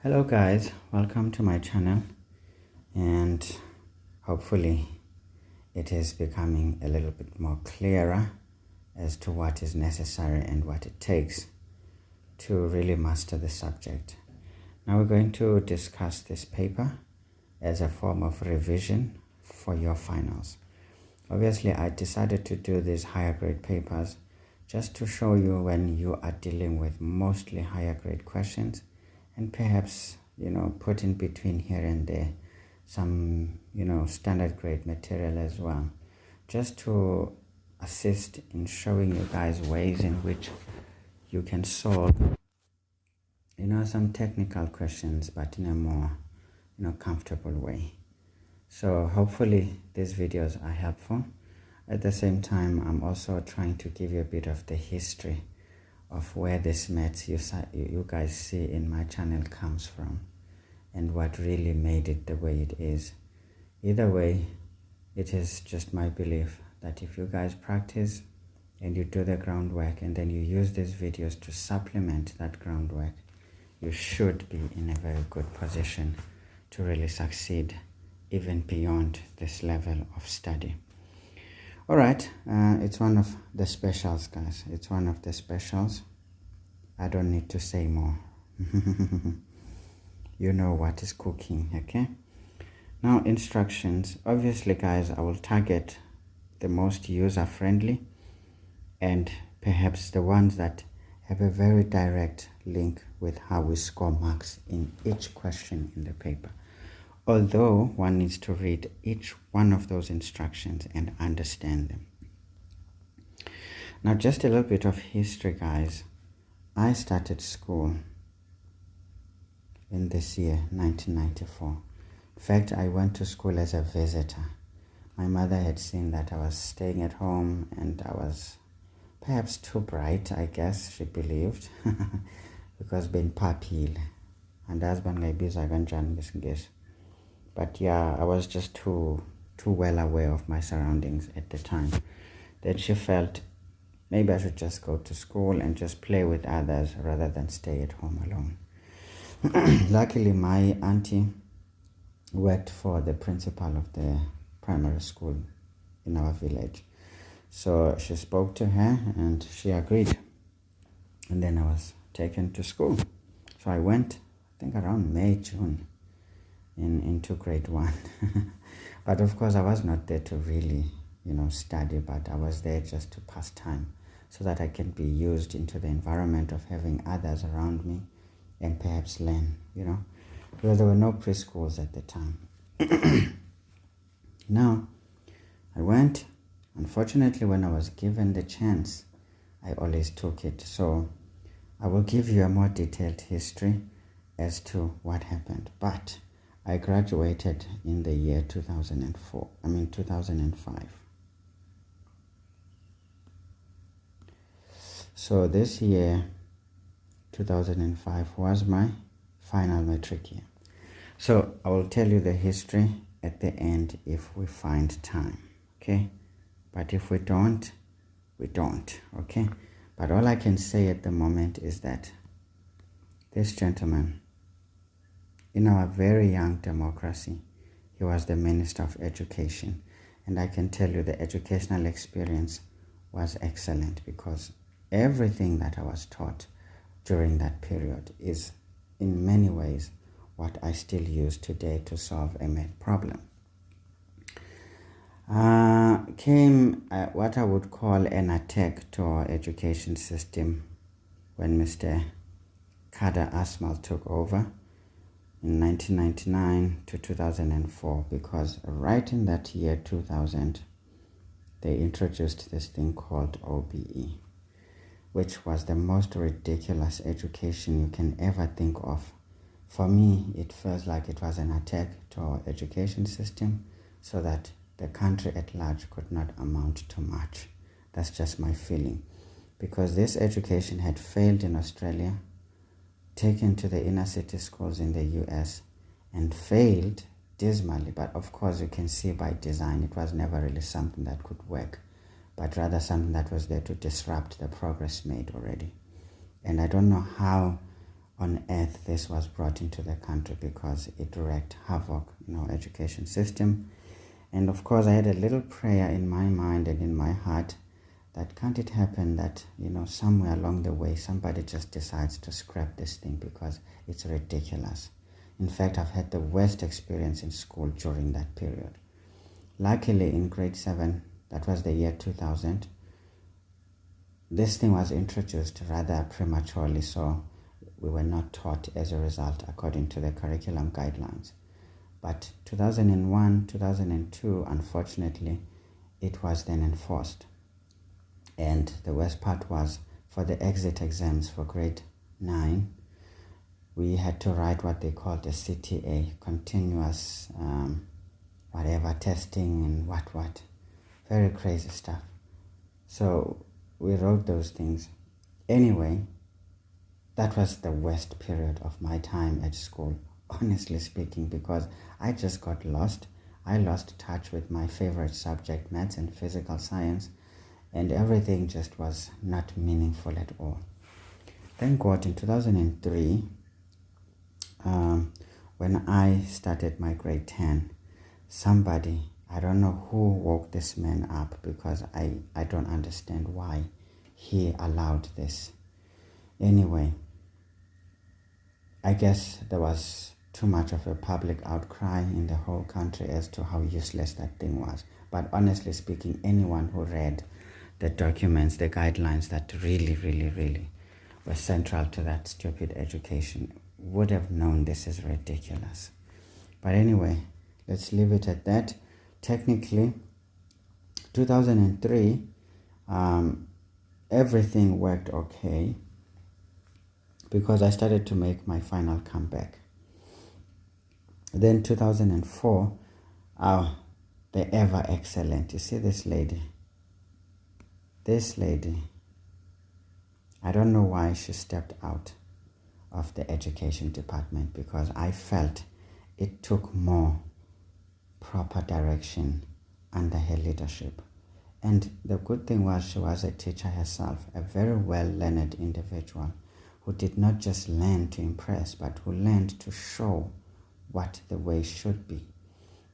Hello guys, welcome to my channel, and hopefully it is becoming a little bit more clearer as to what is necessary and what it takes to really master the subject. Now we're going to discuss this paper as a form of revision for your finals. Obviously I decided to do these higher grade papers just to show you when you are dealing with mostly higher grade questions, and perhaps put in between here and there some standard grade material as well, just to assist in showing you guys ways in which you can solve some technical questions, but in a more comfortable way. So hopefully these videos are helpful. At the same time, I'm also trying to give you a bit of the history of where this maths you guys see in my channel comes from, and what really made it the way it is. Either way, it is just my belief that if you guys practice and you do the groundwork, and then you use these videos to supplement that groundwork, you should be in a very good position to really succeed even beyond this level of study. All right, it's one of the specials, guys. It's one of the specials. I don't need to say more. You know what is cooking, okay? Now, instructions. Obviously, guys, I will target the most user-friendly and perhaps the ones that have a very direct link with how we score marks in each question in the paper. Although one needs to read each one of those instructions and understand them. Now, just a little bit of history, guys. I started school in this year, 1994. In fact, I went to school as a visitor. My mother had seen that I was staying at home and I was perhaps too bright, I guess, she believed, because being papil. And husband ngayibizwa kanjani ngesingesi. But yeah, I was just too well aware of my surroundings at the time. Then she felt maybe I should just go to school and just play with others rather than stay at home alone. Luckily, my auntie worked for the principal of the primary school in our village. So she spoke to her and she agreed. And then I was taken to school. So I went, I think around May, June. Into grade 1. But of course I was not there to really study, but I was there just to pass time so that I can be used into the environment of having others around me and perhaps learn, because there were no preschools at the time. Now I went. Unfortunately, when I was given the chance, I always took it. So I will give you a more detailed history as to what happened. But I graduated in the year 2005. So this year, 2005, was my final matric year. So I will tell you the history at the end if we find time, okay? But if we don't, we don't, okay? But all I can say at the moment is that this gentleman, in our very young democracy, he was the Minister of Education. And I can tell you the educational experience was excellent, because everything that I was taught during that period is in many ways what I still use today to solve a math problem. Came what I would call an attack to our education system when Mr. Kader Asmal took over in 1999 to 2004, because right in that year 2000 they introduced this thing called OBE, which was the most ridiculous education you can ever think of. For me, it feels like it was an attack to our education system so that the country at large could not amount to much. That's just my feeling, because this education had failed in Australia, taken to the inner city schools in the US, and failed dismally. But of course you can see by design it was never really something that could work, but rather something that was there to disrupt the progress made already. And I don't know how on earth this was brought into the country, because it wreaked havoc in our education system. And of course, I had a little prayer in my mind and in my heart that can't it happen that, somewhere along the way, somebody just decides to scrap this thing because it's ridiculous. In fact, I've had the worst experience in school during that period. Luckily, in grade 7, that was the year 2000, this thing was introduced rather prematurely, so we were not taught as a result according to the curriculum guidelines. But 2001, 2002, unfortunately, it was then enforced. And the worst part was, for the exit exams for grade 9, we had to write what they called a CTA, continuous whatever testing and what. Very crazy stuff. So we wrote those things. Anyway, that was the worst period of my time at school, honestly speaking, because I just got lost. I lost touch with my favorite subject, maths and physical science, and everything just was not meaningful at all. Thank God, in 2003, when I started my grade 10, somebody, I don't know who woke this man up, because I don't understand why he allowed this. Anyway, I guess there was too much of a public outcry in the whole country as to how useless that thing was. But honestly speaking, anyone who read the documents, the guidelines that really were central to that stupid education would have known this is ridiculous. But anyway, let's leave it at that. Technically, 2003, everything worked okay, because I started to make my final comeback. Then 2004, the ever excellent, you see this lady, I don't know why she stepped out of the education department, because I felt it took more proper direction under her leadership. And the good thing was, she was a teacher herself, a very well-learned individual who did not just learn to impress, but who learned to show what the way should be,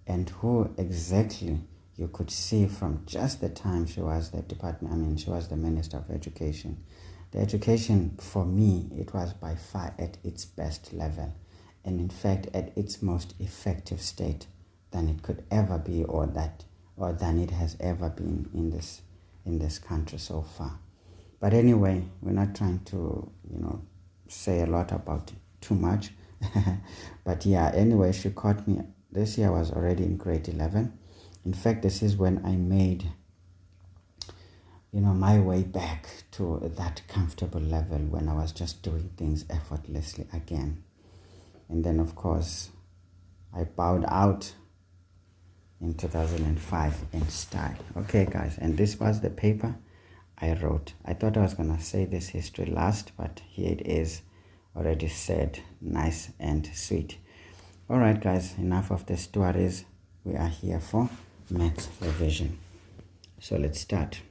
and who exactly you could see from just the time she was she was the Minister of Education. The education, for me, it was by far at its best level, and in fact at its most effective state than it could ever be, or than it has ever been in this country so far. But anyway, we're not trying to say a lot about it too much. But yeah, anyway, she caught me. This year I was already in grade 11. In fact, this is when I made my way back to that comfortable level, when I was just doing things effortlessly again. And then of course I bowed out in 2005 in style. Okay guys, and this was the paper I wrote. I thought I was gonna say this history last, but here it is, already said, nice and sweet. All right guys, enough of the stories. We are here for maths revision, so let's start.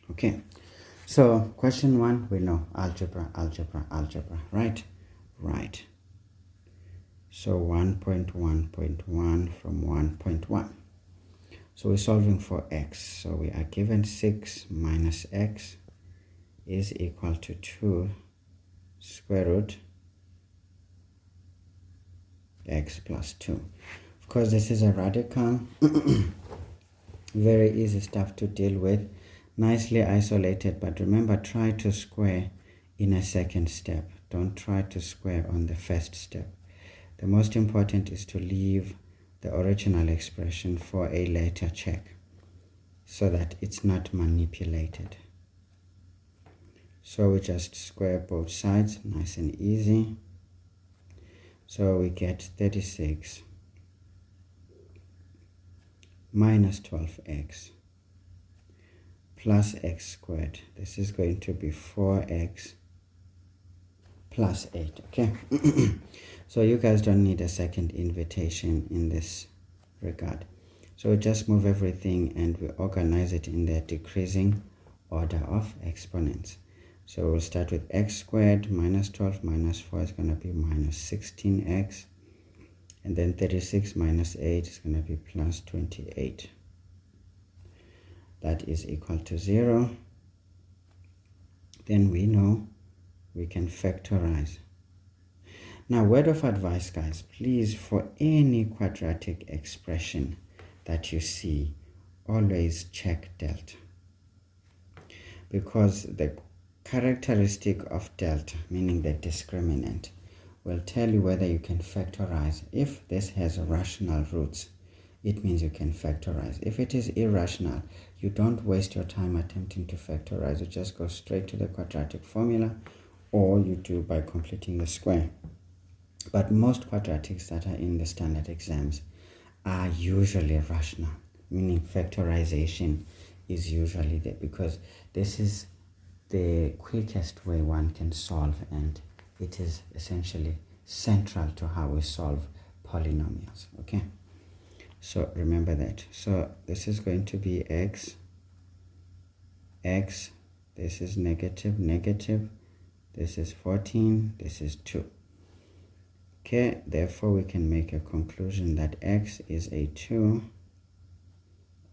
Okay, so question 1, we know algebra, right? So 1.1.1 from 1.1. So we're solving for x. So we are given 6 minus x is equal to 2 square root x plus 2. Of course, this is a radical. Very easy stuff to deal with. Nicely isolated, but remember, try to square in a second step. Don't try to square on the first step. The most important is to leave the original expression for a later check, so that it's not manipulated. So we just square both sides, nice and easy. So we get 36 minus 12x plus x squared. This is going to be 4x plus 8. Okay. So you guys don't need a second invitation in this regard. So we just move everything and we organize it in the decreasing order of exponents. So we'll start with x squared minus 12 minus 4 is going to be minus 16x. And then 36 minus 8 is going to be plus 28. That is equal to 0. Then we know we can factorize. Now, word of advice, guys, please, for any quadratic expression that you see, always check delta. Because the characteristic of delta, meaning the discriminant, will tell you whether you can factorize. If this has rational roots, it means you can factorize. If it is irrational, you don't waste your time attempting to factorize. You just go straight to the quadratic formula, or you do by completing the square. But most quadratics that are in the standard exams are usually rational, meaning factorization is usually there, because this is the quickest way one can solve, and it is essentially central to how we solve polynomials. Okay, so remember that. So this is going to be x, this is negative, this is 14, this is 2. Okay, therefore we can make a conclusion that x is a 2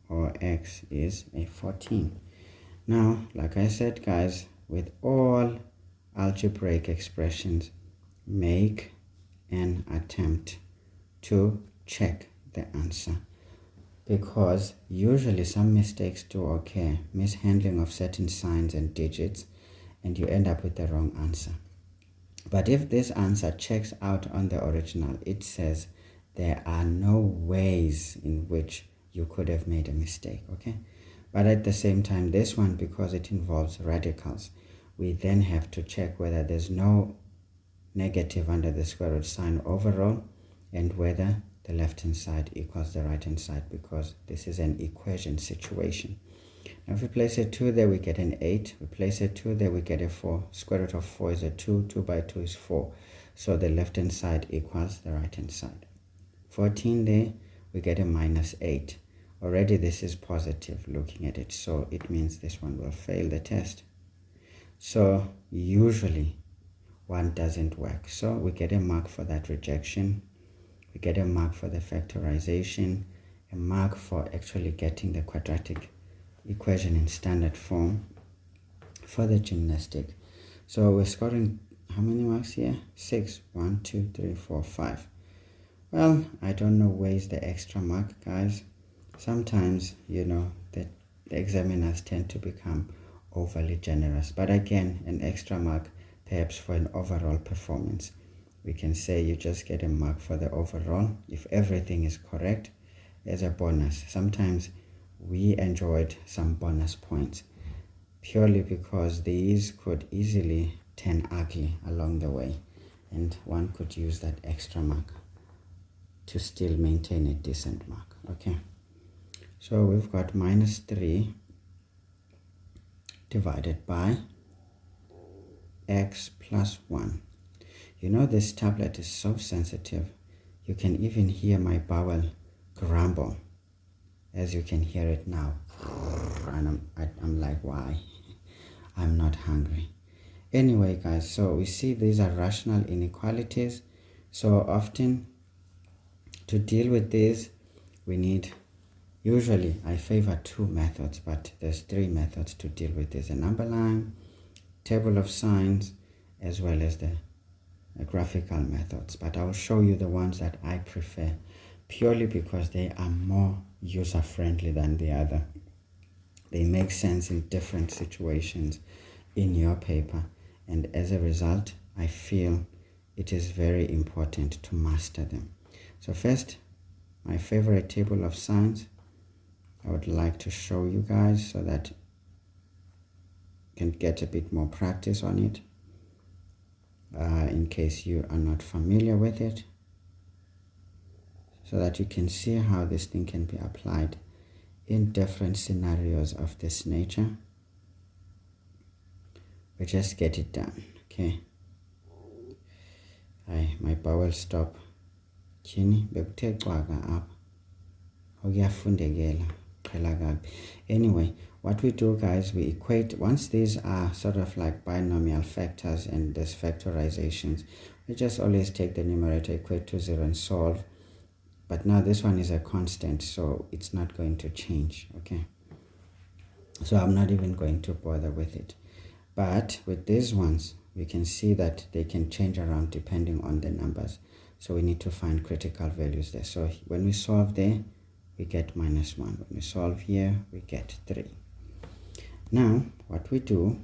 or x is a 14. Now, like I said, guys, with all algebraic expressions, make an attempt to check the answer, because usually some mistakes do occur, mishandling of certain signs and digits, and you end up with the wrong answer. But if this answer checks out on the original, it says there are no ways in which you could have made a mistake, okay? But at the same time, this one, because it involves radicals, we then have to check whether there's no negative under the square root sign overall, and whether the left-hand side equals the right-hand side, because this is an equation situation. Now, if we place a 2 there, we get an 8. We place a 2 there, we get a 4. Square root of 4 is a 2. 2 by 2 is 4. So the left-hand side equals the right-hand side. 14 there, we get a minus 8. Already this is positive looking at it, so it means this one will fail the test. So usually one doesn't work. So we get a mark for that rejection. We get a mark for the factorization, a mark for actually getting the quadratic equation in standard form for the gymnastic. So we're scoring how many marks here? 6. 1, 2, 3, 4, 5. Well, I don't know where's the extra mark, guys. Sometimes, you know, the examiners tend to become overly generous. But again, an extra mark perhaps for an overall performance. We can say you just get a mark for the overall if everything is correct as a bonus. Sometimes we enjoyed some bonus points purely because these could easily turn ugly along the way, and one could use that extra mark to still maintain a decent mark. Okay, so we've got minus 3 divided by x plus 1. You know, this tablet is so sensitive. You can even hear my bowel grumble, as you can hear it now. And I'm like, why? I'm not hungry. Anyway, guys, so we see these are rational inequalities. So often to deal with this, we need, usually I favor 2 methods, but there's 3 methods to deal with this: a number line, table of signs, as well as the graphical methods. But I'll show you the ones that I prefer, purely because they are more user-friendly than the other. They make sense in different situations in your paper, and as a result, I feel it is very important to master them. So first, my favorite table of signs, I would like to show you guys so that you can get a bit more practice on it, in case you are not familiar with it, so that you can see how this thing can be applied in different scenarios of this nature. We just get it done. Okay, my bowel stop kini bekuthe xwaka apha okuyafundekela qhela kabi. Anyway, what we do, guys, we equate, once these are sort of like binomial factors and there's factorizations, we just always take the numerator, equate to 0 and solve. But now this one is a constant, so it's not going to change, okay? So I'm not even going to bother with it. But with these ones, we can see that they can change around depending on the numbers. So we need to find critical values there. So when we solve there, we get -1. When we solve here, we get 3. Now, what we do,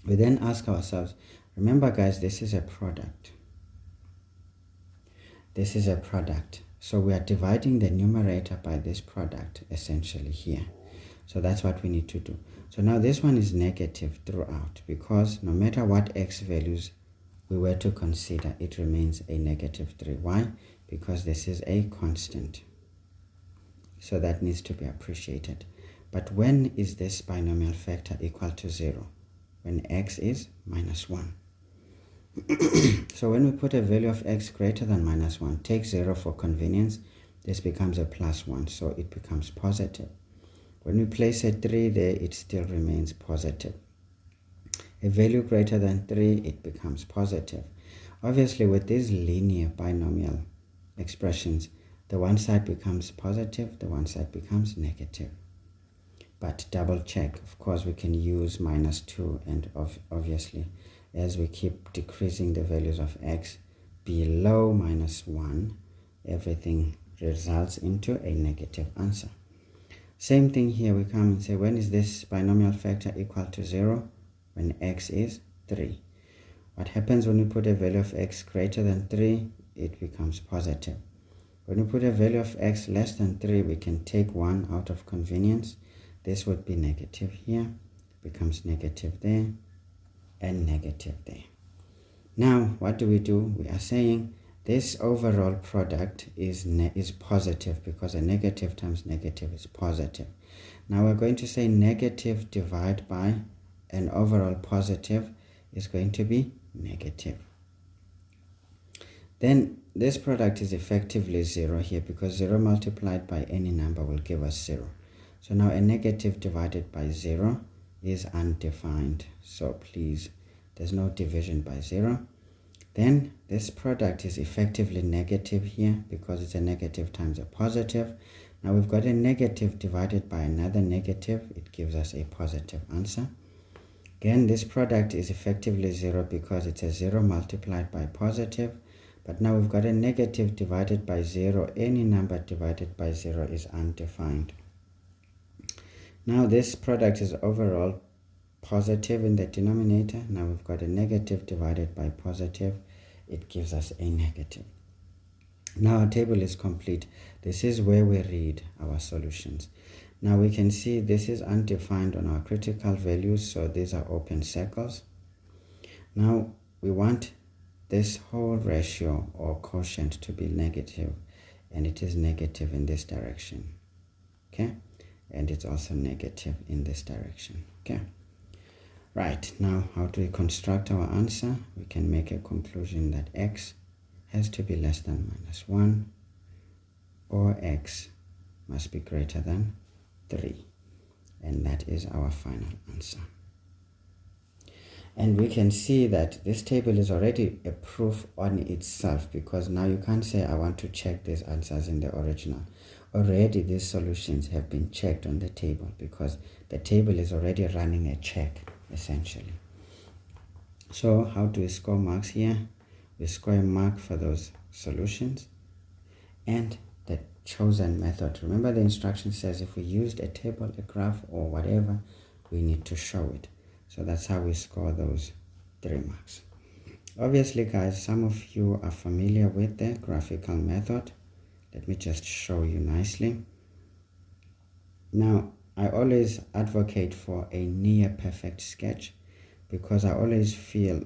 we then ask ourselves, remember guys, this is a product. This is a product. So we are dividing the numerator by this product, essentially here. So that's what we need to do. So now this one is negative throughout, because no matter what x values we were to consider, it remains a -3. Why? Because this is a constant. So that needs to be appreciated. But when is this binomial factor equal to 0? When x is -1. So when we put a value of x greater than -1, take 0 for convenience, this becomes a +1, so it becomes positive. When we place a 3 there, it still remains positive. A value greater than 3, it becomes positive. Obviously, with these linear binomial expressions, the one side becomes positive, the one side becomes negative. But double check, of course, we can use -2, and obviously, as we keep decreasing the values of x below -1, everything results into a negative answer. Same thing here, we come and say, when is this binomial factor equal to 0? When x is 3. What happens when we put a value of x greater than 3? It becomes positive. When we put a value of x less than 3, we can take 1 out of convenience. This would be negative here, becomes negative there, and negative there. Now, what do? We are saying this overall product is positive, because a negative times negative is positive. Now we're going to say negative divided by an overall positive is going to be negative. Then this product is effectively 0 here, because 0 multiplied by any number will give us 0. So now a negative divided by 0 is undefined. So please, there's no division by 0. Then this product is effectively negative here, because it's a negative times a positive. Now we've got a negative divided by another negative. It gives us a positive answer. Again, this product is effectively 0, because it's a 0 multiplied by positive. But now we've got a negative divided by 0. Any number divided by 0 is undefined. Now this product is overall positive in the denominator. Now we've got a negative divided by positive. It gives us a negative. Now our table is complete. This is where we read our solutions. Now we can see this is undefined on our critical values, so these are open circles. Now we want this whole ratio or quotient to be negative, and it is negative in this direction, okay? And it's also negative in this direction, okay? Right, now how do we construct our answer? We can make a conclusion that x has to be less than -1, or x must be greater than 3. And that is our final answer. And we can see that this table is already a proof on itself, because now you can't say I want to check these answers in the original. Already these solutions have been checked on the table, because the table is already running a check, essentially. So how do we score marks here? We score a mark for those solutions and the chosen method. Remember, the instruction says if we used a table, a graph, or whatever, we need to show it. So that's how we score those 3 marks. Obviously, guys, some of you are familiar with the graphical method. Let me just show you nicely. Now, I always advocate for a near perfect sketch, because I always feel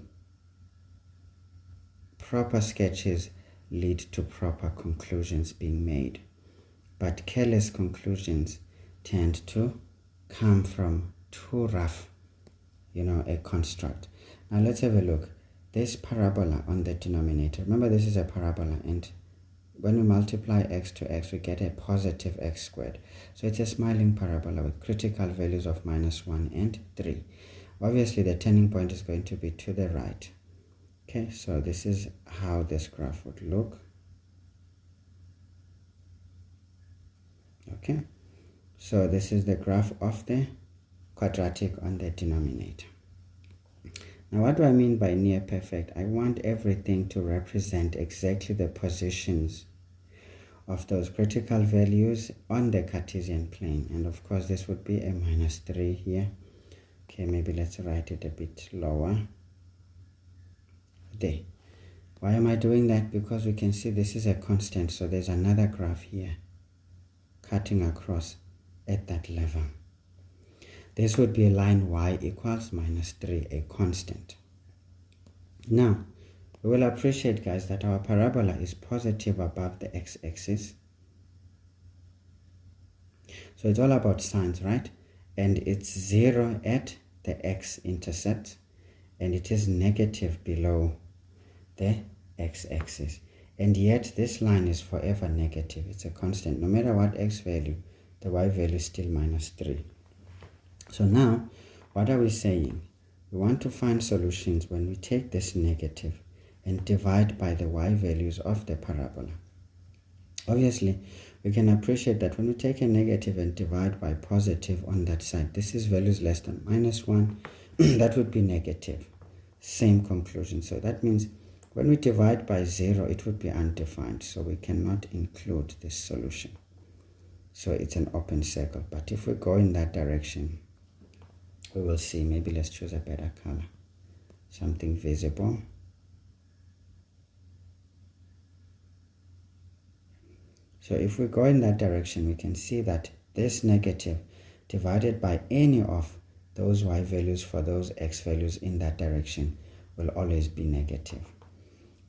proper sketches lead to proper conclusions being made. But careless conclusions tend to come from too rough, a construct. Now let's have a look. This parabola on the denominator. Remember, this is a parabola, and when we multiply x to x, we get a positive x squared. So it's a smiling parabola with critical values of -1 and 3. Obviously, the turning point is going to be to the right. Okay, so this is how this graph would look. Okay, so this is the graph of the quadratic on the denominator. Now, what do I mean by near perfect? I want everything to represent exactly the positions of those critical values on the Cartesian plane. And of course, this would be a -3 here. Okay, maybe let's write it a bit lower. There. Why am I doing that? Because we can see this is a constant, so there's another graph here cutting across at that level. This would be a line y equals -3, a constant. Now, we will appreciate, guys, that our parabola is positive above the x-axis. So it's all about signs, right? And it's 0 at the x-intercept, and it is negative below the x-axis. And yet this line is forever negative. It's a constant. No matter what x value, the y value is still -3. So now, what are we saying? We want to find solutions when we take this negative and divide by the y values of the parabola. Obviously, we can appreciate that when we take a negative and divide by positive on that side, this is values less than -1, that would be negative. Same conclusion. So that means when we divide by 0, it would be undefined, so we cannot include this solution. So it's an open circle. But if we go in that direction, we will see. Maybe let's choose a better color, something visible. So if we go in that direction, we can see that this negative divided by any of those y values for those x values in that direction will always be negative.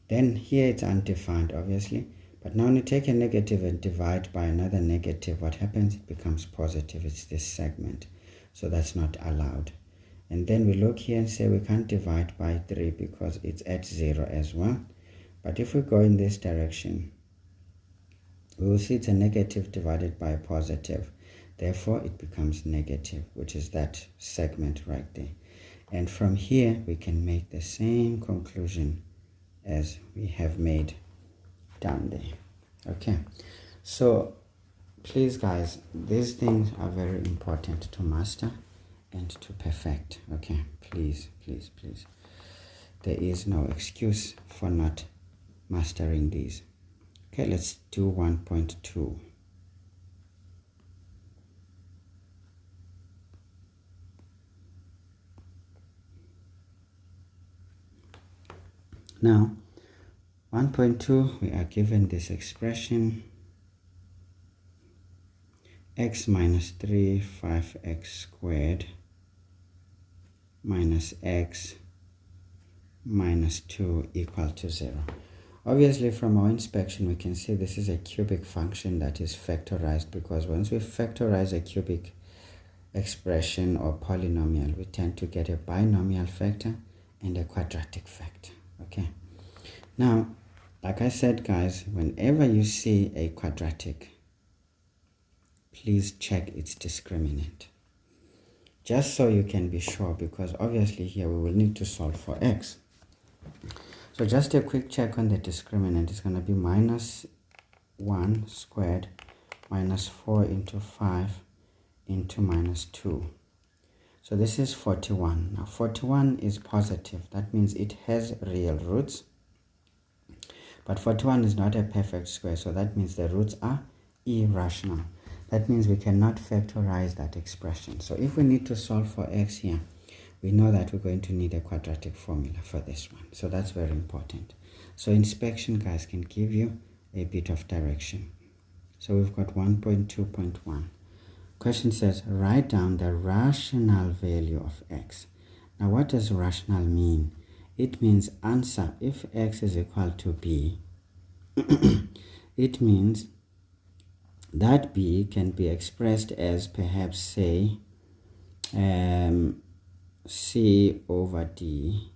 Then here it's undefined, obviously. But now when you take a negative and divide by another negative, what happens? It becomes positive. It's this segment. So that's not allowed. And then we look here and say we can't divide by 3 because it's at 0 as well. But if we go in this direction, we will see it's a negative divided by a positive. Therefore, it becomes negative, which is that segment right there. And from here, we can make the same conclusion as we have made down there. Okay, so please, guys, these things are very important to master and to perfect. Okay, please, please, please. There is no excuse for not mastering these. Okay, let's do 1.2. Now, 1.2, we are given this expression, x minus 3, 5x squared minus x minus 2 equal to 0. Obviously, from our inspection, we can see this is a cubic function that is factorized, because once we factorize a cubic expression or polynomial, we tend to get a binomial factor and a quadratic factor. Okay, now, like I said, guys, whenever you see a quadratic, please check its discriminant, just so you can be sure, because obviously here we will need to solve for x. So just a quick check on the discriminant. It's going to be -1 squared minus 4 into 5 into -2. So this is 41. Now 41 is positive. That means it has real roots. But 41 is not a perfect square, so that means the roots are irrational. That means we cannot factorize that expression. So if we need to solve for x here, we know that we're going to need a quadratic formula for this one. So that's very important. So inspection, guys, can give you a bit of direction. So we've got 1.2.1. Question says, write down the rational value of x. Now, what does rational mean? It means answer. If x is equal to b, it means that b can be expressed as perhaps, say, c over d,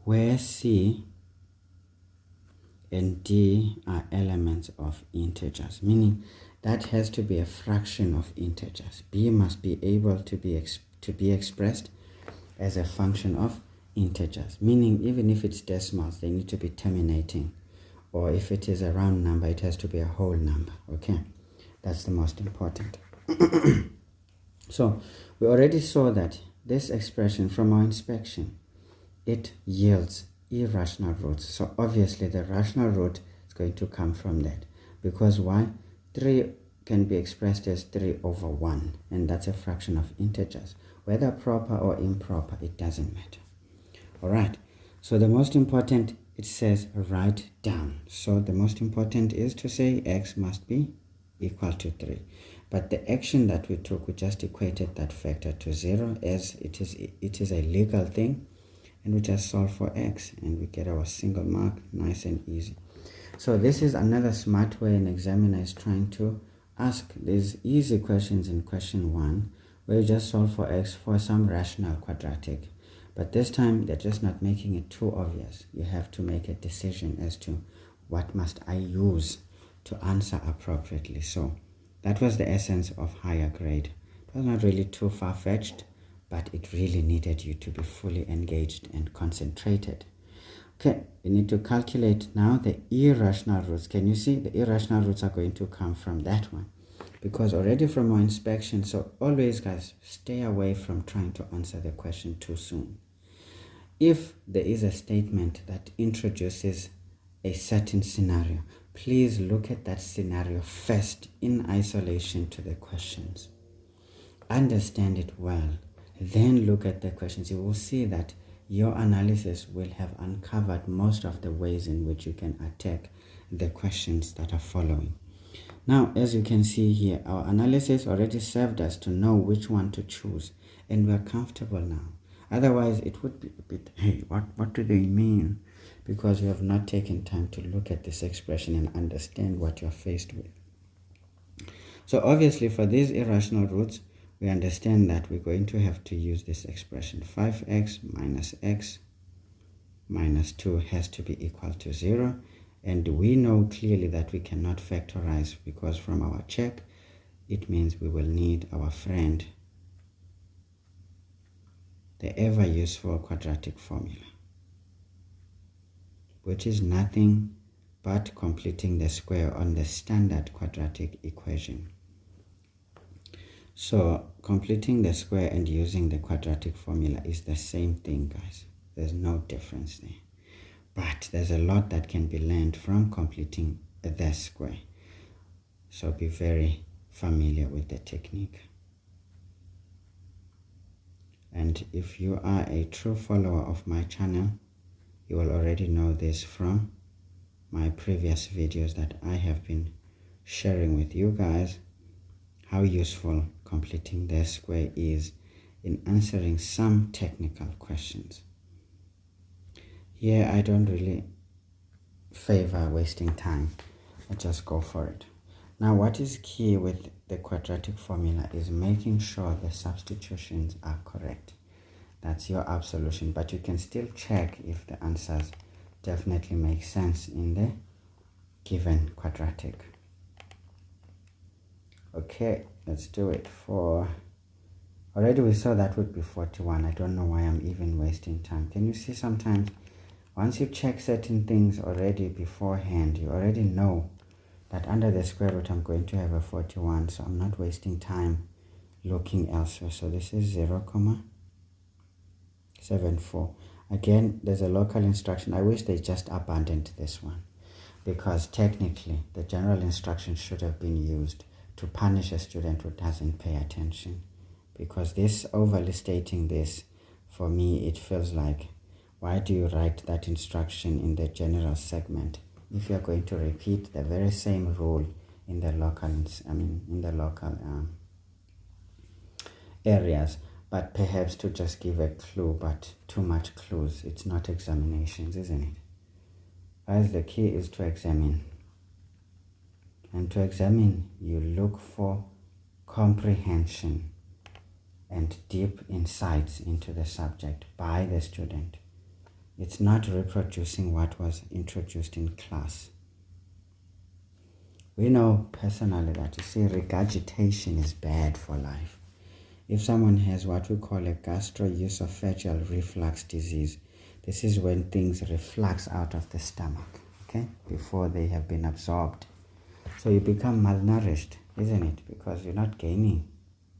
where c and D are elements of integers, meaning that has to be a fraction of integers. B must be able to be expressed as a function of integers, meaning even if it's decimals, they need to be terminating, or if it is a round number, it has to be a whole number. Okay, that's the most important. So we already saw that this expression from our inspection, it yields irrational roots. So obviously the rational root is going to come from that, because why? 3 can be expressed as 3 over 1, and that's a fraction of integers. Whether proper or improper, it doesn't matter. All right, so the most important, it says write down. So the most important is to say x must be equal to 3. But the action that we took, we just equated that factor to 0, as it is a legal thing, and we just solve for x and we get our single mark, nice and easy. So this is another smart way an examiner is trying to ask these easy questions in question 1, where you just solve for x for some rational quadratic. But this time they're just not making it too obvious. You have to make a decision as to what must I use to answer appropriately. So that was the essence of higher grade. It was not really too far-fetched, but it really needed you to be fully engaged and concentrated. Okay, we need to calculate now the irrational roots. Can you see the irrational roots are going to come from that one? Because already from our inspection, so always guys, stay away from trying to answer the question too soon. If there is a statement that introduces a certain scenario, please look at that scenario first in isolation to the questions. Understand it well, then look at the questions. You will see that your analysis will have uncovered most of the ways in which you can attack the questions that are following. Now, as you can see here, our analysis already served us to know which one to choose, and we're comfortable now. Otherwise, it would be a bit, hey, what do they mean? Because you have not taken time to look at this expression and understand what you're faced with. So obviously, for these irrational roots, we understand that we're going to have to use this expression. 5x minus x minus 2 has to be equal to 0. And we know clearly that we cannot factorize, because from our check, it means we will need our friend, the ever useful quadratic formula, which is nothing but completing the square on the standard quadratic equation. So completing the square and using the quadratic formula is the same thing, guys. There's no difference there. But there's a lot that can be learned from completing the square. So be very familiar with the technique. And if you are a true follower of my channel, you will already know this from my previous videos that I have been sharing with you guys, how useful completing the square is in answering some technical questions. Here I don't really favor wasting time. I just go for it. Now what is key with the quadratic formula is making sure the substitutions are correct. That's your absolution, but you can still check if the answers definitely make sense in the given quadratic. Okay, let's do it. Already we saw that would be 41. I don't know why I'm even wasting time. Can you see sometimes once you check certain things already beforehand, you already know that under the square root I'm going to have a 41, so I'm not wasting time looking elsewhere. So this is 0.74. Again, there's a local instruction. I wish they just abandoned this one, because technically the general instruction should have been used to punish a student who doesn't pay attention, because this overly stating this, for me it feels like, why do you write that instruction in the general segment if you're going to repeat the very same rule in the local areas, but perhaps to just give a clue, but too much clues. It's not examinations, isn't it? As the key is to examine. And to examine, you look for comprehension and deep insights into the subject by the student. It's not reproducing what was introduced in class. We know personally that, you see, regurgitation is bad for life. If someone has what we call a gastroesophageal reflux disease, this is when things reflux out of the stomach, okay, before they have been absorbed. So you become malnourished, isn't it? Because you're not gaining.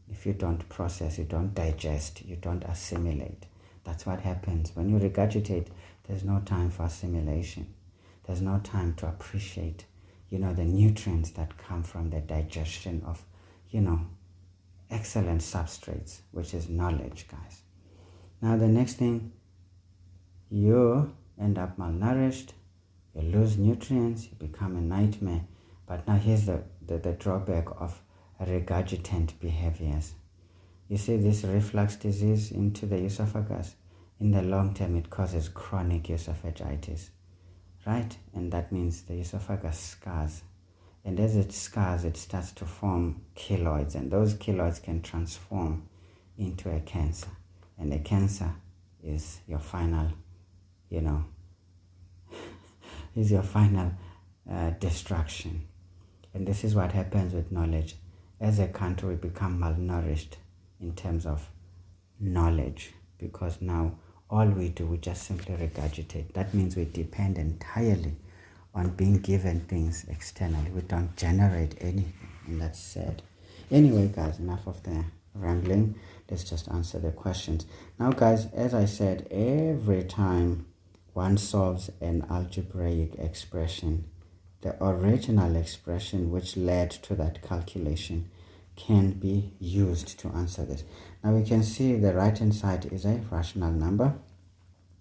If you don't process, you don't digest, you don't assimilate. That's what happens. When you regurgitate, there's no time for assimilation. There's no time to appreciate, the nutrients that come from the digestion of, excellent substrates, which is knowledge, guys. Now the next thing, you end up malnourished, you lose nutrients, you become a nightmare. But now here's the drawback of regurgitant behaviors. You see this reflux disease into the esophagus, in the long term it causes chronic esophagitis, right? And that means the esophagus scars. And as it scars, it starts to form keloids, and those keloids can transform into a cancer. And the cancer is your final, is your final destruction. And this is what happens with knowledge. As a country, we become malnourished in terms of knowledge, because now all we do, we just simply regurgitate. That means we depend entirely on being given things externally. We don't generate anything, and that's sad. Anyway, guys, enough of the rambling. Let's just answer the questions. Now, guys, as I said, every time one solves an algebraic expression, the original expression which led to that calculation can be used to answer this. Now we can see the right hand side is a rational number.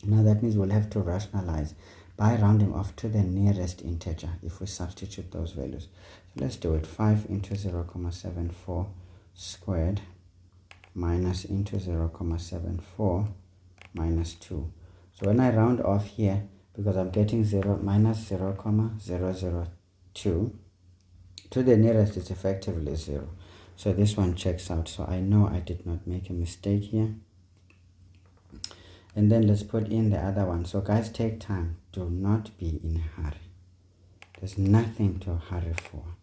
Now that means we'll have to rationalize by rounding off to the nearest integer if we substitute those values. So let's do it. 5 into 0.74 squared minus into 0.74 minus 2. So when I round off here, because I'm getting 0 minus 0.002, to the nearest is effectively 0. So this one checks out. So I know I did not make a mistake here. And then let's put in the other one. So guys, take time. Do not be in a hurry. There's nothing to hurry for.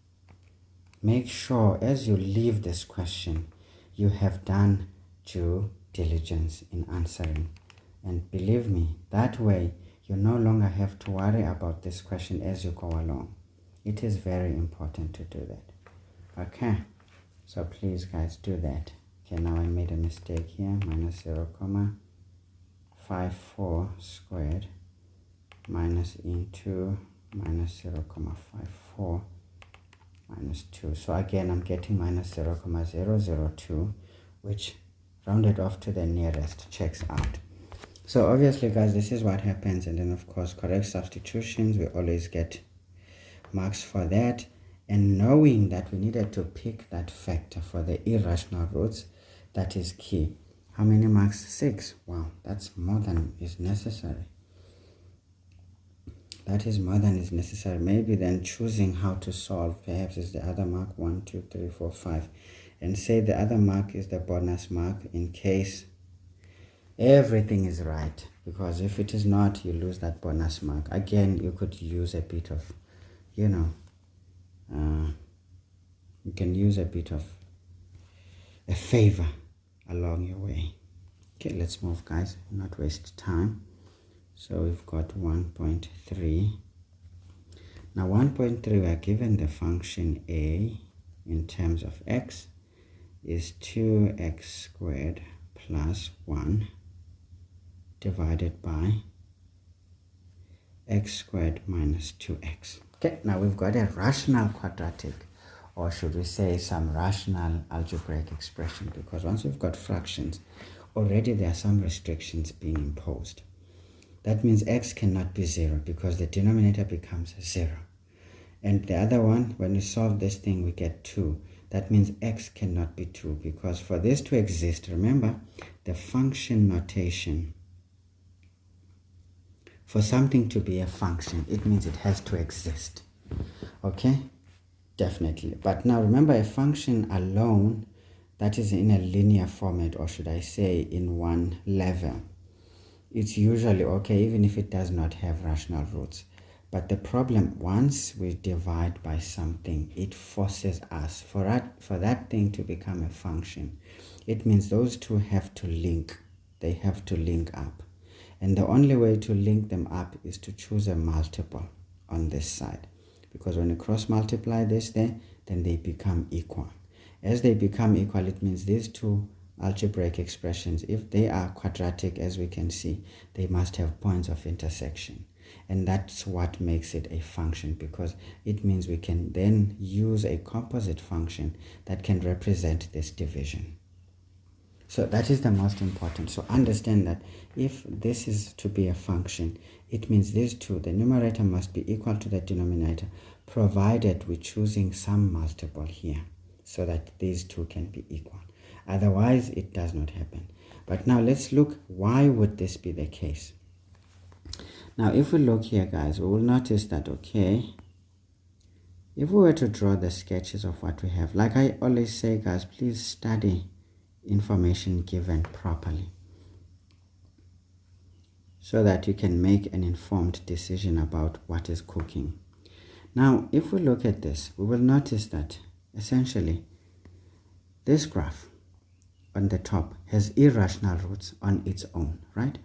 Make sure as you leave this question, you have done due diligence in answering. And believe me, that way you no longer have to worry about this question as you go along. It is very important to do that. Okay, so please guys, do that. Okay, now I made a mistake here. Minus 0.54 squared minus into minus 0.54 minus 2. So again, I'm getting minus 0.002, which rounded off to the nearest checks out. So obviously, guys, this is what happens. And then, of course, correct substitutions, we always get marks for that. And knowing that we needed to pick that factor for the irrational roots, that is key. How many marks? 6. Wow, that's more than is necessary. That is more than is necessary. Maybe then choosing how to solve perhaps is the other mark. 1, 2, 3, 4, 5. And say the other mark is the bonus mark in case everything is right, because if it is not, you lose that bonus mark. Again, you could use a bit of, you can use a bit of a favor along your way. Okay, let's move, guys, not waste time. So we've got 1.3. Now 1.3, we are given the function a in terms of x is 2x squared plus 1 divided by x squared minus 2x. Okay, now we've got a rational quadratic, or should we say some rational algebraic expression, because once we've got fractions, already there are some restrictions being imposed. That means x cannot be 0 because the denominator becomes 0. And the other one, when we solve this thing, we get 2. That means x cannot be 2, because for this to exist, remember the function notation. For something to be a function, it means it has to exist. Okay? Definitely. But now remember, a function alone, that is in a linear format, or should I say in one level. it's usually okay even if it does not have rational roots. But the problem, once we divide by something, it forces us, for that thing to become a function, it means those two have to link. They have to link up. And the only way to link them up is to choose a multiple on this side. Because when you cross multiply this there, then they become equal. As they become equal, it means these two algebraic expressions, if they are quadratic, as we can see, they must have points of intersection. And that's what makes it a function, because it means we can then use a composite function that can represent this division. So that is the most important. So understand that if this is to be a function, it means these two, the numerator must be equal to the denominator, provided we're choosing some multiple here, so that these two can be equal. Otherwise, it does not happen. But now let's look, why would this be the case? Now, if we look here, guys, we will notice that, okay, if we were to draw the sketches of what we have, like I always say, guys, please study information given properly so that you can make an informed decision about what is cooking. Now, if we look at this, we will notice that essentially this graph on the top has irrational roots on its own, right?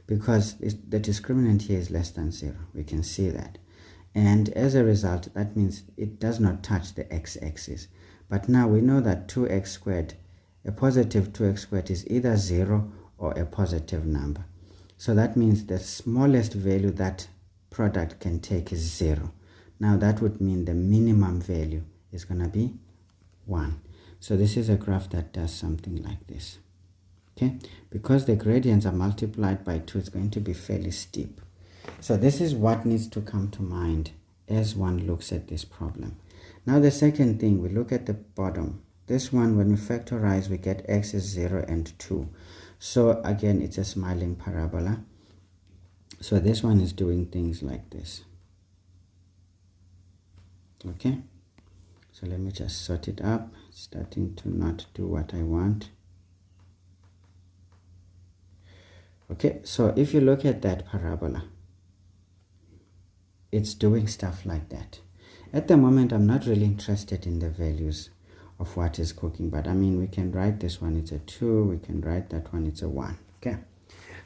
Because the discriminant here is less than 0. We can see that. And as a result, that means it does not touch the x-axis. But now we know that 2x squared, a positive 2x squared is either 0 or a positive number. So that means the smallest value that product can take is 0. Now that would mean the minimum value is going to be 1. So this is a graph that does something like this. Okay, because the gradients are multiplied by 2, it's going to be fairly steep. So this is what needs to come to mind as one looks at this problem. Now the second thing, we look at the bottom. This one, when we factorize, we get x is 0 and 2. So again, it's a smiling parabola. So this one is doing things like this. Okay, so let me just sort it up. It's starting to not do what I want. Okay, so if you look at that parabola, it's doing stuff like that. At the moment, I'm not really interested in the values of what is cooking, but I mean, we can write this one, it's a 2, we can write that one, it's a 1. Okay,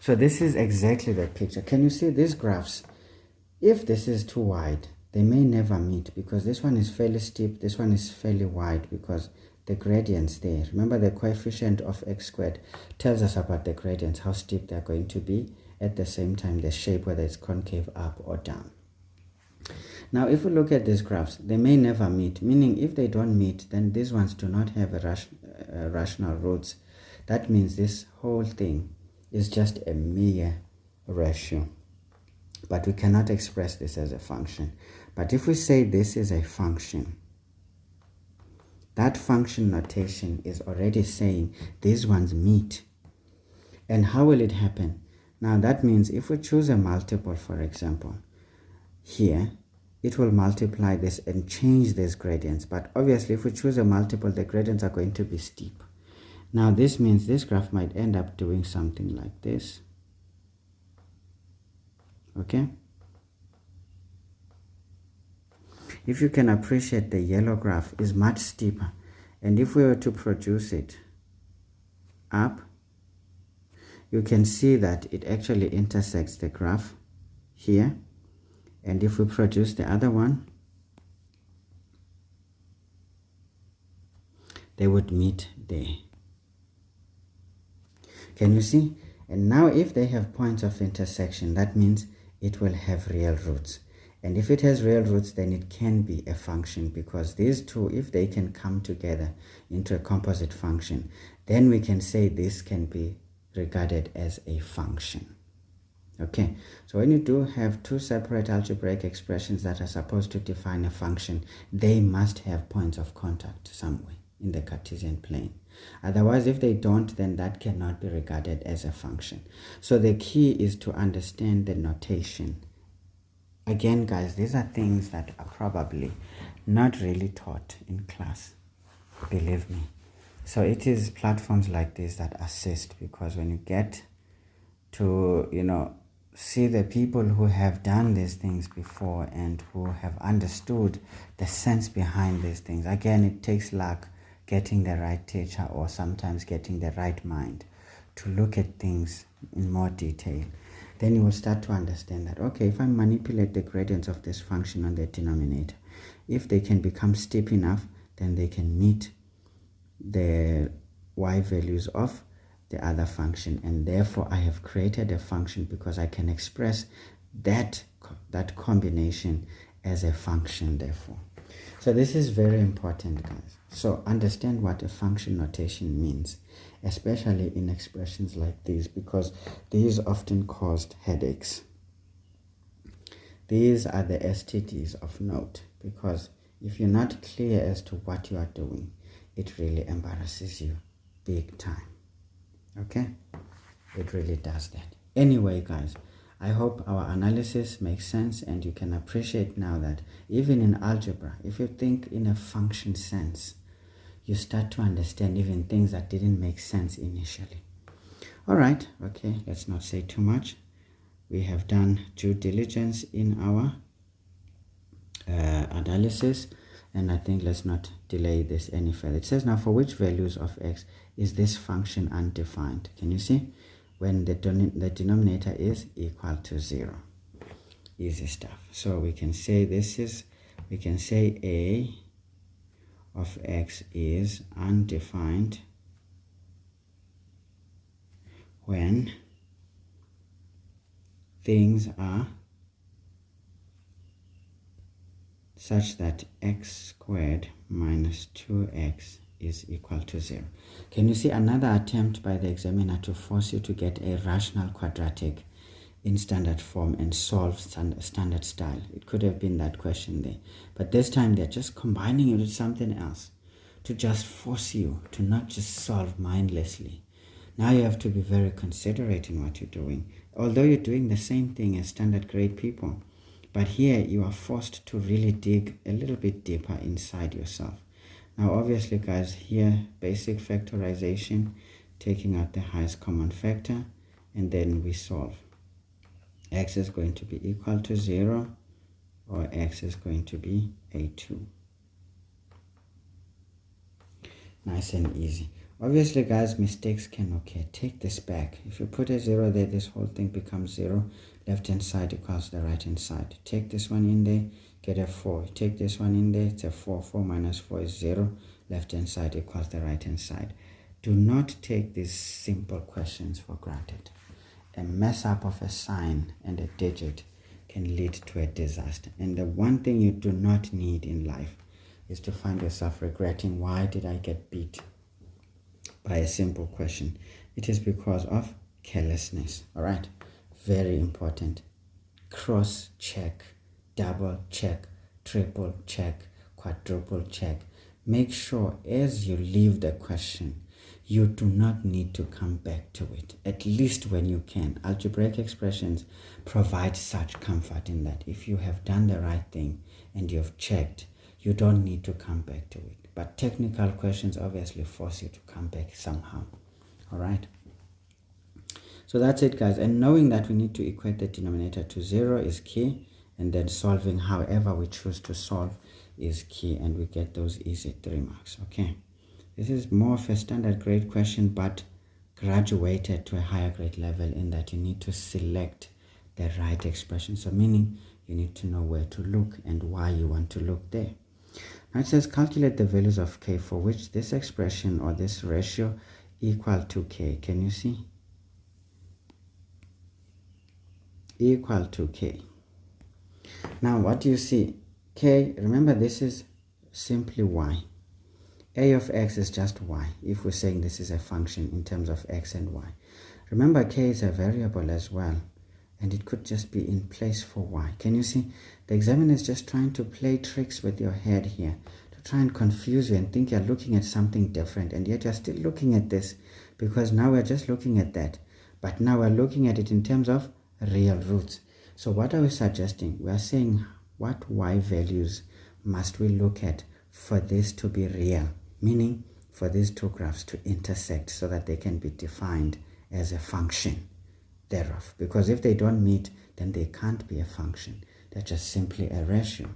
so this is exactly the picture. Can you see these graphs? If this is too wide, they may never meet, because this one is fairly steep, this one is fairly wide, because the gradients there, remember the coefficient of x squared tells us about the gradients, how steep they're going to be, at the same time the shape, whether it's concave up or down. Now if we look at these graphs, they may never meet, meaning if they don't meet, then these ones do not have a rational roots. That means this whole thing is just a mere ratio, but we cannot express this as a function. But if we say this is a function, that function notation is already saying these ones meet. And how will it happen? Now that means if we choose a multiple, for example, here, it will multiply this and change these gradients. But obviously, if we choose a multiple, the gradients are going to be steep. Now this means this graph might end up doing something like this. Okay? If you can appreciate, the yellow graph is much steeper. And if we were to produce it up, you can see that it actually intersects the graph here. And if we produce the other one, they would meet there. Can you see? And now if they have points of intersection, that means it will have real roots. And if it has real roots, then it can be a function, because these two, if they can come together into a composite function, then we can say this can be regarded as a function. Okay, so when you do have two separate algebraic expressions that are supposed to define a function, they must have points of contact somewhere in the Cartesian plane. Otherwise, if they don't, then that cannot be regarded as a function. So the key is to understand the notation. Again, guys, these are things that are probably not really taught in class, believe me. So it is platforms like this that assist, because when you get to, see the people who have done these things before and who have understood the sense behind these things. Again, it takes luck, getting the right teacher, or sometimes getting the right mind to look at things in more detail. Then you will start to understand that, okay, if I manipulate the gradients of this function on the denominator, if they can become steep enough, then they can meet the y values of the other function, and therefore I have created a function because I can express that combination as a function, therefore. So this is very important, guys. So understand what a function notation means, especially in expressions like these, because these often caused headaches. These are the STDs of note, because if you're not clear as to what you are doing, it really embarrasses you big time. Okay? It really does that. Anyway, guys, I hope our analysis makes sense and you can appreciate now that even in algebra, if you think in a function sense, you start to understand even things that didn't make sense initially. All right, okay, let's not say too much. We have done due diligence in our analysis, and I think let's not delay this any further. It says now, for which values of x is this function undefined? Can you see? When the denominator is equal to 0. Easy stuff. So we can say we can say a of x is undefined when things are such that x squared minus 2x is equal to 0. Can you see another attempt by the examiner to force you to get a rational quadratic in standard form and solve standard style? It could have been that question there, but this time they're just combining it with something else to just force you to not just solve mindlessly. Now you have to be very considerate in what you're doing, although you're doing the same thing as standard grade people, but here you are forced to really dig a little bit deeper inside yourself. Now obviously, guys, here basic factorization, taking out the highest common factor, and then we solve. X is going to be equal to 0, or x is going to be a2. Nice and easy. Obviously, guys, mistakes can occur. Take this back. If you put a 0 there, this whole thing becomes 0. Left hand side equals the right hand side. Take this one in there, get a 4. Take this one in there, it's a 4. 4 minus 4 is 0. Left hand side equals the right hand side. Do not take these simple questions for granted. A mess up of a sign and a digit can lead to a disaster. And the one thing you do not need in life is to find yourself regretting, why did I get beat by a simple question? It is because of carelessness. All right, very important. Cross check, double check, triple check, quadruple check. Make sure as you leave the question, you do not need to come back to it, at least when you can. Algebraic expressions provide such comfort in that if you have done the right thing and you've checked, you don't need to come back to it. But technical questions obviously force you to come back somehow. All right. So that's it, guys. And knowing that we need to equate the denominator to 0 is key. And then solving however we choose to solve is key. And we get those easy 3 marks. Okay. This is more of a standard grade question, but graduated to a higher grade level in that you need to select the right expression. So meaning you need to know where to look and why you want to look there. Now it says calculate the values of k for which this expression or this ratio equal to k. Can you see? Equal to k. Now what do you see? K, remember this is simply y. A of x is just y, if we're saying this is a function in terms of x and y. Remember, k is a variable as well, and it could just be in place for y. Can you see? The examiner is just trying to play tricks with your head here, to try and confuse you and think you're looking at something different, and yet you're still looking at this, because now we're just looking at that. But now we're looking at it in terms of real roots. So what are we suggesting? We are saying, what y values must we look at for this to be real? Meaning for these two graphs to intersect so that they can be defined as a function. thereof, because if they don't meet, then they can't be a function. They're just simply a ratio.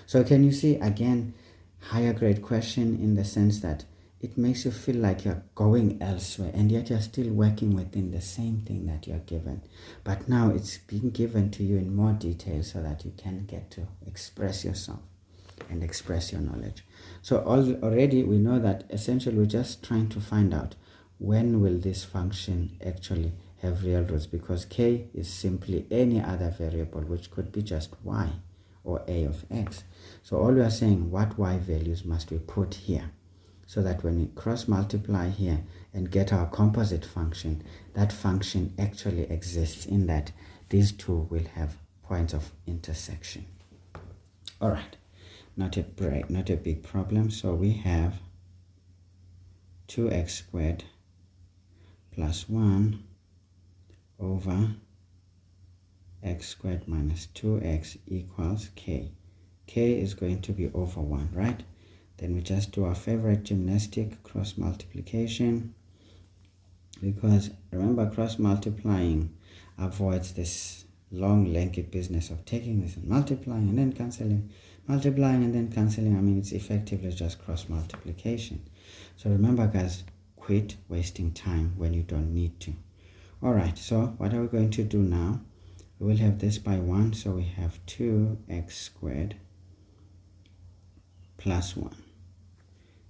So can you see, again, higher grade question in the sense that it makes you feel like you're going elsewhere, and yet you're still working within the same thing that you're given. But now it's being given to you in more detail so that you can get to express yourself and express your knowledge. So already we know that essentially we're just trying to find out when will this function actually have real roots, because k is simply any other variable, which could be just y or a of x. So all we are saying, what y values must we put here, so that when we cross multiply here and get our composite function, that function actually exists in that these two will have points of intersection. All right, not a big problem. So we have 2x squared plus 1 over x squared minus 2x equals k. K is going to be over 1, right? Then we just do our favorite gymnastic, cross multiplication, because remember, cross multiplying avoids this long lengthy business of taking this and multiplying and then cancelling, multiplying and then cancelling. I mean, it's effectively just cross multiplication. So remember, guys, quit wasting time when you don't need to. All right, so what are we going to do now? We will have this by 1, so we have 2x squared plus 1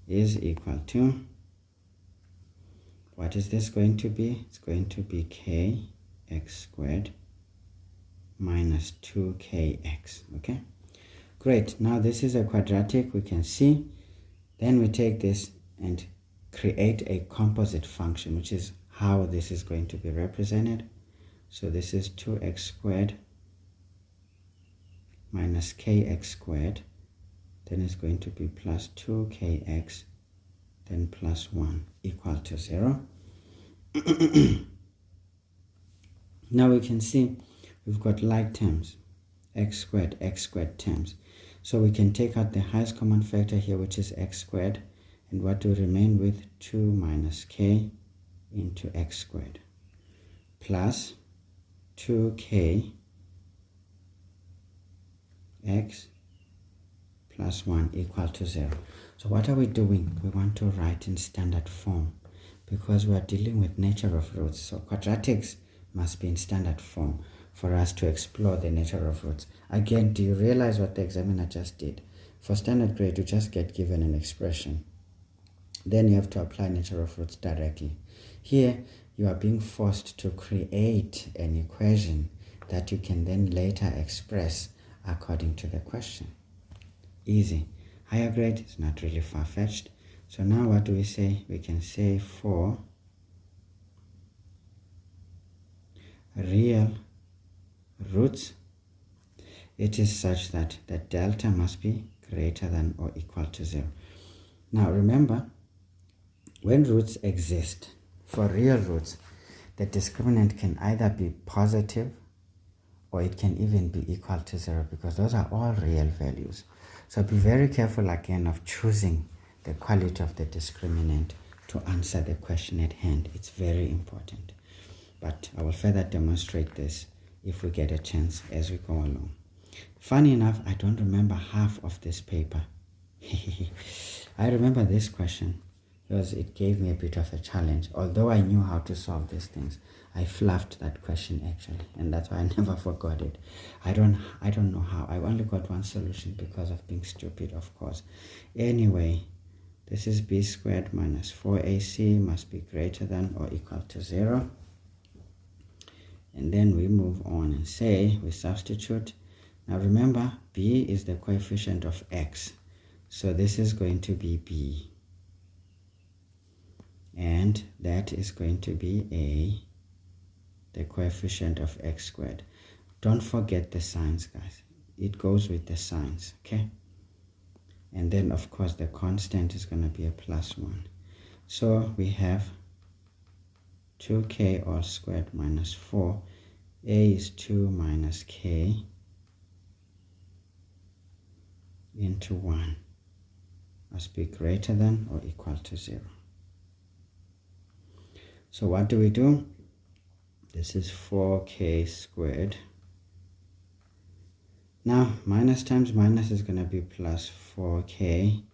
is equal to, what is this going to be? It's going to be kx squared minus 2kx. Okay, great. Now this is a quadratic, we can see. Then we take this and create a composite function, which is how this is going to be represented. So this is 2x squared minus kx squared, then it's going to be plus 2kx, then plus 1 equal to 0. Now we can see we've got like terms, x squared terms. So we can take out the highest common factor here, which is x squared, and what do we remain with? 2 minus k into x squared plus 2k x plus 1 equal to 0. So what are we doing? We want to write in standard form, because we are dealing with nature of roots. So quadratics must be in standard form for us to explore the nature of roots. Again, do you realize what the examiner just did? For standard grade, you just get given an expression. Then you have to apply nature of roots directly. Here, you are being forced to create an equation that you can then later express according to the question. Easy. Higher grade is not really far-fetched. So now what do we say? We can say for real roots, it is such that the delta must be greater than or equal to 0. Now remember, when roots exist, for real roots, the discriminant can either be positive or it can even be equal to 0, because those are all real values. So be very careful again of choosing the quality of the discriminant to answer the question at hand. It's very important. But I will further demonstrate this if we get a chance as we go along. Funny enough, I don't remember half of this paper. I remember this question because it gave me a bit of a challenge. Although I knew how to solve these things, I fluffed that question actually, and that's why I never forgot it. I don't know how. I only got one solution because of being stupid, of course. Anyway, this is b squared minus 4ac must be greater than or equal to 0. And then we move on and say, we substitute. Now remember, b is the coefficient of x. So this is going to be b. And that is going to be a, the coefficient of x squared. Don't forget the signs, guys. It goes with the signs, okay? And then, of course, the constant is going to be a plus 1. So we have 2k all squared minus 4. A is 2 minus k into 1 must be greater than or equal to 0. So what do? This is 4k squared. Now, minus times minus is going to be plus 4k.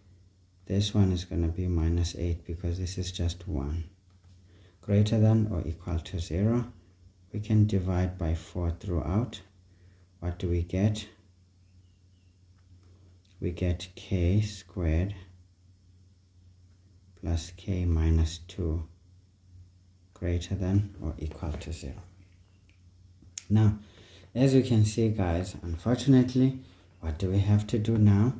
This one is going to be minus 8 because this is just 1. Greater than or equal to 0. We can divide by 4 throughout. What do we get? We get k squared plus k minus 2 greater than or equal to 0. Now, as you can see, guys, unfortunately, what do we have to do now?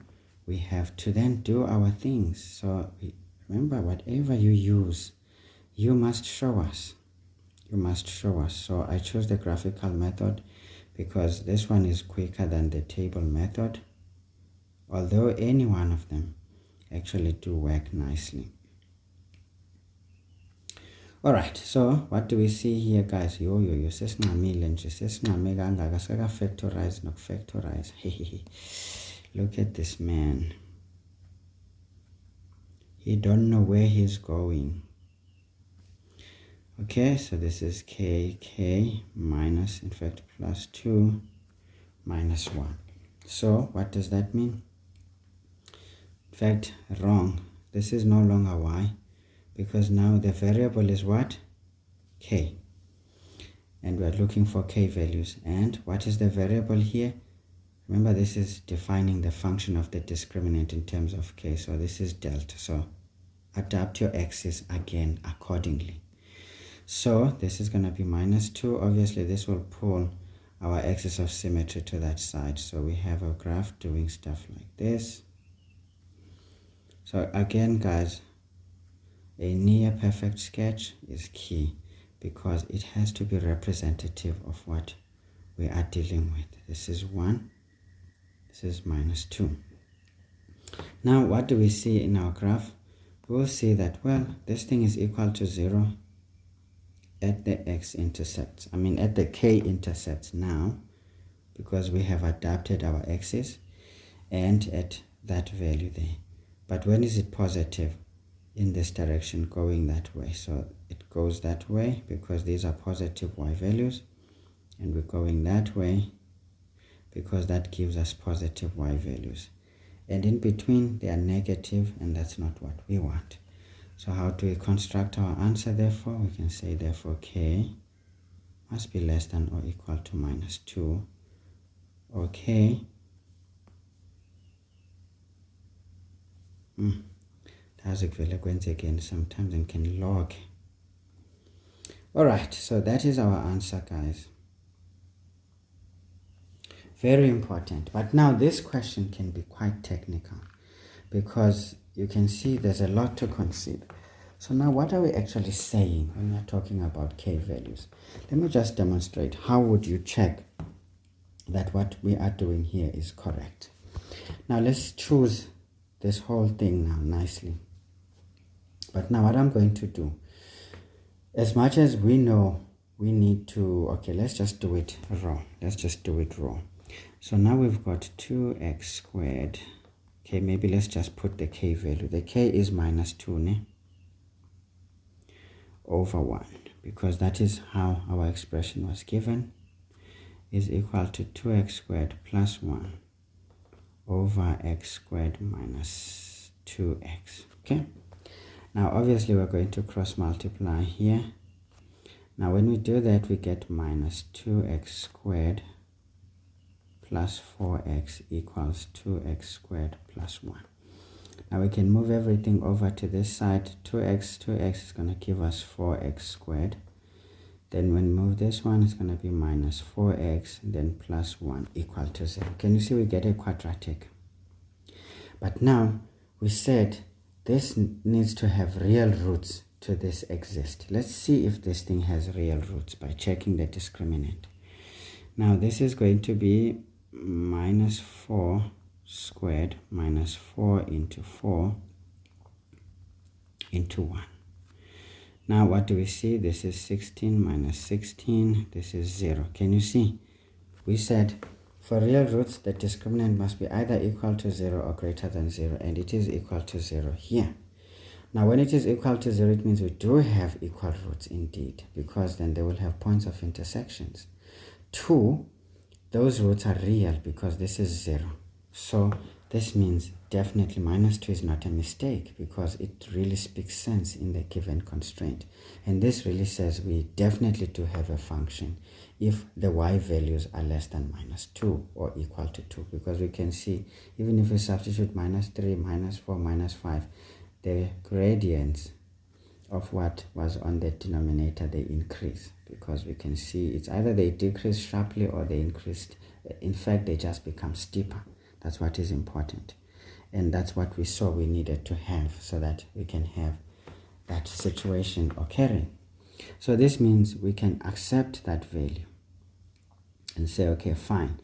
We have to then do our things. So remember, whatever you use, you must show us. You must show us. So I chose the graphical method because this one is quicker than the table method, although any one of them actually do work nicely. Alright, so what do we see here, guys? Factorize, not factorize. Look at this man. He don't know where he's going. Okay, so this is k minus, in fact, plus 2 minus 1. So what does that mean? In fact, wrong. This is no longer y, because now the variable is what? K. And we're looking for k values. And what is the variable here? Remember, this is defining the function of the discriminant in terms of k. So this is delta. So adapt your x's again accordingly. So this is going to be minus 2. Obviously, this will pull our axis of symmetry to that side. So we have a graph doing stuff like this. So again, guys, a near perfect sketch is key because it has to be representative of what we are dealing with. This is 1. This is minus 2. Now, what do we see in our graph? We'll see that, well, this thing is equal to 0 at the x-intercepts. I mean, at the k-intercepts now, because we have adapted our axis, and at that value there. But when is it positive? In this direction, going that way. So it goes that way because these are positive y values, and we're going that way because that gives us positive y values. And in between, they are negative, and that's not what we want. So how do we construct our answer, therefore? We can say, therefore, k must be less than or equal to minus 2, or k again sometimes and can log. Alright, so that is our answer, guys. Very important. But now this question can be quite technical because you can see there's a lot to consider. So now what are we actually saying when we're talking about k values? Let me just demonstrate. How would you check that what we are doing here is correct? Now let's choose this whole thing now nicely. But now what I'm going to do, as much as we know we need to, okay, let's just do it raw. Let's just do it raw. So now we've got 2x squared. Okay, maybe let's just put the k value. The k is minus 2, ne? Over 1, because that is how our expression was given, is equal to 2x squared plus 1 over x squared minus 2x. Okay, now obviously we're going to cross multiply here. Now when we do that, we get minus 2x squared plus 4x equals 2x squared plus 1. Now we can move everything over to this side. 2x is going to give us 4x squared. Then when we move this one, it's going to be minus 4x, then plus 1 equal to 0. Can you see we get a quadratic? But now we said this needs to have real roots to this exist. Let's see if this thing has real roots by checking the discriminant. Now this is going to be minus 4 squared minus 4 into 4 into 1. Now what do we see? This is 16 minus 16. This is 0. Can you see? We said for real roots, the discriminant must be either equal to 0 or greater than 0, and it is equal to 0 here. Now when it is equal to 0, it means we do have equal roots indeed, because then they will have points of intersections. 2, those roots are real because this is 0. So this means definitely minus 2 is not a mistake, because it really speaks sense in the given constraint. And this really says we definitely do have a function if the y values are less than minus 2 or equal to 2, because we can see even if we substitute minus 3, minus 4, minus 5, the gradients of what was on the denominator, they increase, because we can see it's either they decrease sharply or they increased. In fact, they just become steeper. That's what is important, and that's what we saw we needed to have so that we can have that situation occurring. So this means we can accept that value and say, okay, fine,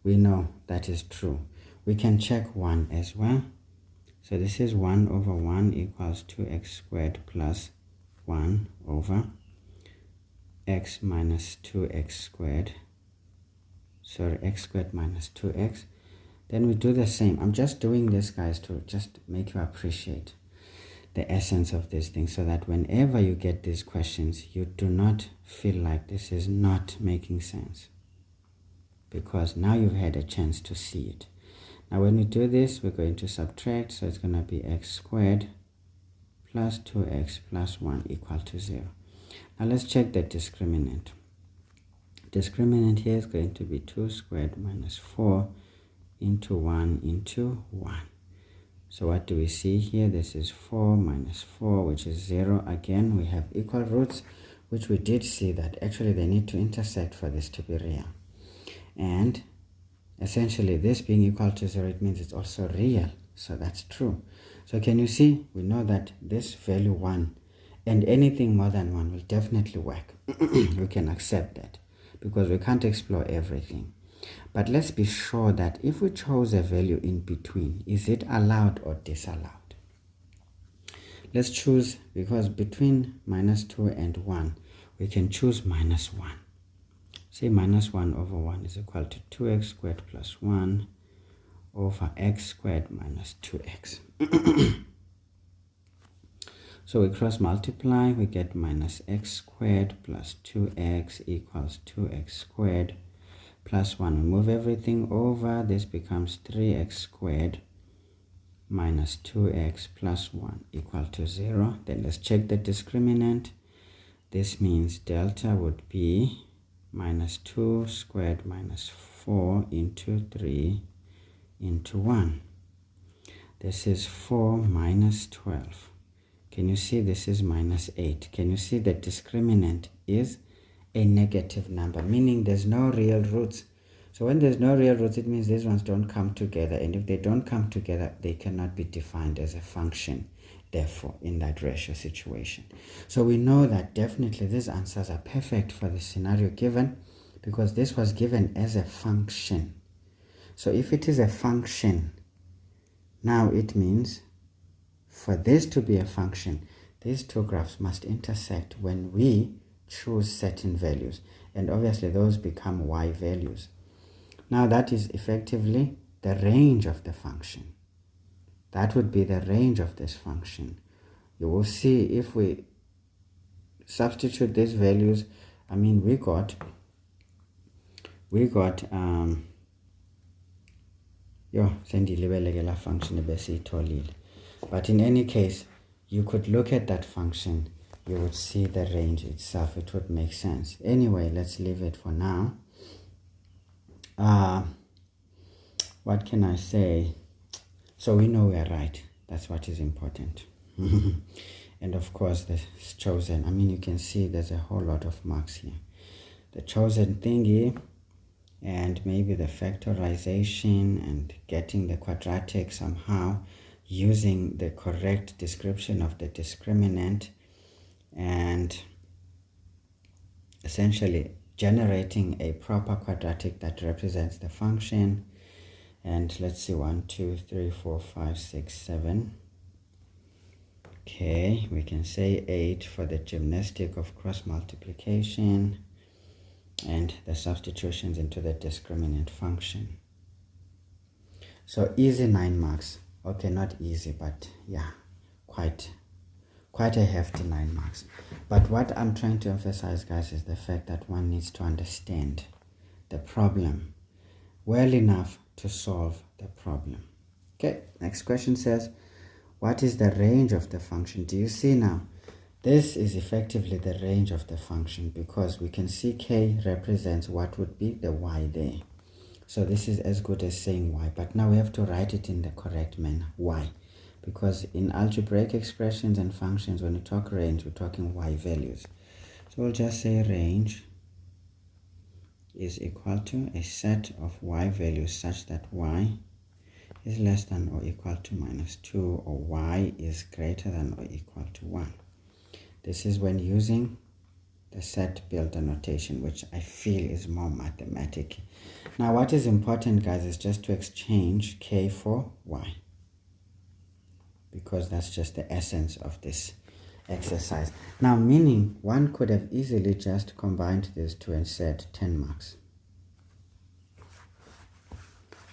we know that is true. We can check 1 as well. So this is 1 over 1 equals 2x squared plus 1 over x minus 2x squared. Sorry, x squared minus 2x. Then we do the same. I'm just doing this, guys, to just make you appreciate the essence of this thing, so that whenever you get these questions, you do not feel like this is not making sense, because now you've had a chance to see it. Now when we do this, we're going to subtract, so it's going to be x squared plus 2x plus 1 equal to 0. Now let's check the discriminant. Discriminant here is going to be 2 squared minus 4 into 1 into 1. So what do we see here? This is 4 minus 4, which is 0. Again, we have equal roots, which we did see that actually they need to intersect for this to be real. And essentially, this being equal to 0, it means it's also real. So that's true. So can you see? We know that this value 1 and anything more than 1 will definitely work. We can accept that because we can't explore everything. But let's be sure that if we chose a value in between, is it allowed or disallowed? Let's choose, because between minus 2 and 1, we can choose minus 1. Say minus 1 over 1 is equal to 2x squared plus 1 over x squared minus 2x. So we cross multiply, we get minus x squared plus 2x equals 2x squared plus 1. We move everything over, this becomes 3x squared minus 2x plus 1 equal to 0. Then let's check the discriminant. This means delta would be minus 2 squared minus 4 into 3 into 1. This is 4 minus 12. Can you see this is minus 8? Can you see the discriminant is a negative number, meaning there's no real roots. So when there's no real roots, it means these ones don't come together. And if they don't come together, they cannot be defined as a function, therefore, in that ratio situation. So we know that definitely these answers are perfect for the scenario given, because this was given as a function. So if it is a function, now it means for this to be a function, these two graphs must intersect when we choose certain values. And obviously those become y values. Now that is effectively the range of the function. That would be the range of this function. You will see if we substitute these values, I mean we got function. But in any case, you could look at that function, you would see the range itself, it would make sense. Anyway, let's leave it for now. What can I say? So we know we are right. That's what is important. And of course, the chosen, I mean, you can see there's a whole lot of marks here. The chosen thingy, and maybe the factorization and getting the quadratic somehow, using the correct description of the discriminant, and essentially generating a proper quadratic that represents the function. And let's see, 1 2 3 4 5 6 7. Okay, we can say 8 for the gymnastic of cross multiplication and the substitutions into the discriminant function. So easy 9 marks. Okay, not easy, but yeah, quite quite a hefty 9 marks. But what I'm trying to emphasize, guys, is the fact that one needs to understand the problem well enough to solve the problem. Okay, next question says, what is the range of the function? Do you see now? This is effectively the range of the function because we can see k represents what would be the y there. So this is as good as saying y, but now we have to write it in the correct manner, y. Because in algebraic expressions and functions, when we talk range, we're talking y values. So we'll just say range is equal to a set of y values such that y is less than or equal to minus 2, or y is greater than or equal to 1. This is when using the set builder notation, which I feel is more mathematic. Now what is important, guys, is just to exchange k for y, because that's just the essence of this exercise. Now, meaning one could have easily just combined these two and said 10 marks.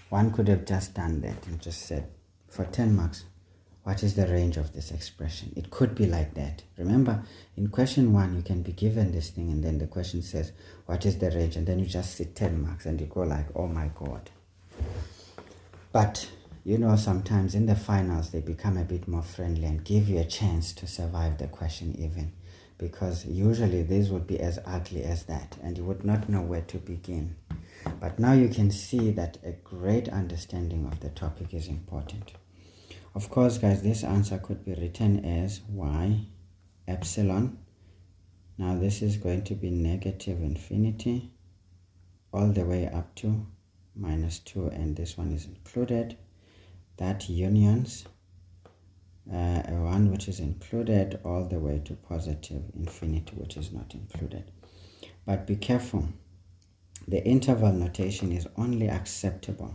One could have just done that and just said, for 10 marks, what is the range of this expression? It could be like that. Remember, in question 1, you can be given this thing and then the question says, what is the range? And then you just see 10 marks and you go like, oh my God. But, you know, sometimes in the finals, they become a bit more friendly and give you a chance to survive the question even. Because usually these would be as ugly as that and you would not know where to begin. But now you can see that a great understanding of the topic is important. Of course, guys, this answer could be written as y epsilon. Now this is going to be negative infinity all the way up to minus 2, and this one is included. That unions one which is included all the way to positive infinity, which is not included. But be careful. The interval notation is only acceptable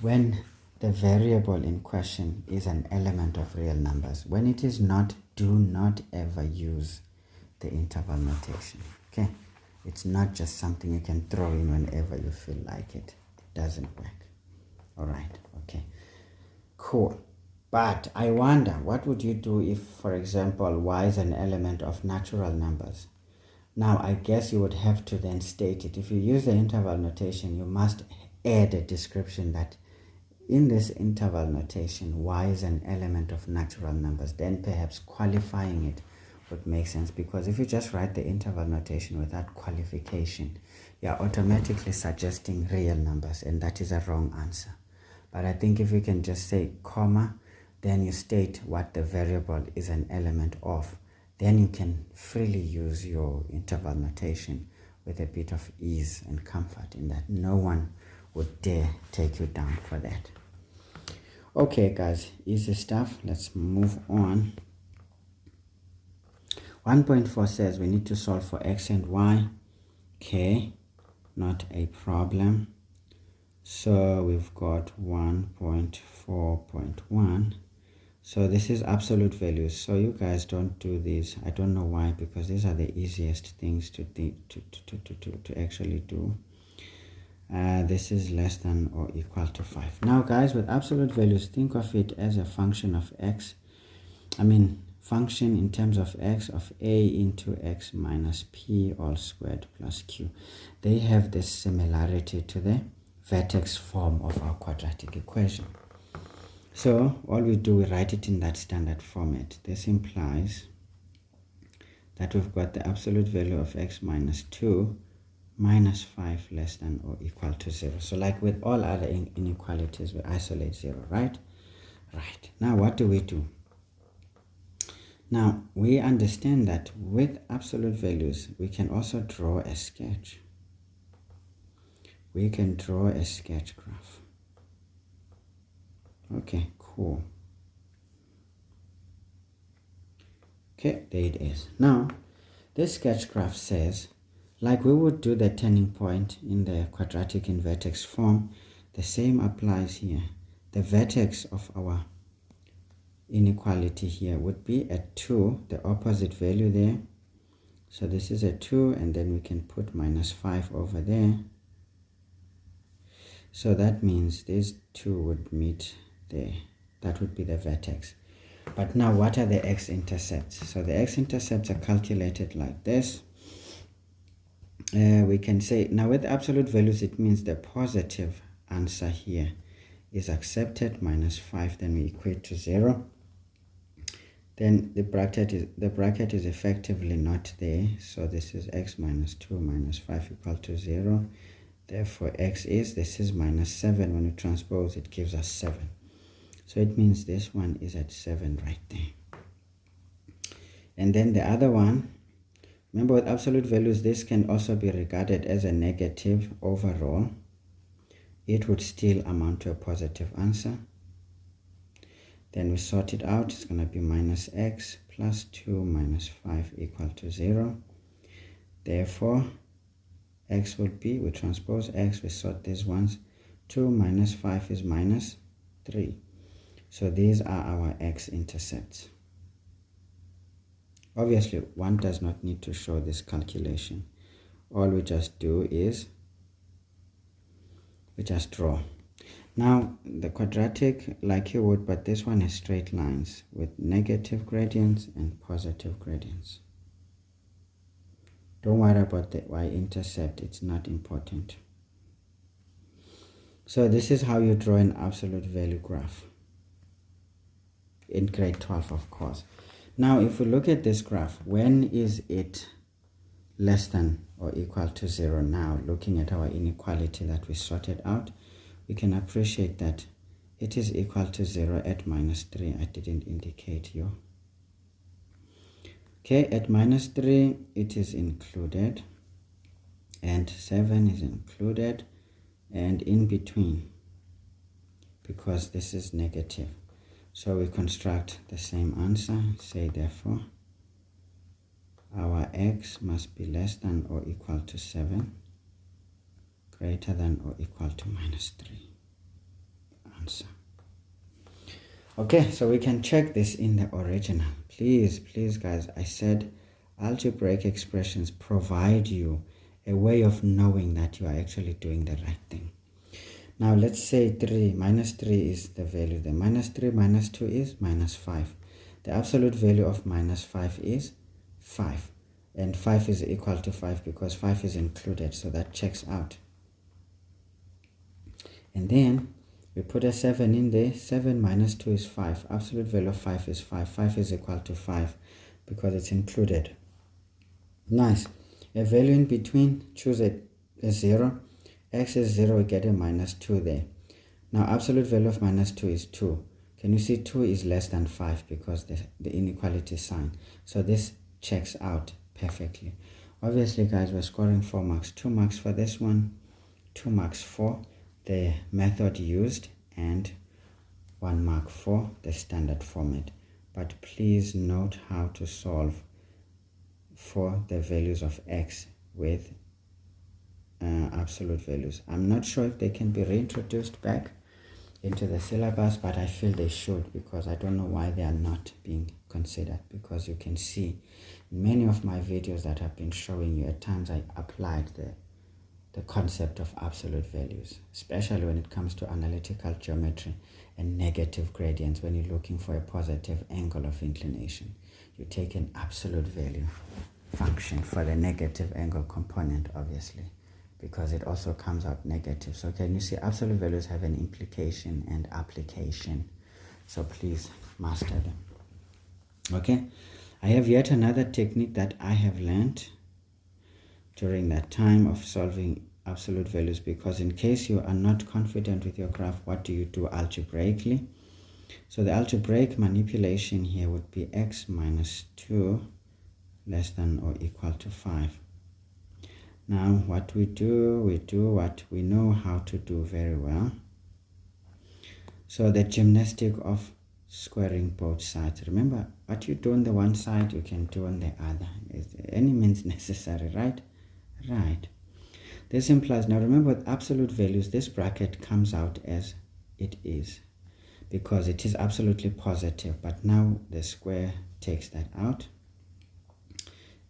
when the variable in question is an element of real numbers. When it is not, do not ever use the interval notation. Okay? It's not just something you can throw in whenever you feel like it. It doesn't work. Alright, okay. Cool. But I wonder, what would you do if, for example, y is an element of natural numbers? Now, I guess you would have to then state it. If you use the interval notation, you must add a description that in this interval notation, y is an element of natural numbers. Then perhaps qualifying it would make sense, because if you just write the interval notation without qualification, you are automatically suggesting real numbers, and that is a wrong answer. But I think if you can just say comma, then you state what the variable is an element of, then you can freely use your interval notation with a bit of ease and comfort, in that no one would dare take you down for that. Okay, guys, easy stuff. Let's move on. 1.4 says we need to solve for x and y. Okay, not a problem. So we've got 1.4.1. So this is absolute values. So you guys don't do these. I don't know why, because these are the easiest things to actually do. This is less than or equal to 5. Now, guys, with absolute values, think of it as a function of x. Function in terms of x of a into x minus p all squared plus q. They have this similarity to the vertex form of our quadratic equation. So all we do, we write it in that standard format. This implies that we've got the absolute value of x minus 2 minus 5 less than or equal to 0. So like with all other inequalities, we isolate 0, right? Right. Now what do? Now we understand that with absolute values, we can also draw a sketch. We can draw a sketch graph. Okay, cool. Okay, there it is. Now, this sketch graph says, like we would do the turning point in the quadratic in vertex form, the same applies here. The vertex of our inequality here would be at 2, the opposite value there. So this is a 2, and then we can put minus 5 over there. So that means these two would meet there. That would be the vertex. But now what are the x-intercepts? So the x-intercepts are calculated like this. We can say, now with absolute values, it means the positive answer here is accepted, minus 5, then we equate to 0. Then the bracket is effectively not there, so this is x minus 2 minus 5 equal to 0. Therefore this is minus 7. When we transpose, it gives us 7. So it means this one is at 7 right there. And then the other one, remember with absolute values, this can also be regarded as a negative overall. It would still amount to a positive answer. Then we sort it out. It's going to be minus x plus 2 minus 5 equal to 0. Therefore, x would be, we transpose x, we sort these ones. 2 minus 5 is minus 3. So these are our x-intercepts. Obviously, one does not need to show this calculation. All we just do is we just draw. Now, the quadratic, like you would, but this one is straight lines with negative gradients and positive gradients. Don't worry about the y-intercept, it's not important. So this is how you draw an absolute value graph. In grade 12, of course. Now, if we look at this graph, when is it less than or equal to 0 now? Looking at our inequality that we sorted out, we can appreciate that it is equal to 0 at minus 3. I didn't indicate you. Okay, at minus 3, it is included, and 7 is included, and in between, because this is negative. So we construct the same answer, say therefore, our x must be less than or equal to 7, greater than or equal to minus 3. Answer. Okay, so we can check this in the original. Please guys, I said algebraic expressions provide you a way of knowing that you are actually doing the right thing. Now let's say minus 3 is the value. The minus 3 minus 2 is minus 5. The absolute value of minus 5 is 5. And 5 is equal to 5 because 5 is included, so that checks out. And then we put a 7 in there. 7 minus 2 is 5. Absolute value of 5 is 5. 5 is equal to 5 because it's included. Nice. A value in between, choose a 0. X is 0, we get a minus 2 there. Now absolute value of minus 2 is 2. Can you see 2 is less than 5 because the inequality sign. So this checks out perfectly. Obviously guys, we're scoring 4 marks. 2 marks for this one, 2 marks for the method used, and 1 mark for the standard format. But please note how to solve for the values of x with absolute values. I'm not sure if they can be reintroduced back into the syllabus, but I feel they should, because I don't know why they are not being considered. Because you can see in many of my videos that I've been showing you, at times I applied the concept of absolute values, especially when it comes to analytical geometry and negative gradients. When you're looking for a positive angle of inclination, you take an absolute value function for the negative angle component, obviously, because it also comes out negative. So can you see absolute values have an implication and application? So please master them. Okay, I have yet another technique that I have learned during that time of solving absolute values, because in case you are not confident with your graph, what do you do algebraically? So the algebraic manipulation here would be x minus 2 less than or equal to 5. Now what we do what we know how to do very well. So the gymnastic of squaring both sides. Remember, what you do on the one side, you can do on the other. Is any means necessary, right? Right. This implies, now remember with absolute values, this bracket comes out as it is because it is absolutely positive, but now the square takes that out.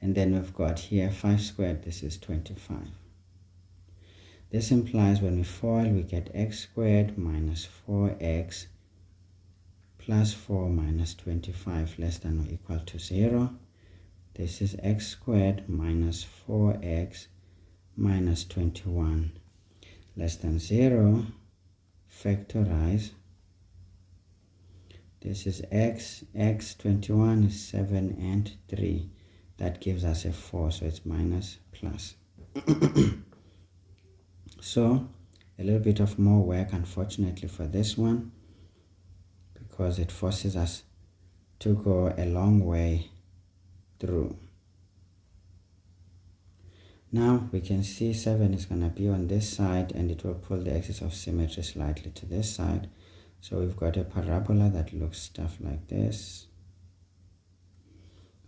And then we've got here 5 squared, this is 25. This implies when we FOIL, we get x squared minus 4x plus 4 minus 25 less than or equal to 0. This is x squared minus 4x minus 21 less than 0. Factorize. This is x 21 is 7 and 3. That gives us a 4, so it's minus plus. So a little bit of more work, unfortunately, for this one, because it forces us to go a long way through. Now we can see 7 is going to be on this side, and it will pull the axis of symmetry slightly to this side. So we've got a parabola that looks stuff like this.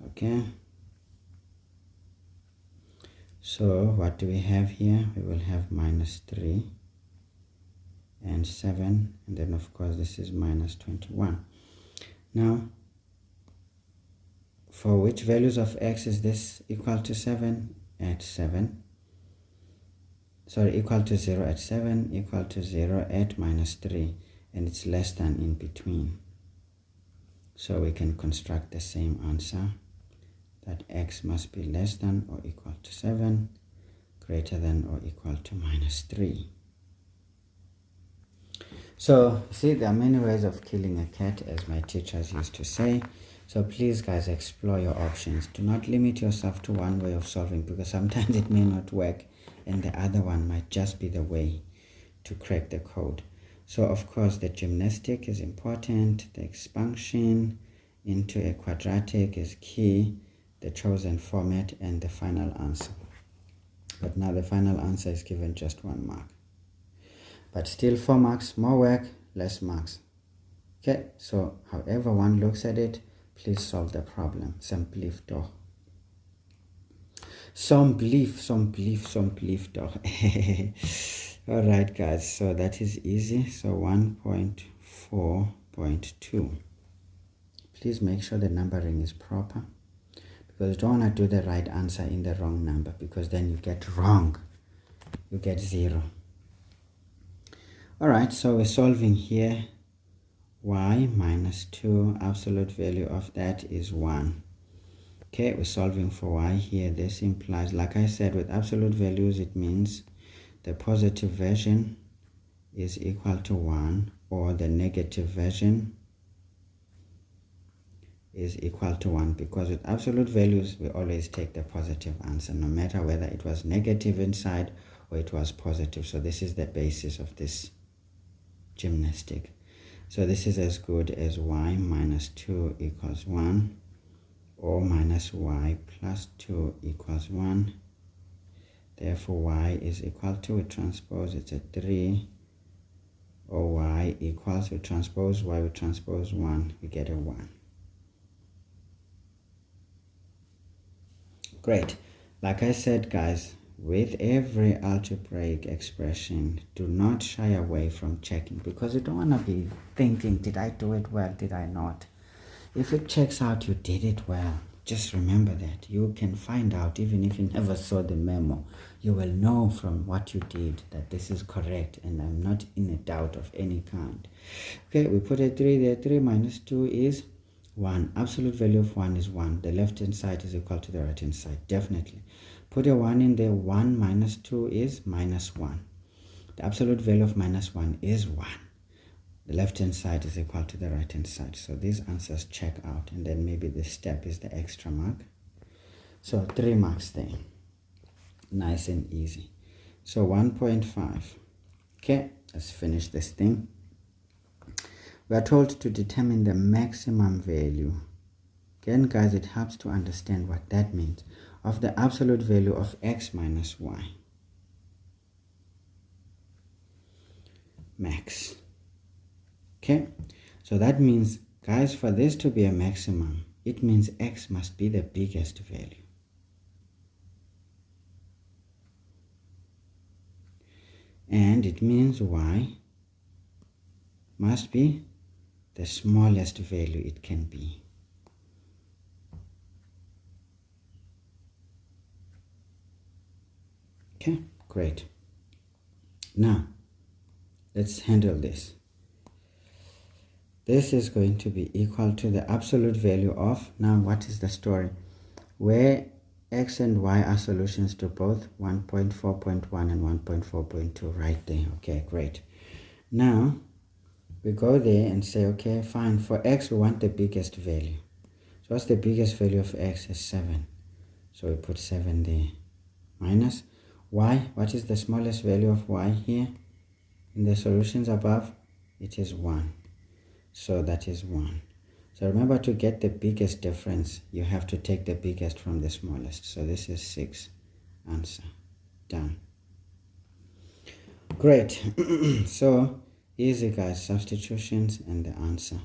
Okay. So what do we have here? We will have minus 3 and 7, and then of course this is minus 21. Now, for which values of x is this equal to 7? At 7. Sorry, equal to 0 at 7, equal to 0 at minus 3, and it's less than in between. So we can construct the same answer, that x must be less than or equal to 7, greater than or equal to minus 3. So, see, there are many ways of killing a cat, as my teachers used to say. So please, guys, explore your options. Do not limit yourself to one way of solving, because sometimes it may not work and the other one might just be the way to crack the code. So, of course, the gymnastic is important. The expansion into a quadratic is key. The chosen format and the final answer. But now the final answer is given just 1 mark. But still 4 marks, more work, less marks. Okay, so however one looks at it, please solve the problem. Simplief doch. Simplief doch. Alright, guys, so that is easy. So 1.4.2. Please make sure the numbering is proper, because you don't want to do the right answer in the wrong number, because then you get wrong. You get 0. Alright, so we're solving here. Y minus 2, absolute value of that is 1. Okay, we're solving for y here. This implies, like I said, with absolute values, it means the positive version is equal to 1, or the negative version is equal to 1, because with absolute values, we always take the positive answer, no matter whether it was negative inside or it was positive. So this is the basis of this gymnastic. So this is as good as y minus 2 equals 1, or minus y plus 2 equals 1. Therefore, y is equal to, we transpose, it's a 3, or y equals, we transpose y, we transpose 1, we get a 1. Great. Like I said, guys, with every algebraic expression, do not shy away from checking, because you don't want to be thinking, did I do it well, did I not? If it checks out you did it well, just remember that you can find out, even if you never saw the memo, you will know from what you did that this is correct, and I'm not in a doubt of any kind. Okay, we put a 3 there. 3 minus 2 is 1. Absolute value of 1 is 1. The left hand side is equal to the right hand side, definitely. Put a 1 in there. 1 minus 2 is minus 1. The absolute value of minus 1 is 1. The left hand side is equal to the right hand side. So these answers check out, and then maybe this step is the extra mark. So 3 marks there. Nice and easy. So 1.5. Okay, let's finish this thing. We are told to determine the maximum value. Again, guys, it helps to understand what that means, of the absolute value of x minus y. Max. Okay, so that means, guys, for this to be a maximum, it means x must be the biggest value. And it means y must be the smallest value it can be. Okay, great. Now, let's handle this. this is going to be equal to the absolute value of, now what is the story? Where x and y are solutions to both 1.4.1 and 1.4.2 right there. Okay, great. Now we go there and say, okay, fine, for x we want the biggest value. So what's the biggest value of x? Is 7. So we put 7 there. Minus y, what is the smallest value of y here? In the solutions above, it is 1. So that is 1. So remember, to get the biggest difference, you have to take the biggest from the smallest. So this is 6. Answer. Done. Great. So easy, guys. Substitutions and the answer.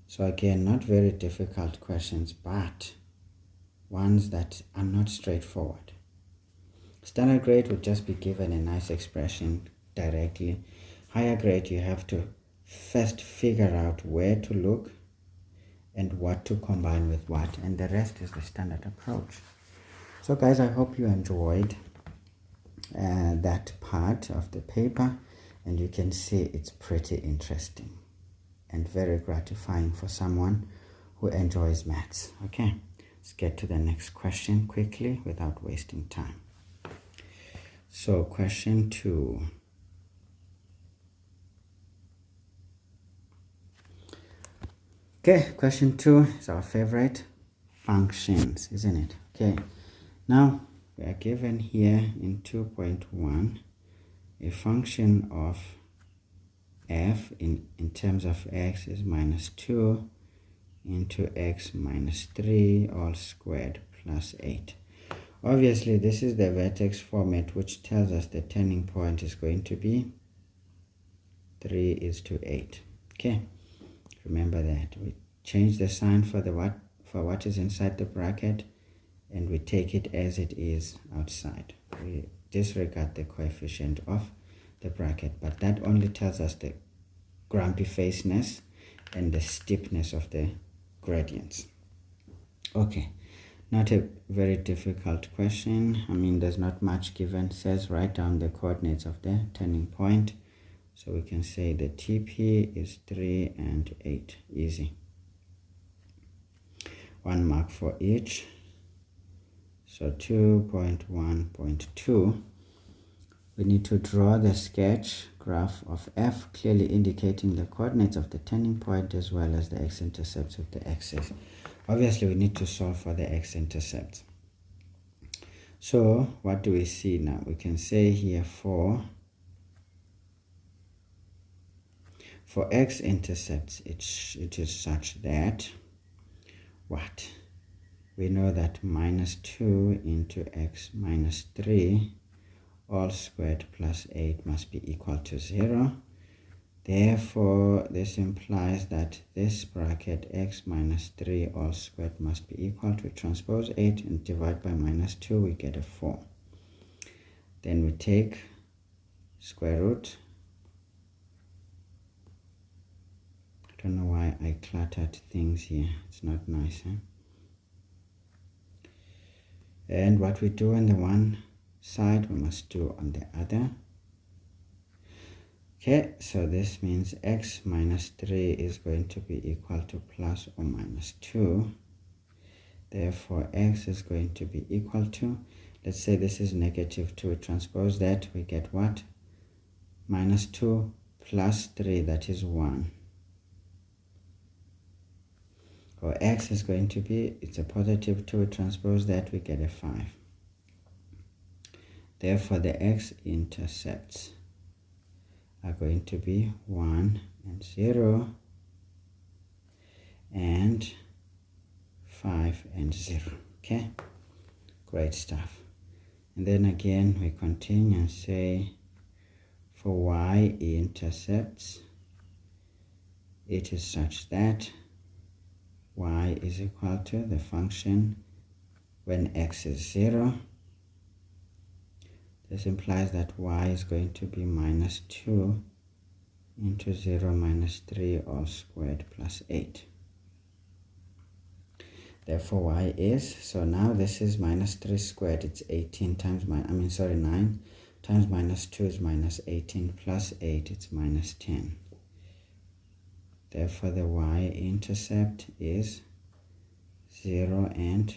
So again, not very difficult questions, but ones that are not straightforward. Standard grade would just be given a nice expression directly. Higher grade, you have to first figure out where to look and what to combine with what, and the rest is the standard approach. So guys, I hope you enjoyed that part of the paper, and you can see it's pretty interesting and very gratifying for someone who enjoys maths. Okay, let's get to the next question quickly without wasting time. So question 2. Okay, question 2 is our favorite, functions, isn't it? Okay, now we are given here in 2.1 a function of f in terms of x is minus 2 into x minus 3 all squared plus 8. Obviously, this is the vertex format, which tells us the turning point is going to be 3:8. Okay, remember that. We change the sign for what is inside the bracket, and we take it as it is outside. We disregard the coefficient of the bracket, but that only tells us the grumpy faceness and the steepness of the gradients. Okay, not a very difficult question. I mean, there's not much given. It says write down the coordinates of the turning point. So we can say the TP is 3 and 8. Easy. 1 mark for each. So 2.1.2. We need to draw the sketch graph of f, clearly indicating the coordinates of the turning point as well as the x-intercepts of the axis. Obviously, we need to solve for the x-intercepts. So what do we see now? We can say here for x-intercepts, it is such that what? We know that minus 2 into x minus 3 all squared plus 8 must be equal to 0. Therefore, this implies that this bracket x minus 3 all squared must be equal to transpose 8 and divide by minus 2, we get a 4. Then we take square root. I don't know why I cluttered things here. It's not nice, huh? And what we do on the one side, we must do on the other. Okay, so this means x minus 3 is going to be equal to plus or minus 2. Therefore, x is going to be equal to, let's say this is negative 2. Transpose that, we get what? Minus 2 plus 3, that is 1. Or x is going to be, it's a positive 2. Transpose that, we get a 5. Therefore, the x-intercepts are going to be 1 and 0 and 5 and 0. Okay, great stuff. And then again we continue and say for y-intercepts, it is such that y is equal to the function when x is 0. This implies that y is going to be minus 2 into 0 minus 3 all squared plus 8. Therefore, y is, so now this is minus 3 squared, it's 18 times, 9 times minus 2 is minus 18 plus 8, it's minus 10. Therefore, the y-intercept is 0 and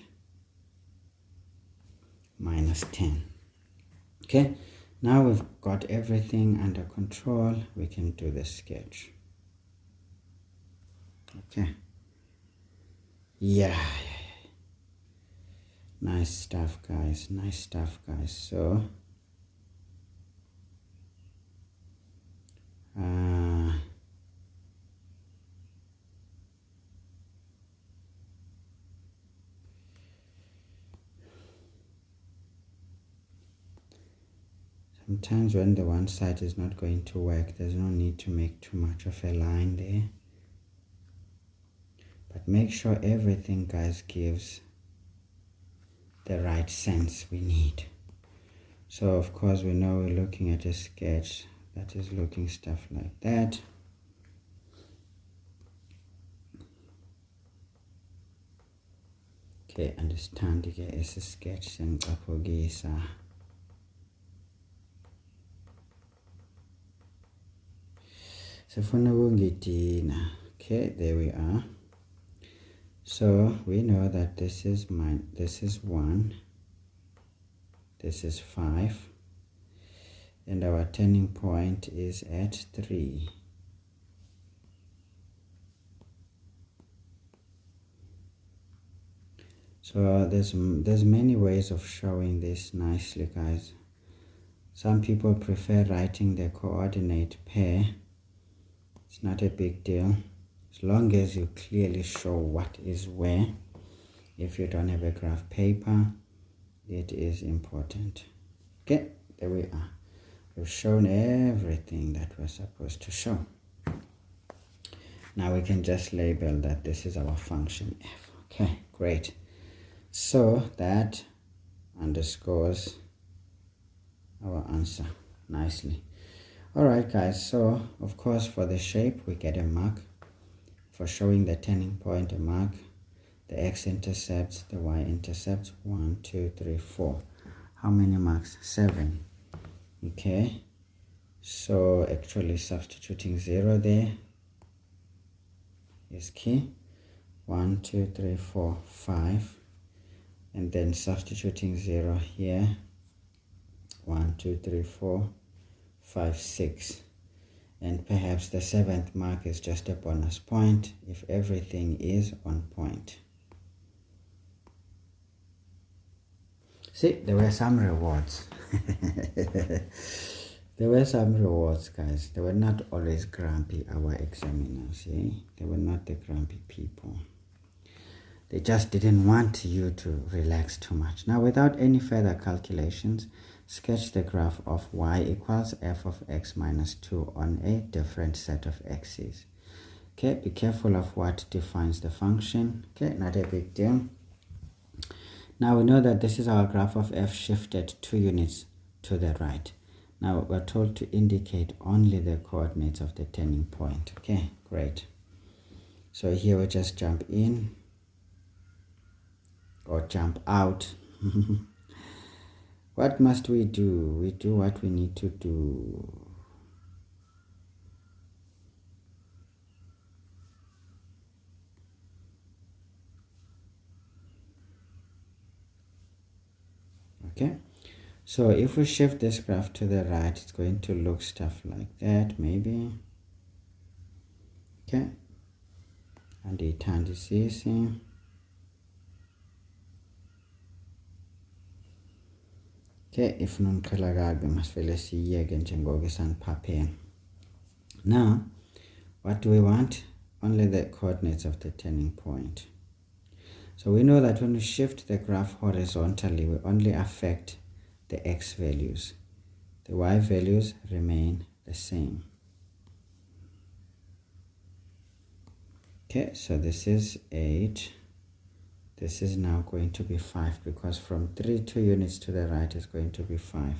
minus 10. Okay, now we've got everything under control. We can do the sketch. Okay. Yeah. Nice stuff, guys. Nice stuff, guys. So, sometimes when the one side is not going to work, there's no need to make too much of a line there. But make sure everything, guys, gives the right sense we need. So, of course, we know we're looking at a sketch that is looking stuff like that. Okay, understand it is a sketch and apogesa. So for now, okay, there we are. So we know that this is 1, this is 5, and our turning point is at 3. So there's many ways of showing this nicely, guys. Some people prefer writing the coordinate pair. It's not a big deal, as long as you clearly show what is where. If you don't have a graph paper, it is important. Okay, there we are. We've shown everything that we're supposed to show. Now we can just label that this is our function f. Okay, great. So that underscores our answer nicely. Alright, guys, so of course for the shape we get a mark. For showing the turning point, a mark. The x-intercepts, the y-intercepts, 1, 2, 3, 4. How many marks? 7. Okay, so actually substituting 0 there is key. 1, 2, 3, 4, 5. And then substituting 0 here. 1, 2, 3, 4, 5, 6. And perhaps the 7th mark is just a bonus point if everything is on point. See, there were some rewards. There were some rewards, guys. They were not always grumpy, our examiners. See? They were not the grumpy people. They just didn't want you to relax too much. Now, without any further calculations, sketch the graph of y equals f of x minus 2 on a different set of x's. Okay, be careful of what defines the function. Okay, not a big deal. Now we know that this is our graph of f shifted 2 units to the right. Now we're told to indicate only the coordinates of the turning point. Okay, great. So here we just jump in or jump out. What must we do? We do what we need to do. Okay, so if we shift this graph to the right, it's going to look stuff like that, maybe. Okay, and the turn is easy. Okay, if non we must see again. Now, what do we want? Only the coordinates of the turning point. So we know that when we shift the graph horizontally, we only affect the x values. The y values remain the same. Okay, so this is 8. This is now going to be 5 because from 3 2 units to the right is going to be 5.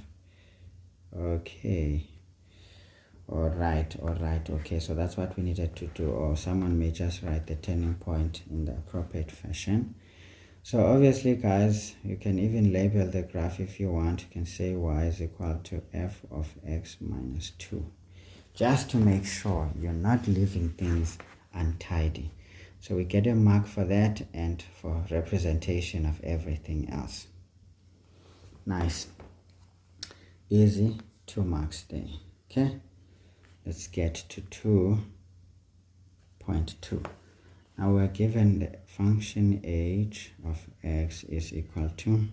Okay. Alright, okay, so that's what we needed to do. Or someone may just write the turning point in the appropriate fashion. So obviously, guys, you can even label the graph if you want. You can say y is equal to f of x minus 2. Just to make sure you're not leaving things untidy. So we get a mark for that and for representation of everything else. Nice. Easy, 2 marks there. Okay, let's get to 2.2. Now we're given the function h of x is equal to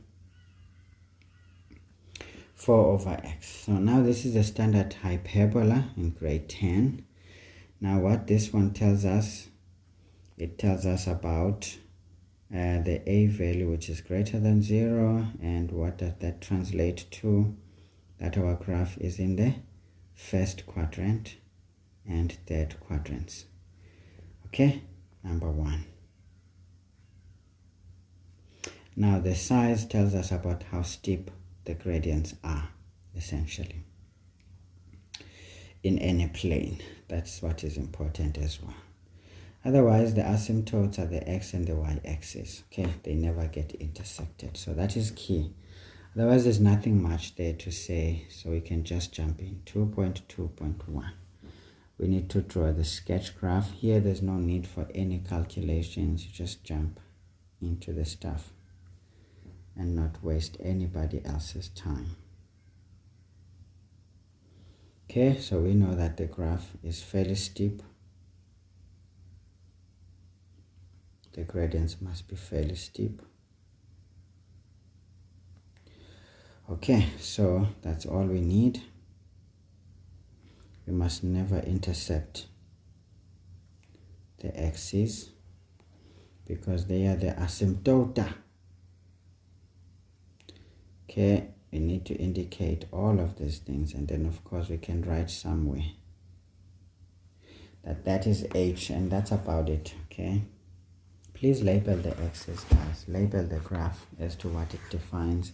4 over x. So now this is a standard hyperbola in grade 10. Now what this one tells us, it tells us about the a value which is greater than 0, and what does that translate to? That our graph is in the first quadrant and third quadrants. Okay, number 1. Now the size tells us about how steep the gradients are, essentially, in any plane. That's what is important as well. Otherwise, the asymptotes are the x and the y-axis. Okay, they never get intersected, so that is key. Otherwise, there's nothing much there to say, so we can just jump in. 2.2.1. We need to draw the sketch graph. Here, there's no need for any calculations. You just jump into the stuff and not waste anybody else's time. Okay, so we know that the graph is fairly steep. The gradients must be fairly steep. Okay, so that's all we need. We must never intersect the axes because they are the asymptota. Okay, we need to indicate all of these things, and then of course we can write somewhere that is h, and that's about it. Okay, please label the axis, guys. Label the graph as to what it defines.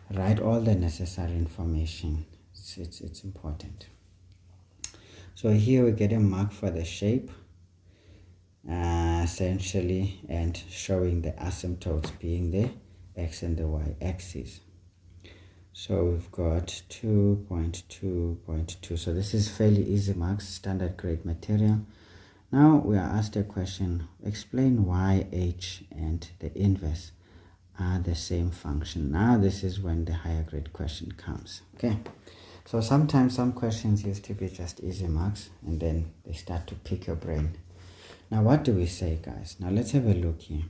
Write all the necessary information. It's important. So here we get a mark for the shape, essentially, and showing the asymptotes being the x and the y axis. So we've got 2.2.2. So this is fairly easy marks, standard grade material. Now we are asked a question, explain why h and the inverse are the same function. Now this is when the higher grade question comes. Okay, so sometimes some questions used to be just easy marks, and then they start to pick your brain. Now what do we say, guys? Now let's have a look here.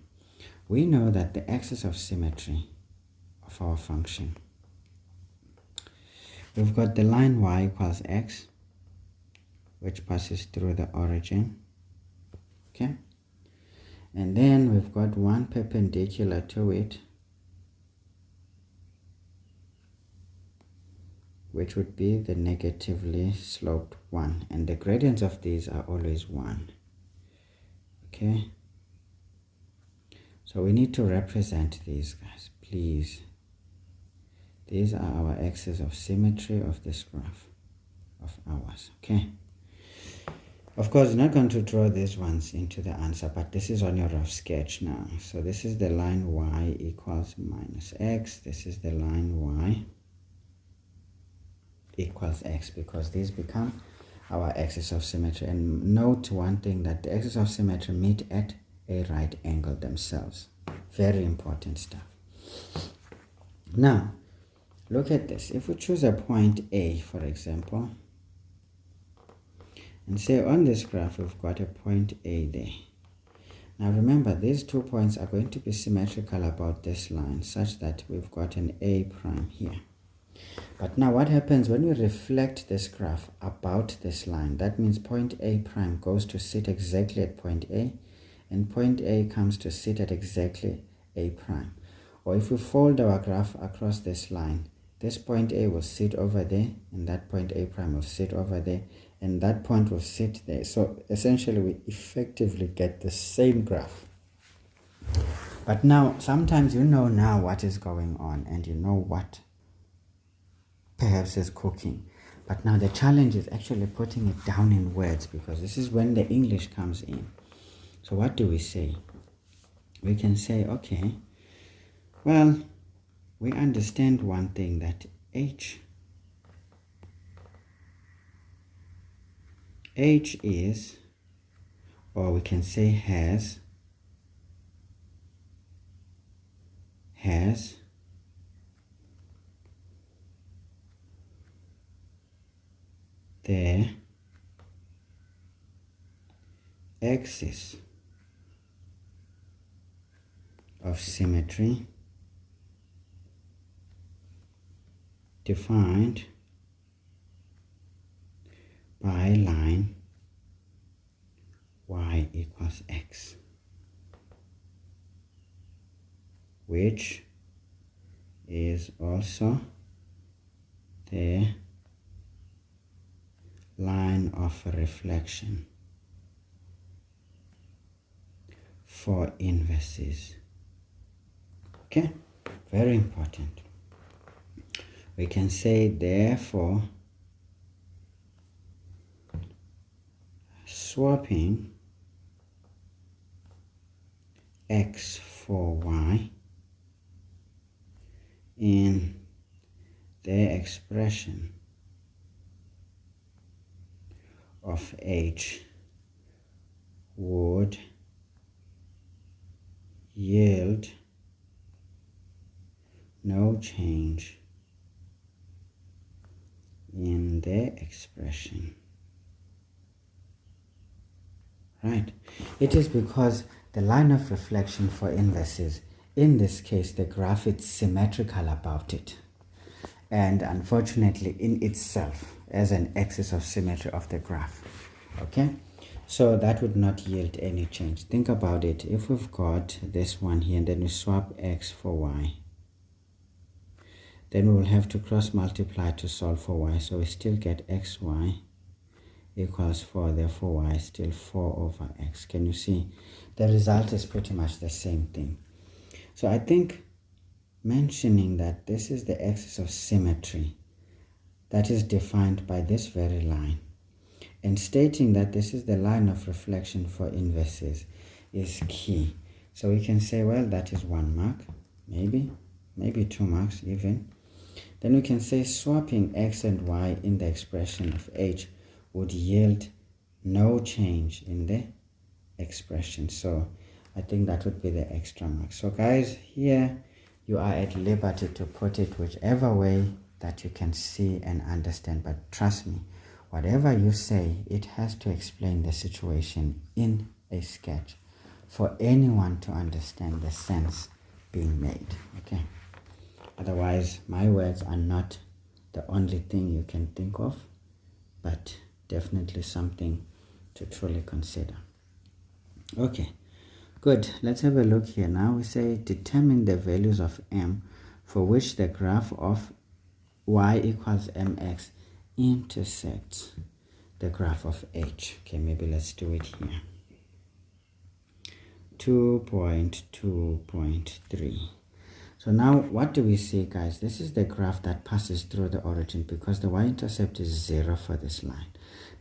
We know that the axis of symmetry of our function, we've got the line y equals x, which passes through the origin. Okay, and then we've got one perpendicular to it, which would be the negatively sloped one, and the gradients of these are always 1. Okay, so we need to represent these, guys, please. These are our axes of symmetry of this graph of ours. Okay, of course, you're not going to draw these ones into the answer, but this is on your rough sketch now. So this is the line y equals minus x. This is the line y equals x, because these become our axis of symmetry. And note one thing, that the axis of symmetry meet at a right angle themselves. Very important stuff. Now look at this. If we choose a point A, for example, and say on this graph we've got a point A there. Now remember, these 2 points are going to be symmetrical about this line, such that we've got an A prime here. But now what happens when we reflect this graph about this line? That means point A prime goes to sit exactly at point A, and point A comes to sit at exactly A prime. Or if we fold our graph across this line, this point A will sit over there, and that point A prime will sit over there, and that point will sit there. So essentially we effectively get the same graph. But now sometimes you know now what is going on, and you know what perhaps is cooking. But now the challenge is actually putting it down in words, because this is when the English comes in. So what do we say? We can say, okay, well, we understand one thing, that h is or we can say has the axis of symmetry defined by line y equals x, which is also the line of reflection for inverses. Okay, very important. We can say therefore swapping x for y in the expression of h would yield no change in the expression. Right. It is because the line of reflection for inverses, in this case the graph is symmetrical about it, and unfortunately in itself as an axis of symmetry of the graph. Okay, so that would not yield any change. Think about it. If we've got this one here and then we swap x for y, then we will have to cross multiply to solve for y, so we still get xy equals 4, therefore y is still 4 over x. Can you see? The result is pretty much the same thing. So I think mentioning that this is the axis of symmetry that is defined by this very line, and stating that this is the line of reflection for inverses is key. So we can say, well, that is 1 mark, maybe 2 marks even. Then we can say swapping x and y in the expression of h would yield no change in the expression. So I think that would be the extra mark. So guys, here you are at liberty to put it whichever way that you can see and understand, but trust me, whatever you say, it has to explain the situation in a sketch for anyone to understand the sense being made. Okay, otherwise my words are not the only thing you can think of, but definitely something to truly consider. Okay, good. Let's have a look here. Now we say determine the values of m for which the graph of y equals mx intersects the graph of h. Okay, maybe let's do it here. 2.2.3. So now what do we see, guys? This is the graph that passes through the origin because the y-intercept is 0 for this line.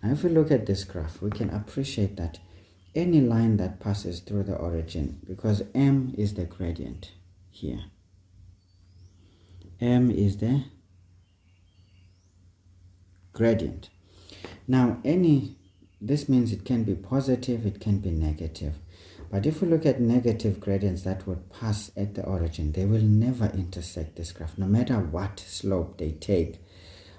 Now if we look at this graph, we can appreciate that any line that passes through the origin, because m is the gradient here, m is the gradient. Now this means it can be positive, it can be negative. But if we look at negative gradients that would pass at the origin, they will never intersect this graph, no matter what slope they take,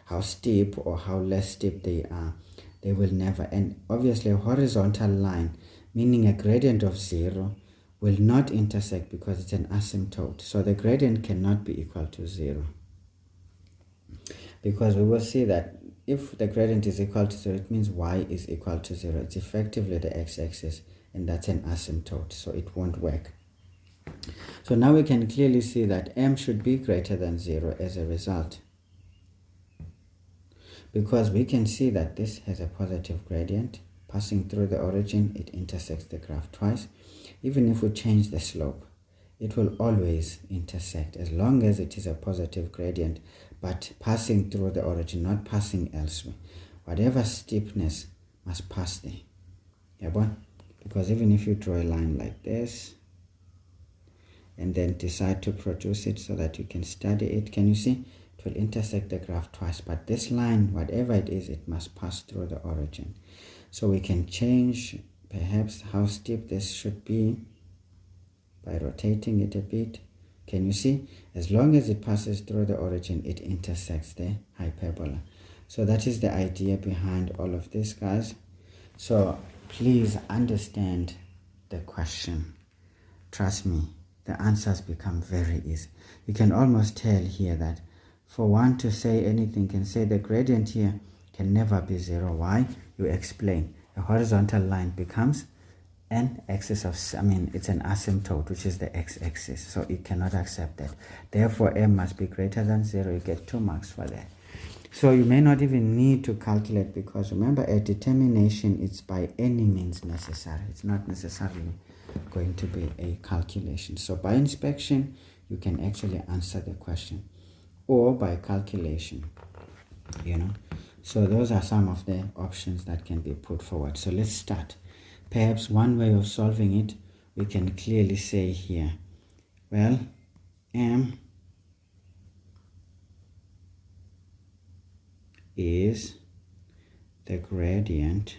how steep or how less steep they are, they will never. And obviously a horizontal line, meaning a gradient of 0, will not intersect because it's an asymptote. So the gradient cannot be equal to 0. Because we will see that if the gradient is equal to 0, it means y is equal to 0. It's effectively the x-axis, and that's an asymptote, so it won't work. So now we can clearly see that m should be greater than 0 as a result, because we can see that this has a positive gradient passing through the origin. It intersects the graph twice. Even if we change the slope, it will always intersect as long as it is a positive gradient, but passing through the origin, not passing elsewhere. Whatever steepness must pass there. Yeah, boy? Because even if you draw a line like this and then decide to produce it so that you can study it, can you see? It will intersect the graph twice, but this line, whatever it is, it must pass through the origin. So we can change perhaps how steep this should be by rotating it a bit. Can you see? As long as it passes through the origin, it intersects the hyperbola. So that is the idea behind all of this, guys. So please understand the question. Trust me, the answers become very easy. You can almost tell here that for one to say anything, can say the gradient here can never be 0. Why? You explain. A horizontal line becomes an axis of, it's an asymptote, which is the x-axis, so it cannot accept that. Therefore, m must be greater than 0. You get 2 marks for that. So you may not even need to calculate, because remember, a determination is by any means necessary. It's not necessarily going to be a calculation. So by inspection, you can actually answer the question, or by calculation, So those are some of the options that can be put forward. So let's start. Perhaps one way of solving it, we can clearly say here, well, m is the gradient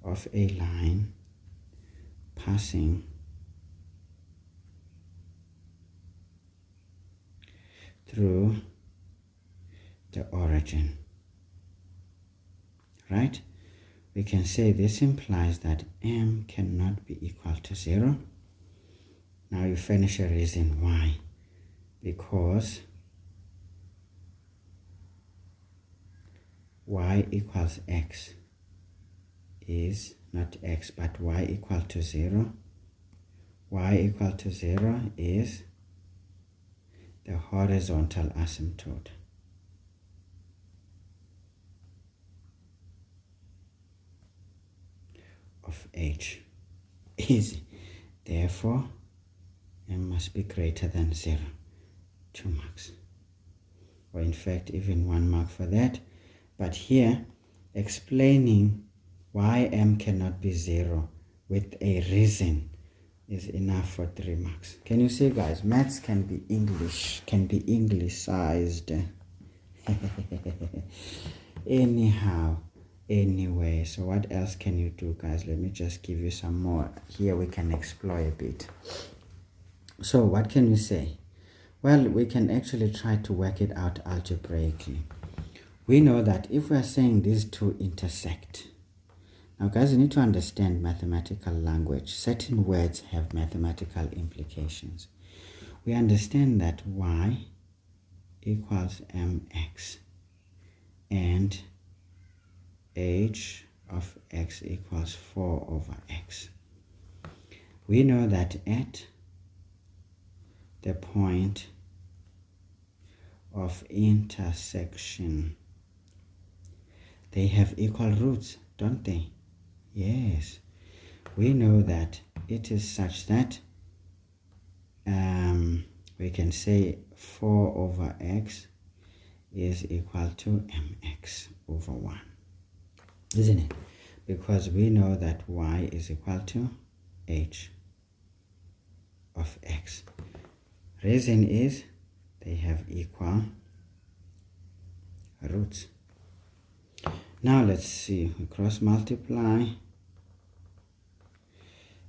of a line passing through the origin, right? We can say this implies that m cannot be equal to 0. Now you furnish a reason why. Because y equals x is not x, but y equal to 0. Y equal to 0 is the horizontal asymptote of h. Easy. Therefore, m must be greater than 0. 2 marks. Or in fact, even 1 mark for that. But here, explaining why m cannot be 0 with a reason is enough for 3 marks. Can you see, guys? Maths can be English-sized. Anyhow, anyway, so what else can you do, guys? Let me just give you some more. Here we can explore a bit. So what can we say? Well, we can actually try to work it out algebraically. We know that if we're saying these two intersect, now guys, you need to understand mathematical language. Certain words have mathematical implications. We understand that y equals mx and h of x equals 4 over x. We know that at the point of intersection, they have equal roots, don't they? Yes. We know that it is such that we can say 4 over x is equal to mx over 1. Isn't it? Because we know that y is equal to h of x. Reason is they have equal roots. Now let's see, we cross multiply,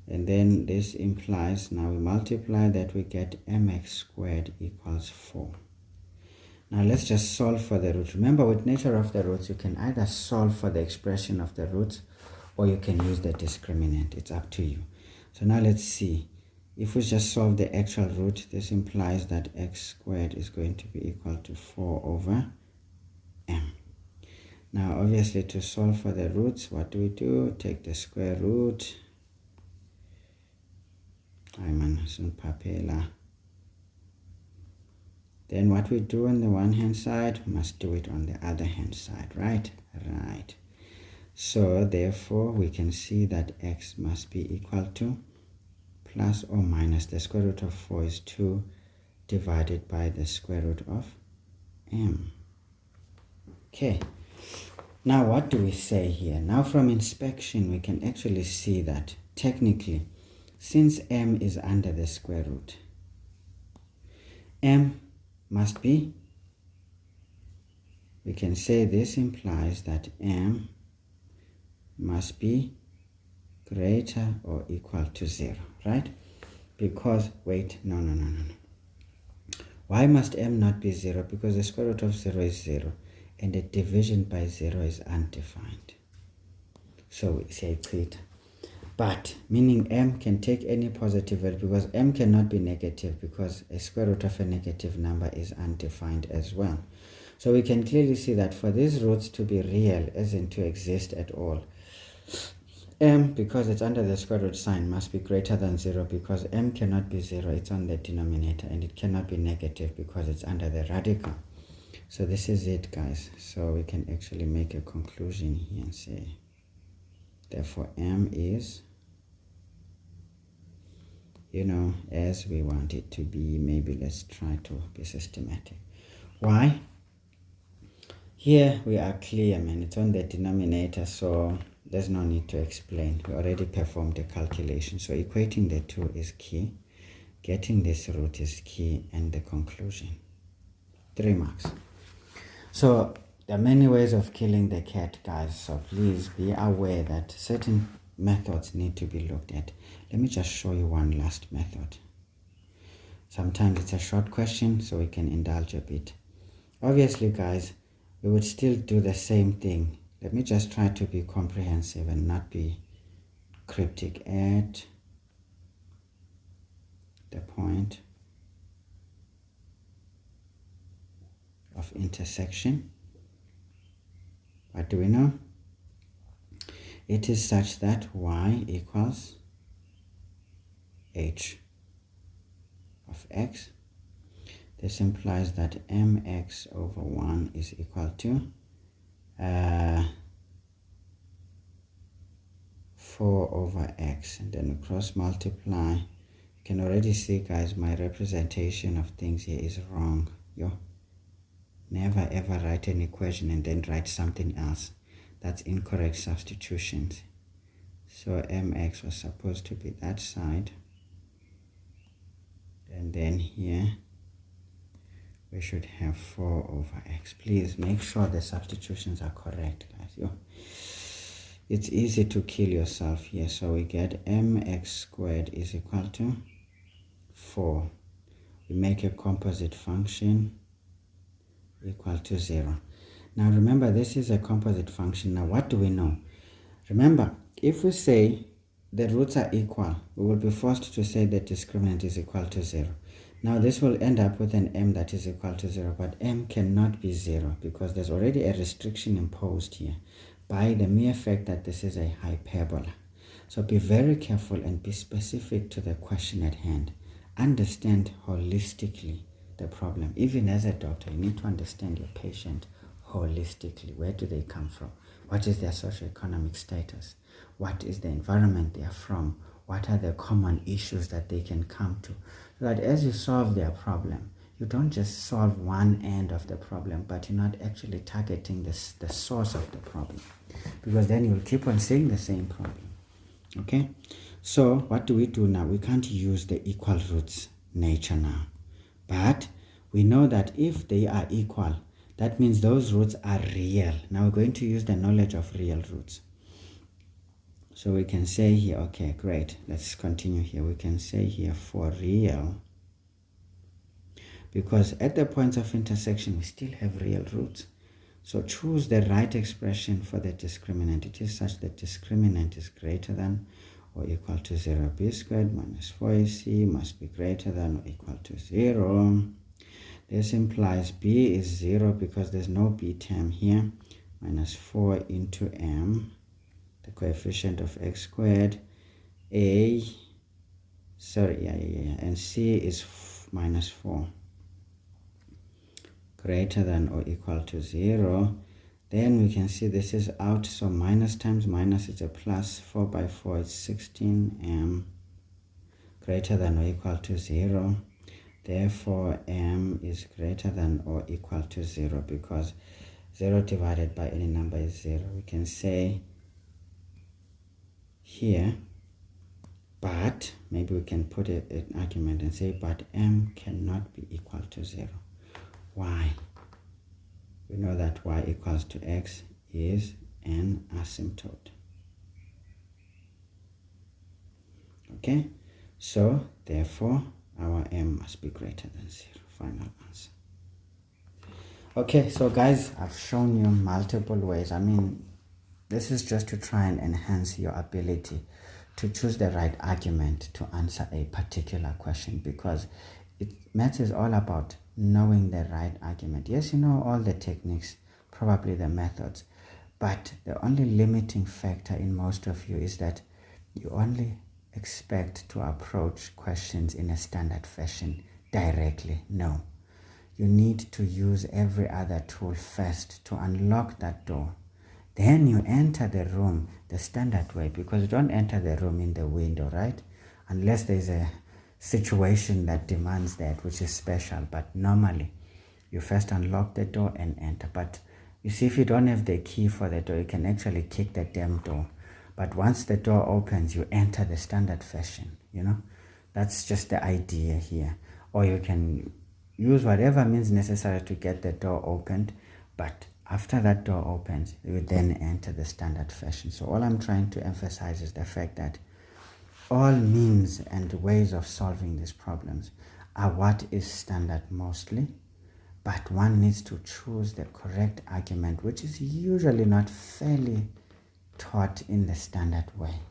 and then this implies, now we multiply that, we get mx squared equals 4. Now let's just solve for the root. Remember, with nature of the roots, you can either solve for the expression of the roots or you can use the discriminant. It's up to you. So now let's see. If we just solve the actual root, this implies that x squared is going to be equal to 4 over m. Now obviously, to solve for the roots, what do? Take the square root. Then what we do on the one hand side, we must do it on the other hand side, right? Right. So therefore, we can see that x must be equal to plus or minus the square root of 4 is 2 divided by the square root of m. Okay. Now what do we say here? Now from inspection, we can actually see that technically, since m is under the square root, m must be, we can say this implies that m must be greater or equal to 0, right? Because, wait, no. Why must m not be 0? Because the square root of 0 is 0, and the division by 0 is undefined. So we say theta. But, meaning m can take any positive value, because m cannot be negative, because a square root of a negative number is undefined as well. So we can clearly see that for these roots to be real, as in to exist at all, m, because it's under the square root sign, must be greater than 0, because m cannot be 0, it's on the denominator, and it cannot be negative because it's under the radical. So this is it, guys. So we can actually make a conclusion here and say, therefore m is, as we want it to be. Maybe let's try to be systematic. Why? Here we are clear, man. It's on the denominator, so there's no need to explain. We already performed the calculation. So equating the two is key. Getting this root is key, and the conclusion. 3 marks. So there are many ways of killing the cat, guys. So please be aware that certain methods need to be looked at. Let me just show you one last method. Sometimes it's a short question, so we can indulge a bit. Obviously, guys, we would still do the same thing. Let me just try to be comprehensive and not be cryptic. At the point of intersection, what do we know? It is such that y equals h of x. This implies that mx over 1 is equal to 4 over x, and then we cross multiply. You can already see, guys, my representation of things here is wrong. Never ever write an equation and then write something else. That's incorrect substitutions. So mx was supposed to be that side, and then here we should have 4 over x. Please make sure the substitutions are correct, guys. It's easy to kill yourself here. So we get mx squared is equal to 4. We make a composite function equal to 0. Now remember, this is a composite function. Now what do we know? Remember, if we say the roots are equal, we will be forced to say that discriminant is equal to 0. Now this will end up with an m that is equal to 0, but m cannot be 0 because there's already a restriction imposed here by the mere fact that this is a hyperbola. So be very careful and be specific to the question at hand. Understand holistically the problem. Even as a doctor, you need to understand your patient holistically. Where do they come from? What is their socioeconomic status? What is the environment they are from? What are the common issues that they can come to? So that as you solve their problem, you don't just solve one end of the problem, but you're not actually targeting the source of the problem, because then you'll keep on saying the same problem. Okay, so what do we do now? We can't use the equal roots nature now, but we know that if they are equal, that means those roots are real. Now we're going to use the knowledge of real roots. So we can say here, okay, great. Let's continue here. We can say here for real, because at the points of intersection, we still have real roots. So choose the right expression for the discriminant. It is such that discriminant is greater than or equal to 0. B squared minus 4ac must be greater than or equal to 0. This implies b is 0 because there's no b term here. Minus 4 into m, the coefficient of x squared, and c is minus 4. Greater than or equal to 0. Then we can see this is out, so minus times minus is a plus. 4 by 4 is 16m, greater than or equal to 0. Therefore m is greater than or equal to 0, because 0 divided by any number is 0. We can say here, but maybe we can put an argument and say, but m cannot be equal to 0. Why? We know that y equals to x is an asymptote. Okay, so therefore our m must be greater than 0. Final answer. Okay, so guys, I've shown you multiple ways. I mean, this is just to try and enhance your ability to choose the right argument to answer a particular question, because maths is all about knowing the right argument. Yes, you know all the techniques, probably the methods, but the only limiting factor in most of you is that you only expect to approach questions in a standard fashion directly. No, you need to use every other tool first to unlock that door. Then you enter the room the standard way, because you don't enter the room in the window, right? Unless there's a situation that demands that, which is special. But normally, you first unlock the door and enter. But you see, if you don't have the key for the door, you can actually kick the damn door. But once the door opens, you enter the standard fashion, you know? That's just the idea here. Or you can use whatever means necessary to get the door opened, but after that door opens, you then enter the standard fashion. So all I'm trying to emphasize is the fact that all means and ways of solving these problems are what is standard mostly, but one needs to choose the correct argument, which is usually not fairly taught in the standard way.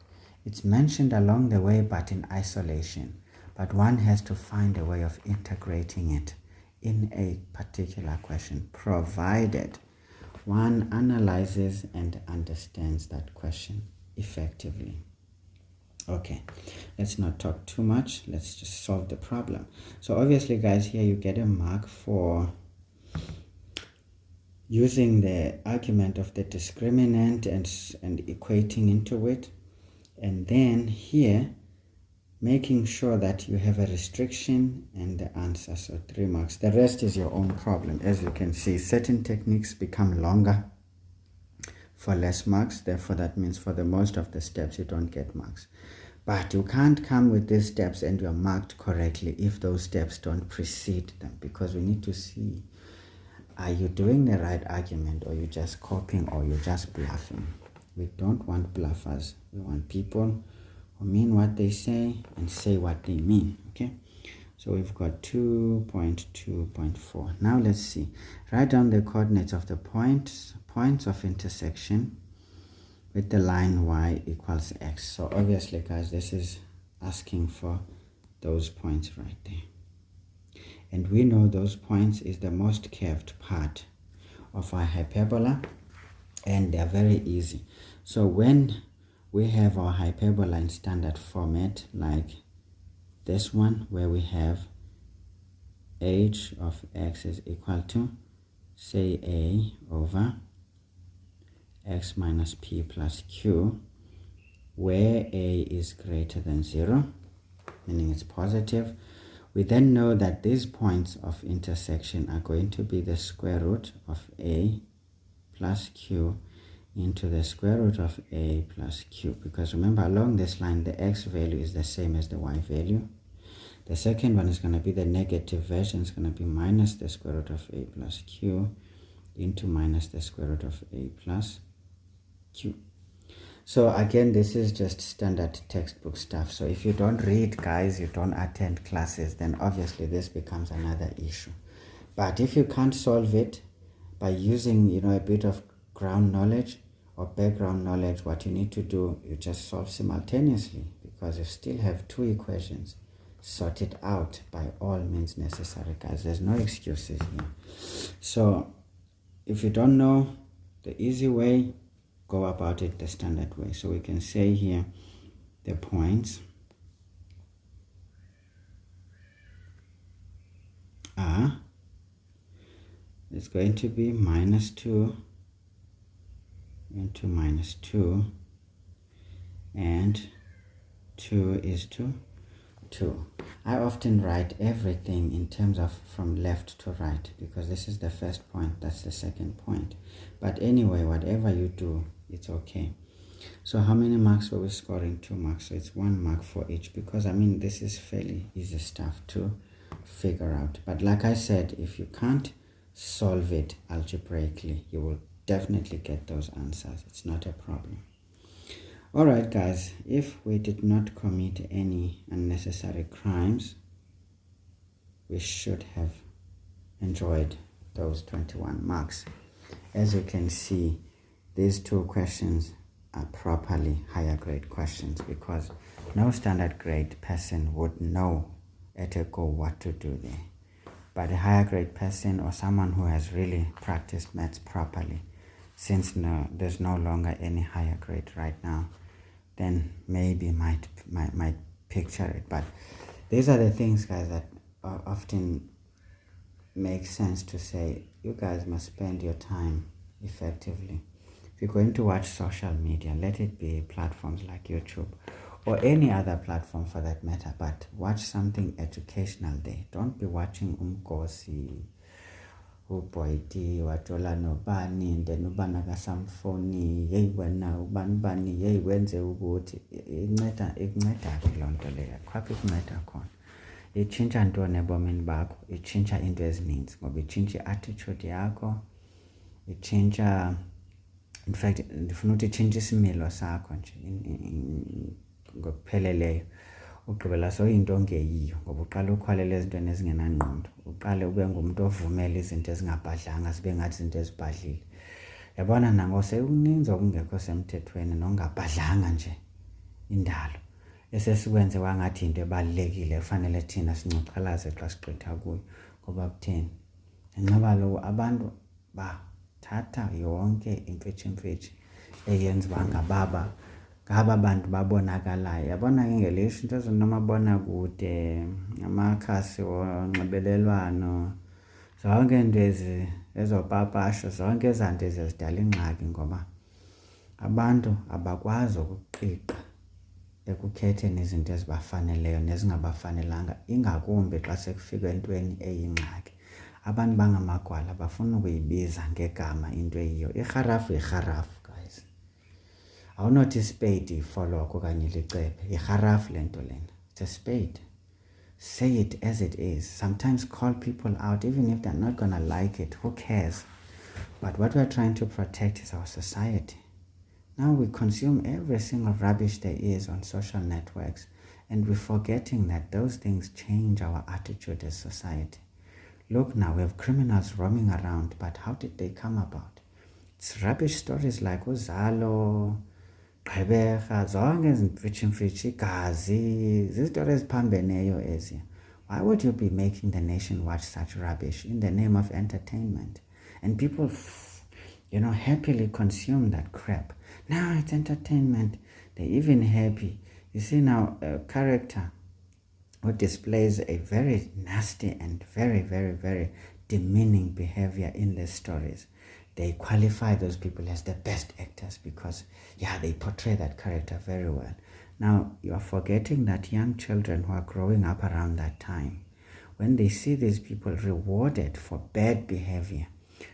It's mentioned along the way, but in isolation. But one has to find a way of integrating it in a particular question, provided one analyzes and understands that question effectively. Okay, let's not talk too much. Let's just solve the problem. So obviously, guys, here you get a mark for using the argument of the discriminant and equating into it. And then here, making sure that you have a restriction and the answer. So 3 marks. The rest is your own problem. As you can see, certain techniques become longer for less marks. Therefore, that means for the most of the steps, you don't get marks. But you can't come with these steps and you're marked correctly if those steps don't precede them, because we need to see, are you doing the right argument, or you just copying, or you're just bluffing? We don't want bluffers. We want people who mean what they say and say what they mean. Okay, so we've got 2.2.4. Now let's see. Write down the coordinates of the points of intersection with the line y equals x. So obviously, guys, this is asking for those points right there. And we know those points is the most curved part of our hyperbola, and they're very easy. So when we have our hyperbola in standard format, like this one, where we have h of x is equal to, say, a over x minus p plus q, where a is greater than 0, meaning it's positive, we then know that these points of intersection are going to be the square root of a plus q into the square root of a plus q, because remember, along this line the x value is the same as the y value. The second one is going to be the negative version. It's going to be minus the square root of a plus q into minus the square root of a plus q. So again, this is just standard textbook stuff. So if you don't read, guys, you don't attend classes, then obviously this becomes another issue. But if you can't solve it by using, you know, a bit of ground knowledge or background knowledge, what you need to do, you just solve simultaneously, because you still have 2 equations. Sort it out by all means necessary, guys. There's no excuses here. So if you don't know the easy way, go about it the standard way. So we can say here the points are, it's going to be minus 2 into minus 2, and 2 is to 2. I often write everything in terms of from left to right, because this is the first point, that's the second point. But anyway, whatever you do, it's okay. So how many marks were we scoring? 2 marks. So it's 1 mark for each, because I mean, this is fairly easy stuff to figure out. But like I said, if you can't solve it algebraically, you will definitely get those answers. It's not a problem. Alright guys, if we did not commit any unnecessary crimes, we should have enjoyed those 21 marks. As you can see, these two questions are properly higher grade questions because no standard grade person would know at a go what to do there. But a higher grade person or someone who has really practiced maths properly, since there's no longer any higher grade right now, then maybe might picture it. But these are the things, guys, that often make sense to say. You guys must spend your time effectively. If you're going to watch social media, let it be platforms like YouTube or any other platform for that matter, but watch something educational there. Don't be watching umgosi, uboyti, watola nobani, then ubana kasamfoni, yeyi wena ubani, yeyi wenze ukuthi inceda kulonto leyo. Khaphi ukunceda khona. Itshintsha ntoni ebomini bakho? Itshintsha into ezininzi ngoba itshintsha i-attitude yakho, itshintsha, in fact ndifuna ukuthi itshintshe isimilo sakho nje ngokupheleleyo. Ugqibela soyinto ongeyiyo ngoba uqala ukholelwa ezintweni ezingenangqondo, uqale ube ngumuntu ovumela izinto ezingabhadlanga zibe ngathi izinto ezibhadlile. Yabona nango sekuninzi okungekho semthethweni nokungabhadlanga nje indalo esesikwenze wangathi into ebalulekile efanele thina sincocalaze xa sigqitha kuyo. Ngoba kutheni? Ngenxa lo abantu bathatha yonke imfitshi eyenza ngaba bantu babonakalayo. Yabona ke ngelishwa into ezinomabona kude, amakhasi onxibelelwano, zonke into ezopapasho, zonke ezanto ezidala ingxaki ngoba abantu abakwazi ukuqiqa ekukhetheni izinto ezibafaneleyo nezingabafanelanga, ingakumbi xa sekufika entweni eyingxaki. Abantu bangamagwala bafuna ukuyibiza ngegama into eyiyo. Irharafu yirharafu, guys. Awunothi ispade ifoloko okanye licephe. Yirharafu lento lena. It's a spade. Say it as it is. Sometimes call people out even if they're not gonna like it. Who cares? But what we're trying to protect is our society. Now we consume every single rubbish there is on social networks, and we're forgetting that those things change our attitude as society. Look now, we have criminals roaming around, but how did they come about? It's rubbish stories like uzalo, gqeberha, zonke ezimfitshi igazi, zizinto eziphambeneyo eziya. Why would you be making the nation watch such rubbish in the name of entertainment? And people, happily consume that crap. Now it's entertainment. They're even happy. You see now, a character who displays a very nasty and very, very, very demeaning behavior in the stories, they qualify those people as the best actors because, they portray that character very well. Now, you are forgetting that young children who are growing up around that time, when they see these people rewarded for bad behavior,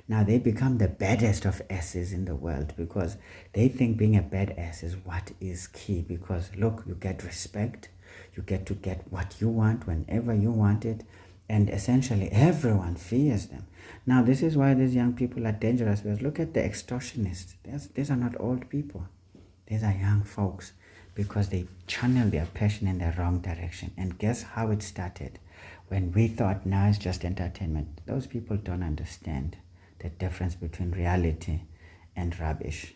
now they become the baddest of asses in the world because they think being a badass is what is key. Because look, you get respect, you get to get what you want whenever you want it, and essentially everyone fears them. Now this is why these young people are dangerous, because look at the extortionists. These are not old people. These are young folks because they channel their passion in the wrong direction. And guess how it started? When we thought now it's just entertainment. Those people don't understand the difference between reality and rubbish.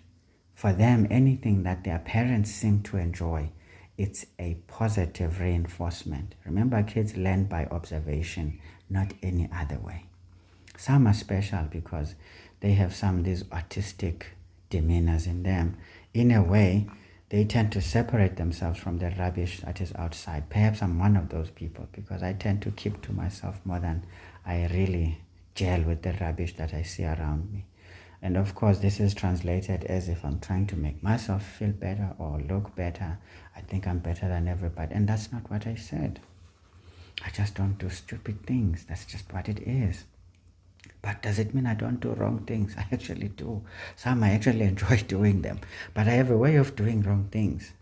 For them, anything that their parents seem to enjoy, it's a positive reinforcement. Remember, kids learn by observation, not any other way. Some are special because they have some of these artistic demeanors in them. In a way, they tend to separate themselves from the rubbish that is outside. Perhaps I'm one of those people because I tend to keep to myself more than I really gel with the rubbish that I see around me. And of course, this is translated as if I'm trying to make myself feel better or look better. I think I'm better than everybody. And that's not what I said. I just don't do stupid things. That's just what it is. But does it mean I don't do wrong things? I actually do. Some I actually enjoy doing them. But I have a way of doing wrong things.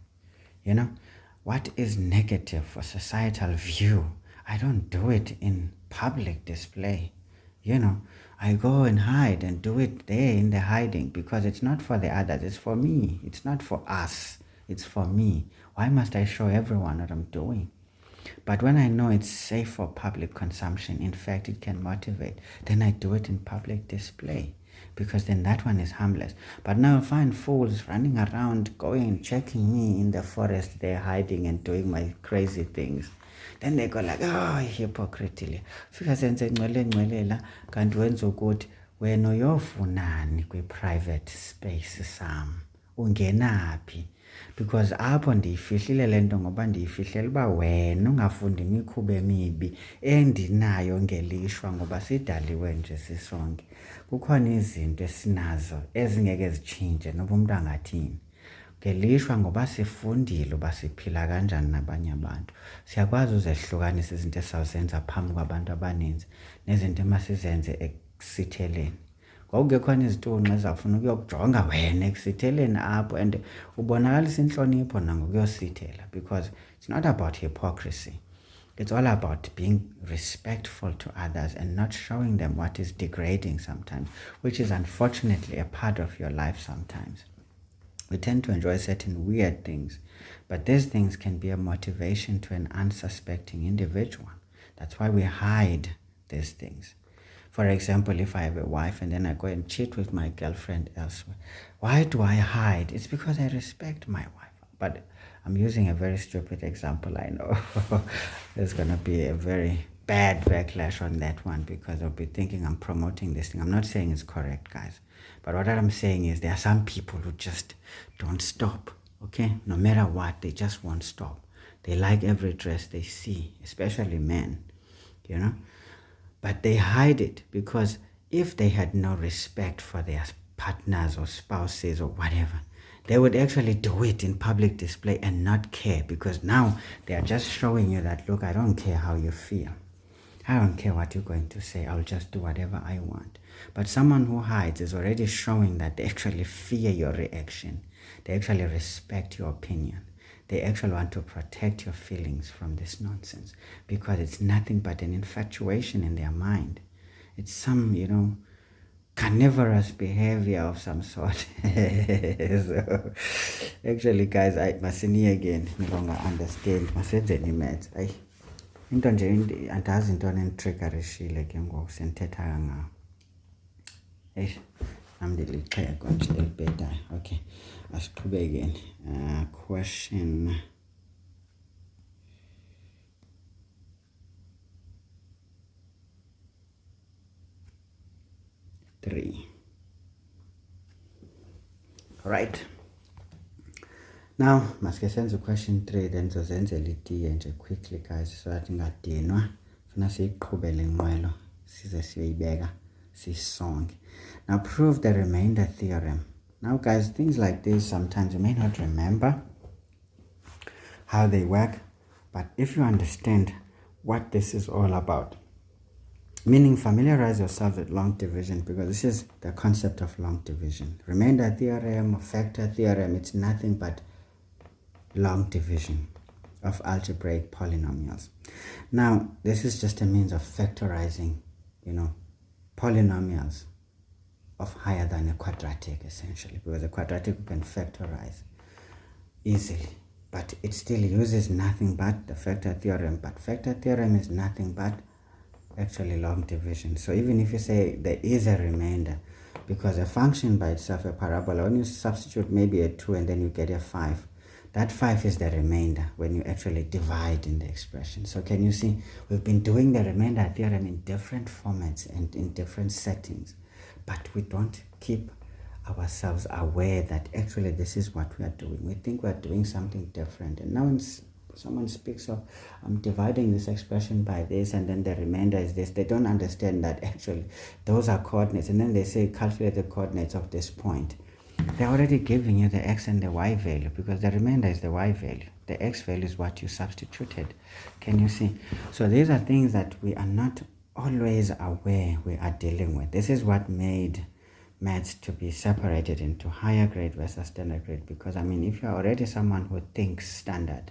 What is negative for societal view? I don't do it in public display. I go and hide and do it there in the hiding because it's not for the others, it's for me. It's not for us. It's for me. Why must I show everyone what I'm doing? But when I know it's safe for public consumption, in fact, it can motivate, then I do it in public display, because then that one is harmless. But now I find fools running around, going and checking me in the forest, they're hiding and doing my crazy things. Then they go like, oh, hypocritically. Fika senze ngcwele kanti wenza ukuthi wena uyofunani kwi-private space sam, ungenaphi? Because apho ndiyifihlile le nto ngoba ndiyifihlela uba wena ungafundi imikhuba emibi endinayo ngelishwa, ngoba sidaliwe nje sisonke. Kukhona izinto esinazo ezingeke zitshintshe noba umntu angathini ngelishwa, ngoba sifundile uba siphila kanjani nabanye abantu. Siyakwazi uzehlukanisa izinto esizawuzenza phambi kwabantu abaninzi nezinto emasizenze ekusitheleni. Kwakukhona izitunqa ezafuna ukuyokujonga wena ekusitheleni apho, and ubonakalisa inhlonipho nangokuyosithela, because it's not about hypocrisy. It's all about being respectful to others and not showing them what is degrading sometimes, which is unfortunately a part of your life sometimes. We tend to enjoy certain weird things, but these things can be a motivation to an unsuspecting individual. That's why we hide these things. For example, if I have a wife and then I go and cheat with my girlfriend elsewhere, why do I hide? It's because I respect my wife. But I'm using a very stupid example, I know. There's going to be a very bad backlash on that one, because they'll be thinking I'm promoting this thing. I'm not saying it's correct, guys. But what I'm saying is there are some people who just don't stop, okay? No matter what, they just won't stop. They like every dress they see, especially men, you know? But they hide it, because if they had no respect for their partners or spouses or whatever, they would actually do it in public display and not care, because now they are just showing you that, look, I don't care how you feel. I don't care what you're going to say. I'll just do whatever I want. But someone who hides is already showing that they actually fear your reaction. They actually respect your opinion. They actually want to protect your feelings from this nonsense, because it's nothing but an infatuation in their mind. It's some, carnivorous behavior of some sort. So, actually, guys, I must again, no longer understand. Masenzeni maths. Into nje andazi into enentriggerishile ke ngoku senthetha ngawo. Namndilixhego nje elibhedayo. Okay, asiqhubekeni. Question 3. Right. Now, maske senze question 3, then zozenzela itiye nje quickly, guys, so that ingadinwa. Funa siyiqhubele inqwelo size siyoyibeka sisonke. Now, prove the remainder theorem. Now, guys, things like this, sometimes you may not remember how they work, but if you understand what this is all about, meaning familiarize yourself with long division, because this is the concept of long division. Remainder theorem, factor theorem, it's nothing but long division of algebraic polynomials. Now, this is just a means of factorizing, polynomials of higher than a quadratic, essentially, because a quadratic you can factorize easily, but it still uses nothing but the factor theorem. But factor theorem is nothing but actually long division. So even if you say there is a remainder, because a function by itself, a parabola, when you substitute maybe a 2 and then you get a 5, that 5 is the remainder when you actually divide in the expression. So can you see, we've been doing the remainder theorem in different formats and in different settings, but we don't keep ourselves aware that actually this is what we are doing. We think we are doing something different. And now when someone speaks of, I'm dividing this expression by this and then the remainder is this, they don't understand that actually those are coordinates. And then they say calculate the coordinates of this point. They're already giving you the x and the y value, because the remainder is the y value. The x value is what you substituted. Can you see? So these are things that we are not always aware we are dealing with. This is what made maths to be separated into higher grade versus standard grade, because if you're already someone who thinks standard,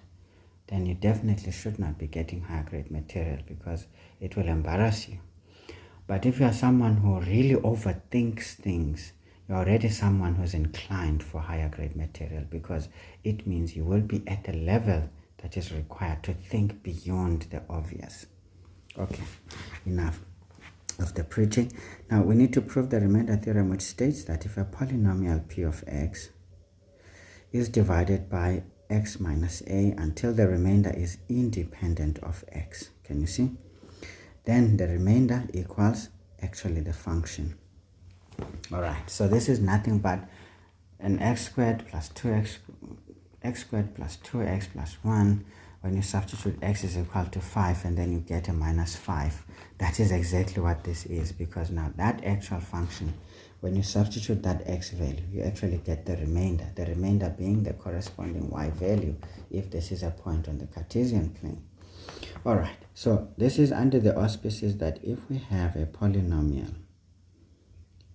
then you definitely should not be getting higher grade material, because it will embarrass you. But if you are someone who really overthinks things, you're already someone who's inclined for higher grade material, because it means you will be at a level that is required to think beyond the obvious. Okay, enough of the preaching. Now we need to prove the remainder theorem, which states that if a polynomial p of x is divided by x minus a until the remainder is independent of x, can you see? Then the remainder equals actually the function. Alright, so this is nothing but an x squared plus 2x, x squared plus 2x plus 1. When you substitute x is equal to 5, and then you get a minus 5. That is exactly what this is, because now that actual function, when you substitute that x value, you actually get the remainder being the corresponding y value if this is a point on the Cartesian plane. Alright, so this is under the auspices that if we have a polynomial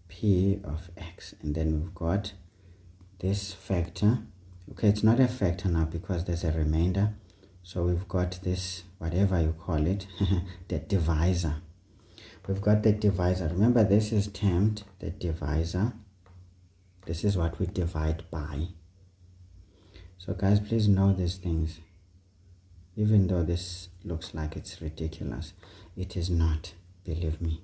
p of x, and then we've got this factor, okay, it's not a factor now because there's a remainder, so we've got this, whatever you call it, the divisor. We've got the divisor. Remember, this is termed the divisor. This is what we divide by. So guys, please know these things. Even though this looks like it's ridiculous, it is not, believe me.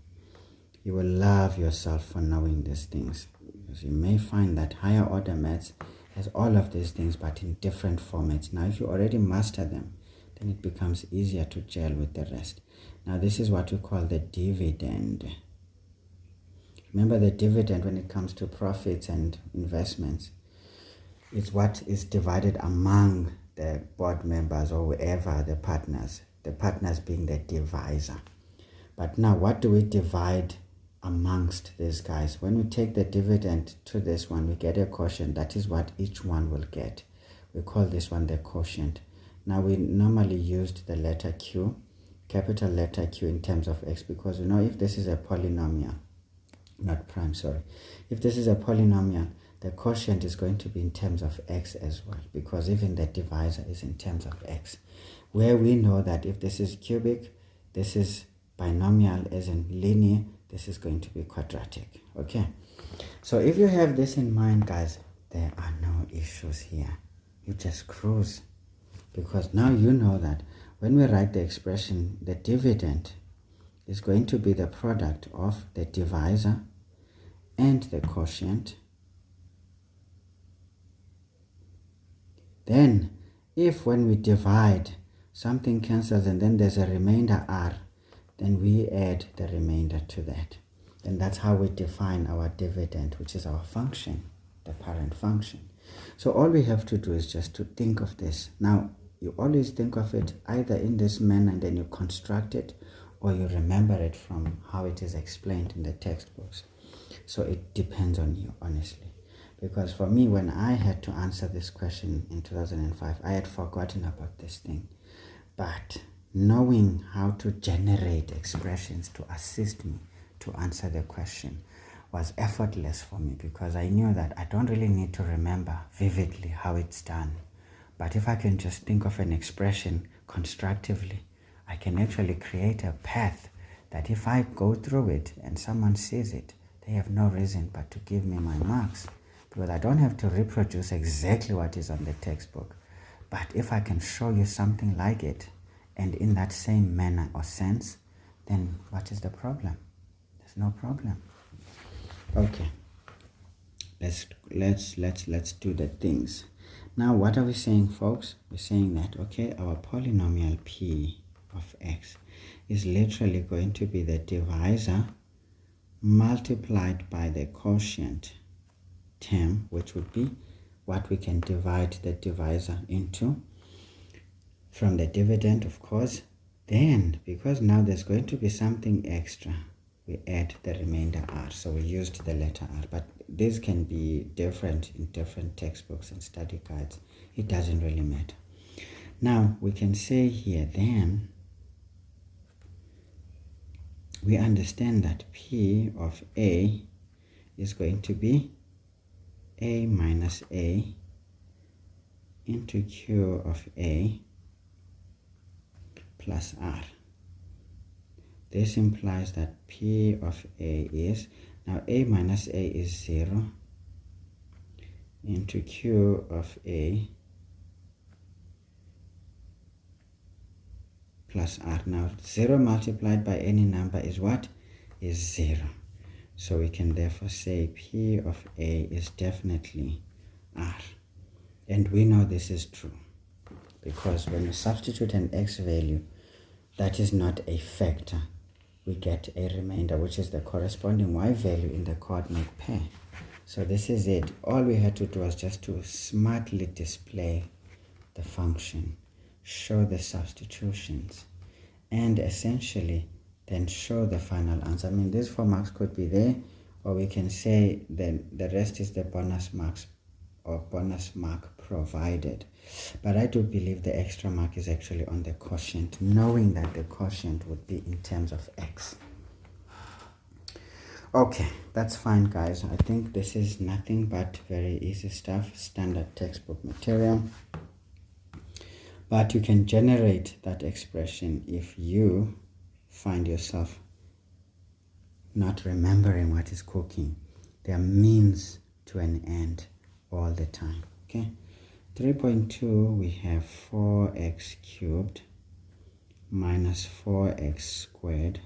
You will love yourself for knowing these things, because you may find that higher order maths has all of these things but in different formats. Now if you already master them, then it becomes easier to gel with the rest. Now this is what we call the dividend. Remember, the dividend, when it comes to profits and investments, it's what is divided among the board members or whoever, the partners being the divisor. But now what do we divide amongst these guys? When we take the dividend to this one, we get a quotient. That is what each one will get. We call this one the quotient. Now we normally used the letter q, capital letter Q, in terms of x, because you know, if this is a polynomial, not prime, sorry, if this is a polynomial, the quotient is going to be in terms of x as well, because even the divisor is in terms of x, where we know that if this is cubic, this is binomial, as in linear, this is going to be quadratic. Okay, so if you have this in mind, guys, there are no issues here. You just cruise, because now you know that when we write the expression, the dividend is going to be the product of the divisor and the quotient. Then if when we divide, something cancels and then there's a remainder r, then we add the remainder to that. And that's how we define our dividend, which is our function, the parent function. So all we have to do is just to think of this. Now, you always think of it either in this manner and then you construct it, or you remember it from how it is explained in the textbooks. So it depends on you, honestly. Because for me, when I had to answer this question in 2005, I had forgotten about this thing. But knowing how to generate expressions to assist me to answer the question was effortless for me, because I knew that I don't really need to remember vividly how it's done. But if I can just think of an expression constructively, I can actually create a path that if I go through it and someone sees it, they have no reason but to give me my marks, because I don't have to reproduce exactly what is on the textbook. But if I can show you something like it and in that same manner or sense, then what is the problem? There's no problem. Okay, let's do the things. Now what are we saying, folks? We're saying that, okay, our polynomial p of x is literally going to be the divisor multiplied by the quotient term, which would be what we can divide the divisor into from the dividend, of course. Then, because now there's going to be something extra, we add the remainder r. So we used the letter r, but this can be different in different textbooks and study guides. It doesn't really matter. Now we can say here, then we understand that p of a is going to be a minus a into q of a plus r. This implies that p of a is, now a minus a is 0, into q of a plus r. Now 0 multiplied by any number is what? Is 0. So we can therefore say p of a is definitely r. And we know this is true because when we substitute an x value that is not a factor, we get a remainder, which is the corresponding y value in the coordinate pair. So this is it. All we had to do was just to smartly display the function, show the substitutions, and essentially then show the final answer. I mean, these 4 marks could be there, or we can say then the rest is the bonus marks or bonus mark provided. But I do believe the extra mark is actually on the quotient, knowing that the quotient would be in terms of x. Okay, that's fine, guys. I think this is nothing but very easy stuff, standard textbook material. But you can generate that expression if you find yourself not remembering what is cooking. There are means to an end all the time. Okay, 3.2, we have 4x cubed minus 4x squared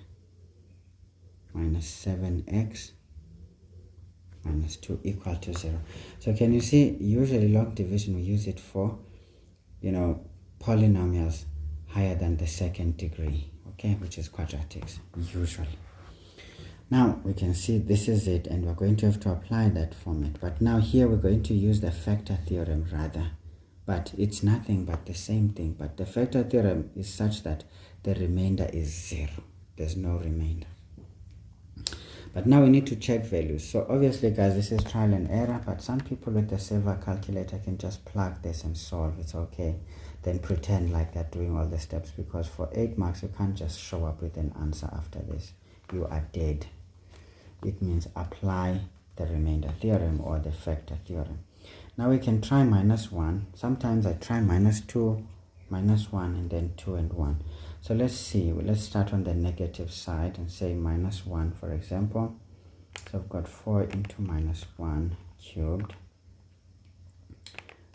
minus 7x minus 2 equal to 0. So can you see, usually log division we use it for, polynomials higher than the second degree, okay, which is quadratics usually. Now we can see this is it, and we're going to have to apply that format. But now here we're going to use the factor theorem rather, but it's nothing but the same thing. But the factor theorem is such that the remainder is 0. There's no remainder. But now we need to check values. So obviously, guys, this is trial and error, but some people with the silver calculator can just plug this and solve. It's okay. Then pretend like they're doing all the steps, because for 8 marks, you can't just show up with an answer after this. You are dead. It means apply the remainder theorem or the factor theorem. Now we can try minus 1. Sometimes I try minus 2, minus 1, and then 2 and 1. So let's see. Let's start on the negative side and say minus 1, for example. So I've got 4 into minus 1 cubed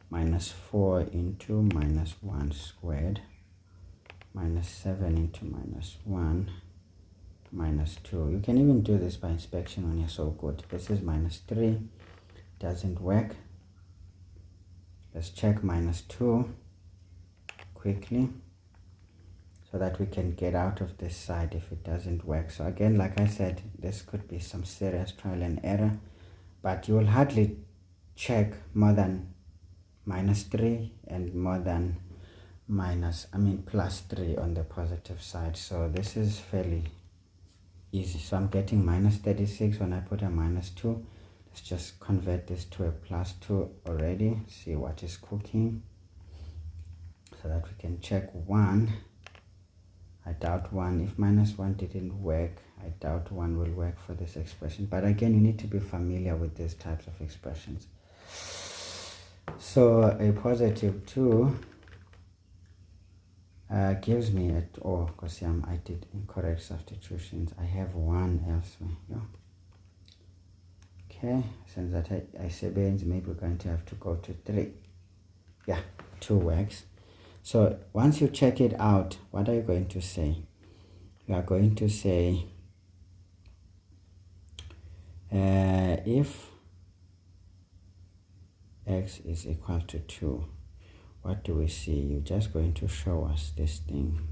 minus 4 into minus 1 squared minus 7 into minus 1 minus 2. You can even do this by inspection when you're so good. This is minus 3. Doesn't work. Let's check minus 2 quickly, so that we can get out of this side if it doesn't work. So again, like I said, this could be some serious trial and error, but you will hardly check more than minus 3 and more than plus 3 on the positive side. So this is fairly easy. So I'm getting minus 36 when I put a minus 2. Let's just convert this to a plus 2 already. See what is cooking, so that we can check 1. I doubt 1. If minus 1 didn't work, I doubt 1 will work for this expression. But again, you need to be familiar with these types of expressions. So a positive 2 gives me because I did incorrect substitutions. I have 1 elsewhere. Yeah. Okay, since that I sebenzi, maybe we're going to have to go to 3. Yeah, 2 works. So once you check it out, what are you going to say? You are going to say, if x is equal to 2, what do we see? You're just going to show us this thing.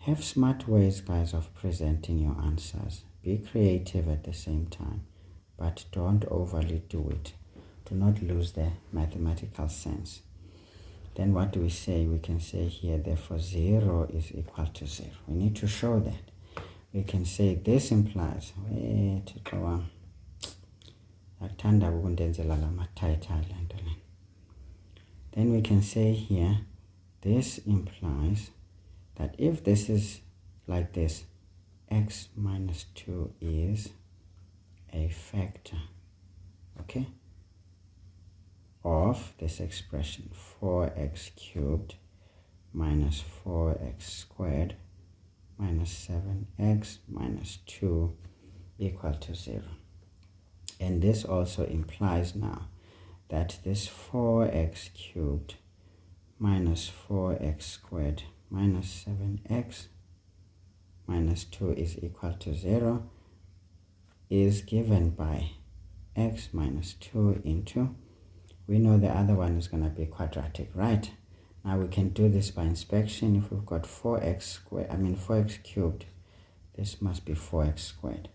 Have smart ways, guys, of presenting your answers. Be creative at the same time, but don't overly do it. Do not lose the mathematical sense. Then what do we say? We can say here, therefore 0 is equal to 0. We need to show that. We can say this implies, then we can say here, this implies that if this is like this, x minus 2 is a factor, okay, of this expression, 4x cubed minus 4x squared minus 7x minus 2 equal to 0. And this also implies now that this 4x cubed minus 4x squared minus 7x minus 2 is equal to 0 is given by x minus 2 into, we know the other one is going to be quadratic, right? Now we can do this by inspection. If we've got 4x cubed, this must be 4x squared.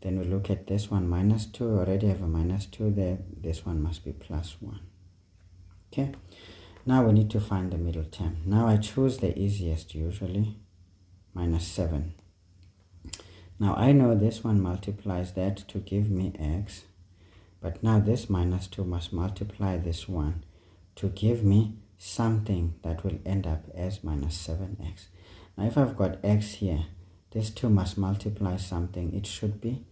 Then we look at this one, minus 2, we already have a minus 2 there. This one must be plus 1. Okay, now we need to find the middle term. Now I choose the easiest usually, minus 7. Now I know this one multiplies that to give me x, but now this minus 2 must multiply this one to give me something that will end up as minus 7x. Now if I've got x here, this 2 must multiply something. It should be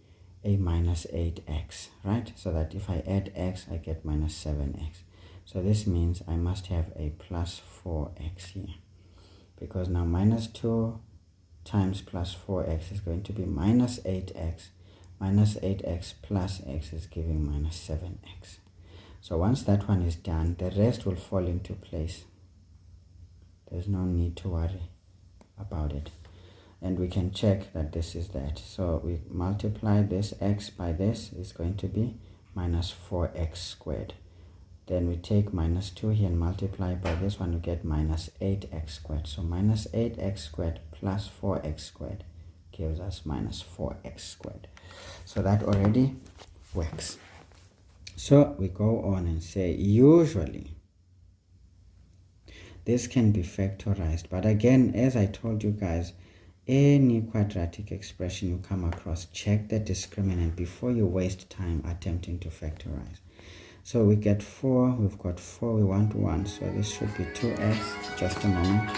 a minus 8x, right? So that if I add x, I get minus 7x. So this means I must have a plus 4x here, because now minus 2 times plus 4x is going to be minus 8x. Minus 8x plus x is giving minus 7x. So once that one is done, the rest will fall into place. There's no need to worry about it. And we can check that this is that. So we multiply this x by this, is going to be minus 4x squared. Then we take minus 2 here and multiply by this one, we get minus 8x squared. So minus 8x squared plus 4x squared gives us minus 4x squared. So that already works. So we go on and say, usually this can be factorized. But again, as I told you guys, any quadratic expression you come across, check the discriminant before you waste time attempting to factorize. So we get 4, we've got 4, we want 1, so this should be 2x. Just a moment.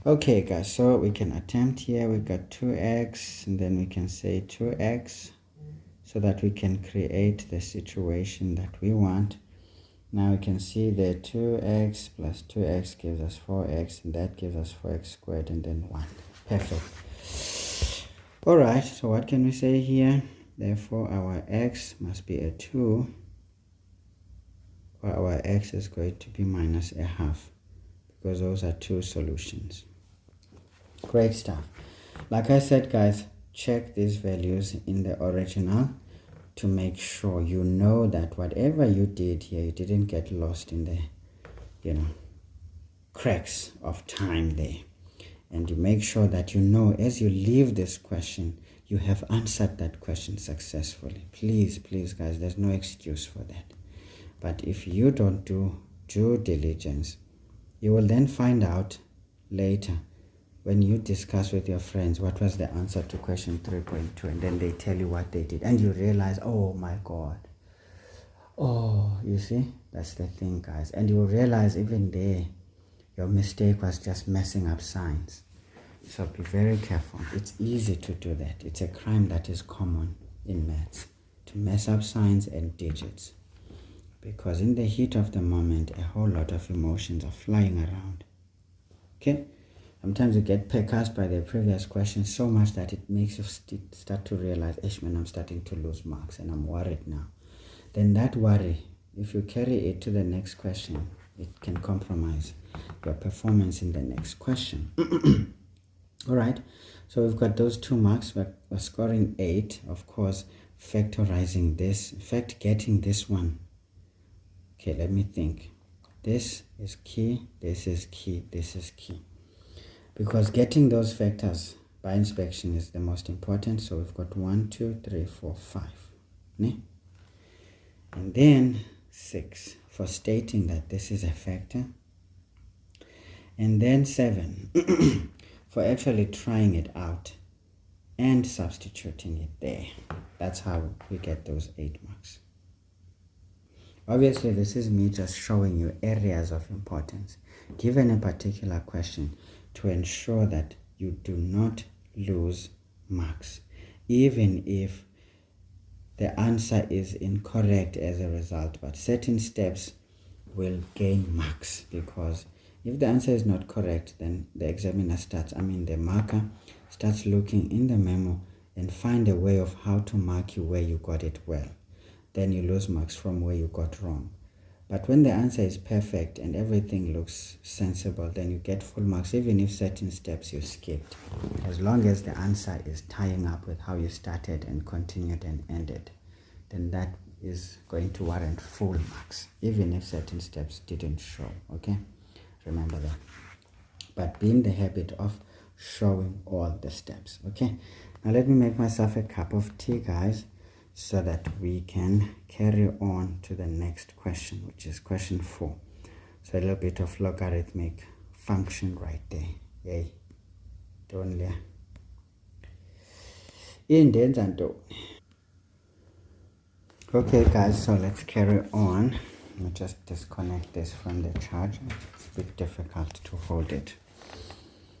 Okay guys, so we can attempt here, we got 2x, and then we can say 2x, so that we can create the situation that we want. Now we can see that 2x plus 2x gives us 4x, and that gives us 4x squared, and then 1. Perfect. Alright, so what can we say here? Therefore our x must be a 2, or our x is going to be minus a half, because those are two solutions. Great stuff. Like I said guys, check these values in the original to make sure you know that whatever you did here, you didn't get lost in the cracks of time there. And you make sure that you know as you leave this question, you have answered that question successfully. Please guys, there's no excuse for that. But if you don't do due diligence, you will then find out later when you discuss with your friends what was the answer to question 3.2, and then they tell you what they did, and you realize, oh my god, oh, you see, that's the thing guys. And you realize even there your mistake was just messing up signs. So be very careful. It's easy to do that. It's a crime that is common in maths, to mess up signs and digits, because in the heat of the moment a whole lot of emotions are flying around. Okay, sometimes you get percussed by the previous question so much that it makes you start to realize, man, I'm starting to lose marks and I'm worried now. Then that worry, if you carry it to the next question, it can compromise your performance in the next question. All right, so we've got those 2 marks. We're scoring 8. Of course, factorizing this, in fact, getting this one. Okay, let me think. This is key, this is key, this is key. Because getting those factors by inspection is the most important. So we've got 1, 2, 3, 4, 5. Ne? And then 6 for stating that this is a factor. And then 7 for actually trying it out and substituting it there. That's how we get those 8 marks. Obviously, this is me just showing you areas of importance given a particular question to ensure that you do not lose marks, even if the answer is incorrect as a result. But certain steps will gain marks, because if the answer is not correct, then the examiner the marker starts looking in the memo and find a way of how to mark you where you got it well. then you lose marks from where you got wrong. But when the answer is perfect and everything looks sensible, then you get full marks, even if certain steps you skipped, as long as the answer is tying up with how you started and continued and ended, then that is going to warrant full marks, even if certain steps didn't show. Okay, remember that. But be in the habit of showing all the steps. Okay, now let me make myself a cup of tea, guys, so that we can carry on to the next question, which is question 4. So a little bit of logarithmic function right there. Yay. Don't le. Okay guys, so let's carry on. Let me just disconnect this from the charger. It's a bit difficult to hold it.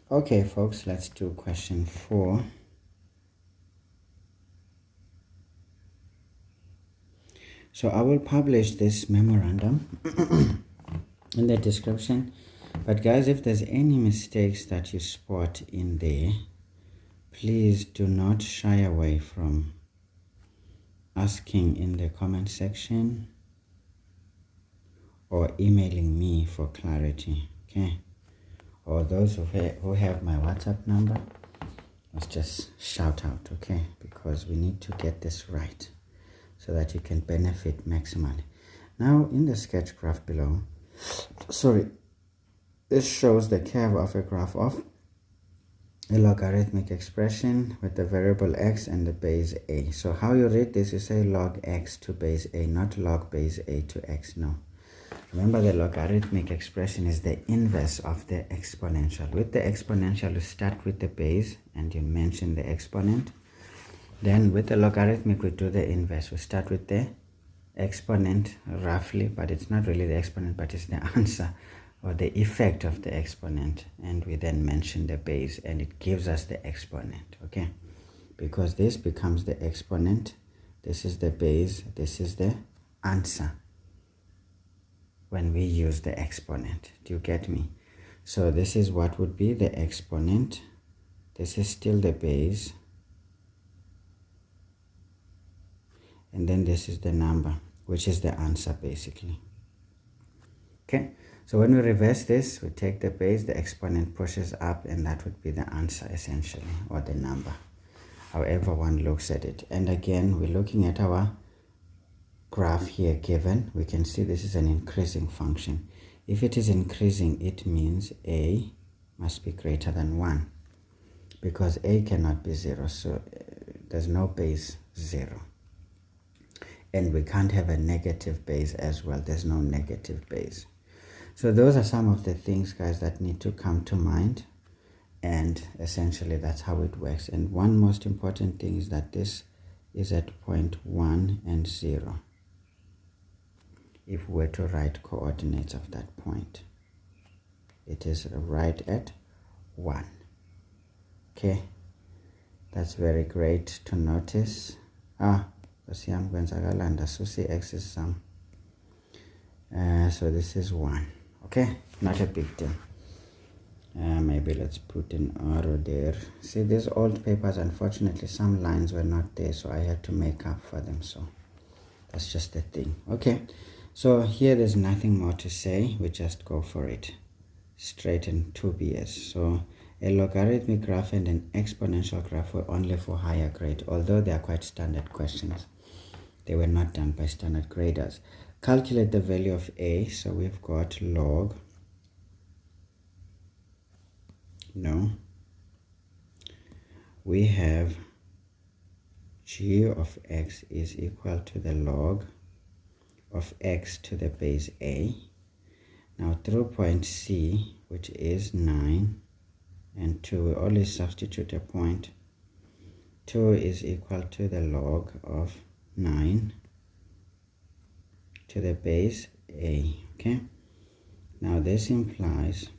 Okay folks, let's do question 4. So I will publish this memorandum in the description. But guys, if there's any mistakes that you spot in there, please do not shy away from asking in the comment section or emailing me for clarity. Okay, or those who have my WhatsApp number, let's just shout out. Okay, because we need to get this right so that you can benefit maximally. Now in the sketch graph below, this shows the curve of a graph of a logarithmic expression with the variable x and the base a. So how you read this, you say log x to base a, not log base a to x. No, remember the logarithmic expression is the inverse of the exponential. With the exponential, you start with the base and you mention the exponent. Then with the logarithmic, we do the inverse. We start with the exponent roughly, but it's not really the exponent, but it's the answer or the effect of the exponent. And we then mention the base and it gives us the exponent, okay? Because this becomes the exponent, this is the base, this is the answer when we use the exponent. Do you get me? So this is what would be the exponent. This is still the base. And then this is the number, which is the answer basically. Okay, so when we reverse this, we take the base, the exponent pushes up, and that would be the answer essentially, or the number, however one looks at it. And again, we're looking at our graph here given. We can see this is an increasing function. If it is increasing, it means a must be greater than 1, because a cannot be 0, so there's no base 0. And we can't have a negative base as well. There's no negative base. So those are some of the things, guys, that need to come to mind. And essentially, that's how it works. And one most important thing is that this is at point 1 and 0. If we were to write coordinates of that point, it is right at 1. Okay, that's very great to notice. So this is 1. Okay, not a big deal. Maybe let's put an arrow there. See, these old papers, unfortunately some lines were not there, so I had to make up for them. So that's just the thing. Okay, so here there's nothing more to say. We just go for it straight in 2BS. So a logarithmic graph and an exponential graph were only for higher grade, although they are quite standard questions. They were not done by standard graders. Calculate the value of a. So we've got log. No. We have g of x is equal to the log of x to the base a. Now through point C, which is 9 and 2, we always substitute a point. 2 is equal to the log of 9 to the base a. Okay, now this implies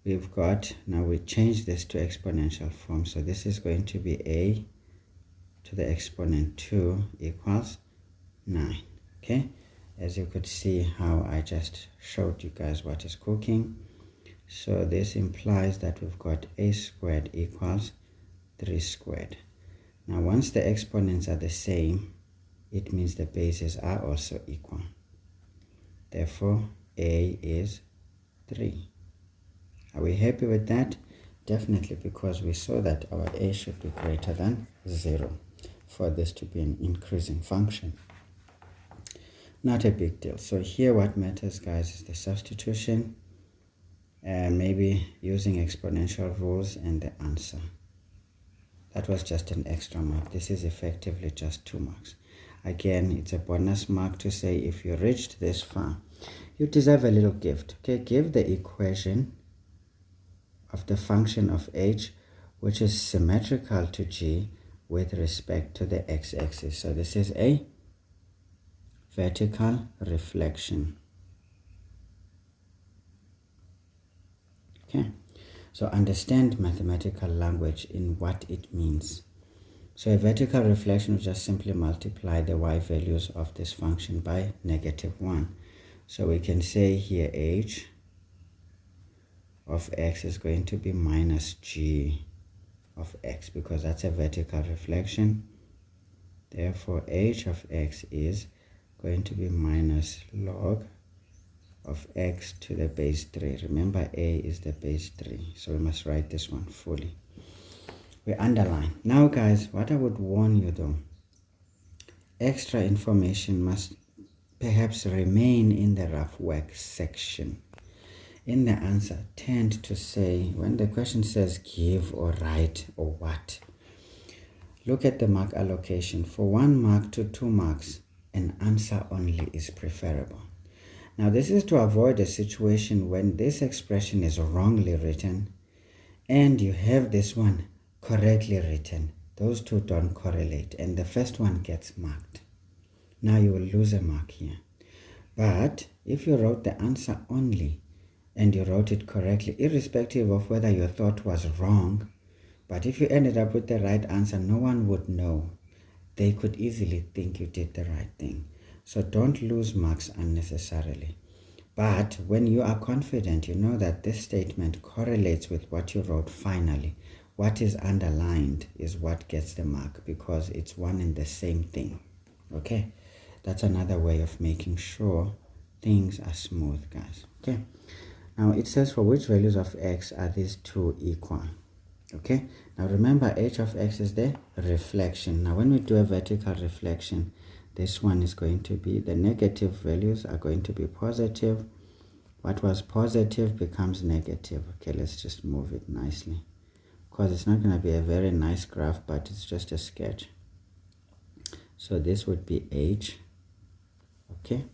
we've got, now we change this to exponential form, so this is going to be a to the exponent 2 equals 9. Okay, as you could see how I just showed you guys what is cooking. So this implies that we've got a squared equals 3 squared. Now once the exponents are the same, it means the bases are also equal. Therefore, a is 3. Are we happy with that? Definitely, because we saw that our a should be greater than 0 for this to be an increasing function. Not a big deal. So here what matters, guys, is the substitution, and maybe using exponential rules and the answer. That was just an extra mark. This is effectively just 2 marks. Again, it's a bonus mark to say if you reached this far, you deserve a little gift. Okay, give the equation of the function of h, which is symmetrical to g with respect to the x-axis. So this is a vertical reflection. Okay, so understand mathematical language in what it means. So a vertical reflection will just simply multiply the y values of this function by -1. So we can say here h of x is going to be minus g of x, because that's a vertical reflection. Therefore, h of x is going to be minus log of x to the base 3. Remember, a is the base 3, so we must write this one fully. We underline. Now, guys, what I would warn you though, extra information must perhaps remain in the rough work section. In the answer, tend to say, when the question says give or write or what, look at the mark allocation. For 1 mark to 2 marks, an answer only is preferable. Now, this is to avoid a situation when this expression is wrongly written and you have this one correctly written. Those two don't correlate, and the first one gets marked. Now you will lose a mark here. But if you wrote the answer only and you wrote it correctly, irrespective of whether your thought was wrong, but if you ended up with the right answer, no one would know. They could easily think you did the right thing. So don't lose marks unnecessarily. But when you are confident, you know that this statement correlates with what you wrote finally. What is underlined is what gets the mark, because it's one and the same thing. Okay? That's another way of making sure things are smooth, guys. Okay? Now it says, for which values of x are these two equal? Okay? Now remember, h of x is the reflection. Now when we do a vertical reflection, this one is going to be, the negative values are going to be positive. What was positive becomes negative. Okay, let's just move it nicely, because it's not going to be a very nice graph, but it's just a sketch. So this would be h. Okay.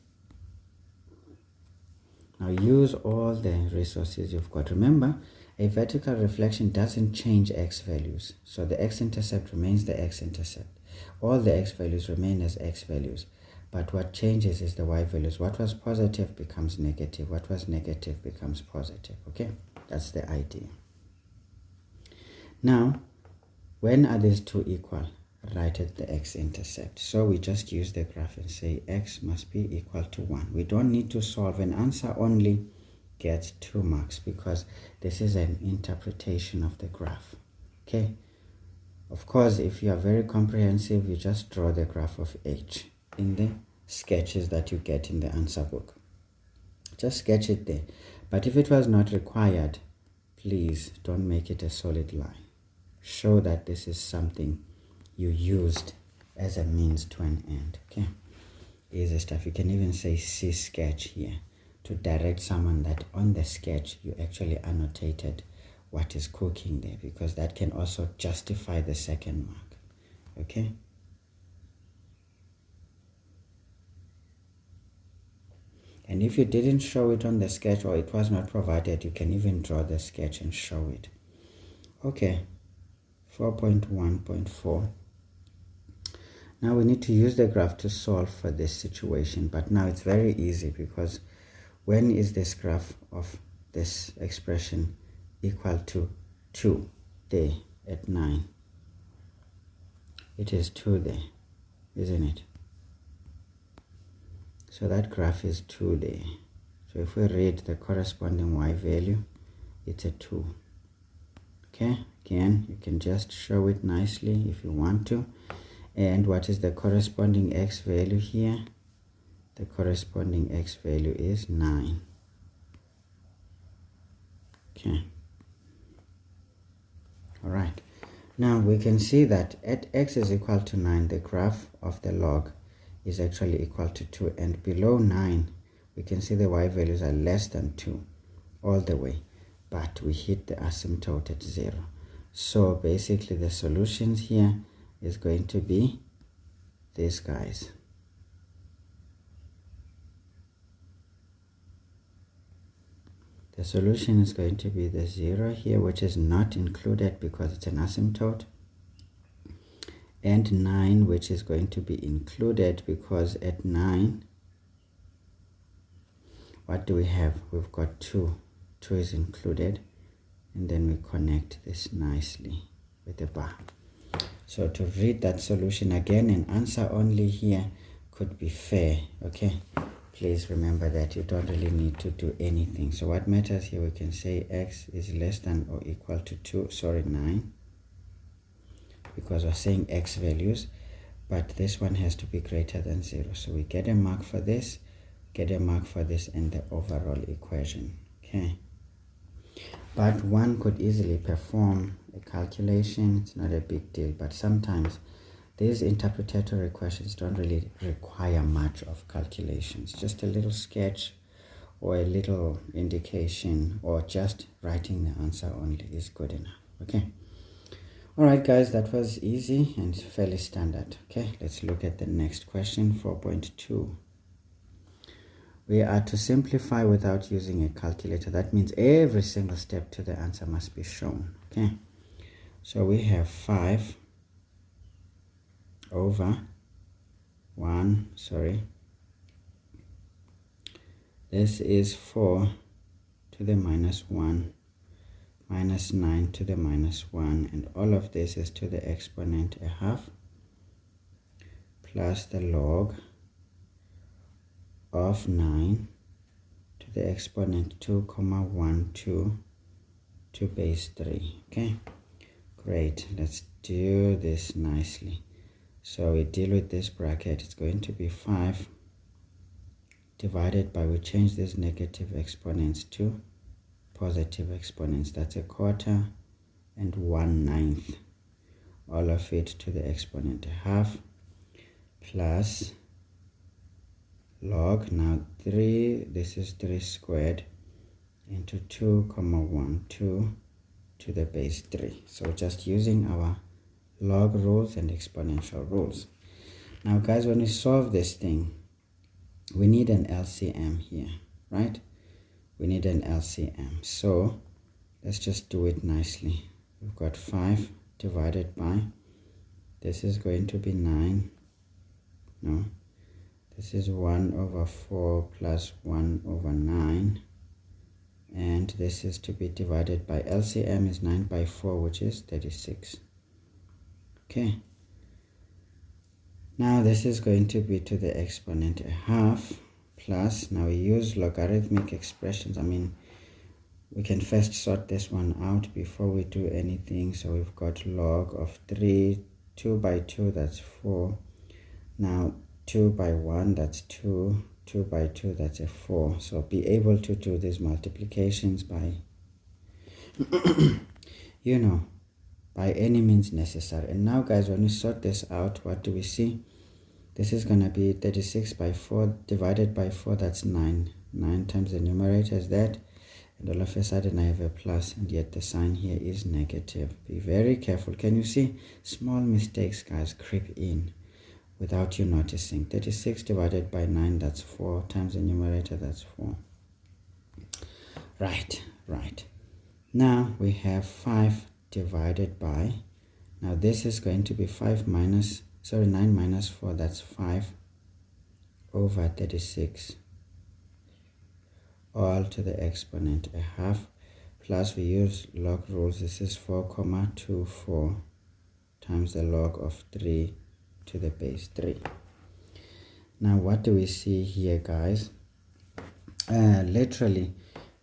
Now use all the resources you've got. Remember, a vertical reflection doesn't change x values. So the x-intercept remains the x-intercept. All the x values remain as x values. But what changes is the y values. What was positive becomes negative. What was negative becomes positive. Okay? That's the idea. Now, when are these two equal? Right at the x-intercept. So we just use the graph and say x must be equal to 1. We don't need to solve. An answer only gets 2 marks, because this is an interpretation of the graph. Okay? Of course, if you are very comprehensive, you just draw the graph of h in the sketches that you get in the answer book. Just sketch it there. But if it was not required, please don't make it a solid line. Show that this is something you used as a means to an end. Okay, easy stuff. You can even say see sketch here to direct someone that on the sketch you actually annotated what is cooking there, because that can also justify the second mark. Okay, and if you didn't show it on the sketch, or it was not provided, you can even draw the sketch and show it. Okay, 4.1.4. Now we need to use the graph to solve for this situation, but now it's very easy, because when is this graph of this expression equal to 2 there at 9? It is 2 there, isn't it? So that graph is 2 there. So if we read the corresponding y value, it's a 2. Okay, again, you can just show it nicely if you want to. And what is the corresponding x value here? The corresponding x value is 9. Okay. All right. Now we can see that at x is equal to 9, the graph of the log is actually equal to 2. And below 9, we can see the y values are less than 2 all the way. But we hit the asymptote at 0. So basically the solutions here is going to be these guys. The solution is going to be the 0 here, which is not included because it's an asymptote, and 9, which is going to be included because at 9, what do we have? We've got 2. 2 is included, and then we connect this nicely with a bar. So to read that solution again, an answer only here could be fair, okay? Please remember that you don't really need to do anything. So what matters here, we can say x is less than or equal to 9, because we're saying x values, but this one has to be greater than 0. So we get a mark for this, get a mark for this, and the overall equation, okay? But one could easily perform a calculation. It's not a big deal, but sometimes these interpretatory questions don't really require much of calculations. Just a little sketch or a little indication, or just writing the answer only is good enough. Okay. All right, guys, that was easy and fairly standard. Okay, let's look at the next question, 4.2. We are to simplify without using a calculator. That means every single step to the answer must be shown. Okay, so we have 5 over 1, this is 4 to the minus 1 minus 9 to the minus 1, and all of this is to the exponent a half plus the log of 9 to the exponent 2,12 to base 3. Okay, great. Let's do this nicely. So we deal with this bracket. It's going to be 5 divided by, we change these negative exponents to positive exponents. That's 1/4 and 1/9. All of it to the exponent a half plus log, now 3, this is 3 squared into 2,12 to the base 3. So just using our log rules and exponential rules. Now guys, when we solve this thing, we need an LCM here, right? We need an LCM. So let's just do it nicely. We've got 5 divided by, this is going to be 9, no, this is 1/4 plus 1/9, and this is to be divided by, LCM is 9 by 4, which is 36. Okay, now this is going to be to the exponent a half plus, now we use logarithmic expressions. I mean, we can first sort this one out before we do anything. So we've got log of 3, 2 by 2, that's 4. Now 2 by 1, that's 2. 2 by 2, that's a 4. So be able to do these multiplications by, you know, by any means necessary. And now guys, when we sort this out, what do we see? This is going to be 36 by 4 divided by 4, that's 9. 9 times the numerator is that, and all of a sudden I have a plus, and yet the sign here is negative. Be very careful. Can you see small mistakes, guys, creep in without you noticing? 36 divided by 9, that's 4, times the numerator, that's 4. Right. Now we have 5 divided by, now this is going to be 9 minus 4, that's 5 over 36, all to the exponent a half, plus we use log rules. This is 4,24 times the log of 3 to the base 3. Now what do we see here, guys? Literally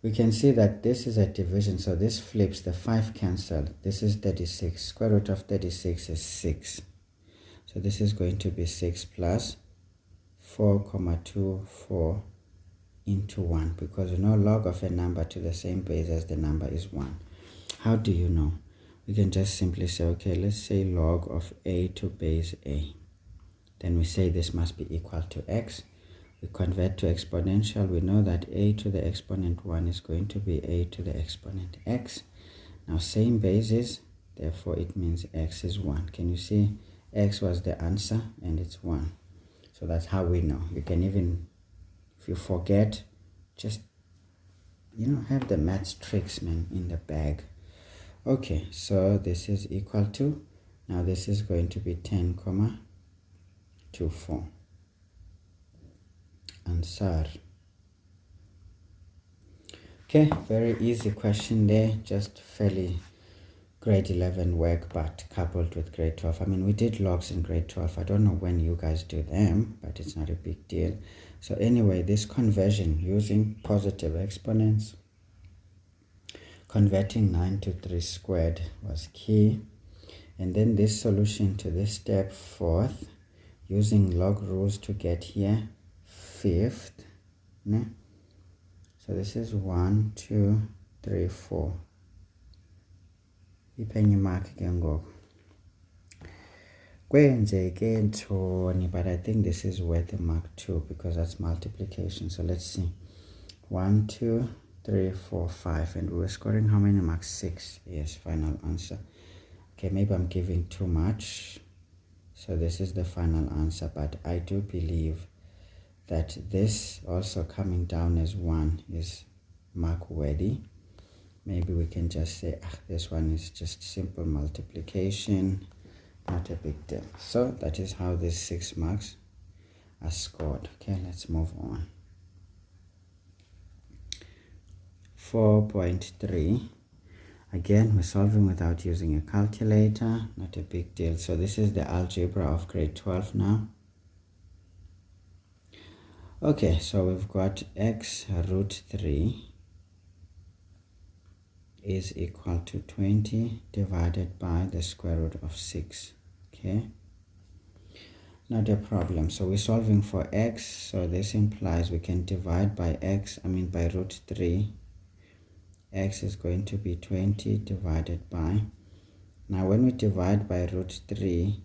we can see that this is a division, so this flips, the 5 cancelled. This is 36. Square root of 36 is 6. So this is going to be 6 plus 4,24 into 1, because you know log of a number to the same base as the number is 1. How do you know? We can just simply say, okay, let's say log of a to base a. Then we say this must be equal to x. We convert to exponential. We know that a to the exponent 1 is going to be a to the exponent x. Now same basis, therefore it means x is 1. Can you see? X was the answer and it's 1. So that's how we know. You can even, if you forget, just, have the maths tricks, man, in the bag. Okay, so this is equal to, now this is going to be 10,24. Answer. Okay, very easy question there, just fairly grade 11 work, but coupled with grade 12. I mean, we did logs in grade 12. I don't know when you guys do them, but it's not a big deal. So anyway, this conversion using positive exponents, converting 9 to 3 squared was key. And then this solution to this step, fourth, using log rules to get here, fifth. Ne? So this is 1, 2, 3, 4. Ipenye mark ke ngoku. Kwenzeke ntoni, but I think this is worth a mark 2 because that's multiplication. So let's see. 1, 2, 3, 4, 5. And we were scoring how many marks? 6. Yes, final answer. Okay, maybe I'm giving too much. So this is the final answer, but I do believe that this also coming down as 1 is mark worthy. Maybe we can just say, this one is just simple multiplication, not a big deal. So that is how these 6 marks are scored. Okay, let's move on. 4.3. Again, we're solving without using a calculator, not a big deal. So this is the algebra of grade 12 now. Okay, so we've got x root 3 is equal to 20 divided by the square root of 6. Okay, not a problem. So we're solving for x, so this implies we can divide by by root 3. X is going to be 20 divided by, now when we divide by root 3,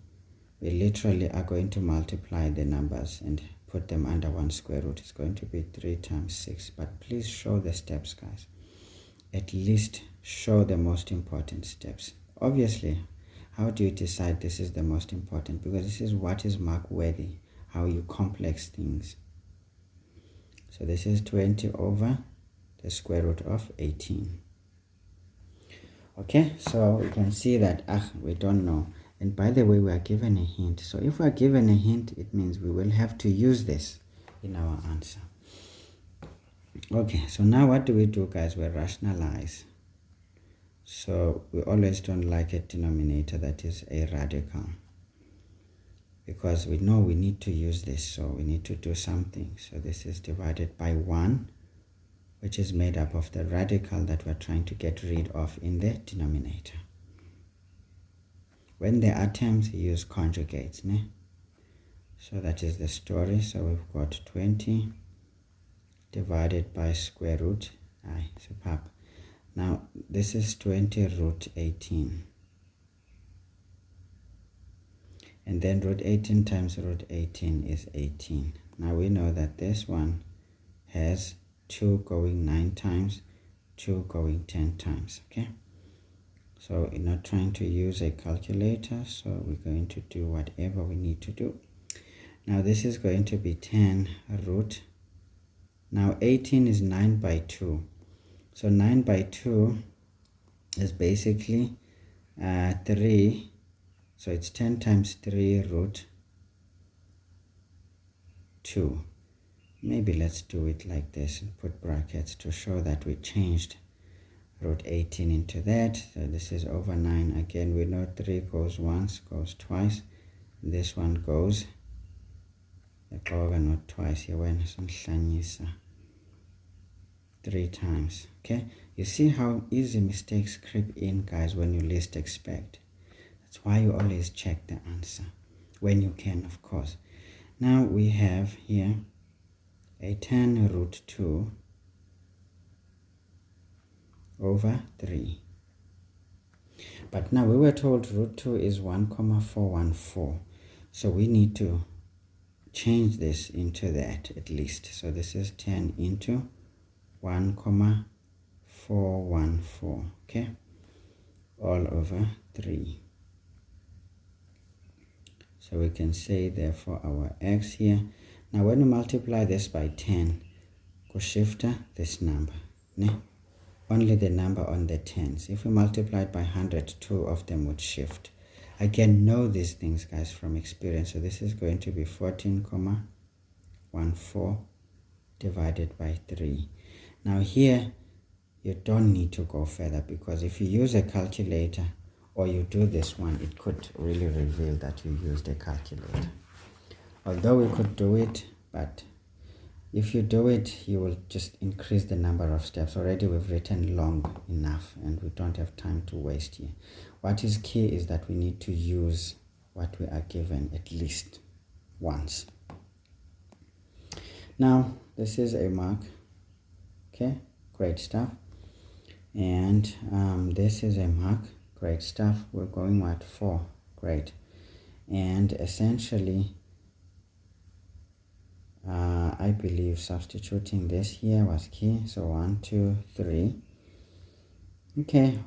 we literally are going to multiply the numbers and put them under one square root. It's going to be 3 times 6, but please show the steps, guys. At least show the most important steps. Obviously, how do you decide this is the most important? Because this is what is mark worthy, how you complex things. So this is 20 over the square root of 18. Okay, so we can see that we don't know. And by the way, we are given a hint. So if we are given a hint, it means we will have to use this in our answer. Okay, so now what do we do, guys? We rationalize. So we always don't like a denominator that is a radical, because we know we need to use this, so we need to do something. So this is divided by 1, which is made up of the radical that we're trying to get rid of in the denominator. When there are terms, you use conjugates. Ne? So that is the story. So we've got 20 divided by square root. Superb. Now this is 20 root 18. And then root 18 times root 18 is 18. Now we know that this one has 2 going 9 times, 2 going 10 times. Okay. So we're not trying to use a calculator, so we're going to do whatever we need to do. Now this is going to be 10 root. Now 18 is 9 by 2. So 9 by 2 is basically 3. So it's 10 times 3 root 2. Maybe let's do it like this and put brackets to show that we changed root 18 into that. So this is over 9. Again, we know 3 goes once, goes twice. This one goes not twice. Here when 3 3 times. Okay, you see how easy mistakes creep in, guys, when you least expect. That's why you always check the answer when you can, of course. Now we have here a 10 root 2 over 3. But now we were told root 2 is 1,414. So we need to change this into that at least. So this is 10 into 1,414, okay, all over 3. So we can say therefore our x here. Now when we multiply this by 10, go shift this number, ne? Only the number on the tens. If we multiply it by 100, 2 of them would shift. Again, know these things, guys, from experience. So this is going to be 14,14 divided by 3. Now here, you don't need to go further, because if you use a calculator or you do this one, it could really reveal that you used a calculator. Although we could do it, but if you do it, you will just increase the number of steps. Already we've written long enough and we don't have time to waste here. What is key is that we need to use what we are given at least once. Now, this is a mark. Okay, great stuff. And this is a mark. Great stuff. We're going at 4. Great. And essentially, I believe substituting this here was key. So 1, 2, 3. Okay.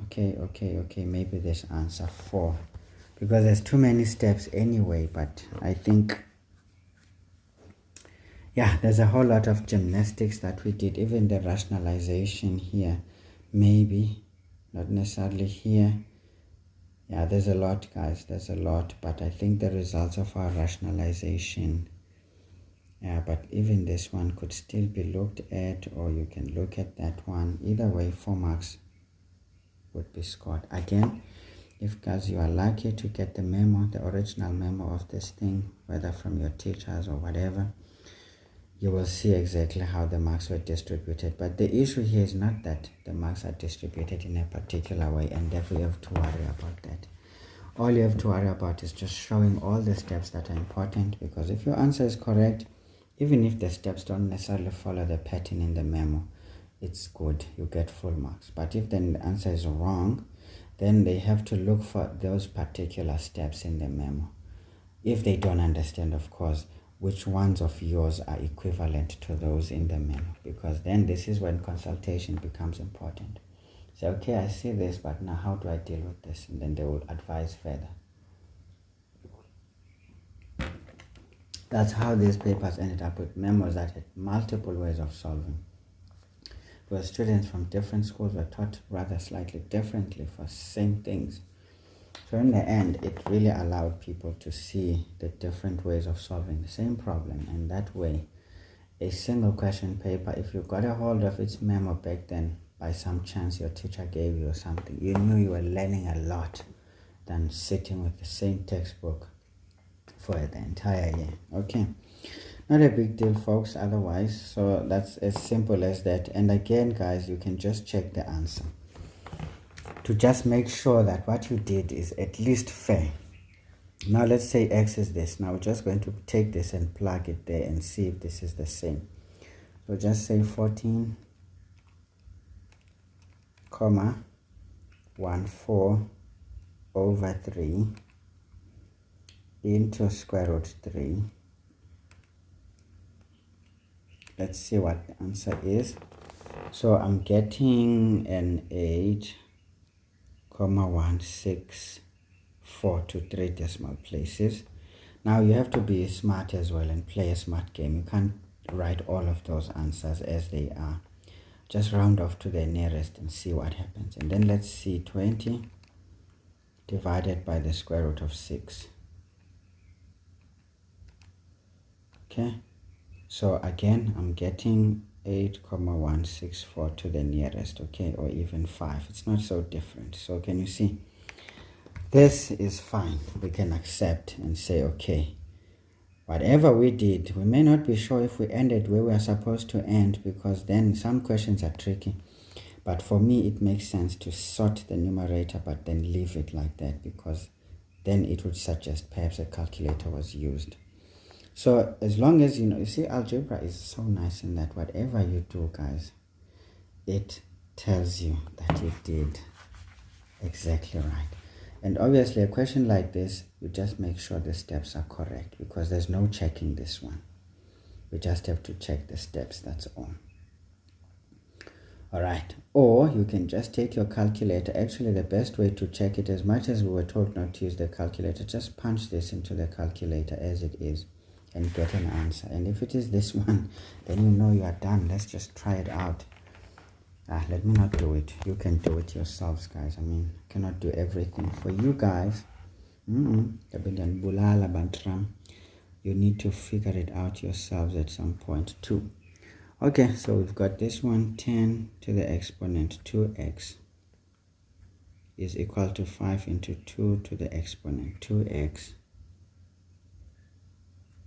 Maybe this answer 4, because there's too many steps anyway. But I think, yeah, there's a whole lot of gymnastics that we did. Even the rationalization here, maybe not necessarily here. Yeah, there's a lot, guys. There's a lot. But I think the results of our rationalization. Yeah, but even this one could still be looked at, or you can look at that one. Either way, 4 marks would be scored. Again, if, guys, you are lucky to get the memo, the original memo of this thing, whether from your teachers or whatever, you will see exactly how the marks were distributed. But the issue here is not that the marks are distributed in a particular way, and therefore you have to worry about that. All you have to worry about is just showing all the steps that are important, because if your answer is correct, even if the steps don't necessarily follow the pattern in the memo, it's good, you get full marks. But if then the answer is wrong, then they have to look for those particular steps in the memo. If they don't understand, of course, which ones of yours are equivalent to those in the memo, because then this is when consultation becomes important. So, okay, I see this, but now how do I deal with this? And then they will advise further. That's how these papers ended up with memos that had multiple ways of solving. Where students from different schools were taught rather slightly differently for same things. So in the end, it really allowed people to see the different ways of solving the same problem. And that way, a single question paper, if you got a hold of its memo back then, by some chance your teacher gave you something, you knew you were learning a lot than sitting with the same textbook for the entire year. Okay, not a big deal, folks, otherwise. So that's as simple as that. And again, guys, you can just check the answer to just make sure that what you did is at least fair. Now let's say x is this. Now we're just going to take this and plug it there and see if this is the same. So just say 14, 14 over 3 into square root 3. Let's see what the answer is. So I'm getting an 8,164 to 3 decimal places. Now you have to be smart as well and play a smart game. You can't write all of those answers as they are. Just round off to the nearest and see what happens. And then let's see 20 divided by the square root of 6. Okay, so again, I'm getting 8,164 to the nearest, okay, or even 5. It's not so different. So can you see? This is fine. We can accept and say, okay, whatever we did, we may not be sure if we ended where we are supposed to end, because then some questions are tricky. But for me, it makes sense to sort the numerator but then leave it like that, because then it would suggest perhaps a calculator was used. So as long as you see, algebra is so nice in that whatever you do, guys, it tells you that you did exactly right. And obviously a question like this, you just make sure the steps are correct, because there's no checking this one. We just have to check the steps, that's all. Alright, or you can just take your calculator. Actually, the best way to check it, as much as we were told not to use the calculator, just punch this into the calculator as it is and get an answer. And if it is this one, then you know you are done. Let's just try it out. Let me not do it. You can do it yourselves, guys. I mean, I cannot do everything for you guys. You need to figure it out yourselves at some point too. Okay, so we've got this one, 10 to the exponent 2x is equal to 5 into 2 to the exponent 2x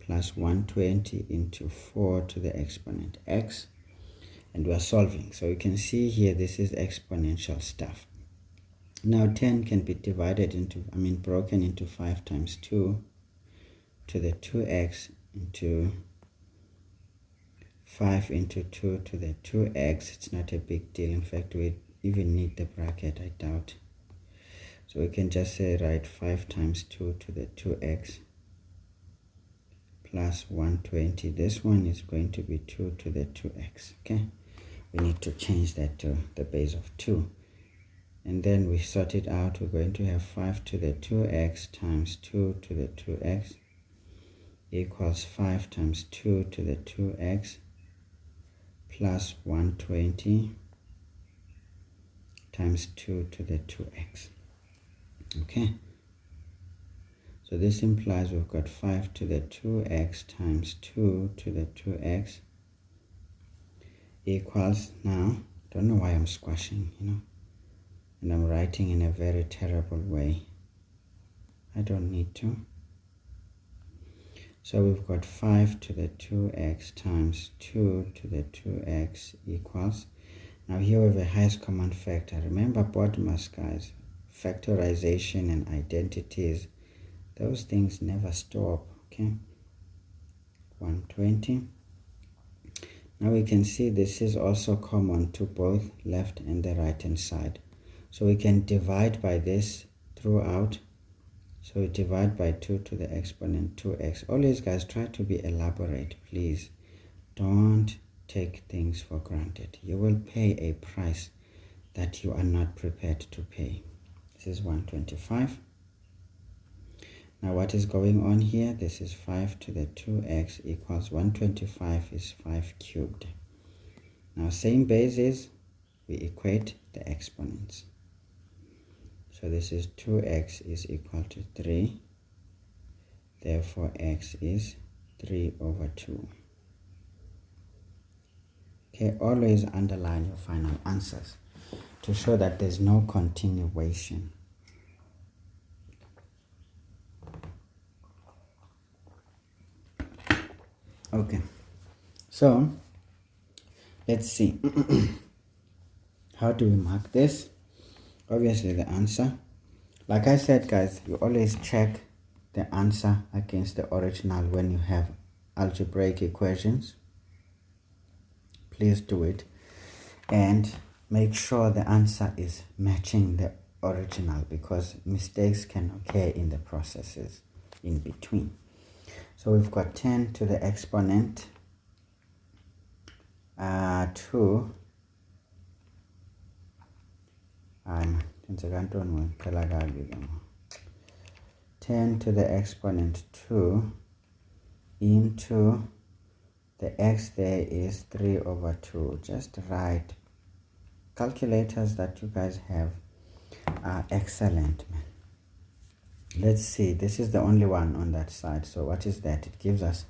plus 120 into 4 to the exponent x. And we are solving. So you can see here, this is exponential stuff. Now 10 can be divided into, broken into 5 times 2 to the 2x into 5 into 2 to the 2x. It's not a big deal. In fact, we even need the bracket, I doubt. So we can just say, right, 5 times 2 to the 2x plus 120. This one is going to be 2 to the 2x, okay? We need to change that to the base of 2. And then we sort it out. We're going to have 5 to the 2x times 2 to the 2x equals 5 times 2 to the 2x plus 120 times 2 to the 2x. Okay. So this implies we've got 5 to the 2x times 2 to the 2x equals, now, don't know why I'm squashing, and I'm writing in a very terrible way. I don't need to. So we've got 5 to the 2x times 2 to the 2x equals, now here we have a highest common factor. Remember BODMAS, guys, factorization and identities, those things never stop, okay? 120. Now we can see this is also common to both left and the right hand side. So we can divide by this throughout. So we divide by 2 to the exponent 2x. Always, guys, try to be elaborate, please. Don't take things for granted. You will pay a price that you are not prepared to pay. This is 125. Now what is going on here? This is 5 to the 2x equals 125 is 5 cubed. Now same basis, we equate the exponents. So this is 2x is equal to 3. Therefore x is 3 over 2. Okay, always underline your final answers to show that there's no continuation. Okay, so let's see. How do we mark this? Obviously the answer. Like I said, guys, you always check the answer against the original when you have algebraic equations. Please do it. And make sure the answer is matching the original, because mistakes can occur in the processes in between. So we've got 10 to the exponent 2 10 to the exponent 2 into the x there is 3 over 2. Just write. Calculators that you guys have are excellent, man. Let's see, this is the only one on that side. So what is that? It gives us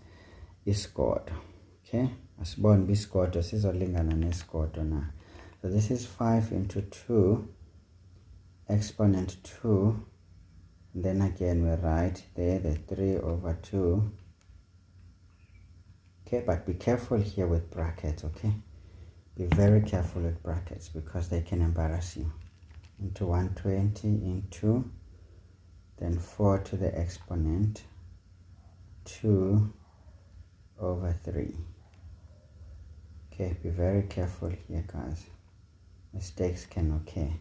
iscoto. Okay, asibon biscoto sizolingana nescoto na. So this is 5 into 2 exponent 2, and then again we write there the 3 over 2 Okay, but be careful here with brackets, okay? Be very careful with brackets because they can embarrass you. Into 120 into, then 4 to the exponent, 2 over 3. Okay, be very careful here, guys. Mistakes can occur.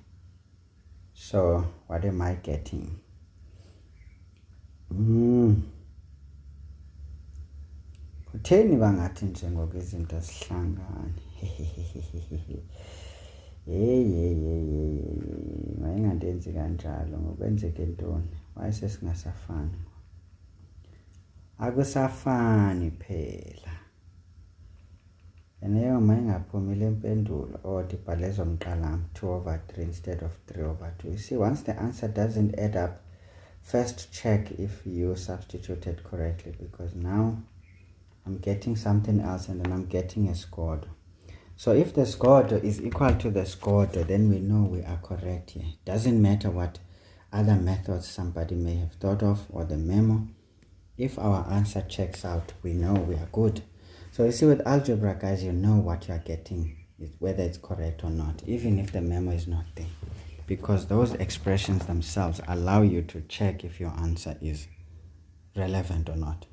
So, what am I getting? Kutheni bangathi njengoku izinto zihlangane? Mayingandenzi kanjalo ngokwenzeke ntoni? Wayese singasafani. Akusafani phela. Leyo mayingaphumi le mpendulo dibhale zomqala 2 over 3 instead of 3 over 2. You see, once the answer doesn't add up, first check if you substituted correctly, because now I'm getting something else and then I'm getting a squared. So if the squared is equal to the squared, then we know we are correct here. Doesn't matter what other methods somebody may have thought of or the memo. If our answer checks out, we know we are good. So you see, with algebra, guys, you know what you are getting, whether it's correct or not, even if the memo is not there, because those expressions themselves allow you to check if your answer is relevant or not.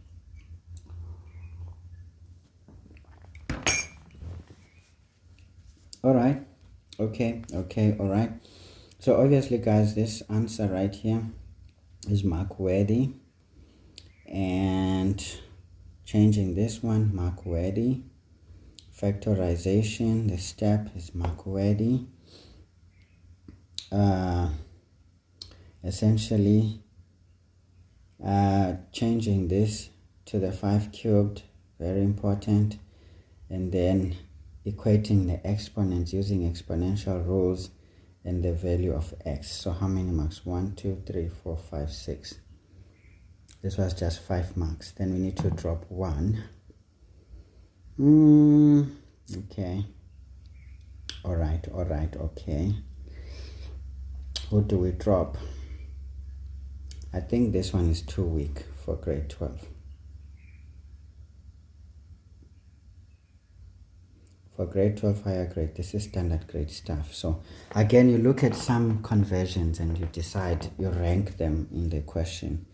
All right. Okay. All right. So obviously, guys, this answer right here is mark worthy, and changing this one, mark worthy. Factorization, the step is mark worthy. Essentially, changing this to the 5 cubed, very important. And then equating the exponents using exponential rules and the value of x. So how many marks? 1, 2, 3, 4, 5, 6. This was just 5 marks. Then we need to drop 1. Okay. All right. Okay. Who do we drop? I think this one is too weak for grade 12. For grade 12 higher grade, this is standard grade stuff. So again, you look at some conversions and you decide, you rank them in the question.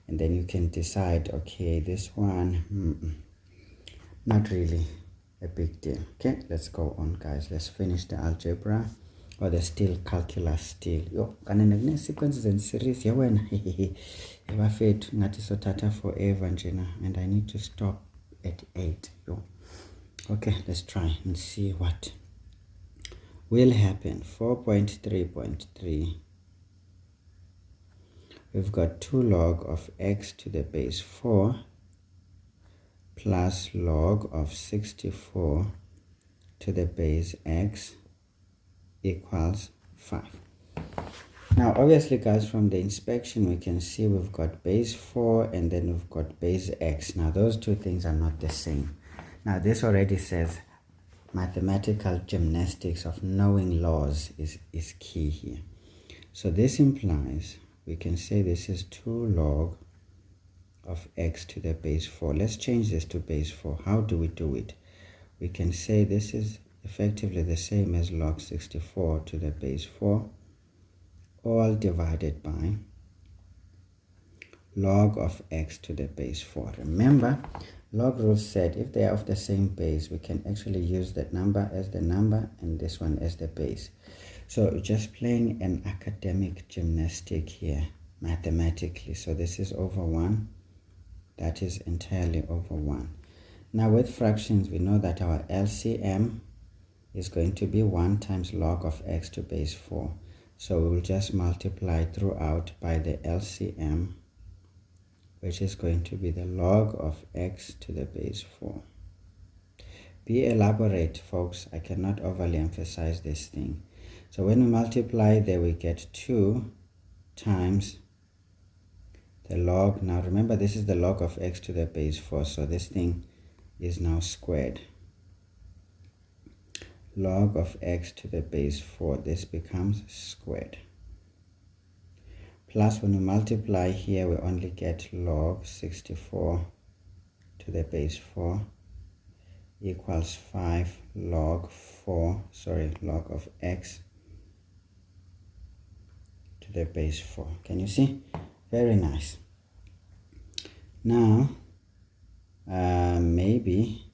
And then you can decide, okay, this one, not really a big deal. Okay, let's go on, guys. Let's finish the algebra, or the still calculus still. Yo, kanene sequences and series ya wena. Ebafethu ngathi sothatha forever njena, and I need to stop at 8. Yo. Okay, let's try and see what will happen. 4.3.3. We've got 2 log of x to the base 4 plus log of 64 to the base x equals 5. Now, obviously, guys, from the inspection, we can see we've got base 4 and then we've got base x. Now, those two things are not the same. Now, this already says mathematical gymnastics of knowing laws is key here. So this implies we can say this is 2 log of x to the base 4. Let's change this to base 4. How do we do it? We can say this is effectively the same as log 64 to the base 4, all divided by log of x to the base 4. Remember, log rules said if they are of the same base, we can actually use that number as the number and this one as the base. So just playing an academic gymnastic here, mathematically. So this is over 1. That is entirely over 1. Now with fractions, we know that our LCM is going to be 1 times log of x to base 4. So we will just multiply throughout by the LCM, which is going to be the log of x to the base 4. Be elaborate, folks. I cannot overly emphasize this thing. So when we multiply there, we get 2 times the log. Now remember, this is the log of x to the base 4, so this thing is now squared. Log of x to the base 4, this becomes squared. Plus, when we multiply here, we only get log 64 to the base 4 equals 5 log of x to the base 4. Can you see? Very nice. Now, maybe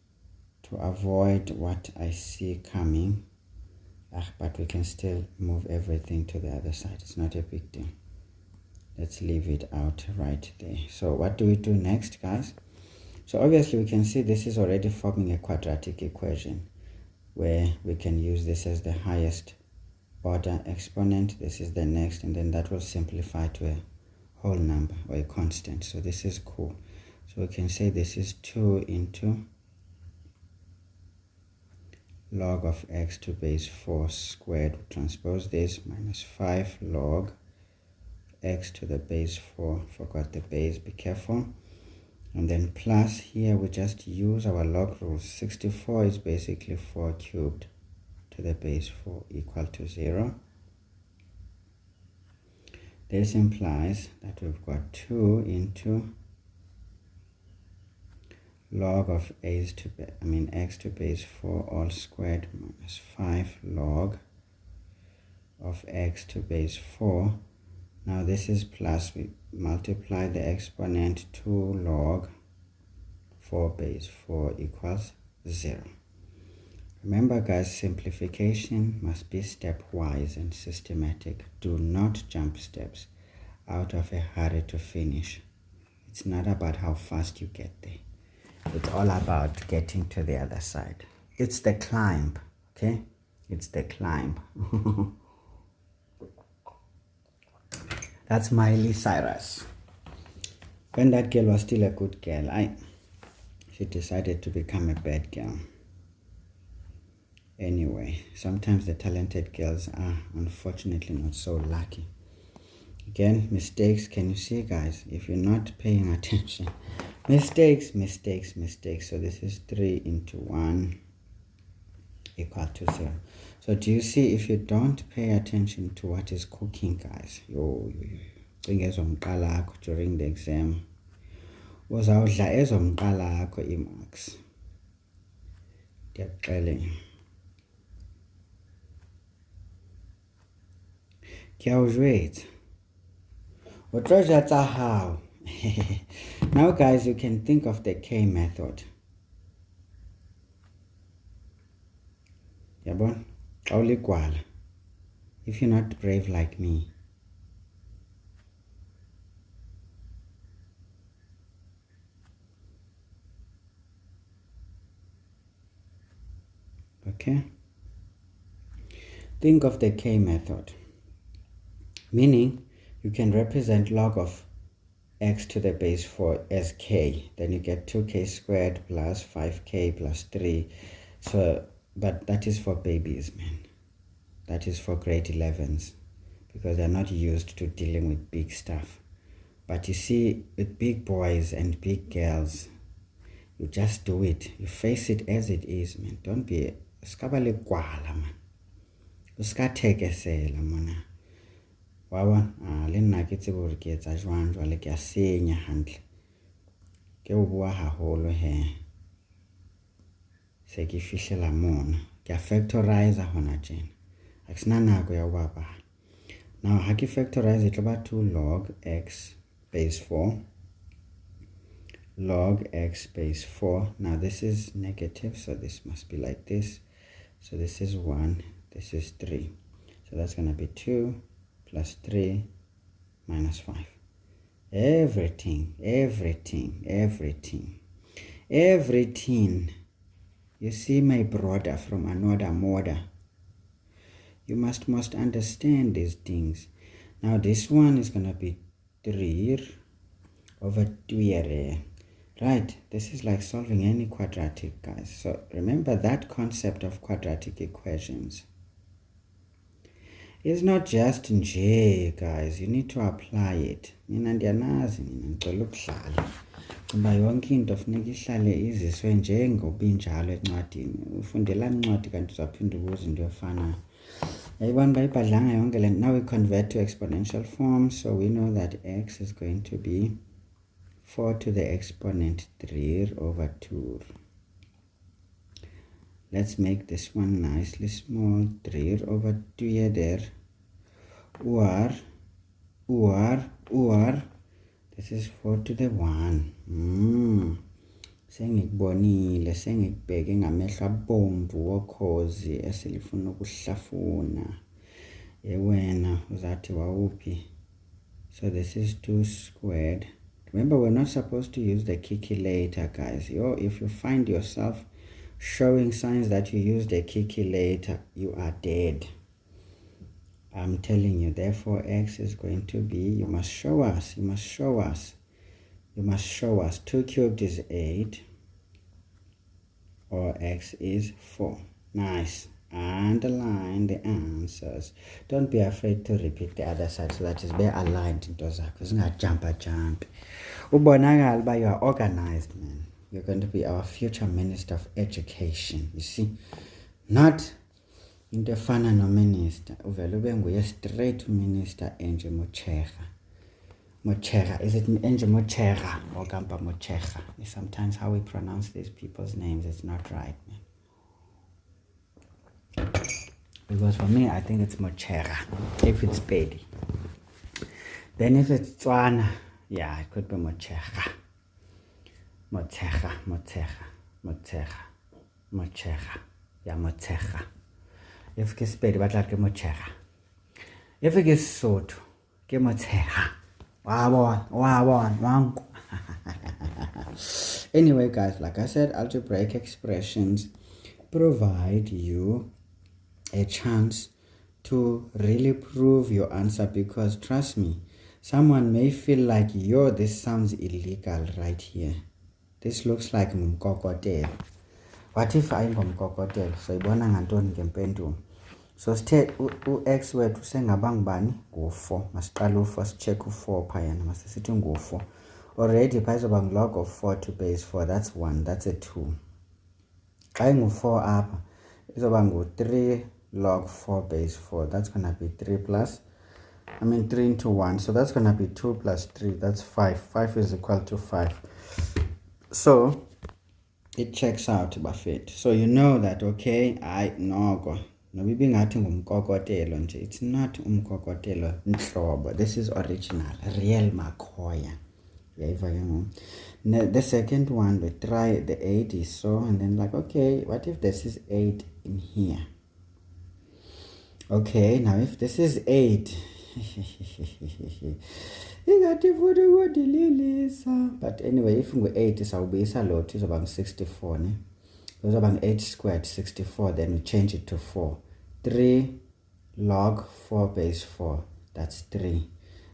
to avoid what I see coming, but we can still move everything to the other side. It's not a big deal. Let's leave it out right there. So what do we do next, guys? So obviously we can see this is already forming a quadratic equation where we can use this as the highest order exponent. This is the next, and then that will simplify to a whole number or a constant. So this is cool. So we can say this is 2 into log of x to base 4 squared. We transpose this minus 5 log x to the base 4. Forgot the base, be careful. And then plus, here we just use our log rules. 64 is basically 4 cubed to the base 4 equal to 0. This implies that we've got 2 into log of x to base 4 all squared minus 5 log of x to base 4. Now this is plus, we multiply the exponent, 2 log 4 base 4 equals 0. Remember guys, simplification must be stepwise and systematic. Do not jump steps out of a hurry to finish. It's not about how fast you get there. It's all about getting to the other side. It's the climb, okay? It's the climb. That's Miley Cyrus. When that girl was still a good girl, she decided to become a bad girl. Anyway, sometimes the talented girls are unfortunately not so lucky. Again, mistakes. Can you see, guys? If you're not paying attention, mistakes. So this is 3 into 1 equal to 0. So do you see, if you don't pay attention to what is cooking, guys, during the exam, uzawudla ezomqala yakho imarks. Ndiyakuxelela. Kiyawujwetsa. Utloja tsa how. Now guys, you can think of the K method. Yabon? Awuligwala. If you're not brave like me. Okay? Think of the K method. Meaning, you can represent log of x to the base 4 as k. Then you get 2k squared plus 5k plus 3. So, but that is for babies, man. That is for grade 11s. Because they're not used to dealing with big stuff. But you see, with big boys and big girls, you just do it. You face it as it is, man. Don't be skabale kwala, man. Uskathekesela, man. Wawa, le nna ke tsebe hore ke etsa jwang jwale ke a senya hantle. Ke o bua haholo he. Se ke fihlela mona. Ke a factorize hona tjena. Ha ke sena nako ya ho bapala. Now, ha ke factorize it tloba 2 log x base 4 log x base 4. Now this is negative, so this must be like this. So this is 1, this is 3. So that's going to be 2 plus 3 minus 5. Everything. You see, my brother from another mother. You must understand these things. Now this one is going to be 3 over 2. Right, this is like solving any quadratic, guys. So remember that concept of quadratic equations. It's not just nje, guys. You need to apply it. Mina ndiyanazi, mina ngicela ukudlala. Ngoba yonke into funeka ihlale iziswe njengoba injalo encwadini. Ufundela incwadi kanti uzaphinda ubuza into efanayo. Yayibona bayibhadlanga yonke le. Now we convert to exponential form, so we know that x is going to be 4 to the exponent 3 over 2. Let's make this one nicely small. 3 over 2 there. Or this is 4 to the 1. Sengikubonile, sengikubheke ngamehlo abomvu wokhozi esilifuna ukuhlafuna. Wena uzathi wawuphi? So this is 2 squared. Remember, we're not supposed to use the calculator, guys. If you find yourself showing signs that you use the calculator, you are dead. I'm telling you. Therefore, x is going to be, you must show us. 2 cubed is 8, or x is 4. Nice. Underline the answers. Don't be afraid to repeat the other side so that it's very aligned into zakho. Jump. Ubonakala, you are organized, man. You're going to be our future Minister of Education. You see? Not into efana no minister. Uvele ube nguye straight to Minister Enje Mochega. Is it Enje Mochega or Gampa Mochega? Sometimes how we pronounce these people's names, it's not right, man. Because for me, I think it's Mochega, if it's Pedi. Then if it's Tswana, yeah, it could be Mochega. Mochega. Yeah, Mochega. If it's Pedi, but like Mochega. If it is Sotho, ke Mochega. Wow. Anyway, guys, like I said, algebraic expressions provide you a chance to really prove your answer, because trust me, someone may feel like, this sounds illegal right here. This looks like ngumkokotel. What if I ngumkokotel? So ibona ngantoni ngempendulo. So sithe u-x wethu sengaba ngubani? Ngu-4. Masiqala u-4, sicheck u-4 phayana, masisithi ngu-4. Already phayizoba ngu-log of 4 to base 4, that's 1, that's a 2. Xa ingu-4 apha, izoba ngu-3 log 4 base 4. That's going to be 3 into 1. So that's going to be 2 plus 3. That's 5. 5 is equal to 5. So it checks out, Buffett. So you know that, okay, it's not umkokotelo nhlobo. This is original, real Makoya. The second one, we try the 8 is so, and then like, okay, what if this is 8 in here? Okay, now if this is 8, but anyway, if we 8 is a lot, is about 64. It's about 8 squared, 64. Then we change it to 4. 3 log 4 base 4. That's 3.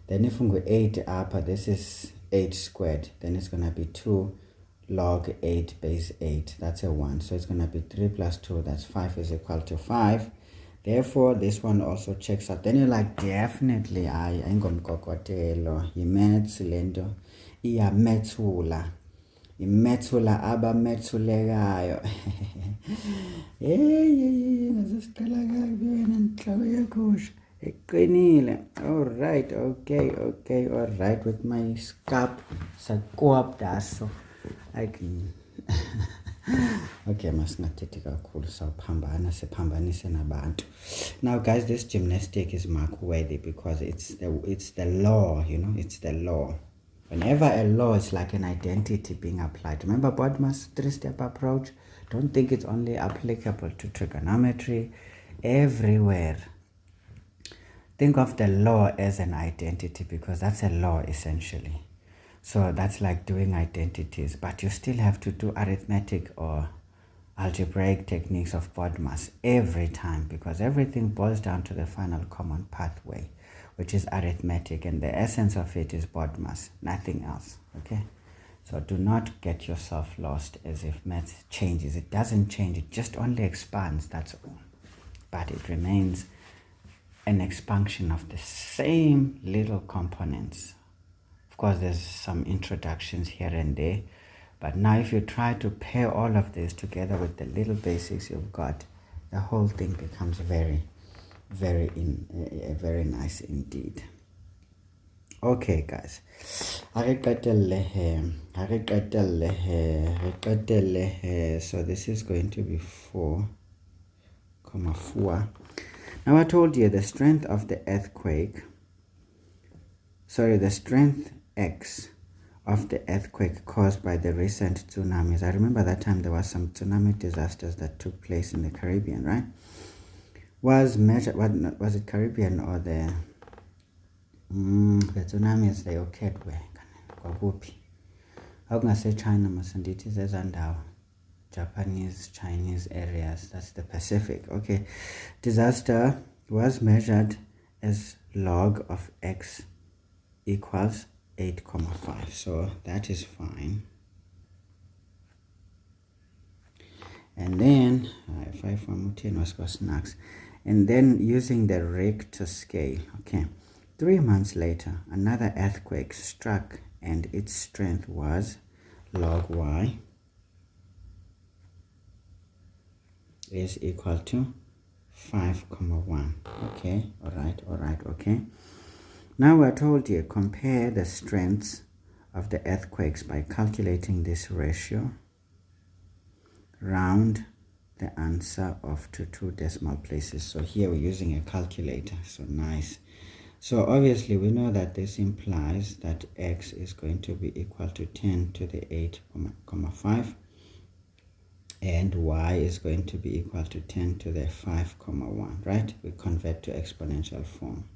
Then if we go 8 up, this is 8 squared. Then it's going to be 2 log 8 base 8. That's a 1. So it's going to be 3 plus 2. That's 5 is equal to 5. Therefore, this one also checks out. Then you're like, definitely, I ain't going to kokotelo. Imets lendo. Iya metsula. Imetsula aba metsulegayo. Alright, okay, alright. With my scalp, sakuap daso. I can. Okay, masingathethe kakhulu sawuphambana siphambanise nabantu. Now guys, this gymnastic is mark worthy because it's the law, it's the law. Whenever a law is like an identity being applied, remember Bodmer's 3-step approach? Don't think it's only applicable to trigonometry. Everywhere, think of the law as an identity, because that's a law essentially. So that's like doing identities, but you still have to do arithmetic or algebraic techniques of Bodmer's every time, because everything boils down to the final common pathway, which is arithmetic, and the essence of it is Bodmer's, nothing else, okay? So do not get yourself lost as if math changes. It doesn't change, it just only expands, that's all. But it remains an expansion of the same little components. Of course, there's some introductions here and there, but now if you try to pair all of this together with the little basics you've got, the whole thing becomes very, very nice indeed. Okay, guys. So this is going to be 4,4. Now I told you the strength of the earthquake, the strength X of the earthquake caused by the recent tsunamis. I remember that time there was some tsunami disasters that took place in the Caribbean, right? Was measured, was it Caribbean or the tsunamis they occurred where? How can I say China? Masanditi zezandawo. Japanese, Chinese areas, that's the Pacific. Okay, disaster was measured as log of X equals 8,5. So that is fine. And then 5,10 was snacks. And then using the Richter scale, okay, 3 months later, another earthquake struck and its strength was log Y is equal to 5,1. Okay, all right, okay. Now we're told here, compare the strengths of the earthquakes by calculating this ratio. Round the answer off to 2 decimal places. So here we're using a calculator, so nice. So obviously we know that this implies that X is going to be equal to 10 to the 8,5. And Y is going to be equal to 10 to the 5,1, right? We convert to exponential form.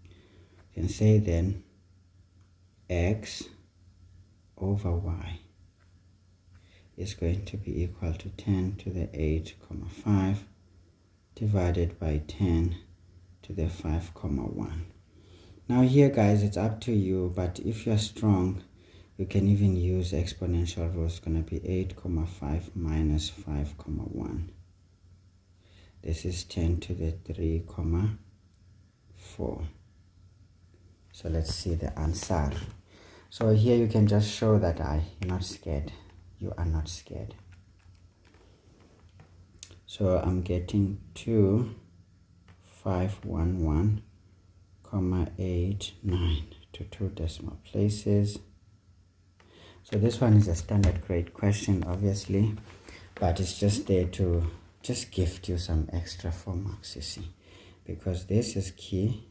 You can say then X over Y is going to be equal to 10 to the 8,5 divided by 10 to the 5,1. Now here, guys, it's up to you, but if you're strong, you can even use exponential rule. It's going to be 8,5 minus 5,1. This is 10 to the 3,4. So let's see the answer. So here you can just show that you're not scared. You are not scared. So I'm getting 2,511,89 to 2 decimal places. So this one is a standard grade question, obviously, but it's just there to just gift you some extra 4 marks, you see, because this is key,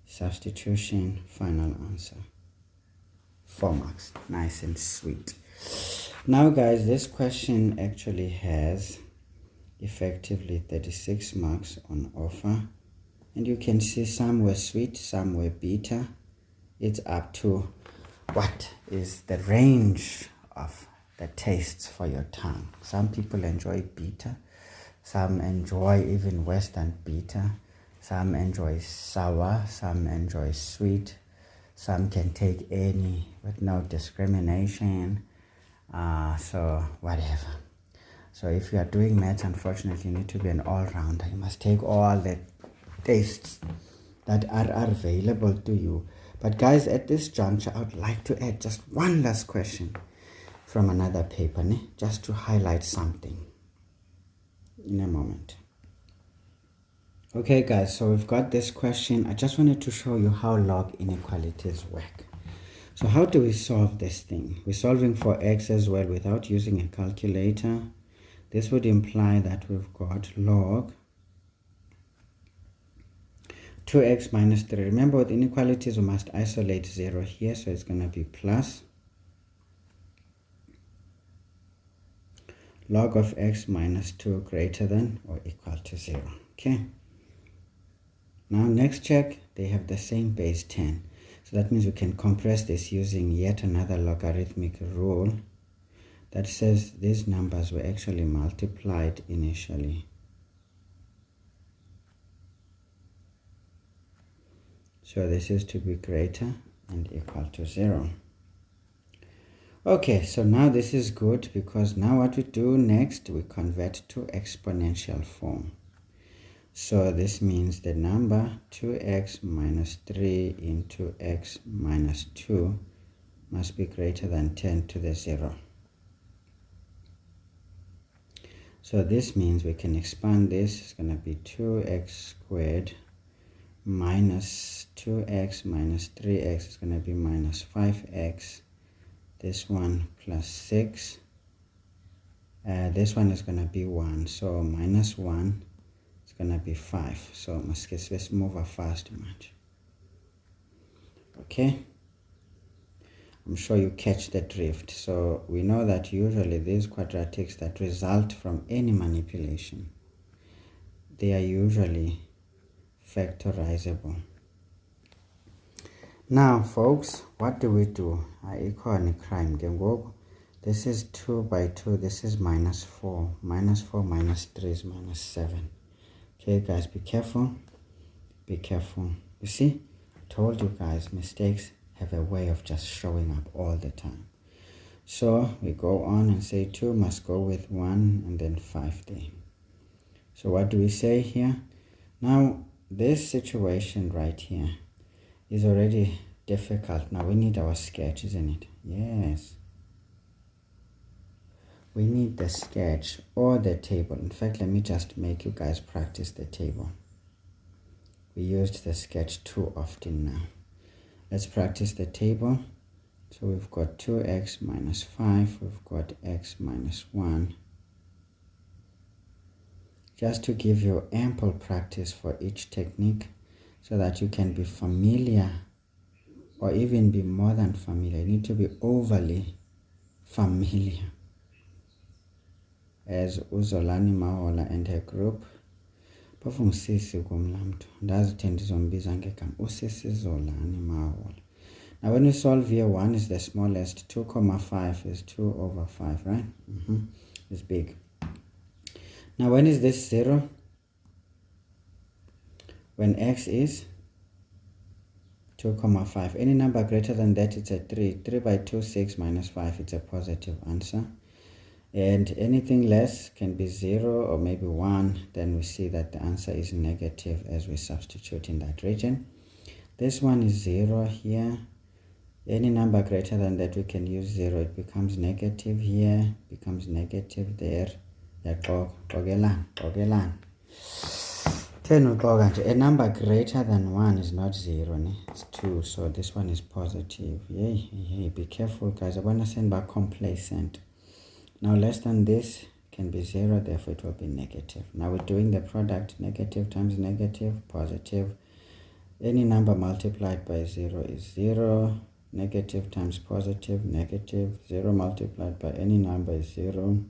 substitution, final answer, 4 marks, nice and sweet. Now, guys, this question actually has effectively 36 marks on offer, and you can see some were sweet, some were bitter. It's up to what is the range of the tastes for your tongue. Some people enjoy bitter, some enjoy even worse than bitter, some enjoy sour, some enjoy sweet, some can take any with no discrimination, so whatever. So if you are doing maths, unfortunately you need to be an all-rounder. You must take all the tastes that are available to you. But guys, at this juncture, I would like to add just one last question from another paper, just to highlight something in a moment. Okay, guys, so we've got this question. I just wanted to show you how log inequalities work. So how do we solve this thing? We're solving for X as well without using a calculator. This would imply that we've got log 2x minus 3. Remember, with inequalities, we must isolate 0 here, so it's going to be plus log of x minus 2 greater than or equal to 0. Okay. Now, next check, they have the same base 10. So that means we can compress this using yet another logarithmic rule that says these numbers were actually multiplied initially. So this is to be greater and equal to 0. Okay, so now this is good, because now what we do next, we convert to exponential form. So this means the number 2x minus 3 into x minus 2 must be greater than 10 to the 0. So this means we can expand this. It's going to be 2x squared minus 2x minus 3x is going to be minus 5x. This one plus 6. This one is going to be 1. So minus 1 is going to be 5. So let's move a fast much. Okay. I'm sure you catch the drift. So we know that usually these quadratics that result from any manipulation, they are usually factorizable. Now folks, what do we do? Equal crime. This is 2 by 2. This is minus 4. Minus 4 minus 3 is minus 7. Okay guys, be careful. Be careful. You see, I told you guys, mistakes have a way of just showing up all the time. So we go on and say 2 must go with 1 and then 5 there. So what do we say here? Now this situation right here is already difficult. Now we need our sketch, isn't it? Yes. We need the sketch or the table. In fact, let me just make you guys practice the table. We used the sketch too often now. Let's practice the table. So we've got 2x minus 5. We've got x minus 1. Just to give you ample practice for each technique so that you can be familiar or even be more than familiar. You need to be overly familiar. As Uzolani Mahola and her group. Now when you solve here, 1 is the smallest, 2,5 is 2 over 5, right? It's big. Now when is this 0? When x is 2,5. Any number greater than that, it's a 3. 3 by 2, 6 minus 5, it's a positive answer. And anything less can be 0 or maybe 1. Then we see that the answer is negative as we substitute in that region. This one is 0 here. Any number greater than that, we can use 0. It becomes negative here, becomes negative there. A number greater than 1 is not 0, it's 2. So this one is positive. Yay. Be careful guys. I want to send back complacent. Now less than this can be 0, therefore it will be negative. Now we're doing the product. Negative times negative, positive. Any number multiplied by 0 is 0. Negative times positive, negative. 0 multiplied by any number is 0.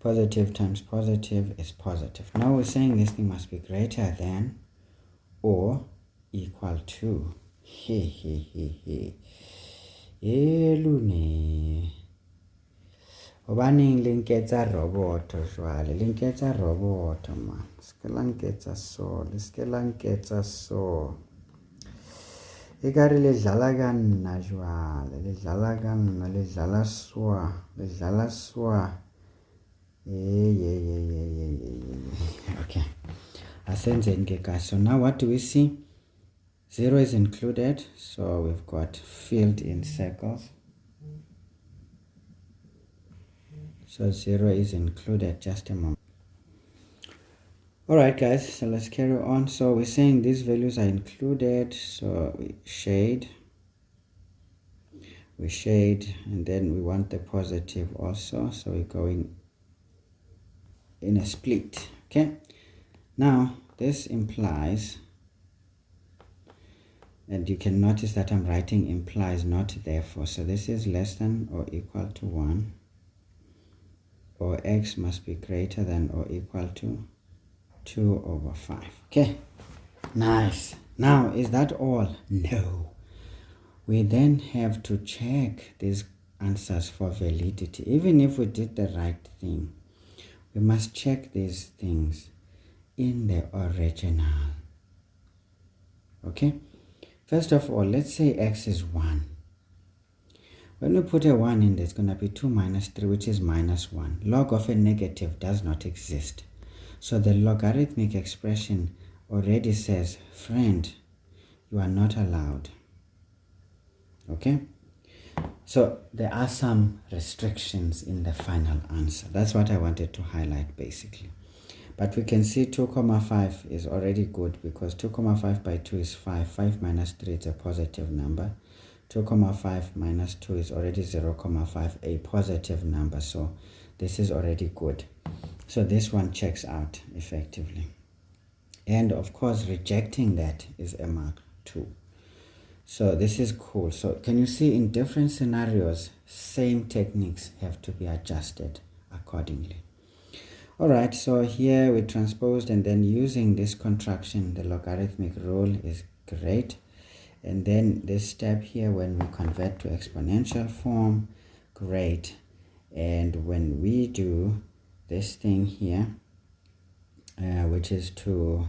Positive times positive is positive. Now we're saying this thing must be greater than or equal to. Elune. Obaning linketsa robot jwale. Linketsa robot man. Skelanketsa so. Skelanketsa so. Ekare le dlala ka nna jwale. Le dlala ka nna. Le dlala swa. Le dlala swa. Okay. So now what do we see? 0 is included, so we've got filled in circles. So 0 is included. Just a moment. Alright guys, so let's carry on. So we're saying these values are included, so we shade, and then we want the positive also, so we're going in a split. Okay, now this implies, and you can notice that I'm writing implies, not therefore. So this is less than or equal to 1, or x must be greater than or equal to 2 over 5. Okay, nice. Now is that all? No. We then have to check these answers for validity. Even if we did the right thing, we must check these things in the original. Okay, first of all, let's say x is 1. When we put a 1 in, there's going to be 2 minus 3, which is minus 1. Log of a negative does not exist. So the logarithmic expression already says, friend, you are not allowed. Okay, so there are some restrictions in the final answer. That's what I wanted to highlight basically. But we can see 2,5 is already good because 2,5 by 2 is 5. 5 minus 3 is a positive number. 2,5 minus 2 is already 0,5, a positive number. So this is already good. So this one checks out effectively. And of course, rejecting that is a mark 2. So this is cool. So can you see in different scenarios, same techniques have to be adjusted accordingly. All right, so here we transposed, and then using this contraction, the logarithmic rule is great. And then this step here, when we convert to exponential form, great. And when we do this thing here, which is to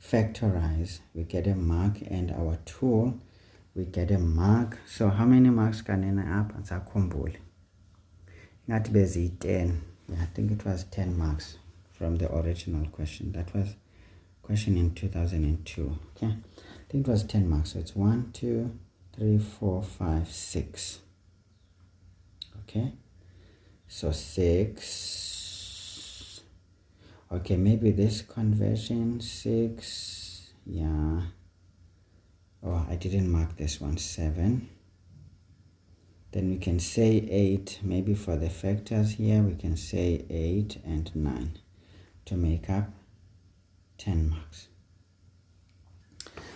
factorize, we get a mark, and our tool, we get a mark. So how many marks can I up? Not busy 10. Yeah, I think it was 10 marks from the original question. That was question in 2002. Okay, I think it was 10 marks. So it's 1, 2, 3, 4, 5, 6. Okay, so 6. Okay, maybe this conversion 6. Yeah. Oh, I didn't mark this one. 7. Then we can say 8, maybe for the factors here, we can say 8 and 9 to make up 10 marks.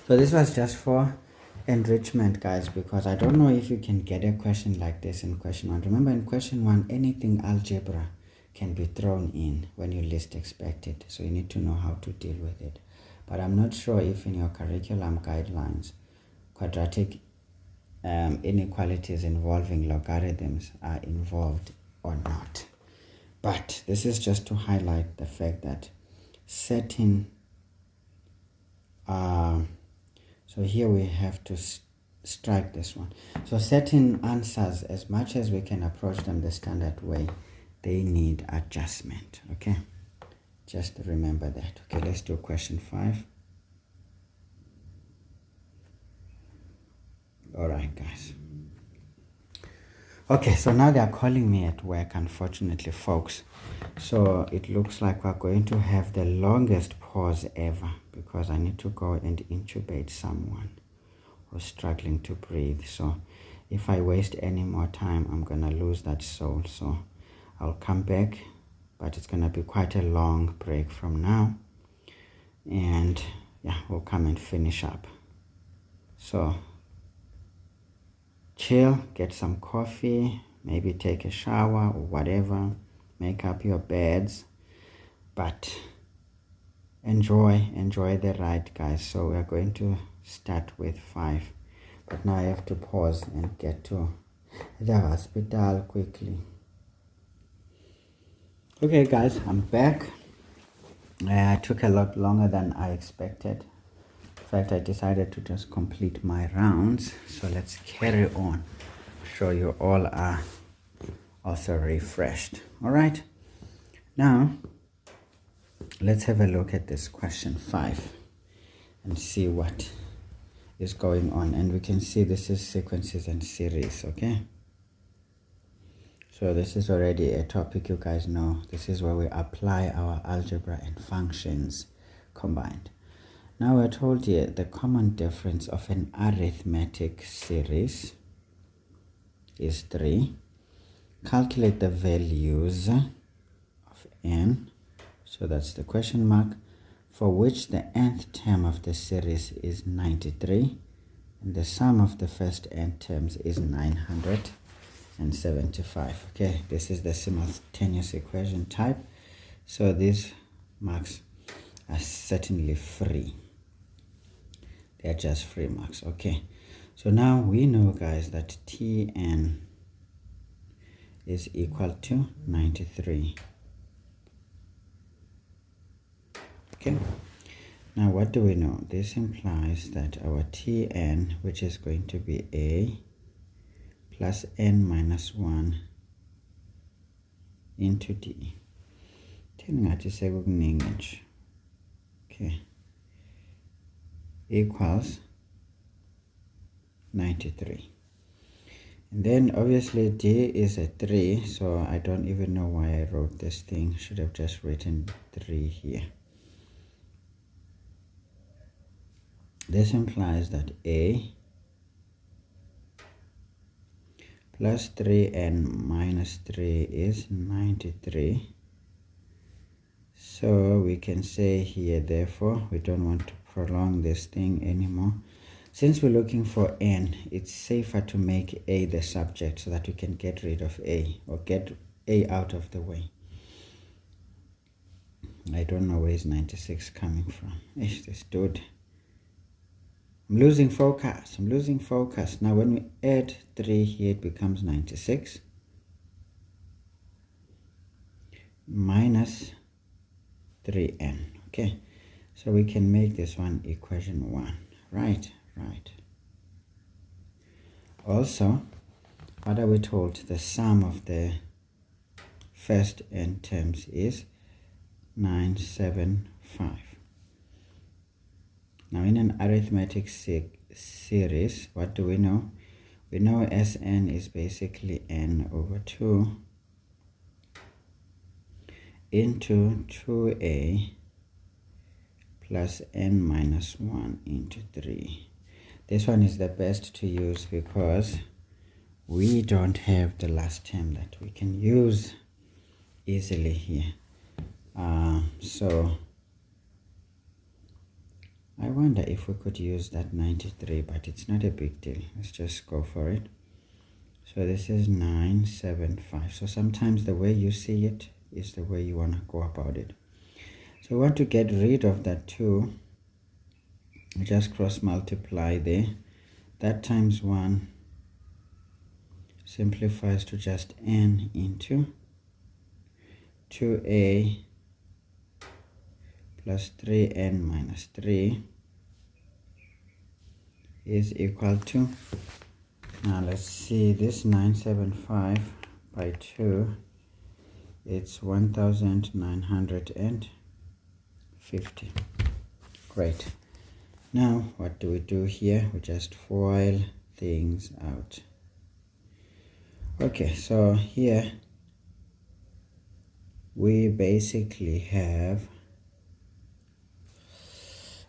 So this was just for enrichment, guys, because I don't know if you can get a question like this in question 1. Remember, in question 1, anything algebra can be thrown in when you least expect it. So you need to know how to deal with it. But I'm not sure if in your curriculum guidelines, quadratic inequalities involving logarithms are involved or not. But this is just to highlight the fact that certain so here we have to strike this one. So certain answers, as much as we can approach them the standard way, they need adjustment. Okay, just remember that. Okay, let's do question 5. All right, guys. Okay, so now they are calling me at work, unfortunately, folks. So it looks like we're going to have the longest pause ever because I need to go and intubate someone who's struggling to breathe. So if I waste any more time, I'm going to lose that soul. So I'll come back, but it's going to be quite a long break from now. And yeah, we'll come and finish up. So chill, get some coffee, maybe take a shower or whatever, make up your beds, but enjoy the ride, guys. So we're going to start with 5, but now I have to pause and get to the hospital quickly. Okay, guys, I'm back. It took a lot longer than I expected. In fact, I decided to just complete my rounds. So let's carry on. I'm sure you all are also refreshed. All right. Now, let's have a look at this question 5 and see what is going on. And we can see this is sequences and series, okay? So this is already a topic you guys know. This is where we apply our algebra and functions combined. Now we're told here the common difference of an arithmetic series is 3. Calculate the values of n, so that's the question mark, for which the nth term of the series is 93 and the sum of the first n terms is 975. Okay, this is the simultaneous equation type, so these marks are certainly free. They're just free marks. Okay, so now we know, guys, that Tn is equal to 93. Okay, now what do we know? This implies that our Tn, which is going to be a plus n minus 1 into d. Okay, equals 93. And then obviously d is a 3, so I don't even know why I wrote this thing. Should have just written 3 here. This implies that a plus 3n minus 3 is 93. So we can say here, therefore, we don't want to prolong this thing anymore. Since we're looking for n, it's safer to make a the subject so that we can get rid of a, or get a out of the way. I don't know where is 96 coming from. Ish, this dude. I'm losing focus. Now when we add 3 here, it becomes 96 minus 3n. Okay, so we can make this one equation 1. Right. Also, what are we told? The sum of the first n terms is 975. Now in an arithmetic series, what do we know? We know Sn is basically n over 2 into 2a plus n minus 1 into 3. This one is the best to use because we don't have the last term that we can use easily here. So I wonder if we could use that 93, but it's not a big deal. Let's just go for it. So this is 975. So sometimes the way you see it is the way you want to go about it. So we want to get rid of that 2. Just cross multiply there. That times 1 simplifies to just n into 2a plus 3n minus 3 is equal to, now let's see, this 975 by 2, it's 1950. Great. Now what do we do here? We just FOIL things out. Okay, so here we basically have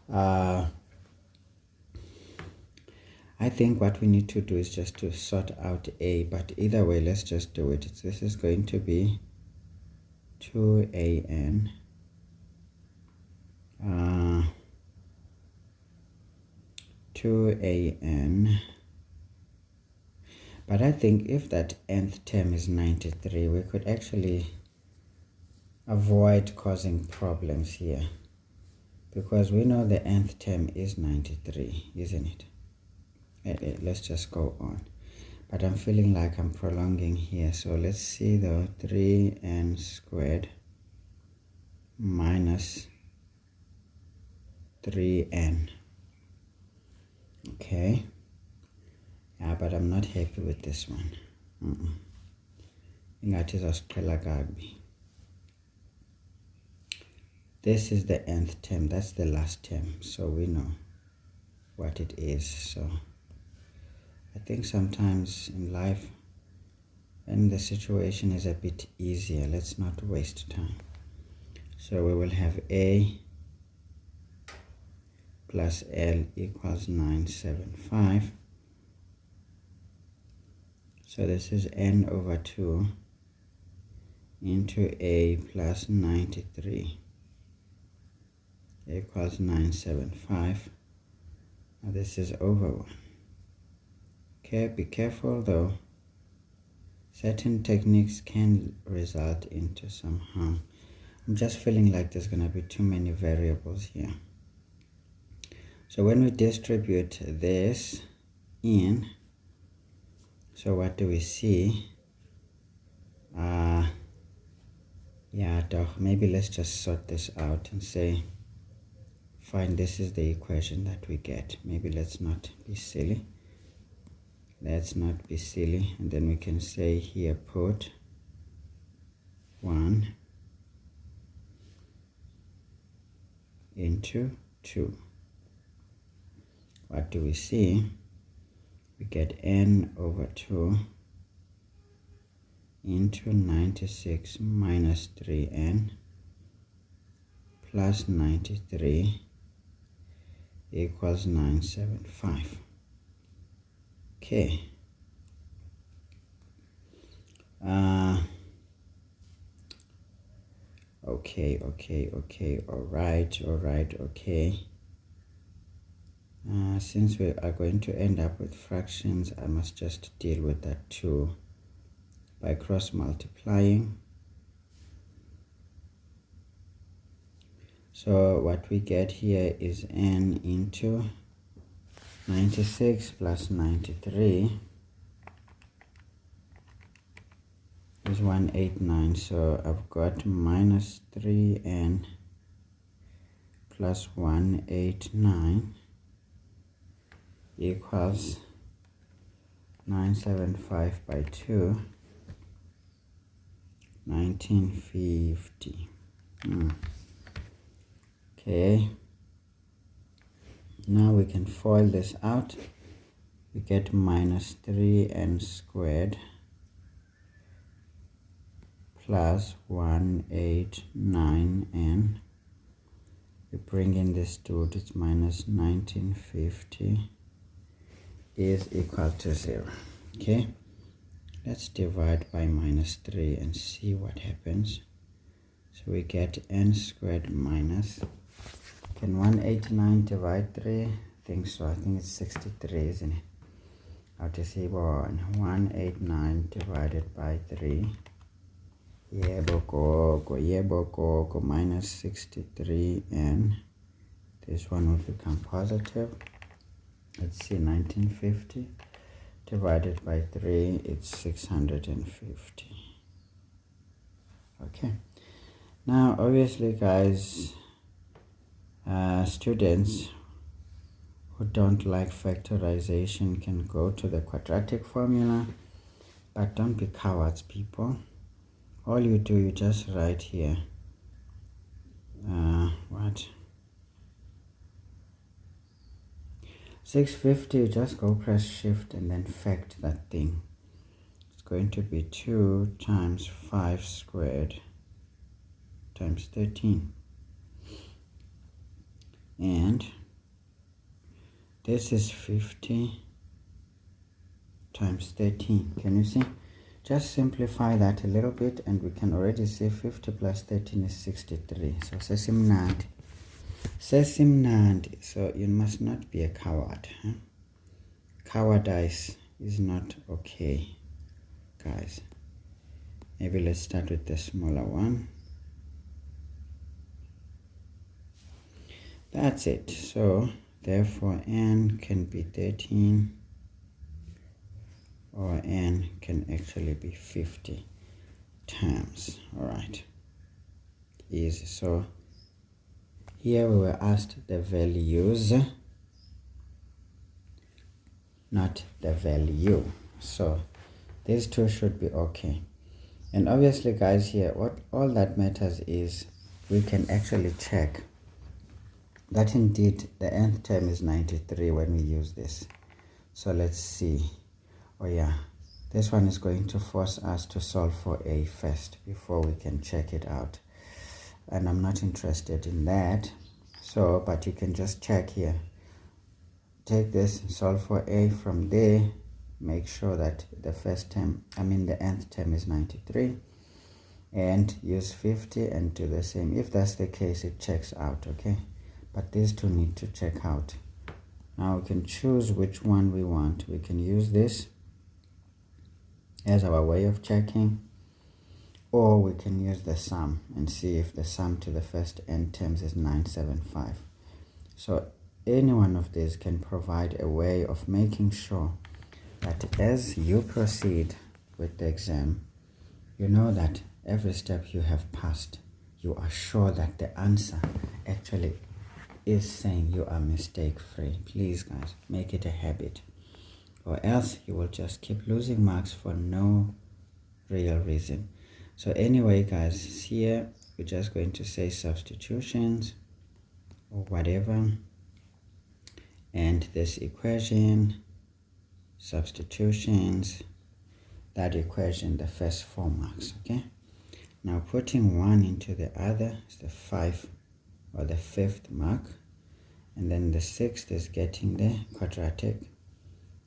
I think what we need to do is just to sort out a, but either way, let's just do it. This is going to be 2an 2an, but I think if that nth term is 93, we could actually avoid causing problems here, because we know the nth term is 93, isn't it? Let's just go on, but I'm feeling like I'm prolonging here. So let's see though, 3n squared minus 3n. Okay, yeah, but I'm not happy with this one. This is the nth term, that's the last term, so we know what it is. So I think sometimes in life, when the situation is a bit easier, let's not waste time. So we will have a plus L equals 975. So this is n over 2 into a plus 93 equals 975. Now this is over 1. Okay, be careful though. Certain techniques can result into some harm. I'm just feeling like there's going to be too many variables here. So when we distribute this in, so what do we see? Maybe let's just sort this out and say, fine, this is the equation that we get. Maybe let's not be silly. And then we can say here, put 1 into 2. What do we see? We get n over 2 into 96 minus 3n plus 93 equals 975. Okay. Okay, all right, okay. Since we are going to end up with fractions, I must just deal with that too by cross multiplying. So what we get here is n into 96 plus 93 is 189. So I've got minus 3n plus 189 equals 975 by 2, 1950. Okay, now we can FOIL this out. We get minus 3n squared plus 189n. We bring in this 2, it's minus 1950 is equal to 0. Okay, let's divide by minus 3 and see what happens. So we get n squared minus, can 189 divide 3? I think so. I think it's 63, isn't it? How to see 189 divided by 3. Yebo gogo, minus 63, and this one will become positive. Let's see, 1950 divided by 3, it's 650. Okay. Now, obviously, guys, students who don't like factorization can go to the quadratic formula, but don't be cowards, people. All you do, you just write here, 650, you just go press shift and then fact that thing. It's going to be 2 times 5 squared times 13. And this is 50 times 13. Can you see? Just simplify that a little bit and we can already see 50 plus 13 is 63. So sesimnandi. So you must not be a coward. Huh? Cowardice is not okay, guys. Maybe let's start with the smaller one. That's it. So therefore n can be 13 or n can actually be 50 times. All right, easy. So here we were asked the values, not the value. So these two should be okay. And obviously, guys, here what all that matters is we can actually check that indeed the nth term is 93 when we use this. So let's see. Oh yeah, this one is going to force us to solve for a first before we can check it out, and I'm not interested in that. So but you can just check here, take this, solve for a from there, make sure that the first term, the nth term is 93, and use 50 and do the same. If that's the case, it checks out. Okay, but these two need to check out. Now we can choose which one we want. We can use this as our way of checking, or we can use the sum and see if the sum to the first n terms is 975. So any one of these can provide a way of making sure that as you proceed with the exam, you know that every step you have passed, you are sure that the answer actually is saying you are mistake free. Please, guys, make it a habit, or else you will just keep losing marks for no real reason. So anyway, guys, here we're just going to say substitutions or whatever, and this equation, substitutions, that equation the first 4 marks. Okay, now putting one into the other is the 5 or the 5th mark, and then the 6th is getting the quadratic,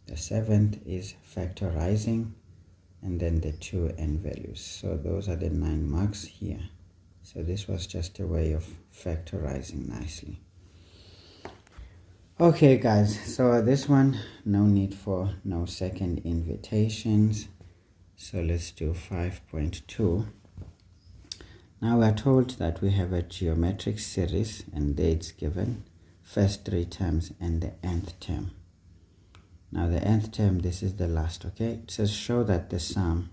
the 7th is factorizing, and then the 2 n values. So those are the 9 marks here. So this was just a way of factorizing nicely. Okay guys, so this one, no need for no second invitations. So let's do 5.2. Now we are told that we have a geometric series and dates given, first 3 terms and the nth term. Now the nth term, this is the last, okay? It says show that the sum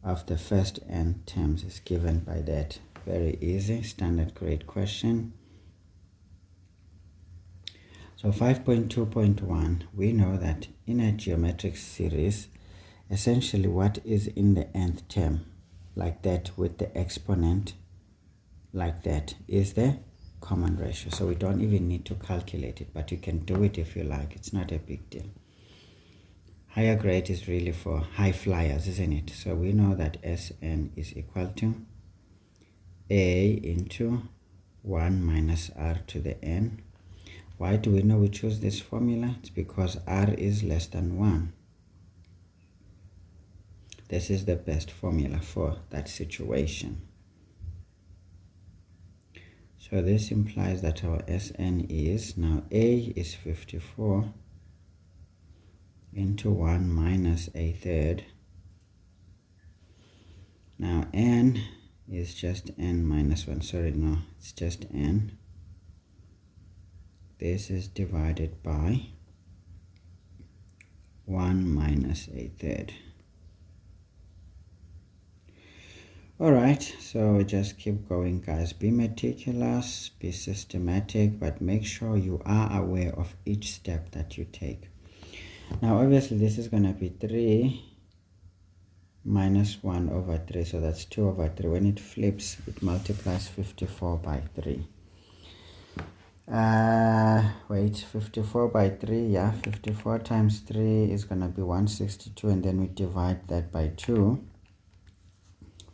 of the first n terms is given by that. Very easy, standard grade question. So 5.2.1, we know that in a geometric series, essentially what is in the nth term, like that with the exponent, like that, is the common ratio. So we don't even need to calculate it, but you can do it if you like. It's not a big deal. Higher grade is really for high flyers, isn't it? So we know that Sn is equal to A into 1 minus r to the n. Why do we know we choose this formula? It's because r is less than 1. This is the best formula for that situation. So this implies that our Sn is, now A is 54 into 1 minus a third. Now n is just n minus 1. Sorry, no, it's just n. This is divided by 1 minus a third. Alright, so just keep going guys. Be meticulous, be systematic, but make sure you are aware of each step that you take. Now obviously this is going to be 3 minus 1 over 3, so that's 2 over 3. When it flips, it multiplies 54 by 3. Wait, 54 by 3, yeah, 54 times 3 is gonna be 162, and then we divide that by 2,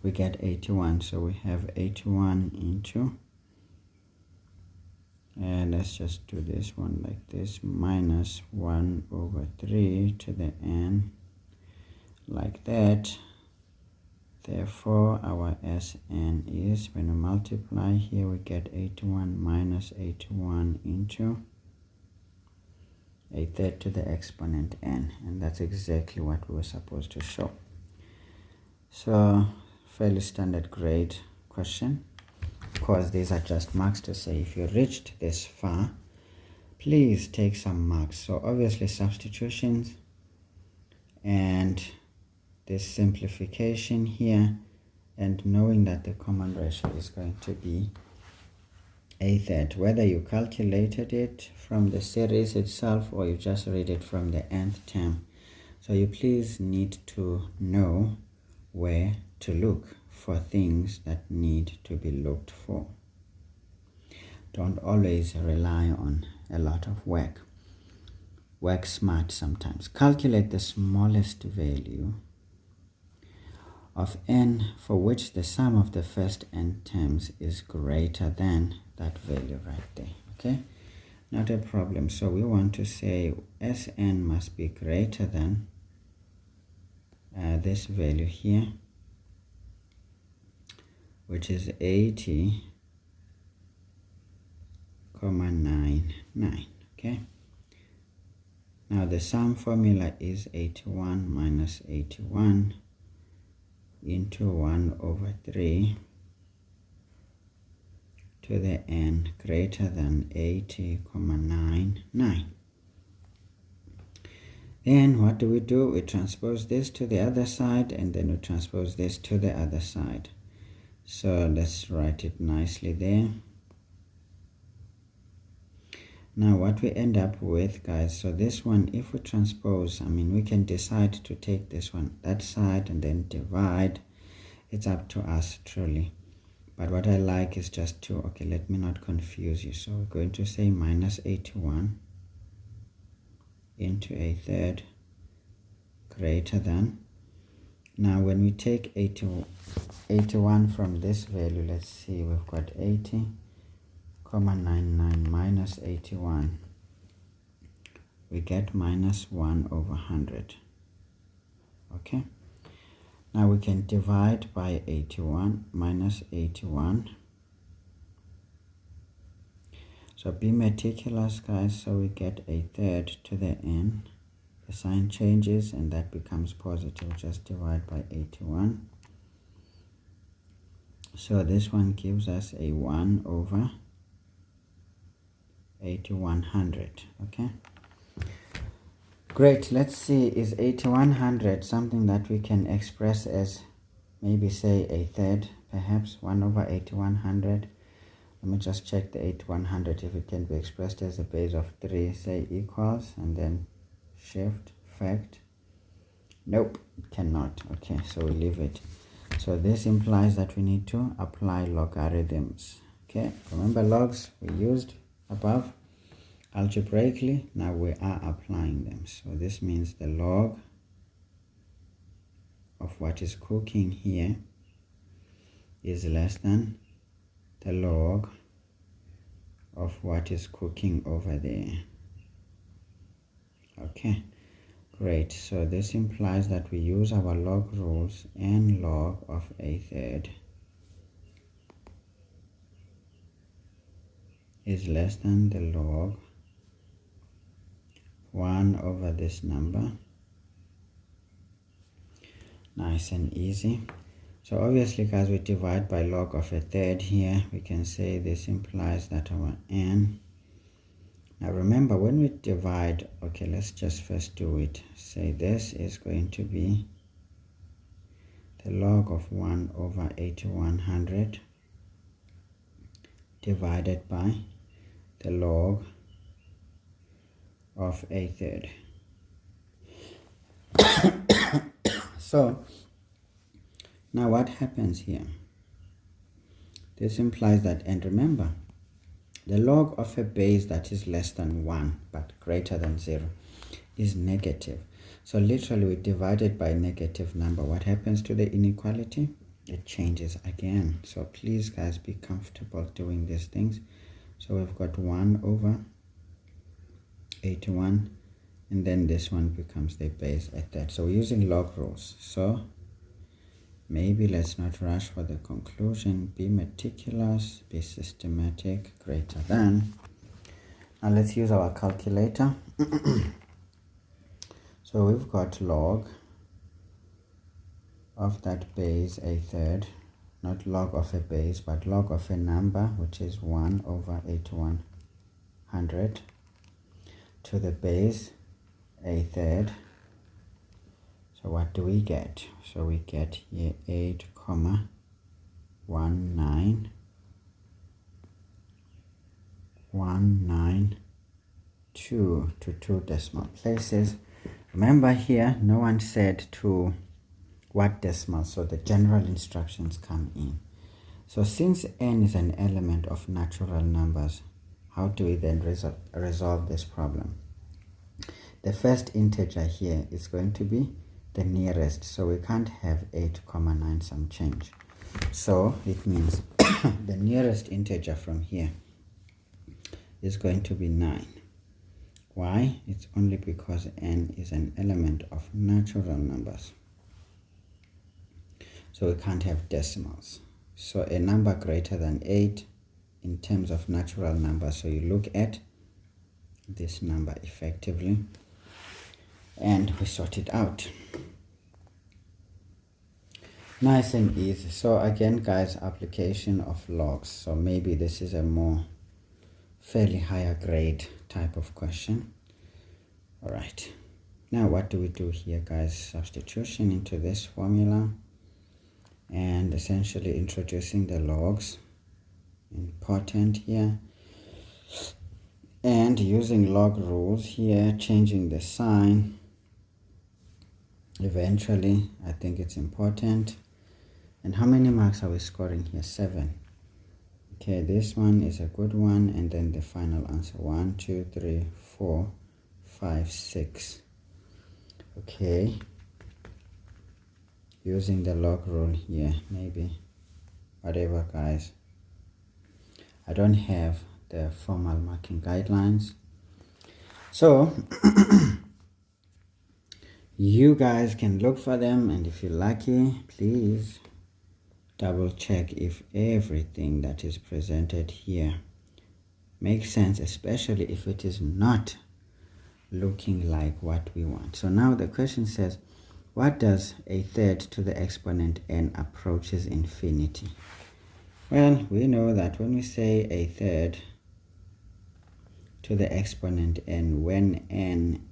we get 81. So we have 81 into, and let's just do this one like this, minus 1 over 3 to the n, like that. Therefore, our Sn is, when we multiply here, we get 81 minus 81 into a third to the exponent n. And that's exactly what we were supposed to show. So, fairly standard grade question. Of course, these are just marks to say if you reached this far, please take some marks. So, obviously, substitutions and this simplification here, and knowing that the common ratio is going to be a third, whether you calculated it from the series itself or you just read it from the nth term. So you please need to know where to look for things that need to be looked for. Don't always rely on a lot of work. Work smart sometimes. Calculate the smallest value of n for which the sum of the first n terms is greater than that value right there. Okay, not a problem. So we want to say Sn must be greater than this value here, which is 80.99. Okay, now the sum formula is 81 minus 81 into 1 over 3 to the n greater than 80.99. Then what do? We transpose this to the other side, and then we transpose this to the other side. So let's write it nicely there. Now what we end up with, guys, so this one, if we transpose, we can decide to take this one that side and then divide. It's up to us truly, but what I like is just to, okay, let me not confuse you. So we're going to say minus 81 into a third greater than Now when we take 81 from this value, let's see, we've got 80,99 minus 81. We get minus 1 over 100. Okay. Now we can divide by 81 minus 81. So be meticulous, guys, so we get a third to the n. The sign changes and that becomes positive. Just divide by 81. So this one gives us a 1 over 8100. Okay. Great. Let's see, is 8100 something that we can express as maybe say a third, perhaps 1 over 8100? Let me just check the 8100 if it can be expressed as a base of 3, say equals, and then shift, fact. Nope, it cannot. Okay, so we leave it. So this implies that we need to apply logarithms. Okay, remember logs we used above algebraically. Now we are applying them. So this means the log of what is cooking here is less than the log of what is cooking over there. Okay, great. So this implies that we use our log rules, and log of a third is less than the log 1 over this number. Nice and easy. So obviously, guys, we divide by log of a third here. We can say this implies that our n. Now remember, when we divide, okay, let's just first do it. Say this is going to be the log of 1 over 8100 divided by the log of a third. So now what happens here? This implies that, and remember, the log of a base that is less than 1 but greater than 0 is negative. So literally we divide it by a negative number. What happens to the inequality? It changes again. So please, guys, be comfortable doing these things. So we've got 1 over 81, and then this one becomes the base at that. So we're using log rules. So maybe let's not rush for the conclusion. Be meticulous, be systematic, greater than. Now let's use our calculator. So we've got log of that base a third, not log of a base, but log of a number, which is 1 over 8100 to the base a third. So what do we get? So we get here 8,19192 to 2 decimal places. Remember here, no one said to what decimal, so the general instructions come in. So since n is an element of natural numbers, how do we then resolve this problem? The first integer here is going to be the nearest, so we can't have 8,9 some change. So it means the nearest integer from here is going to be 9. Why? It's only because n is an element of natural numbers, so we can't have decimals. So a number greater than 8 in terms of natural numbers, so you look at this number effectively and we sort it out. Nice and easy. So again, guys, application of logs. So maybe this is a more fairly higher grade type of question. All right, now what do we do here, guys? Substitution into this formula and essentially introducing the logs, important here, and using log rules here, changing the sign eventually. I think it's important. And how many marks are we scoring here? 7. Okay, this one is a good one. And then the final answer, 1 2 3 4 5 6. Okay, using the log rule here, maybe, whatever guys. I don't have the formal marking guidelines, so you guys can look for them, and if you're lucky, please double check if everything that is presented here makes sense, especially if it is not looking like what we want. So now the question says, what does a third to the exponent n approaches infinity? Well, we know that when we say a third to the exponent n, when n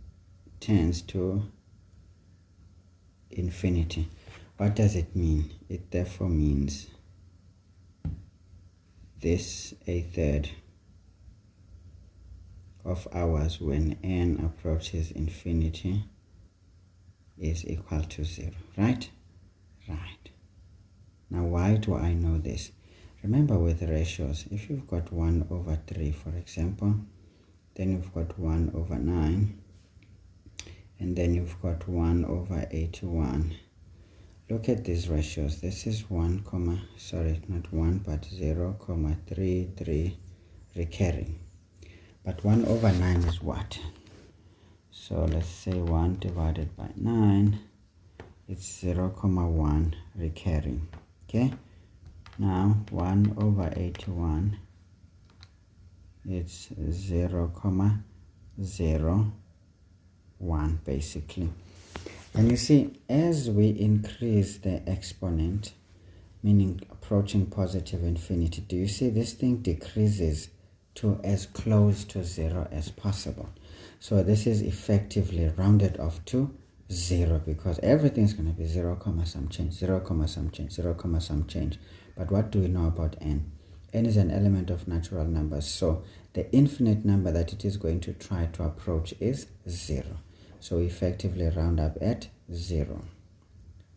tends to infinity, what does it mean? It therefore means this a third of ours when n approaches infinity is equal to 0, right? Right. Now, why do I know this? Remember with ratios, if you've got 1 over 3, for example, then you've got 1 over 9, and then you've got 1 over 81. Look at these ratios. This is 0, 3, 3 recurring. But 1 over 9 is what? So let's say 1 divided by 9, it's 0,1 recurring. Okay? Now 1 over 81, it's 0,01 basically. And you see, as we increase the exponent, meaning approaching positive infinity, do you see this thing decreases to as close to 0 as possible? So this is effectively rounded off to 0, because everything's going to be 0, some change, 0, some change, 0, some change. But what do we know about n? N is an element of natural numbers, so the infinite number that it is going to try to approach is 0. So effectively round up at 0.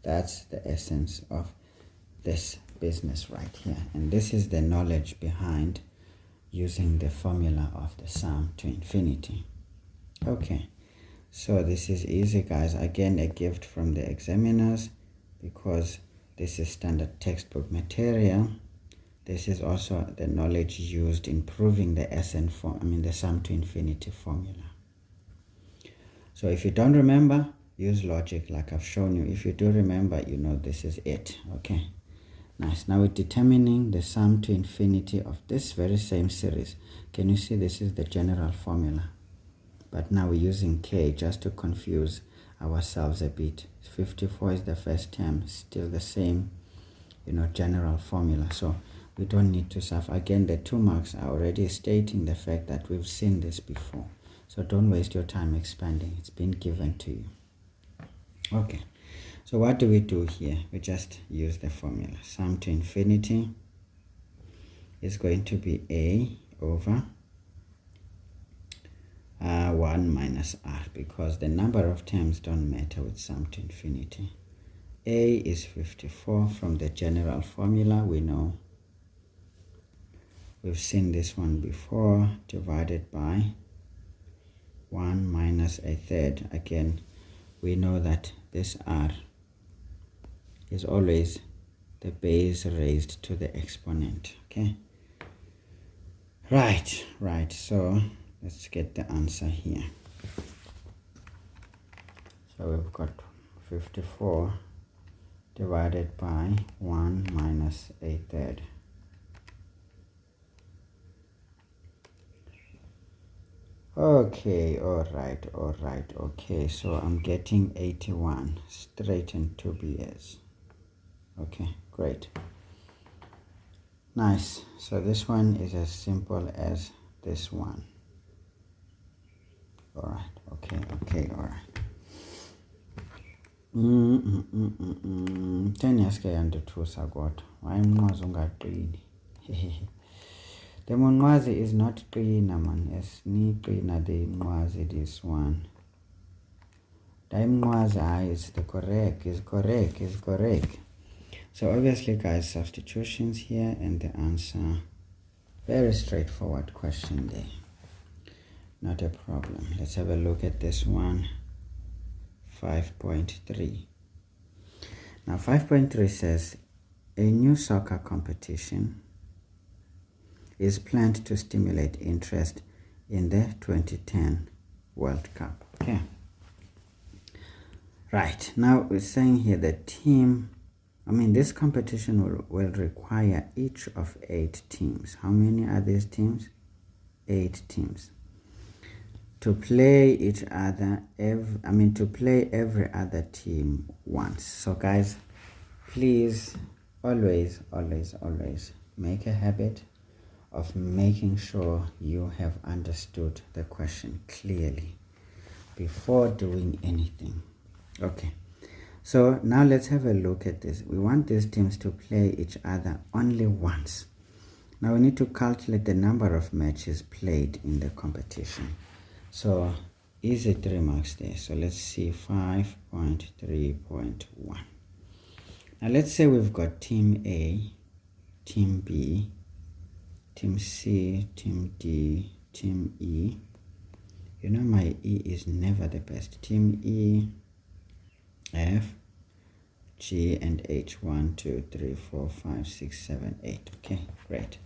That's the essence of this business right here. And this is the knowledge behind using the formula of the sum to infinity. Okay, so this is easy guys. Again, a gift from the examiners, because this is standard textbook material. This is also the knowledge used in proving the the sum to infinity formula. So if you don't remember, use logic like I've shown you. If you do remember, you know this is it. Okay, nice. Now we're determining the sum to infinity of this very same series. Can you see this is the general formula? But now we're using k just to confuse ourselves a bit. 54 is the first term, still the same, general formula. So we don't need to suffer. Again, the 2 marks are already stating the fact that we've seen this before. So don't waste your time expanding. It's been given to you. Okay, so what do we do here? We just use the formula. Sum to infinity is going to be a over 1 minus r, because the number of terms don't matter with sum to infinity. A is 54 from the general formula. We know, we've seen this one before, divided by 1 minus a third. Again, we know that this r is always the base raised to the exponent. Okay, right, so let's get the answer here. So we've got 54 divided by 1 minus a third. Okay, all right, okay, so I'm getting 81 straight into BS. Okay, great, nice. So this one is as simple as this one. All right, okay, all right. 10 years ke yandithusa kodwa wayimnqwazi ungaqini. The monqwazi is not qina man, esiniqina the mnqwazi this one. Daimnqwazi is the correct, is correct. So obviously guys, substitutions here and the answer, very straightforward question there. Not a problem. Let's have a look at this one. 5.3. Now 5.3 says a new soccer competition is planned to stimulate interest in the 2010 World Cup. Okay. Right. Now we're saying here that this competition will require each of 8 teams. How many are these teams? 8 teams. To play each other, to play every other team once. So guys, please always make a habit of making sure you have understood the question clearly before doing anything. Okay, so now let's have a look at this. We want these teams to play each other only once. Now we need to calculate the number of matches played in the competition. So easy 3 marks there. So let's see 5.3.1. Now let's say we've got team A, team B, team C, team D, team E. You know my E is never the best. Team E, F, G, and H. 1, 2, 3, 4, 5, 6, 7, 8. Okay, great.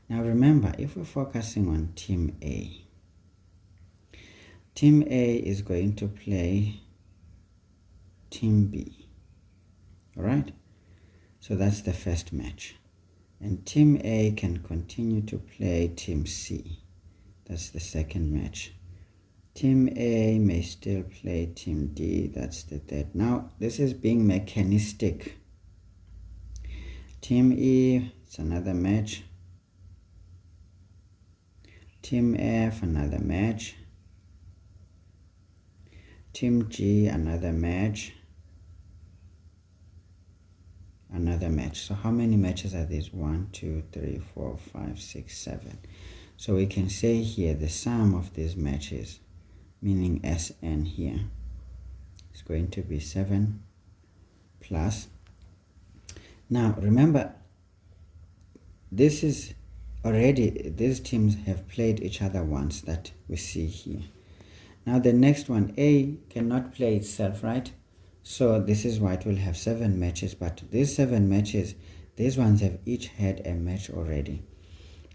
Now remember, if we're focusing on team A, team A is going to play team B. Alright? So that's the first match. And team A can continue to play team C. That's the second match. Team A may still play team D. That's the third. Now, this is being mechanistic. Team E, it's another match. Team F, another match. Team G, another match. Another match. So how many matches are these? 1, 2, 3, 4, 5, 6, 7. So we can say here the sum of these matches, meaning Sn here, is going to be 7 plus. Now remember, this is already, these teams have played each other once, that we see here. Now the next one, A cannot play itself, right? So this is why it will have 7 matches, but these 7 matches, these ones have each had a match already.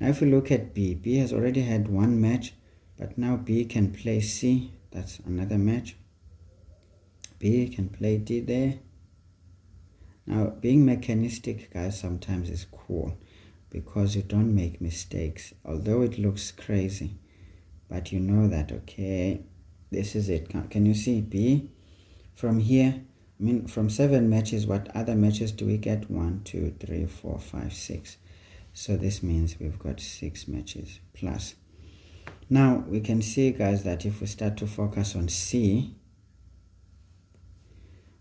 Now if we look at B, B has already had 1 match, but now B can play C, that's another match. B can play D there. Now being mechanistic, guys, sometimes is cool because you don't make mistakes, although it looks crazy, but you know that, okay, this is it. Can you see B? From here, from 7 matches, what other matches do we get? 1, 2, 3, 4, 5, 6. So this means we've got 6 matches plus. Now we can see, guys, that if we start to focus on C,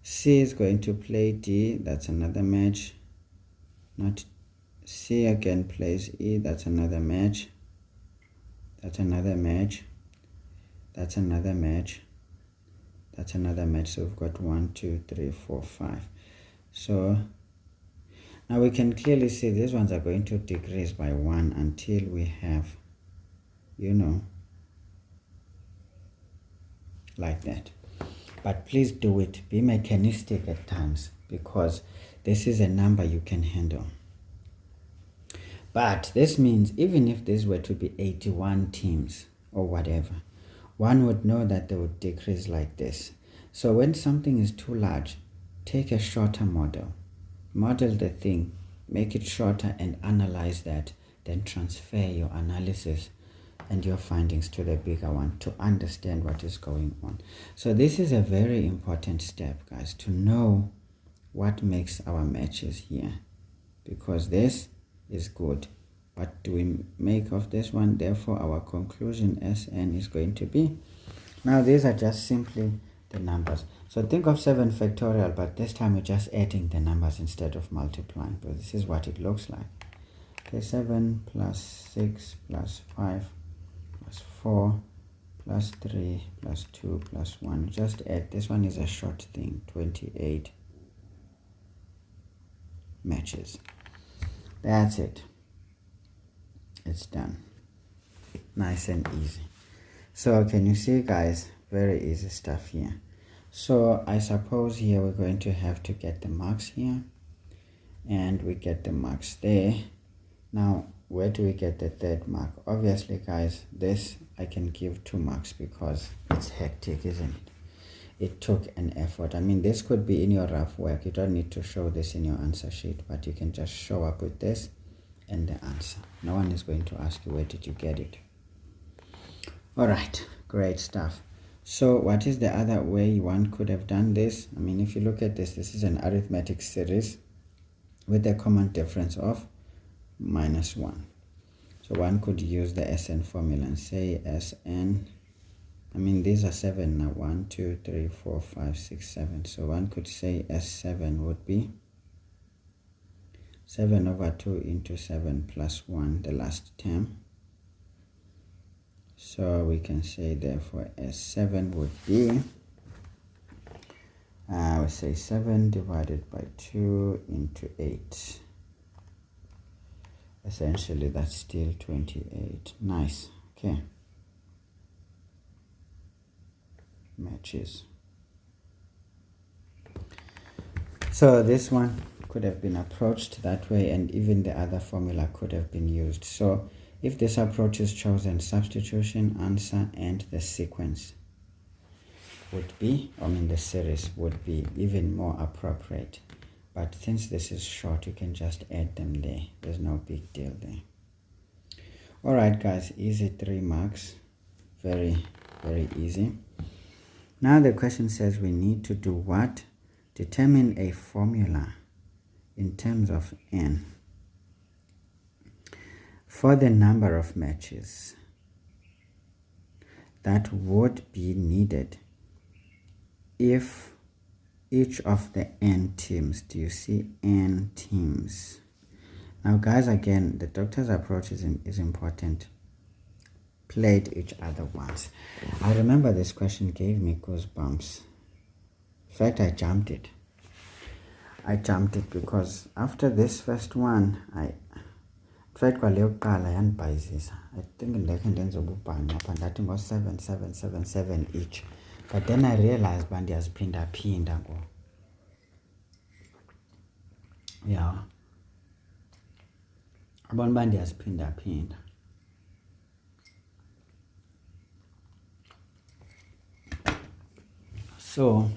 C is going to play D, that's another match. Not C again plays E, that's another match. That's another match. That's another match. That's another match. So we've got 1, 2, 3, 4, 5. So now we can clearly see these ones are going to decrease by 1 until we have, like that. But please do it. Be mechanistic at times, because this is a number you can handle. But this means even if this were to be 81 teams or whatever, one would know that they would decrease like this. So when something is too large, take a shorter model. Model the thing, make it shorter and analyze that. Then transfer your analysis and your findings to the bigger one to understand what is going on. So this is a very important step, guys, to know what makes our matches here, because this is good. What do we make of this one? Therefore, our conclusion Sn is going to be, now these are just simply the numbers. So think of 7 factorial, but this time we're just adding the numbers instead of multiplying, but this is what it looks like. Okay, 7 plus 6 plus 5 plus 4 plus 3 plus 2 plus 1. Just add. This one is a short thing, 28 matches. That's it. It's done. Nice and easy. So can you see, guys, very easy stuff here. So I suppose here we're going to have to get the marks here, and we get the marks there. Now, where do we get the third mark? Obviously, guys, this I can give 2 marks because it's hectic, isn't it? It took an effort. I mean, this could be in your rough work. You don't need to show this in your answer sheet, but you can just show up with this and the answer. No one is going to ask you, where did you get it? All right, great stuff. So what is the other way one could have done this? I mean, if you look at this, this is an arithmetic series with a common difference of -1. So one could use the SN formula and say SN, I mean, these are 7 now, 1, 2, 3, 4, 5, 6, 7. So one could say S7 would be 7 over 2 into 7 plus 1, the last term. So we can say therefore S7 would be, we say 7 divided by 2 into 8. Essentially, that's still 28. Nice. Okay. Matches. So this one could have been approached that way, and even the other formula could have been used. So if this approach is chosen, substitution, answer, and the sequence would be, I mean the series would be even more appropriate. But since this is short, you can just add them there. There's no big deal there. All right, guys, easy 3 marks. Very, very easy. Now the question says we need to do what? Determine a formula in terms of n for the number of matches that would be needed if each of the n teams, do you see n teams? Now guys, again, the doctor's approach is important. Played each other once. I remember this question gave me goosebumps. In fact, I jumped it because after this first one, I think that was 7, 7, 7, 7 each. But then I realized Bandi has pinda. Yeah. Bandi has pinda. So,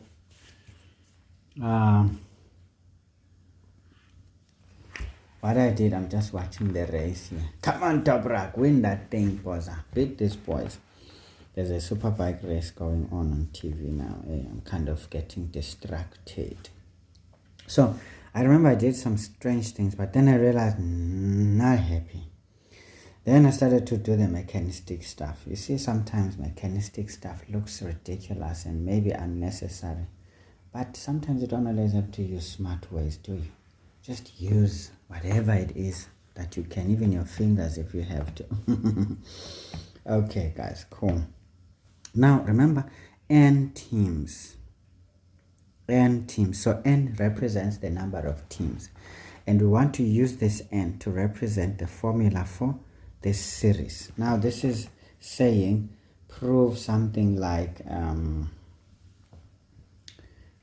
what I did, I'm just watching the race here. Come on, Dobrak, win that thing, Boza. Beat these boys. There's a superbike race going on TV now. I'm kind of getting distracted. So, I remember I did some strange things, but then I realized, not happy. Then I started to do the mechanistic stuff. You see, sometimes mechanistic stuff looks ridiculous and maybe unnecessary. But sometimes you don't always have to use smart ways, do you? Just use whatever it is that you can, even your fingers if you have to. Okay, guys, cool. Now, remember, n teams. N teams. So n represents the number of teams. And we want to use this n to represent the formula for this series. Now, this is saying prove something like,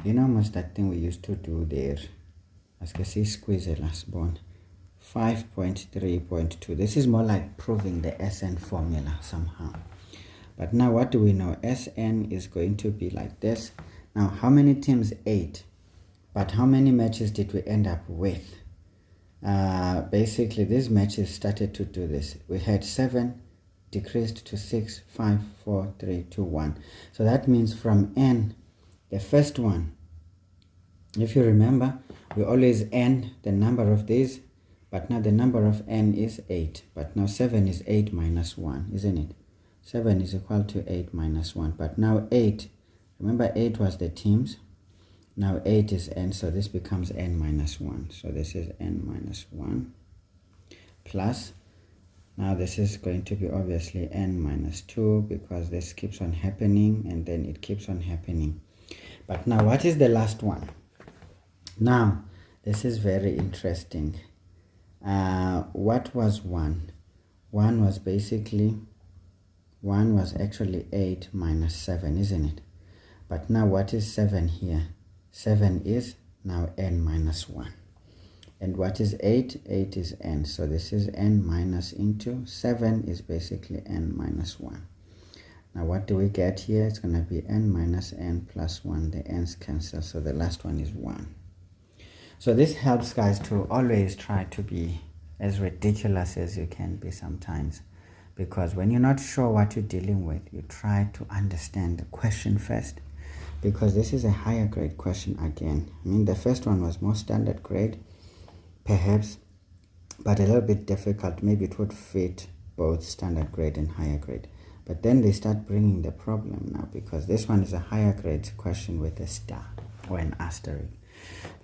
you know, almost that thing we used to do there. As you can see, squeeze the last bond. 5.3.2. This is more like proving the SN formula somehow. But now what do we know? SN is going to be like this. Now, how many teams? 8. But how many matches did we end up with? Basically, these matches started to do this. We had 7, decreased to 6, 5, 4, 3, 2, 1. So that means from n, the first one, if you remember, we always n the number of these, but now the number of n is 8. But now 7 is 8 minus 1, isn't it? 7 is equal to 8 minus 1. But now 8, remember 8 was the teams. Now 8 is n, so this becomes n minus 1. So this is n minus 1 plus, now this is going to be obviously n minus 2 because this keeps on happening and then it keeps on happening. But now what is the last one? Now, this is very interesting. What was 1? 1 was actually 8 minus 7, isn't it? But now what is 7 here? 7 is now n minus 1. And what is 8? 8 is n. So this is n minus into 7 is basically n minus 1. Now what do we get here? It's going to be n minus n plus 1. The n's cancel, so the last one is 1. So this helps, guys, to always try to be as ridiculous as you can be sometimes. Because when you're not sure what you're dealing with, you try to understand the question first. Because this is a higher grade question again. I mean, the first one was more standard grade, perhaps, but a little bit difficult. Maybe it would fit both standard grade and higher grade. But then they start bringing the problem now, because this one is a higher grade question with a star or an asterisk.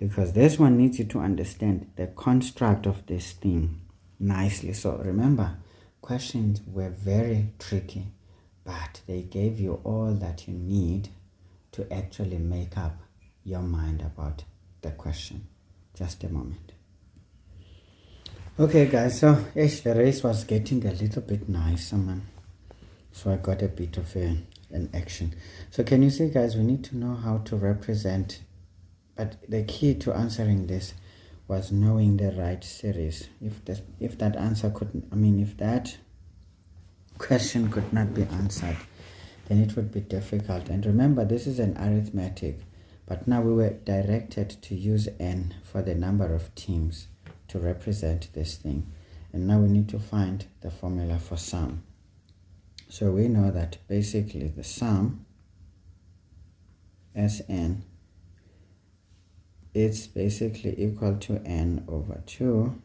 Because this one needs you to understand the construct of this thing nicely. So remember, questions were very tricky, but they gave you all that you need to actually make up your mind about the question. Just a moment. Okay, guys, so the race was getting a little bit nicer, man. So I got a bit of an action. So can you see, guys, we need to know how to represent, but the key to answering this was knowing the right series. If that answer couldn't, I mean, if that question could not be answered, then it would be difficult. And remember, this is an arithmetic, but now we were directed to use n for the number of teams to represent this thing. And now we need to find the formula for sum. So we know that basically the sum, Sn, it's basically equal to n over 2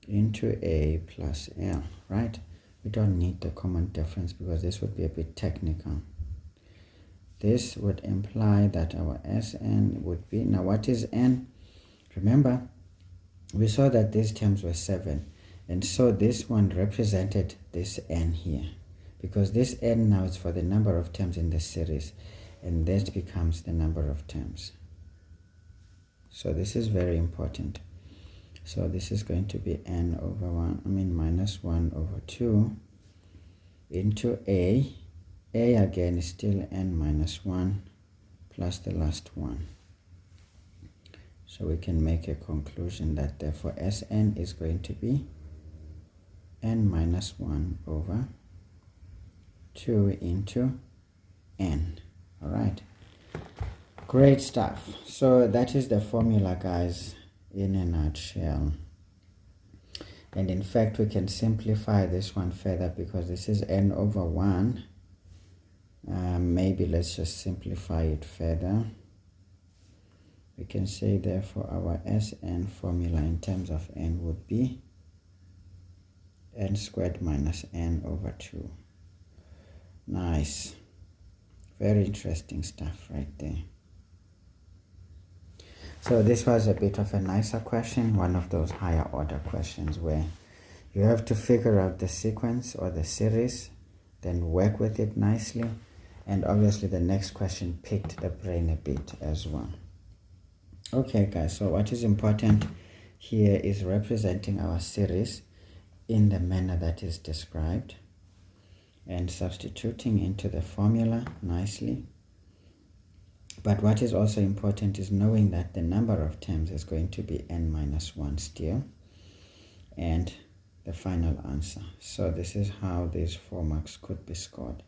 into a plus l, right? We don't need the common difference because this would be a bit technical. This would imply that our Sn would be, now what is n? Remember, we saw that these terms were 7, and so this one represented this n here, because this n now is for the number of terms in the series, and that becomes the number of terms. So this is very important. So this is going to be n over 1, minus 1 over 2 into a. A again is still n minus 1 plus the last one. So we can make a conclusion that therefore Sn is going to be n minus 1 over 2 into n. All right. Great stuff. So that is the formula, guys, in a nutshell. And in fact, we can simplify this one further because this is n over 1. Maybe let's just simplify it further. We can say therefore our Sn formula in terms of n would be n squared minus n over 2. Nice. Very interesting stuff right there. So this was a bit of a nicer question, one of those higher order questions where you have to figure out the sequence or the series, then work with it nicely, and obviously the next question picked the brain a bit as well. Okay, guys, so what is important here is representing our series in the manner that is described and substituting into the formula nicely. But what is also important is knowing that the number of terms is going to be n minus 1 still, and the final answer. So this is how these 4 marks could be scored.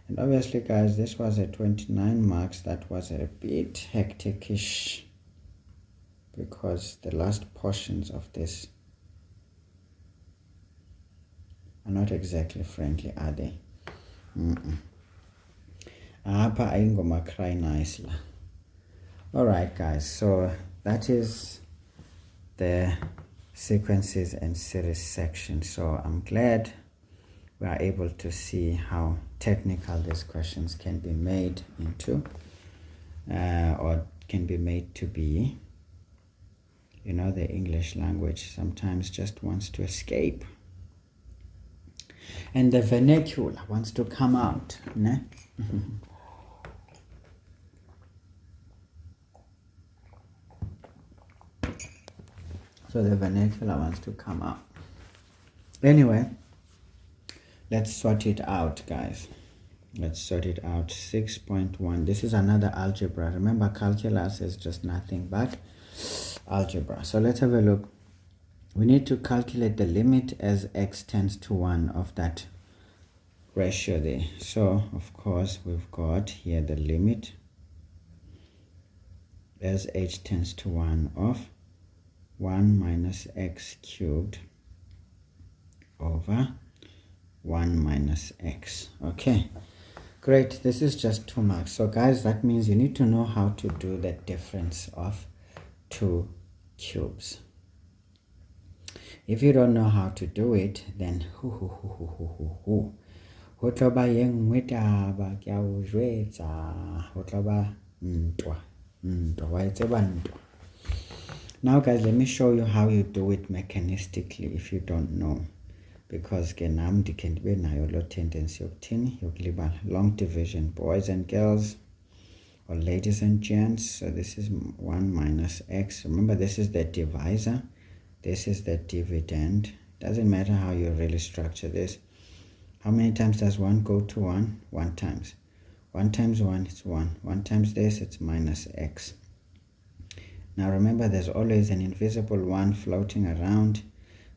And obviously, guys, this was a 29 marks. That was a bit hectic-ish because the last portions of this are not exactly friendly, are they? Apa ingoma cry nicely. Alright, guys, so that is the sequences and series section. So I'm glad we are able to see how technical these questions can be made into, or can be made to be. You know, the English language sometimes just wants to escape, and the vernacular wants to come out, né? So the vernacular wants to come out. Anyway, let's sort it out, guys. Let's sort it out. 6.1. This is another algebra. Remember, calculus is just nothing but algebra. So let's have a look. We need to calculate the limit as x tends to 1 of that ratio there. So, of course, we've got here the limit as h tends to 1 of 1 minus x cubed over 1 minus x. Okay. Great, this is just 2 marks. So guys, that means you need to know how to do the difference of 2 cubes. If you don't know how to do it, then now guys, let me show you how you do it mechanistically if you don't know. Because nam can be nayo lo tendency of long division, boys and girls or ladies and gents. So this is 1 minus x. Remember, this is the divisor, this is the dividend. Doesn't matter how you really structure this. How many times does 1 go to 1? 1 times. 1 times 1 is 1. 1 times this, it's minus x. Now remember, there's always an invisible 1 floating around,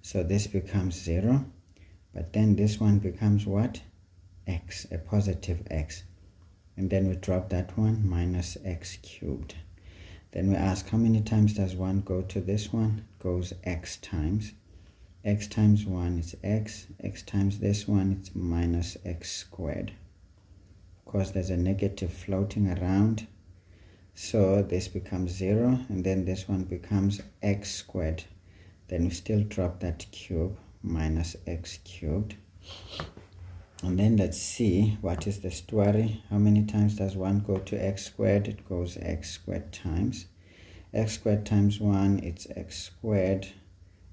so this becomes 0. But then this one becomes what? X, a positive x. And then we drop that one, minus x cubed. Then we ask, how many times does 1 go to this one? It goes x times. X times 1 is x. X times this one, it's minus x squared. Of course, there's a negative floating around. So this becomes 0. And then this one becomes x squared. Then we still drop that cube, minus x cubed. And then let's see what is the story. How many times does 1 go to x squared? It goes x squared times. X squared times 1, it's x squared.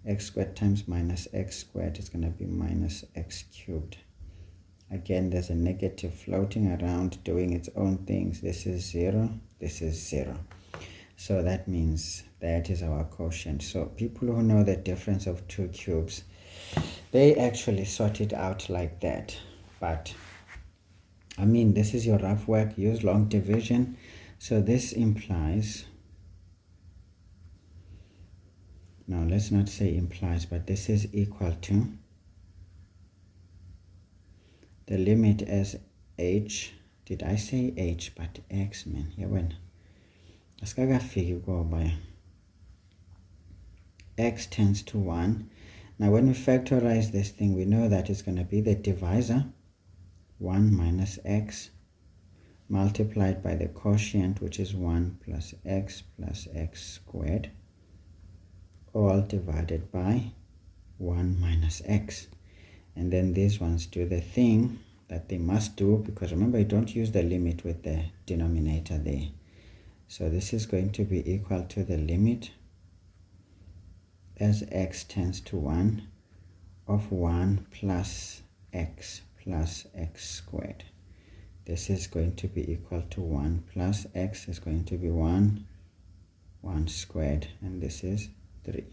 X squared times minus x squared is going to be minus x cubed. Again, there's a negative floating around doing its own things. This is 0, this is 0. So that means that is our quotient. So people who know the difference of 2 cubes, they actually sort it out like that. But I mean, this is your rough work. Use long division. So this implies, now let's not say implies, but this is equal to the limit as h, did I say h, but x, man, here when x tends to 1. Now when we factorize this thing, we know that it's going to be the divisor, 1 minus x, multiplied by the quotient, which is 1 plus x squared, all divided by 1 minus x. And then these ones do the thing that they must do, because remember, you don't use the limit with the denominator there. So this is going to be equal to the limit as x tends to 1 of 1 plus x squared. This is going to be equal to 1 plus x is going to be 1 squared, and this is 3.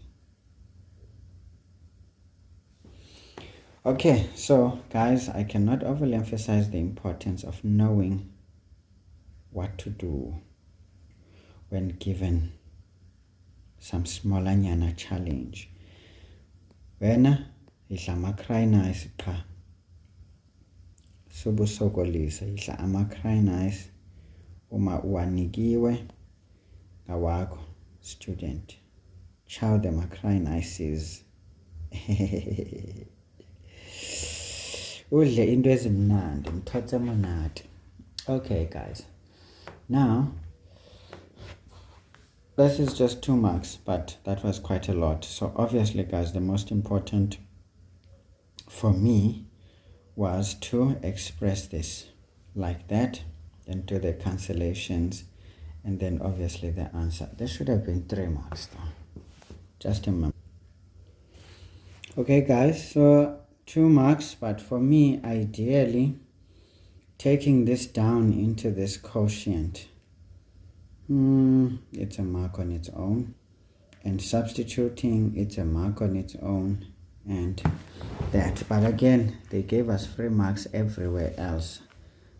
Okay, so guys, I cannot overly emphasize the importance of knowing what to do when given some smaller nyana challenge. Wena idla ama-cranice qha subusokolisa, idla ama-cranice uma uwanikiwe ngawakho student. Chow the ma-cranices. Udle into ezimnandi, mthathe amanati. Okay guys, now this is just 2 marks, but that was quite a lot. So obviously guys, the most important for me was to express this like that, then do the cancellations, and then obviously the answer. There should have been 3 marks though. Just a moment. Okay guys, so 2 marks, but for me, ideally, taking this down into this quotient, it's a mark on its own, and substituting, it's a mark on its own, and that. But again, they gave us free marks everywhere else.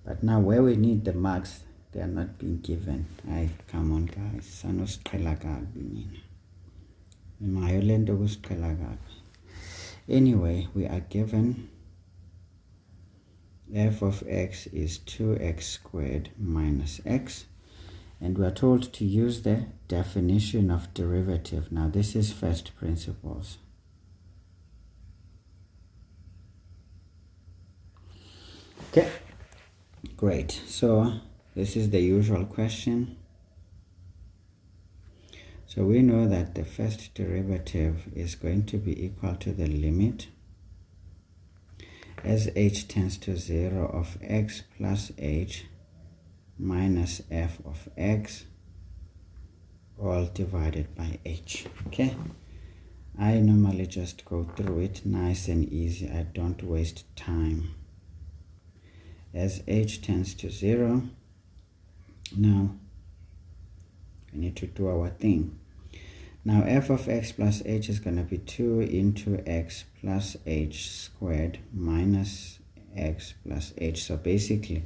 But now where we need the marks, they are not being given. Come on guys, anyway, we are given f of x is 2x squared minus x, and we are told to use the definition of derivative. Now this is first principles. Okay, great. So this is the usual question. So we know that the first derivative is going to be equal to the limit as h tends to 0 of x plus h minus f of x all divided by h. Okay, I normally just go through it nice and easy. I don't waste time. As h tends to 0, now we need to do our thing. Now f of x plus h is going to be 2 into x plus h squared minus x plus h. So basically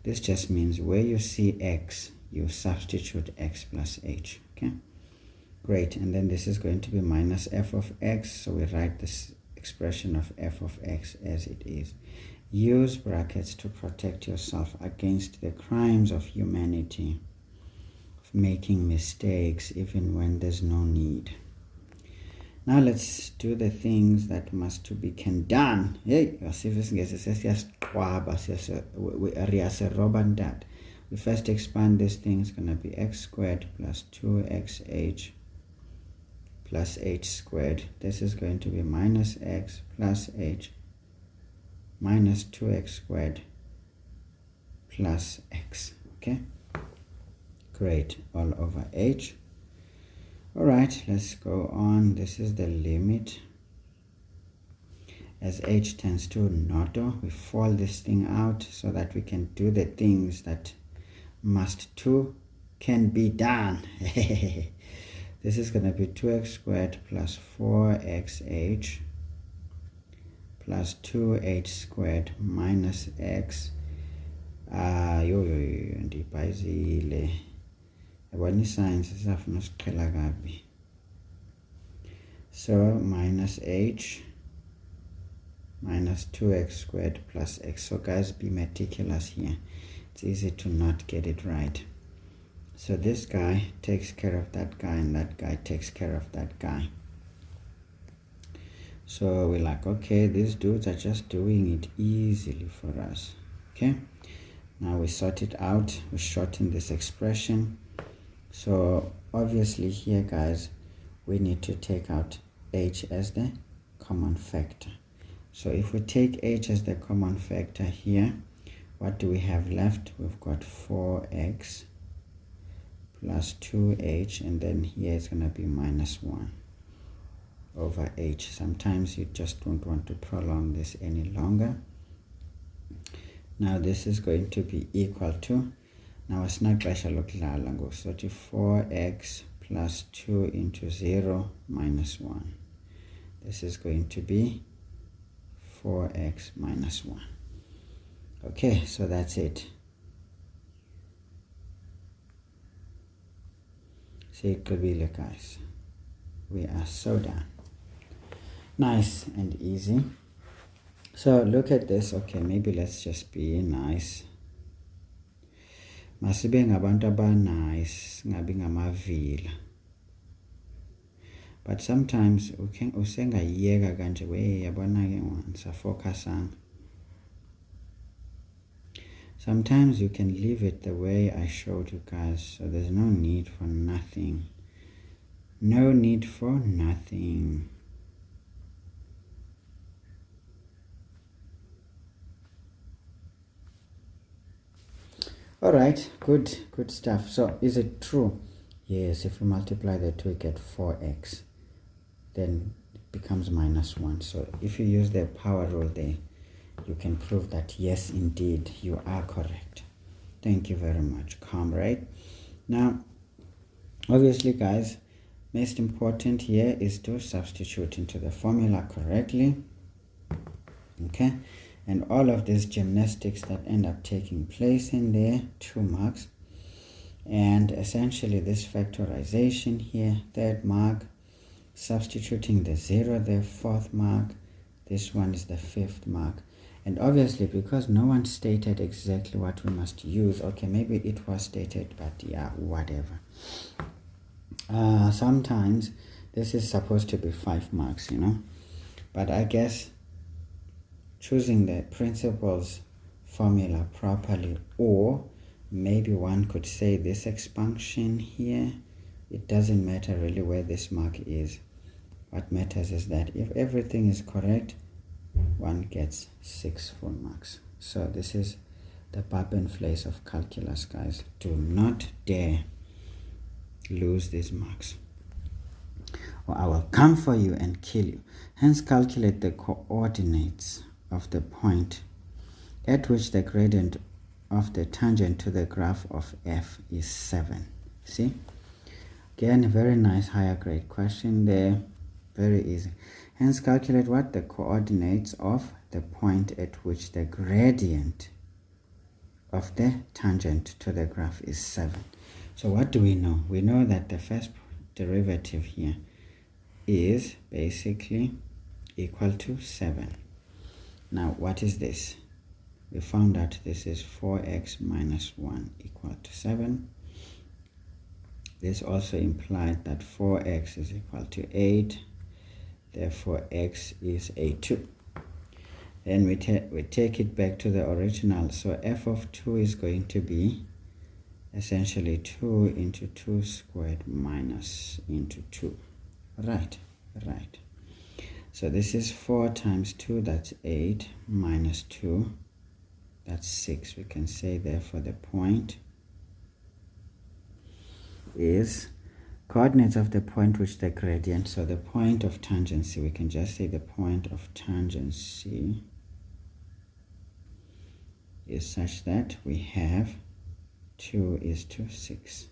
this just means where you see x, you substitute x plus h. Okay, great. And then this is going to be minus f of x, so we write this expression of f of x as it is. Use brackets to protect yourself against the crimes of humanity, making mistakes even when there's no need. Now let's do the things that must to be done. Hey, we first expand this thing. It's gonna be x squared plus 2xh plus h squared. This is going to be minus x plus h minus 2x squared plus x. Okay, great, all over h. All right, let's go on. This is the limit as h tends to naught. We fold this thing out so that we can do the things that must to can be done. This is going to be 2x squared plus 4xh plus 2h squared minus x. Ndibhayizile. Yabona science isafuna usiqhela kabi. So minus h minus 2x squared plus x. So guys, be meticulous here. It's easy to not get it right. So this guy takes care of that guy, and that guy takes care of that guy. So we're like, okay, these dudes are just doing it easily for us. Okay, now we sort it out. We shorten this expression. So obviously here, guys, we need to take out h as the common factor. So if we take h as the common factor here, what do we have left? We've got 4x plus 2h, and then here it's going to be minus 1 over h. Sometimes you just don't want to prolong this any longer. Now this is going to be equal to, now it's not special, so 4x plus 2 into 0 minus 1. This is going to be 4x minus 1. Okay, so that's it. See, it could be like, guys, we are so done. Nice and easy. So look at this. Okay, maybe let's just be nice. Masibe ngabantu aba-nice, ngabi ngamavila. But sometimes usengayiyeka kanje we yabona ke ngwanisa focusanga. Sometimes you can leave it the way I showed you guys, so there's no need for nothing. No need for nothing. All right, good stuff. So is it true? Yes, if we multiply the 2 we get 4x, then it becomes minus 1. So if you use the power rule there, you can prove that yes, indeed, you are correct. Thank you very much, comrade. Now, obviously, guys, most important here is to substitute into the formula correctly. Okay, And all of these gymnastics that end up taking place in there, 2 marks. And essentially this factorization here, 3rd mark, substituting the 0 there, 4th mark, this one is the 5th mark. And obviously because no one stated exactly what we must use, okay, maybe it was stated, but yeah, whatever. Sometimes this is supposed to be 5 marks, but I guess choosing the principles formula properly, or maybe one could say this expansion here, it doesn't matter really where this mark is. What matters is that if everything is correct, one gets 6 full marks. So this is the pap and place of calculus, guys. Do not dare lose these marks, or I will come for you and kill you. Hence calculate the coordinates of the point at which the gradient of the tangent to the graph of f is 7. See? Again, a very nice higher grade question there. Very easy. Hence calculate what? The coordinates of the point at which the gradient of the tangent to the graph is 7. So what do we know? We know that the first derivative here is basically equal to 7. Now what is this? We found out this is 4x minus 1 equal to 7. This also implied that 4x is equal to 8. Therefore x is a 2. Then we take it back to the original. So f of 2 is going to be essentially 2 into 2 squared minus into 2. Right. So this is 4 times 2, that's 8, minus 2, that's 6. We can say therefore the point is coordinates of the point which the gradient, so the point of tangency, we can just say the point of tangency is such that we have 2 is to 6.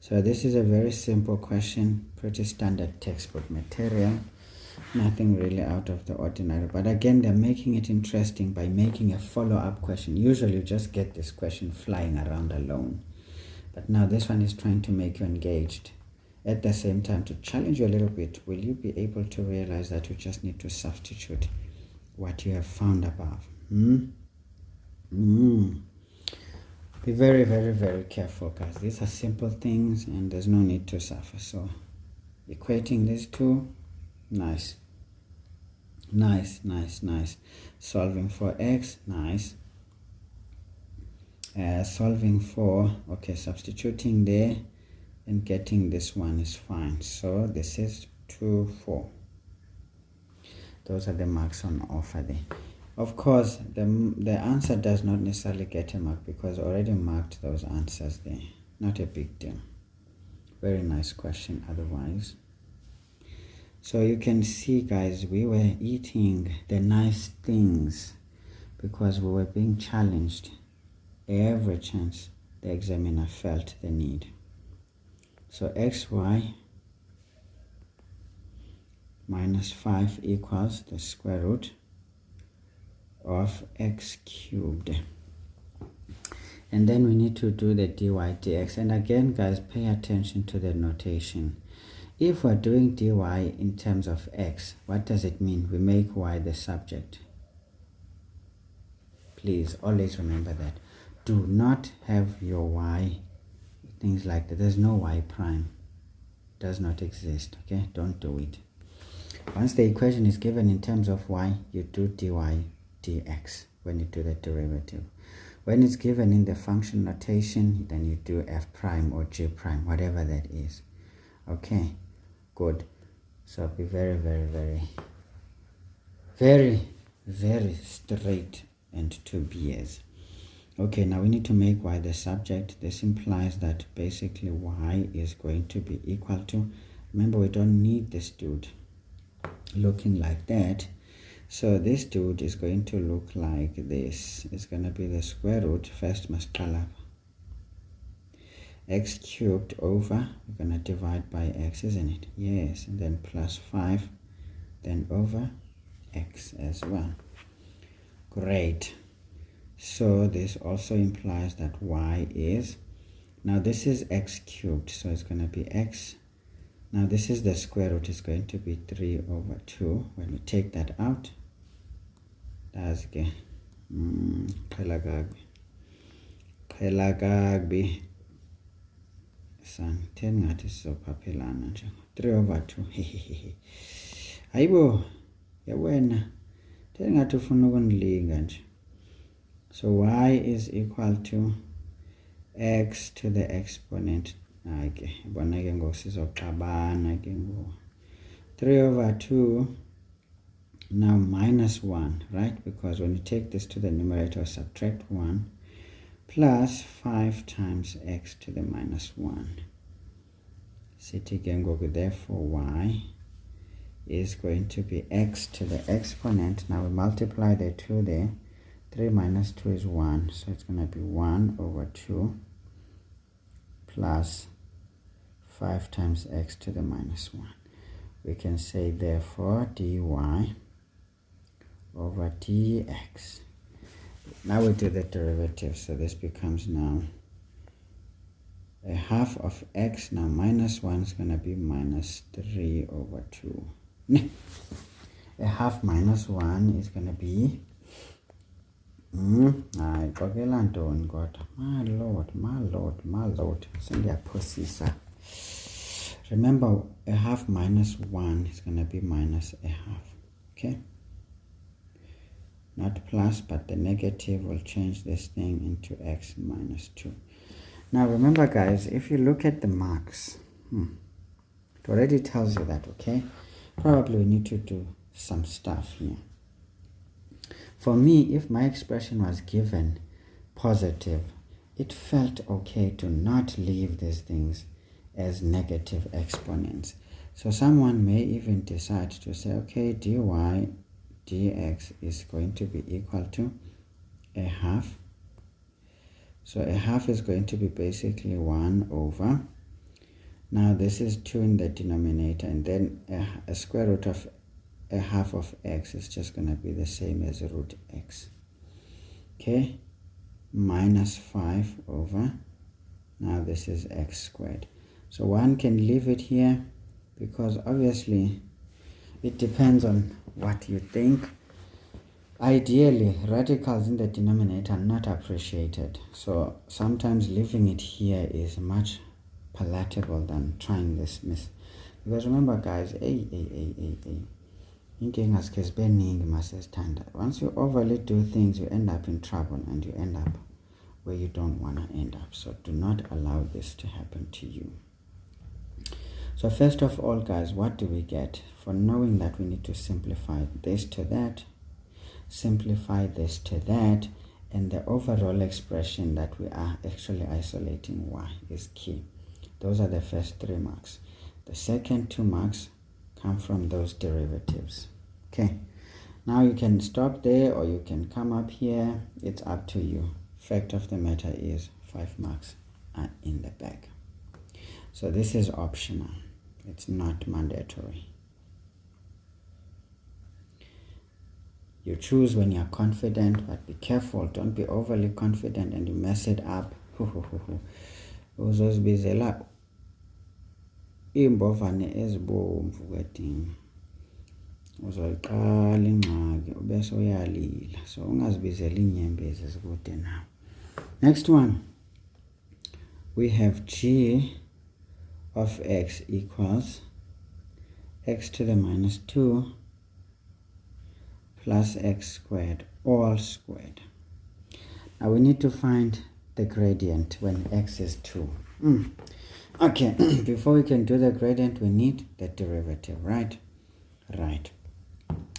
So this is a very simple question, pretty standard textbook material, nothing really out of the ordinary. But again, they're making it interesting by making a follow-up question. Usually you just get this question flying around alone, but now this one is trying to make you engaged. At the same time, to challenge you a little bit, will you be able to realize that you just need to substitute what you have found above? Be very, very, very careful, guys. These are simple things and there's no need to suffer. So equating these two, nice. Solving for x, nice. Solving for, okay, substituting there and getting this one is fine. So this is 2, 4. Those are the marks on offer there. Of course, the answer does not necessarily get a mark because I already marked those answers there. Not a big deal. Very nice question otherwise. So you can see, guys, we were eating the nice things because we were being challenged every chance the examiner felt the need. So xy minus 5 equals the square root of x cubed. And then we need to do the dy dx. And again, guys, pay attention to the notation. If we're doing dy in terms of x, what does it mean? We make y the subject. Please always remember that. Do not have your y, things like that. There's no y prime. Does not exist, okay? Don't do it. Once the equation is given in terms of y, you do dy dx when you do the derivative. When it's given in the function notation, then you do f prime or g prime, whatever that is. Okay, good. So be very, very, very, very, very straight and to BS. Okay, now we need to make y the subject. This implies that basically y is going to be equal to, remember we don't need this dude looking like that. So this dude is going to look like this. It's going to be the square root. First must call up x cubed over, we're going to divide by x, isn't it? Yes, and then plus 5, then over x as well. Great. So this also implies that y is, now this is x cubed, so it's going to be x. Now this is the square root, is going to be 3 over 2. When we take that out, that's okay. Pelagagbi. Son, 10 ngathi sizophaphilana nje. 3 over 2. Hayibo, yawena. 10 ngathi ufuna ukunilinga nje. So y is equal to x to the exponent. Okay, bona ke ngoku sizoxabana ke ngoku. 3 over 2, now minus 1, right? Because when you take this to the numerator, subtract 1, plus 5 times x to the minus 1. Sithi ke ngoku, therefore y is going to be x to the exponent. Now we multiply the 2 there. 3 minus 2 is 1, so it's going to be 1 over 2 plus 5 times x to the minus 1. We can say therefore dy over dx. Now we do the derivative, so this becomes now a half of x. Now minus 1 is going to be minus 3 over 2. A half minus 1 is going to be my lord. Remember, a half minus 1 is going to be minus a half. Okay, not plus, but the negative will change this thing into x minus 2. Now remember guys, if you look at the marks, it already tells you that. Okay, probably we need to do some stuff here. For me, if my expression was given positive, it felt okay to not leave these things as negative exponents. So someone may even decide to say, okay, dy dx is going to be equal to a half. So a half is going to be basically 1 over, now this is 2 in the denominator, and then a square root of a half of x is just going to be the same as root x. Okay, minus 5 over, now this is x squared. So one can leave it here because obviously it depends on what you think. Ideally, radicals in the denominator are not appreciated, so sometimes leaving it here is much palatable than trying this miss. Because remember guys, once you overly do things, you end up in trouble and you end up where you don't want to end up. So do not allow this to happen to you. So first of all guys, what do we get for knowing that we need to simplify this to that, simplify this to that, and the overall expression that we are actually isolating y is key. Those are the first 3 marks. The second 2 marks come from those derivatives. Okay, now you can stop there or you can come up here, it's up to you. Fact of the matter is 5 marks are in the bag. So this is optional, it's not mandatory. You choose when you're confident, but be careful, don't be overly confident and you mess it up. Uzozibizela imbovane ezibomvu kwedini, uzoyiqala ingxaki ubese uyalila, so ungazibizela inyembezi ezikude nawe. Next one, we have g of x equals x to the minus 2 plus x squared all squared. Now we need to find the gradient when x is 2. Okay, before we can do the gradient, we need the derivative, right? Right.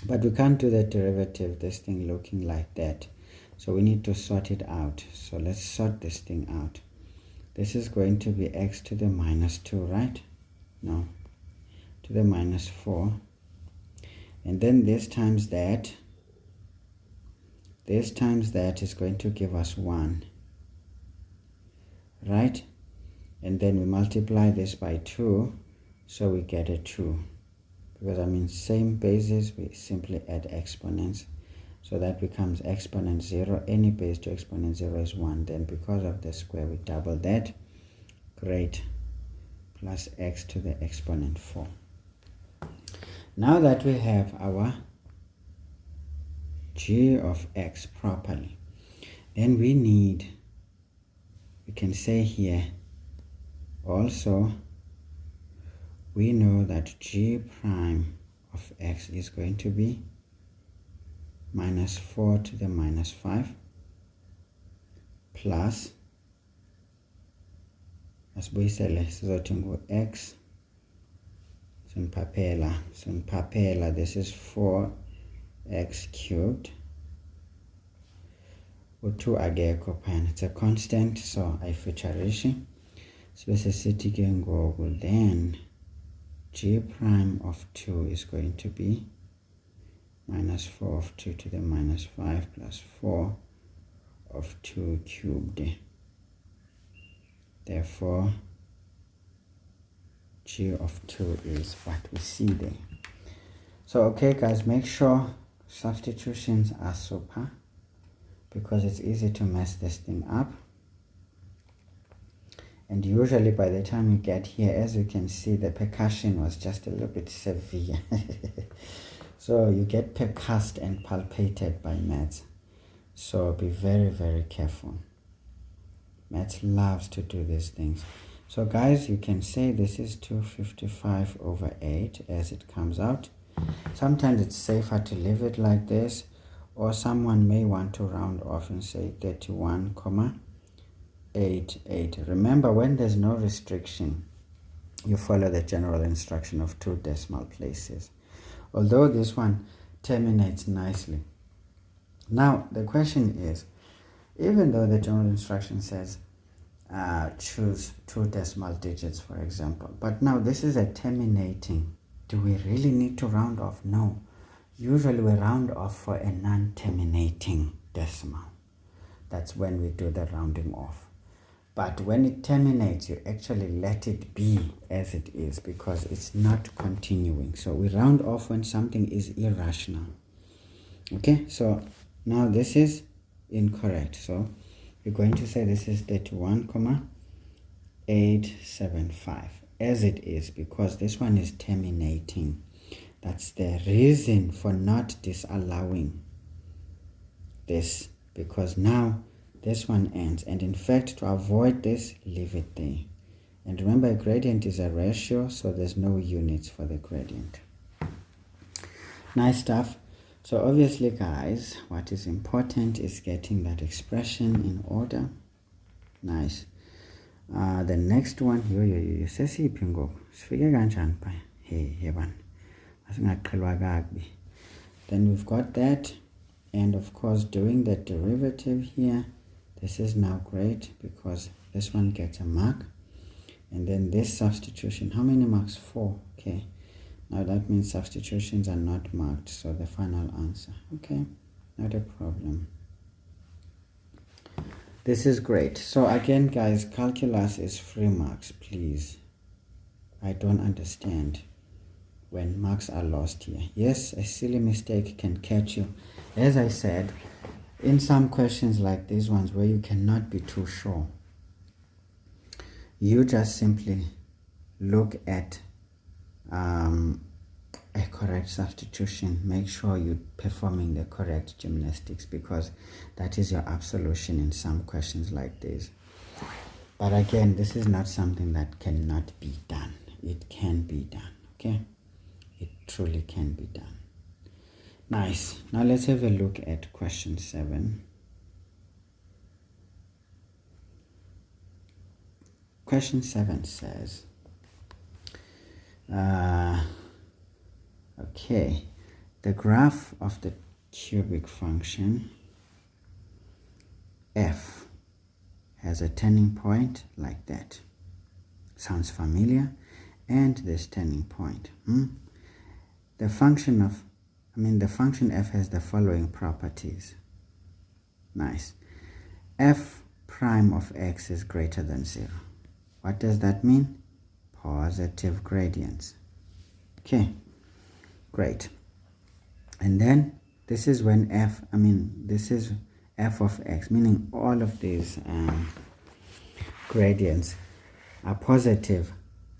But we can't do the derivative, this thing looking like that. So we need to sort it out. So let's sort this thing out. This is going to be x to the minus 2, right? No, to the minus 4. And then this times that is going to give us 1, right? And then we multiply this by 2, so we get a 2. Because I mean, same basis, we simply add exponents. So that becomes exponent 0. Any base to exponent 0 is 1. Then because of the square, we double that. Great. Plus x to the exponent 4. Now that we have our g of x properly, then we can say here also, we know that g prime of x is going to be minus 4 to the minus 5 plus, asibuyisele sizothi ngu-x suniphaphela, this is 4x cubed. U2 akekho phana, it's a constant, so ayifeaturishi. Sibe sithi ke ngoku then g prime of 2 is going to be minus 4 of 2 to the minus 5 plus 4 of 2 cubed. Therefore, g of 2 is what we see there. So, okay guys, make sure substitutions are super, because it's easy to mess this thing up. And usually by the time you get here, as you can see, the percussion was just a little bit severe. So you get percussed and palpated by maths. So be very, very careful. Maths loves to do these things. So guys, you can say this is 255 over 8 as it comes out. Sometimes it's safer to leave it like this, or someone may want to round off and say 31,88. Remember, when there's no restriction, you follow the general instruction of 2 decimal places. Although this one terminates nicely. Now, the question is, even though the general instruction says choose 2 decimal digits, for example, but now this is a terminating. Do we really need to round off? No. Usually we round off for a non-terminating decimal. That's when we do the rounding off. But when it terminates, you actually let it be as it is, because it's not continuing. So we round off when something is irrational. Okay, so now this is incorrect. So we're going to say this is 31,875 as it is, because this one is terminating. That's the reason for not disallowing this, because now this one ends. And in fact, to avoid this, leave it there. And remember, a gradient is a ratio, so there's no units for the gradient. Nice stuff. So obviously, guys, what is important is getting that expression in order. Nice. The next one, sesiphi ngoku sifike kanjani phaya? Hey bana, asingaqhelwa kakubi. Then we've got that, and of course doing the derivative here, this is now great because this one gets a mark, and then this substitution, how many marks? 4. Okay, now that means substitutions are not marked, so the final answer. Okay, not a problem. This is great. So again, guys, calculus is 3 marks, please. I don't understand when marks are lost here. Yes, a silly mistake can catch you. As I said, in some questions like these ones where you cannot be too sure, you just simply look at a correct substitution. Make sure you're performing the correct gymnastics, because that is your absolution in some questions like this. But again, this is not something that cannot be done. It can be done, okay? It truly can be done. Nice. Now let's have a look at question 7. Question 7 says, okay, the graph of the cubic function f has a turning point like that. Sounds familiar? And this turning point. The function f has the following properties. Nice. F prime of x is greater than 0. What does that mean? Positive gradients. Okay, great. And then this is when this is f of x, meaning all of these gradients are positive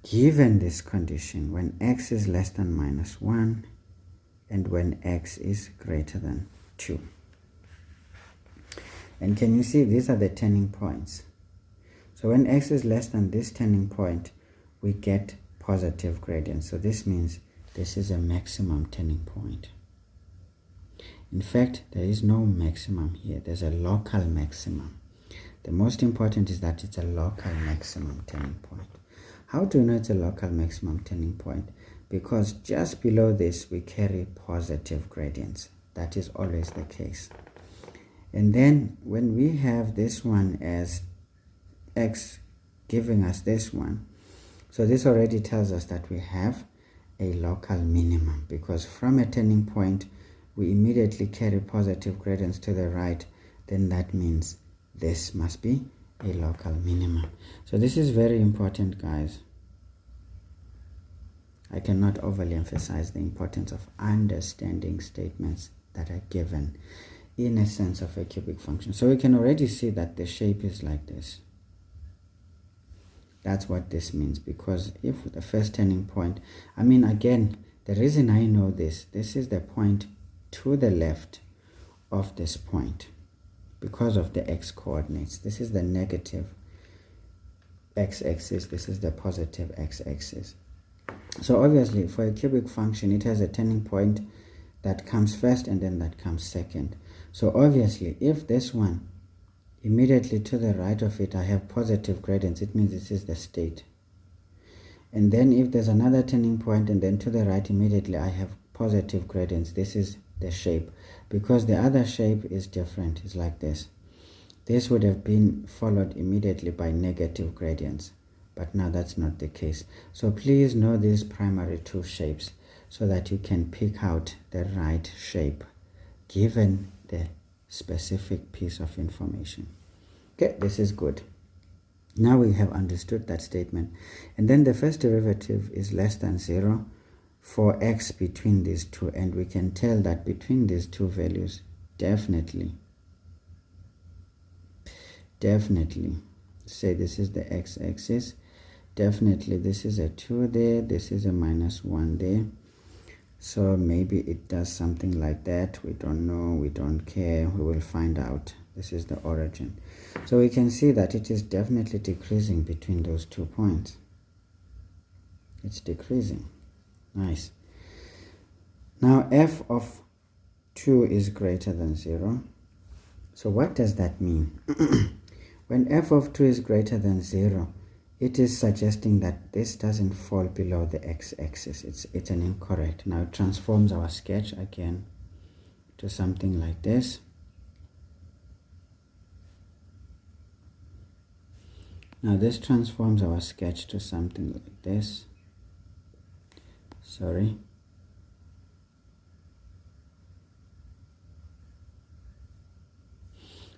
given this condition, when x is less than -1 and when x is greater than 2. And can you see these are the turning points? So when x is less than this turning point, we get positive gradients. So this means this is a maximum turning point. In fact, there is no maximum here. There's a local maximum. The most important is that it's a local maximum turning point. How do you know it's a local maximum turning point? Because just below this, we carry positive gradients. That is always the case. And then when we have this one as x giving us this one, so this already tells us that we have a local minimum, because from a turning point, we immediately carry positive gradients to the right. Then that means this must be a local minimum. So this is very important, guys. I cannot overly emphasize the importance of understanding statements that are given in a sense of a cubic function. So we can already see that the shape is like this. That's what this means, because if the first turning point, again, the reason I know this is the point to the left of this point because of the x coordinates. This is the negative x-axis, this is the positive x-axis. So obviously for a cubic function, it has a turning point that comes first and then that comes second. So obviously if this one immediately to the right of it I have positive gradients, it means this is the state. And then if there's another turning point and then to the right immediately I have positive gradients, this is the shape, because the other shape is different. It's like this. This would have been followed immediately by negative gradients, but now that's not the case. So please know these primary two shapes so that you can pick out the right shape given the specific piece of information. Okay, this is good. Now we have understood that statement. And then the first derivative is less than 0 for x between these two, and we can tell that between these two values, definitely, say this is the x-axis, definitely this is a 2 there, this is a -1 there. So maybe it does something like that. We don't know, we don't care, we will find out. This is the origin. So we can see that it is definitely decreasing between those 2 points. It's decreasing. Nice. Now f of 2 is greater than 0. So what does that mean? When f of 2 is greater than 0, it is suggesting that this doesn't fall below the x-axis. It's an incorrect. Now it transforms our sketch again to something like this. Now this transforms our sketch to something like this. Sorry.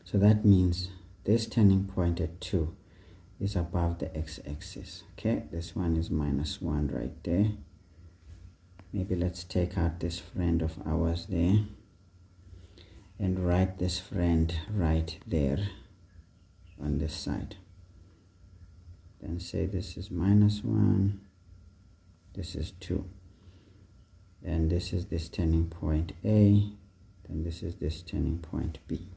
So that means this turning point at 2 is above the x-axis. Okay, this one is -1 right there. Maybe let's take out this friend of ours there and write this friend right there on this side. Then say this is -1, this is 2, and this is this turning point A, then this is this turning point B,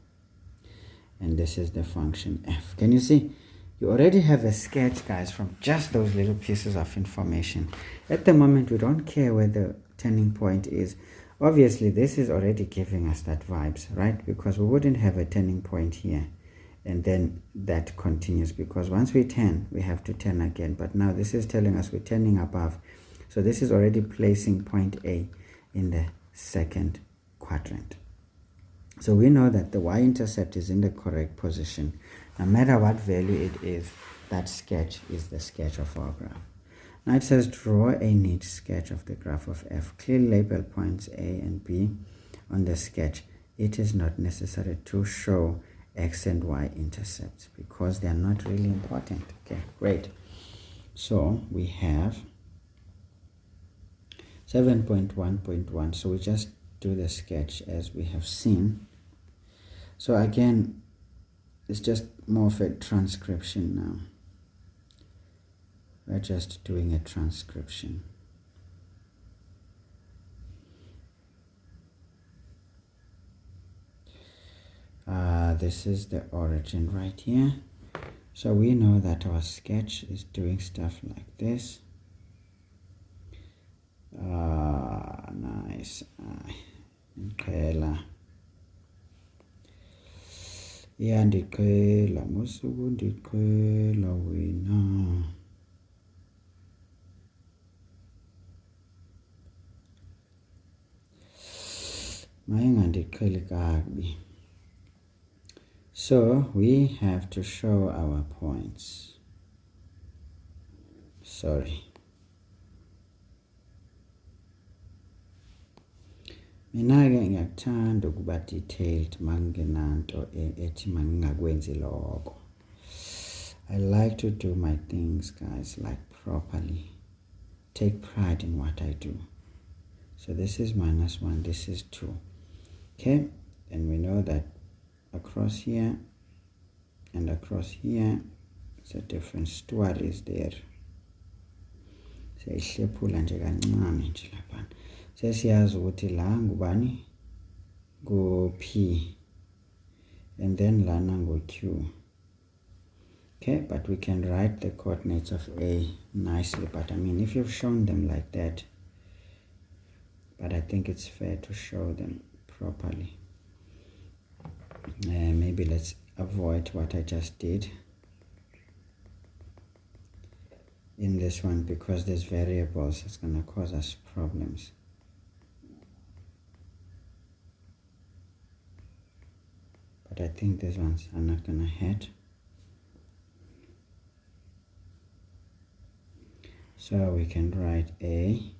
and this is the function f. Can you see? You already have a sketch, guys, from just those little pieces of information. At the moment, we don't care where the turning point is. Obviously, this is already giving us that vibes, right? Because we wouldn't have a turning point here and then that continues, because once we turn, we have to turn again. But now this is telling us we're turning above. So this is already placing point A in the second quadrant. So we know that the y-intercept is in the correct position. No matter what value it is, that sketch is the sketch of our graph. Now it says draw a neat sketch of the graph of f. Clearly label points A and B on the sketch. It is not necessary to show x and y intercepts because they are not really important. Okay, great. So we have 7.1.1. So we just do the sketch as we have seen. So again, it's just more of a transcription now. We're just doing a transcription. This is the origin right here. So we know that our sketch is doing stuff like this. Nice. Ndiqhela musuku ndiqhela wena. Mayengandiqheli kakubi. So we have to show our points. Sorry. Mina-ke ngiyakuthanda ukuba detailed manginanto ethi mangingakwenzi lokho. I like to do my things, guys, like properly. Take pride in what I do. So this is -1, this is 2. Okay, and we know that across here and across here, it's a different stories there. Siyayihlephula nje kancane nje lapha. Sesiyazi ukuthi la ngubani go P and then lana go Q. Okay, but we can write the coordinates of A nicely, but I mean if you've shown them like that, but I think it's fair to show them properly. Maybe let's avoid what I just did in this one, because there's variables. It's going to cause us problems. But I think these ones are not going to hit. So we can write A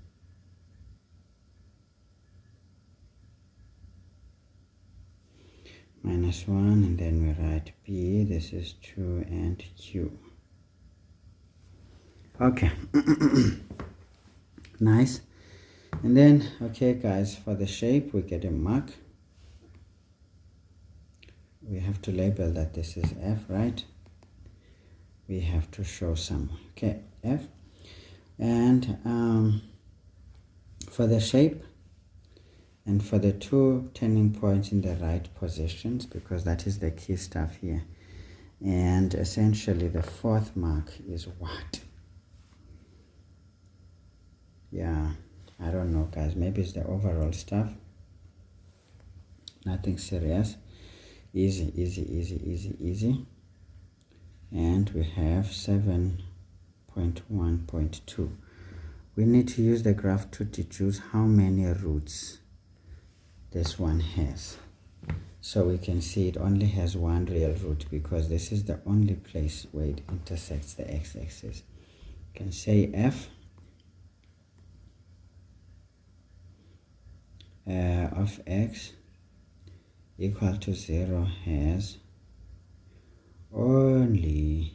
-1, and then we write B. This is 2 and Q. Okay. Nice. And then, okay guys, for the shape we get a mark. We have to label that this is F, right? We have to show some, okay, F. And for the shape and for the 2 turning points in the right positions, because that is the key stuff here. And essentially the 4th mark is what? Yeah, I don't know guys, maybe it's the overall stuff. Nothing serious. Easy, easy, easy, easy, easy. And we have 7.1.2. We need to use the graph to deduce how many roots this one has. So we can see it only has one real root, because this is the only place where it intersects the x-axis. You can say F of x equal to 0 has only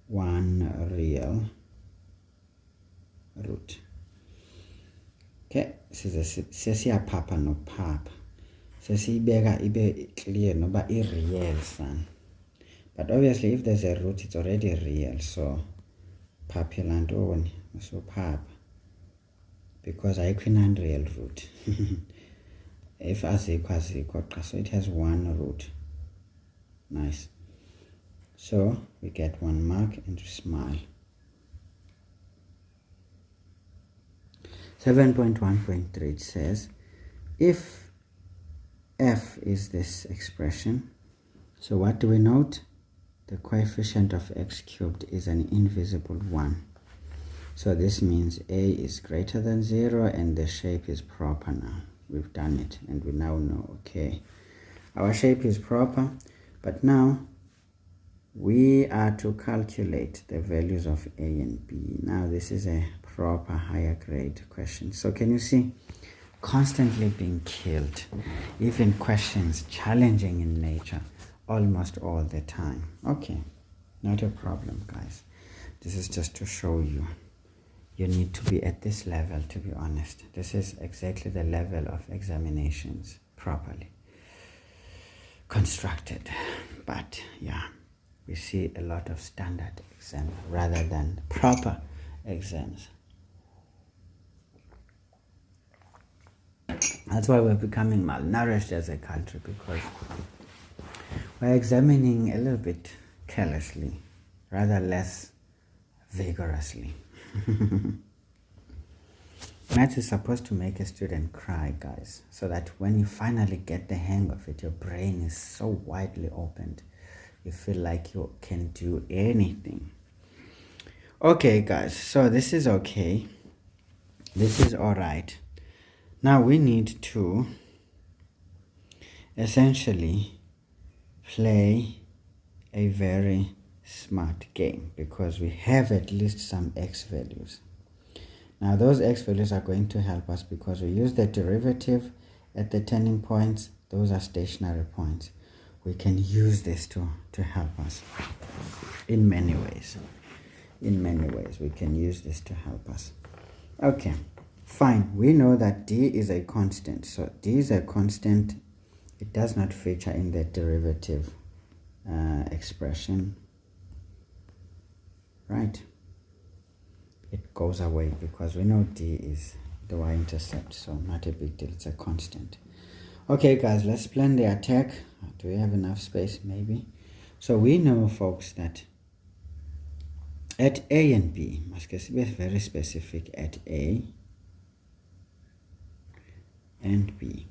one real root. Okay, sesiyapapa nokupapa, sesiyibeka ibe clear noba i-real son. But obviously if there's a root, it's already real, so papilantoni, so papa, because ayikho in-unreal root. If azikho, so it has one root. Nice. So we get 1 mark and we smile. 7.1.3 says, if F is this expression, so what do we note? The coefficient of x cubed is an invisible 1. So this means A is greater than 0 and the shape is proper now. We've done it and we now know, okay, our shape is proper, but now we are to calculate the values of A and B. Now this is a proper higher grade question. So can you see, constantly being killed, even questions challenging in nature almost all the time. Okay, not a problem guys. This is just to show you you need to be at this level, to be honest. This is exactly the level of examinations properly constructed. But yeah, we see a lot of standard exams rather than proper exams. That's why we're becoming malnourished as a country, because we're examining a little bit carelessly, rather less vigorously. Maths is supposed to make a student cry, guys, so that when you finally get the hang of it, your brain is so widely opened. You feel like you can do anything. Okay, guys, so this is okay. This is all right. Now we need to essentially play a very smart game, because we have at least some x values. Now those x values are going to help us because we use the derivative at the turning points. Those are stationary points. We can use this to help us in many ways. In many ways we can use this to help us. Okay, fine. We know that d is a constant. So d is a constant. It does not feature in the derivative expression, right? It goes away because we know d is the y-intercept, so not a big deal. It's a constant. Okay, guys, let's plan the attack. Do we have enough space? Maybe. So we know, folks, that at a and b, must be very specific, at a and b,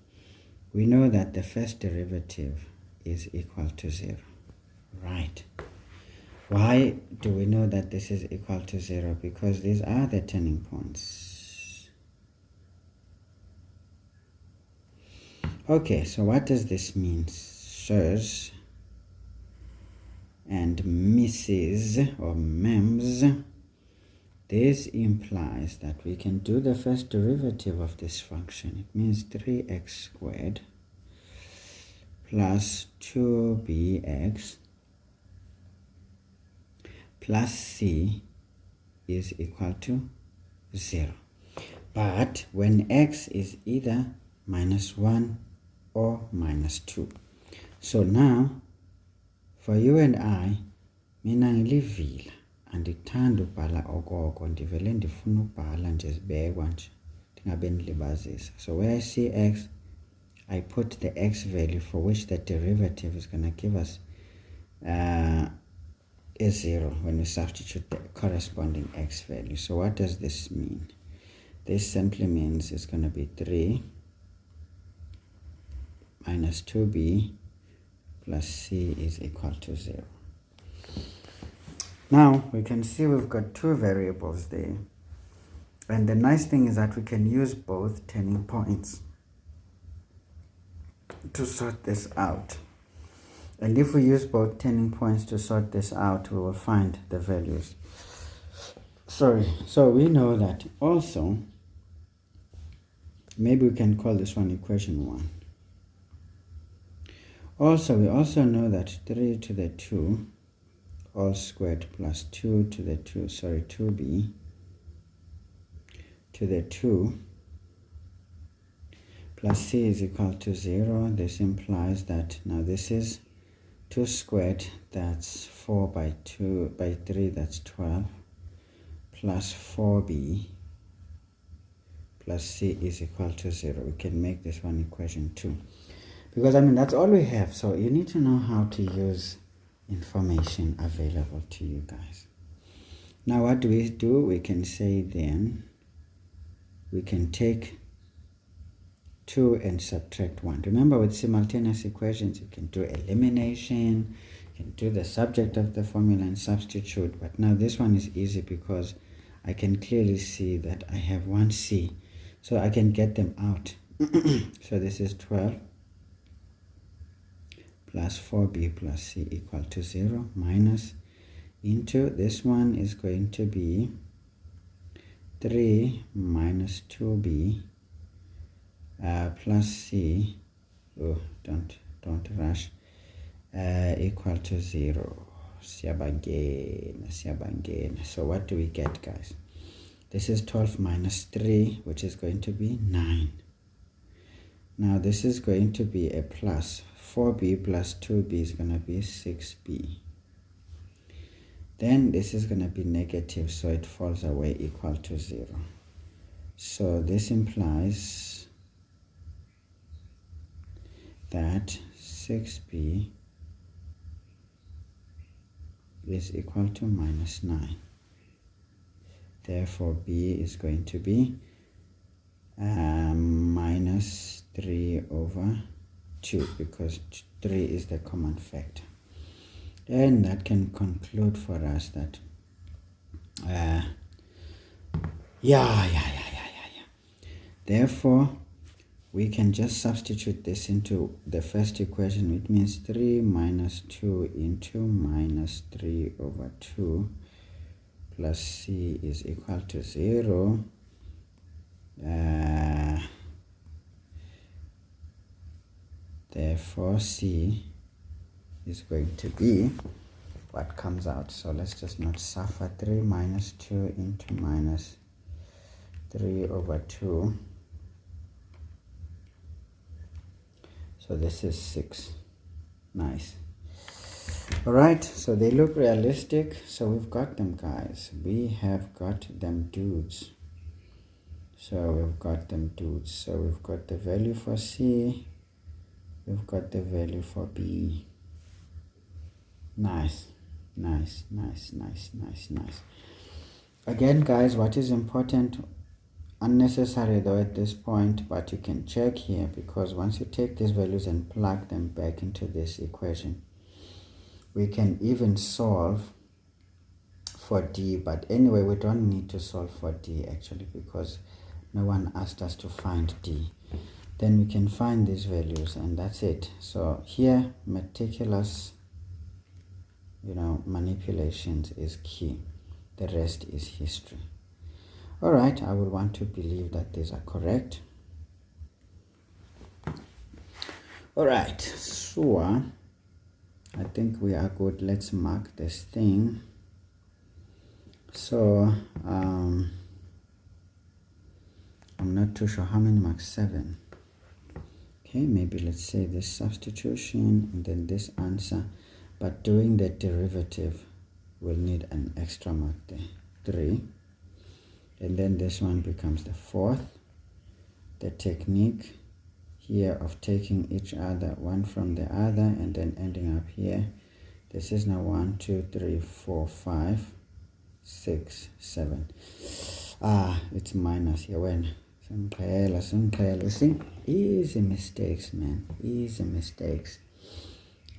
we know that the first derivative is equal to 0, right? Why do we know that this is equal to 0? Because these are the turning points. Okay, so what does this mean, sirs and Mrs. or Mems? This implies that we can do the first derivative of this function. It means 3x squared plus 2bx plus c is equal to 0. But when x is either -1 or -2. So now, for you and I, mina ngilivila andithanda ubhala okoko, ndivele ndifuna ubhala nje zibekwa nje ndingabe ndilibazisa. So where I see x, I put the x value for which the derivative is going to give us is 0 when we substitute the corresponding x value. So what does this mean? This simply means it's going to be 3 minus 2b plus c is equal to 0. Now we can see we've got two variables there, and the nice thing is that we can use both turning points to sort this out. And if we use both turning points to sort this out, we will find the values. So we know that also, maybe we can call this one equation 1. Also, we also know that 3 to the 2 all squared plus 2 to the 2, 2b to the 2 plus c is equal to 0. This implies that now this is 2 squared, that's 4 by 2 by 3, that's 12, plus 4b plus c is equal to 0. We can make this one equation 2. Because, I mean, that's all we have. So you need to know how to use information available to you guys. Now what do? We can say then, we can take 2 and subtract 1. Remember, with simultaneous equations, you can do elimination, you can do the subject of the formula and substitute. But now this one is easy because I can clearly see that I have 1c. So I can get them out. So this is 12 plus 4b plus c equal to 0 minus into this one is going to be 3 minus 2b plus c, don't rush, equal to 0. Siyabangena. So what do we get, guys? This is 12 minus 3, which is going to be 9. Now this is going to be a plus. 4b plus 2b is going to be 6b. Then this is going to be negative, so it falls away equal to 0. So this implies that 6b is equal to minus 9. Therefore, b is going to be minus 3 over 2, because 3 is the common factor. And that can conclude for us that therefore we can just substitute this into the first equation, which means 3 minus 2 into minus 3 over 2 plus c is equal to 0. Therefore c is going to be what comes out. So let's just not suffer. 3 minus 2 into minus 3 over 2. So this is 6. Nice. Alright, so they look realistic. So we've got them, guys. We have got them, dudes. So we've got them, dudes. So we've got the value for C. We've got the value for B. Nice. Nice, nice, nice, nice, nice. Again, guys, what is important, unnecessary though at this point, but you can check here, because once you take these values and plug them back into this equation, we can even solve for D. But anyway, we don't need to solve for D actually, because no one asked us to find D. Then we can find these values, and that's it. So here, meticulous manipulations is key. The rest is history. All right, I would want to believe that these are correct. All right, so I think we are good. Let's mark this thing. So I'm not too sure how many marks. 7. Okay, maybe let's say this substitution and then this answer, but doing the derivative will need an extra mark there, 3. And then this one becomes the 4th. The technique here of taking each other, one from the other, and then ending up here. This is now 1, 2, 3, 4, 5, 6, 7. It's minus here. When you see, easy mistakes, man, easy mistakes.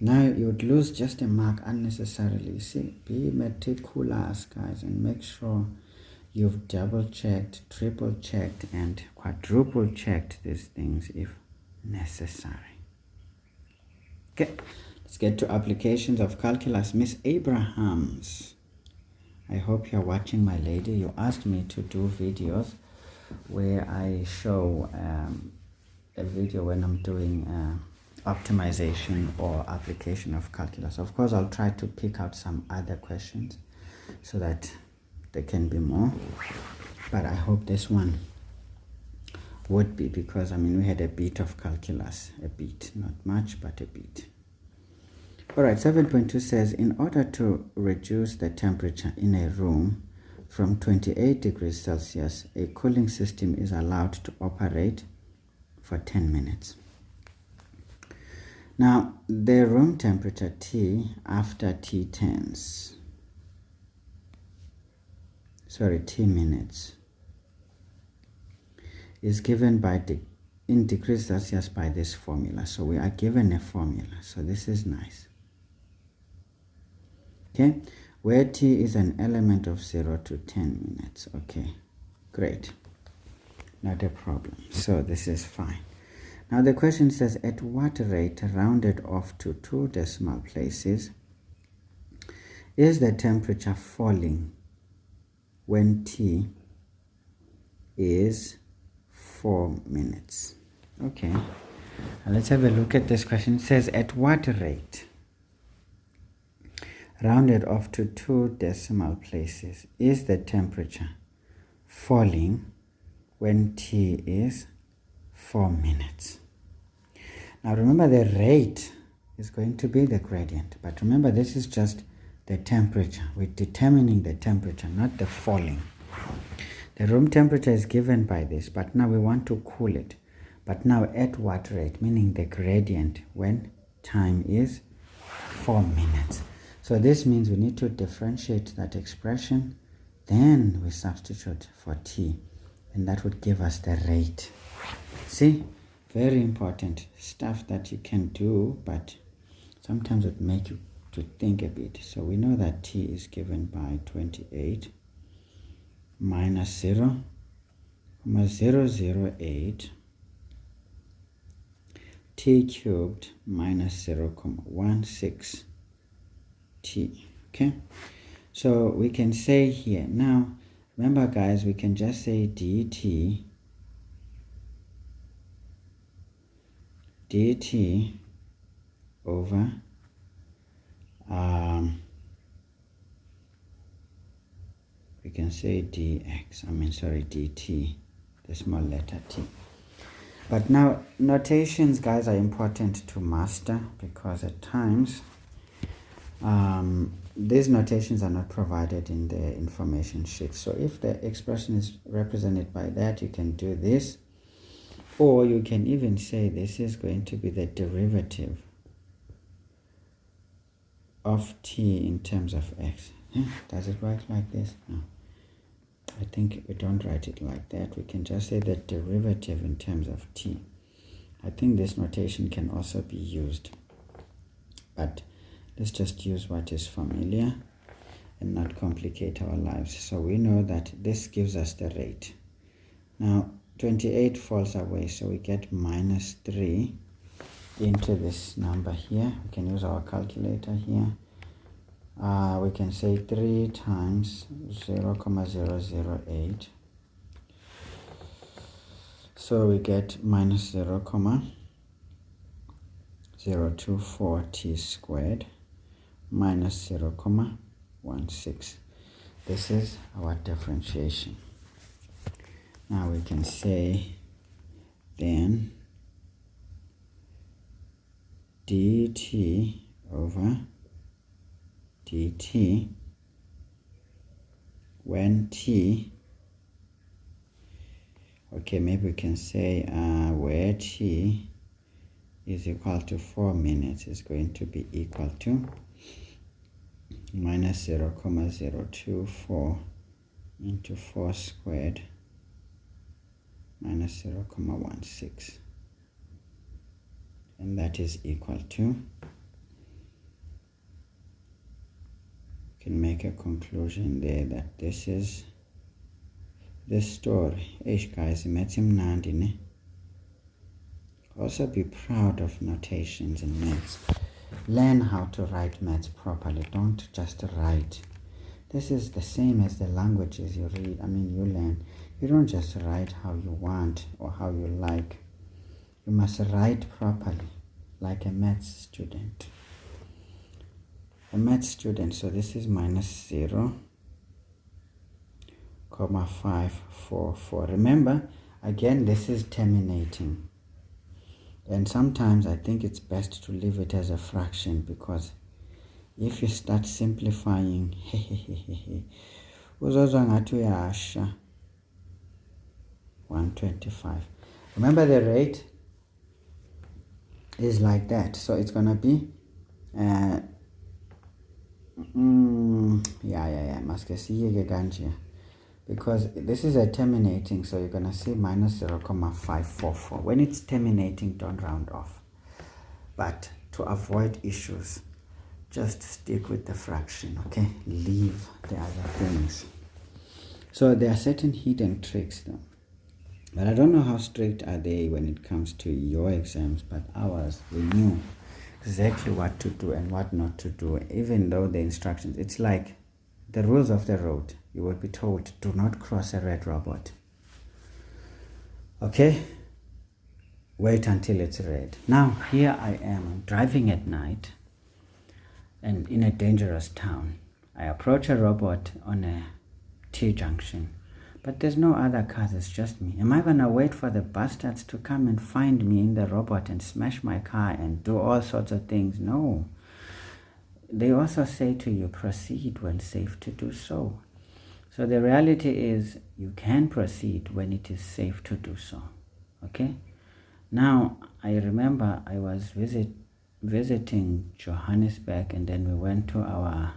Now you would lose just a mark unnecessarily. See, be meticulous, guys, and make sure you've double checked, triple checked, and quadruple checked these things if necessary. Okay, let's get to applications of calculus. Miss Abrahams, I hope you're watching, my lady. You asked me to do videos where I show a video when I'm doing optimization or application of calculus. Of course, I'll try to pick out some other questions so that there can be more, but I hope this one would be, because we had a bit of calculus, a bit, not much, but a bit. All right, 7.2 says, in order to reduce the temperature in a room from 28 degrees Celsius, a cooling system is allowed to operate for 10 minutes. Now, the room temperature T after T minutes is given by in degrees Celsius by this formula. So we are given a formula. So this is nice. Okay, where T is an element of 0 to 10 minutes. Okay, great. Not a problem. So this is fine. Now the question says, at what rate, rounded off to 2 decimal places, is the temperature falling when T is 4 minutes? Okay, now let's have a look at this question. It says, at what rate, rounded off to 2 decimal places, is the temperature falling when t is 4 minutes. Now remember, the rate is going to be the gradient, but remember this is just the temperature. We're determining the temperature, not the falling. The room temperature is given by this, but now we want to cool it. But now at what rate? Meaning the gradient when time is 4 minutes. So this means we need to differentiate that expression, then we substitute for t, and that would give us the rate. See, very important stuff that you can do, but sometimes it make you to think a bit. So we know that t is given by 28 minus 0.008 t cubed minus 0.16 t. Okay, so we can say here now, remember guys, we can just say dt over we can say dt, the small letter t. But now notations, guys, are important to master, because at times these notations are not provided in the information sheet. So if the expression is represented by that, you can do this, or you can even say this is going to be the derivative of t in terms of x. Does it work like this? No. I think we don't write it like that. We can just say the derivative in terms of t. I think this notation can also be used, but let's just use what is familiar and not complicate our lives. So we know that this gives us the rate. Now 28 falls away, so we get minus 3 into this number here. We can use our calculator here. We can say 3 times 0.008. So we get minus 0.024 t squared minus 0.16. This is our differentiation. Now we can say then dt over dt when t, okay, maybe we can say where t is equal to 4 minutes is going to be equal to minus 0.024 into 4 squared minus 0.16, and that is equal to, can make a conclusion there that this is the story. Guys, also be proud of notations in maths. Learn how to write maths properly. Don't just write. This is the same as the languages you read. You learn. You don't just write how you want or how you like. You must write properly, like a maths student. So this is minus 0.544. Remember, again, this is terminating. And sometimes I think it's best to leave it as a fraction, because if you start simplifying, 125. Remember, the rate is like that. So it's going to be because this is a terminating, so you're gonna see minus 0.544. When it's terminating, don't round off, but to avoid issues, just stick with the fraction. Okay, leave the other things. So there are certain hidden tricks though, but I don't know how strict are they when it comes to your exams, but ours, we knew exactly what to do and what not to do, even though the instructions, it's like the rules of the road. You will be told, do not cross a red robot. Okay, wait until it's red. Now here I am driving at night and in a dangerous town. I approach a robot on a T junction, But there's no other cars, it's just me. Am I gonna wait for the bastards to come and find me in the robot and smash my car and do all sorts of things? No. They also say to you, proceed when safe to do so. So the reality is you can proceed when it is safe to do so. Okay? Now, I remember I was visiting Johannesburg, and then we went to our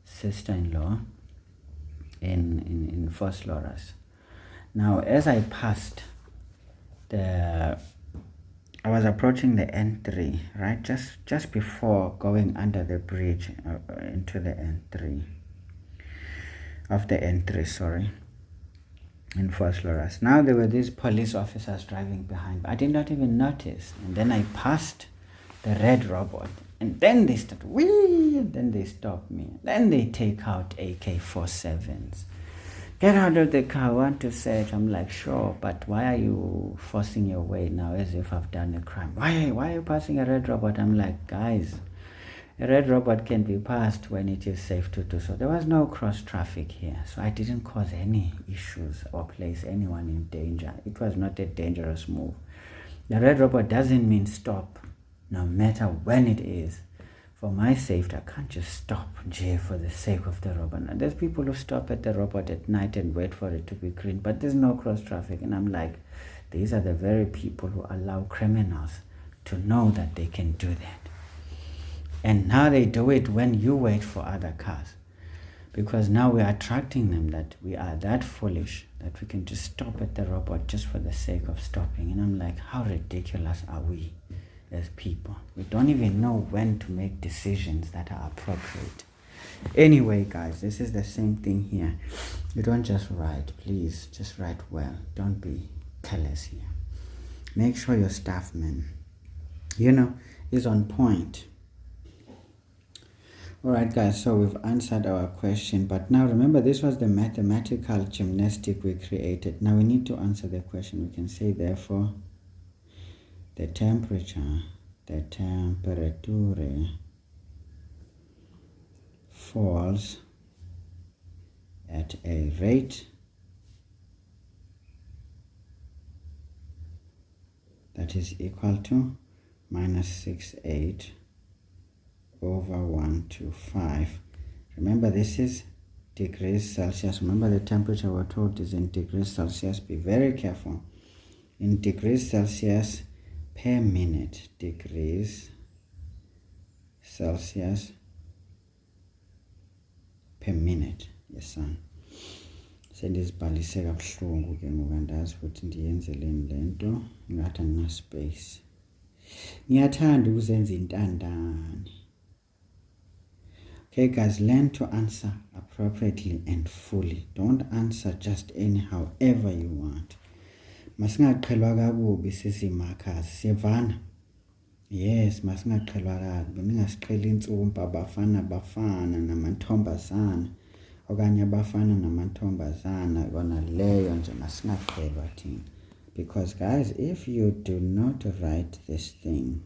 sister-in-law in Vosloorus. Now, as I passed I was approaching the N3, right? Just before going under the bridge into the N3, of the N3, sorry, in Vosloorus. Now there were these police officers driving behind, but I did not even notice. And then I passed the red robot, and then they start, whee, and then they stop me. Then they take out AK-47s. Get out of the car, I want to search. I'm like, sure, but why are you forcing your way now as if I've done a crime? Why are you passing a red robot? I'm like, guys, a red robot can be passed when it is safe to do so. There was no cross traffic here, so I didn't cause any issues or place anyone in danger. It was not a dangerous move. The red robot doesn't mean stop, no matter when it is. For my safety, I can't just stop for the sake of the robot. Now, there's people who stop at the robot at night and wait for it to be green, but there's no cross traffic. And I'm like, these are the very people who allow criminals to know that they can do that. And now they do it when you wait for other cars. Because now we are attracting them, that we are that foolish that we can just stop at the robot just for the sake of stopping. And I'm like, how ridiculous are we as people? We don't even know when to make decisions that are appropriate. Anyway, guys, this is the same thing here. You don't just write, please, just write well. Don't be careless here. Make sure your staff man, is on point. Alright guys, so we've answered our question, but now remember this was the mathematical gymnastic we created. Now we need to answer the question. We can say therefore the temperature falls at a rate that is equal to -68 over 125. Remember, this is degrees Celsius. Remember, the temperature we're told is in degrees Celsius. Be very careful. In degrees Celsius per minute. Degrees Celsius per minute. Yes, son. Sendizibhalise kabuhlungu ke ngoku andazi ukuthi ndiyenzeleni le nto ngathi andina space. Ngiyathanda ukuzenza intandane. Okay guys, learn to answer appropriately and fully. Don't answer just anyhow, ever you want. Masingaqhelwa kakubi sisi markers, siyavana? Yes, masingaqhelwa kakubi. Ningasiqheli intsumpa abafana namantombazana okanye abafana namantombazana kona leyo nje masingaqhelwa thina. Because guys, if you do not write this thing,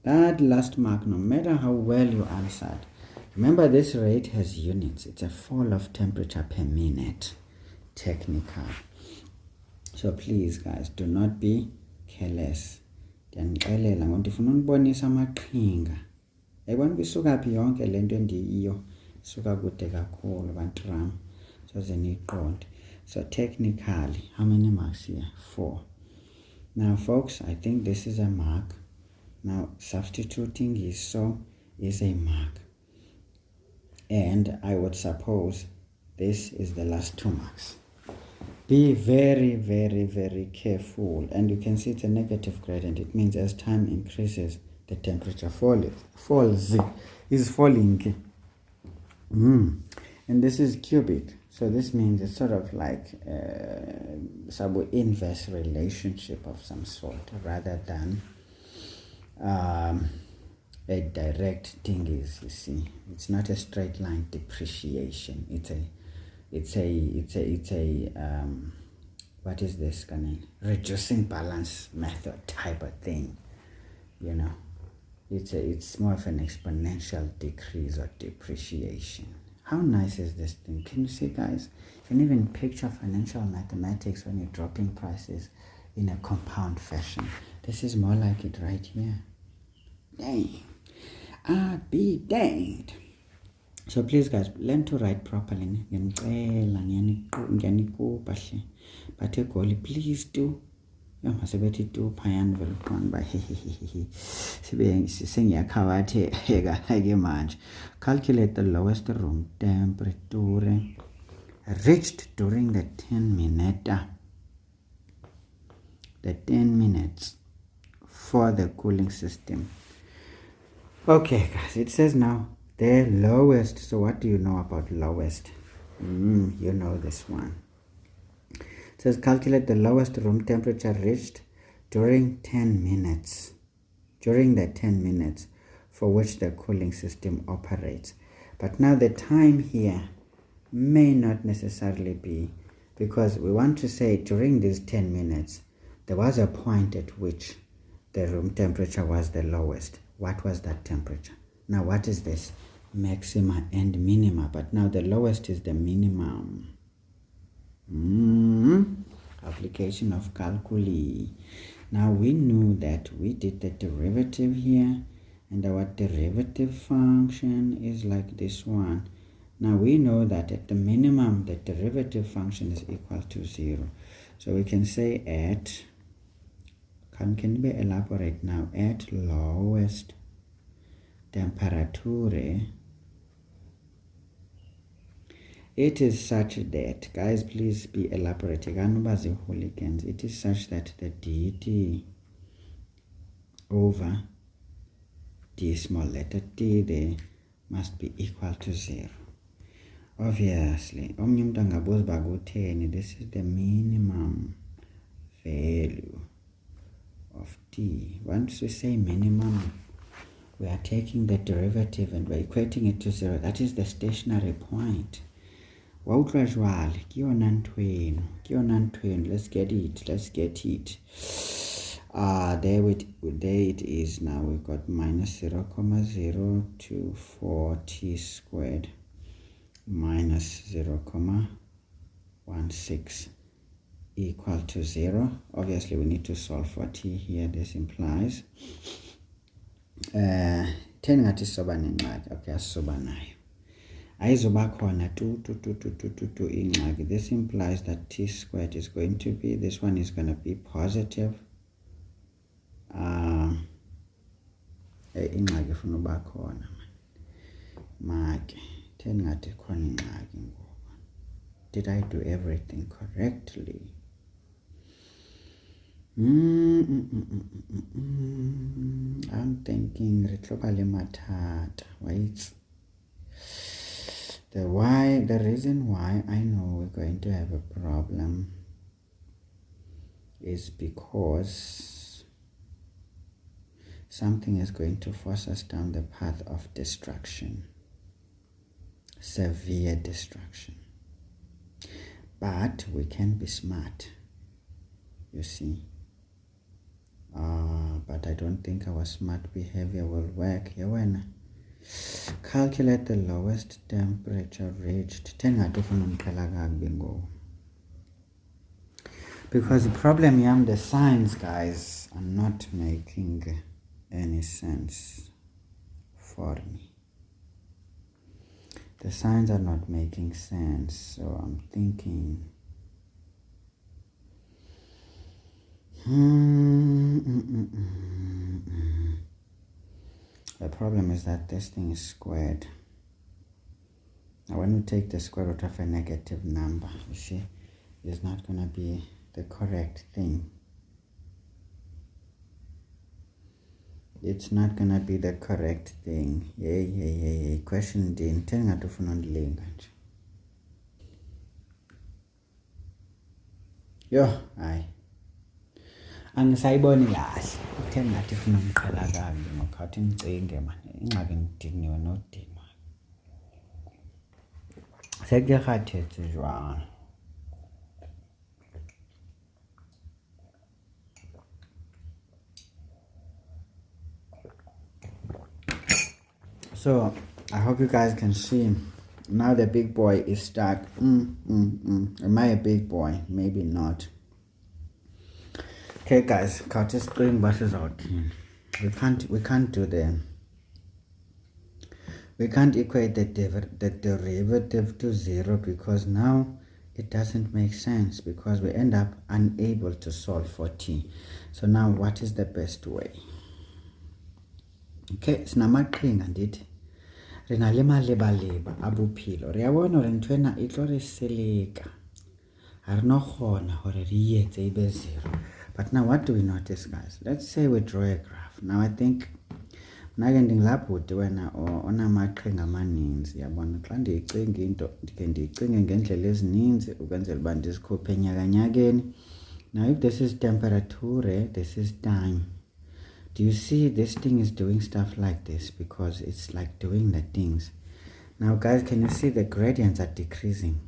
that last mark, no matter how well you answered, remember this rate has units. It's a fall of temperature per minute, technical. So please guys, do not be careless. Ndiyanixelela ngoba ndifuna unibonisa amaqhinga. Yayibona bisuka phi yonke le nto endiyiyo, isuka kude kakhulu bantram. So zeniqonde. So technically, how many marks here? 4. Now folks, I think this is a mark. Now substituting is a mark. And I would suppose this is the last 2 marks. Be very, very, very careful. And you can see it's a negative gradient. It means as time increases, the temperature falls. Is falling. And this is cubic. So this means it's sort of like some inverse relationship of some sort, rather than a direct thing. Is, you see, it's not a straight line depreciation. It's a what is this kind of reducing balance method type of thing, it's more of an exponential decrease or depreciation. How nice is this thing? Can you see, guys? You can even picture financial mathematics when you're dropping prices in a compound fashion. This is more like it right here. Dang. I'd be danged. So please, guys, learn to write properly. But please do. Masebeti tu phayan velqon ba sibe sengiyakhawathi ke manje. Calculate the lowest room temperature reached during the 10 minutes for the cooling system. Okay, guys, it says now the lowest. So what do you know about lowest? You know this one. It says calculate the lowest room temperature reached during 10 minutes. During the 10 minutes for which the cooling system operates. But now the time here may not necessarily be, because we want to say during these 10 minutes, there was a point at which the room temperature was the lowest. What was that temperature? Now what is this? Maxima and minima. But now the lowest is the minimum. Application of calculi. Now we knew that we did the derivative here, and our derivative function is like this one. Now we know that at the minimum the derivative function is equal to 0. So we can say at, can we elaborate now, at lowest temperature, it is such that, guys, please be elaborating. It is such that the dt over d small letter t there must be equal to 0. Obviously, this is the minimum value of t. Once we say minimum, we are taking the derivative and we're equating it to 0. That is the stationary point. Let's get it. There it is. Now we've got minus 0,024 t squared minus 0,16 equal to 0. Obviously we need to solve for t here. This implies 10 ngathi soba nengxaki. Okay, asoba nayo. Aizoba khona 2 ingxaki. This implies that t squared is going to be, this one is going to be positive. Ingxaki funa uba khona make 10 ngathi khona ingxaki ngoba. Did I do everything correctly? I'm thinking retlobale mathata. Wait. The reason why I know we're going to have a problem is because something is going to force us down the path of destruction, severe destruction. But we can be smart, you see. But I don't think our smart behavior will work here. When calculate the lowest temperature reached. Because the problem the signs, guys, are not making any sense for me. The signs are not making sense, so I'm thinking the problem is that this thing is squared. Now when we take the square root of a negative number, you see, it's not going to be the correct thing. It's not going to be the correct thing. Question D. Yo, aye. Angisayiboni kahle. Uthe ngathi ufuna umqala kabi ngokhathi ngicinge man. Ingxaki ngidiniwe nodinwa. Sekuyakhathethe jwang. So I hope you guys can see Now the big boy is stuck. Am I a big boy? Maybe not. Okay, guys, cut this spring buses out. We can't do we can't equate the derivative to 0 because now it doesn't make sense because we end up unable to solve for t. So now what is the best way? Okay, sinamaqhinga ndithi rina le maleba abuphilo re a bona hore ntwena e tlo re seleka ha re no khona hore re etse ibe 0. But now what do we notice, guys? Let's say we draw a graph. Now I think ndingilaphude wena onamaqhinga amaninzi yabona xa ndiyicinga into ndike ndiyicinge ngendlela ezininzi ukwenzela uba ndizikhuphe nyakanyakeni. Now if this is temperature, this is time. Do you see this thing is doing stuff like this because it's like doing the things. Now guys, can you see the gradients are decreasing?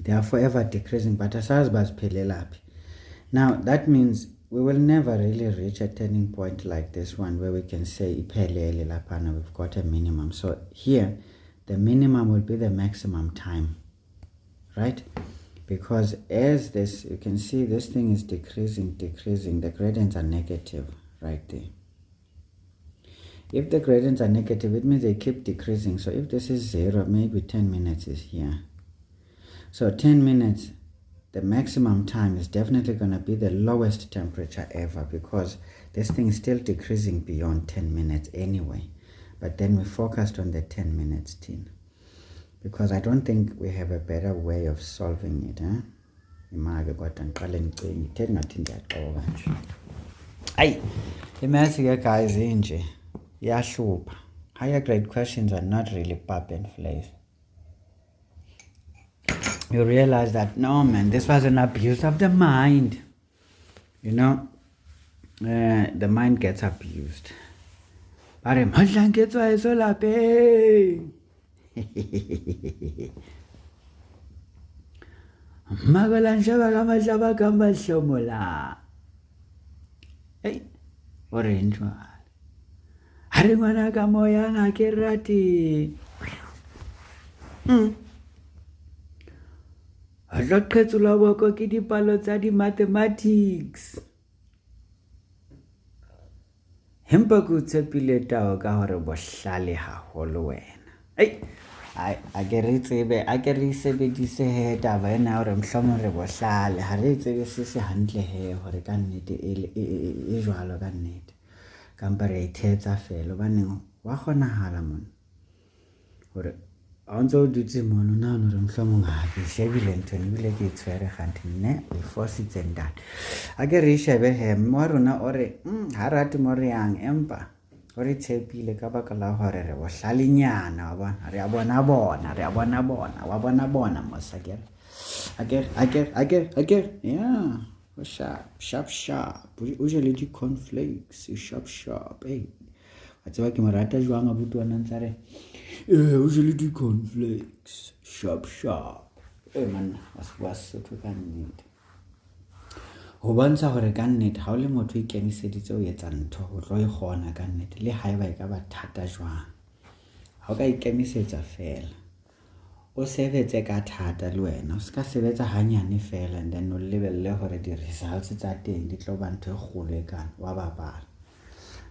They are forever decreasing, but asazi baziphelela phi. Now that means we will never really reach a turning point like this one where we can say iphelele lapana, we've got a minimum. So here the minimum will be the maximum time, right? Because as this, you can see this thing is decreasing, the gradients are negative right there. If the gradients are negative, it means they keep decreasing. So if this is 0, maybe 10 minutes is here. So 10 minutes, the maximum time is definitely going to be the lowest temperature ever because this thing is still decreasing beyond 10 minutes anyway. But then we focused on the 10 minutes thing because I don't think we have a better way of solving it. Guys, higher grade questions are not really pap and flays. You realize that, no man, this was an abuse of the mind. You know, the mind gets abused. Hey, orange one. Harimana kamoya na kerati. Qetsola boko ke dipalo tsa di mathematics. Hempa go tshepile tao ka hore bohlale haholo wena. Hey, a ke re tsebe, a ke re sebedise he taba ena hore mhlomong re bohlale, ha re tsebe se hantle he hore ka nnete e jwalo ka nnete. Kampa re ithetsa fela baneng wa kgonahala mona. Hore Anzo dutse mono na no re mhlomong ha ke shebile ntwe ni bile ke tswere ganti ne we force it and that. A ke re shebe he mo rona ore ha rate mo re yang empa ore tshepile ka baka la hore re bohlalinyana wa bona re a bona wa bona mosakere. Again, yeah. Sharp. Usually do cornflakes, sharp. Hey. Atsewa ke morata jwang abutu ana ntsare. Usually do cornflakes, sharp. Hey man, was so to ka nnete. Ho bontsha hore ka nnete ha o le motho ikemiseditse o etsa ntho ho tlo e gona ka nnete le haeba e ka ba thata jwang. Ha o ka ikemisetsa fela. O sebetse ka thata le wena, o ska sebetsa hanyane fela and then o lebelle hore di results tsa teng di tlo ba ntho e kgolo e kana wa bapala.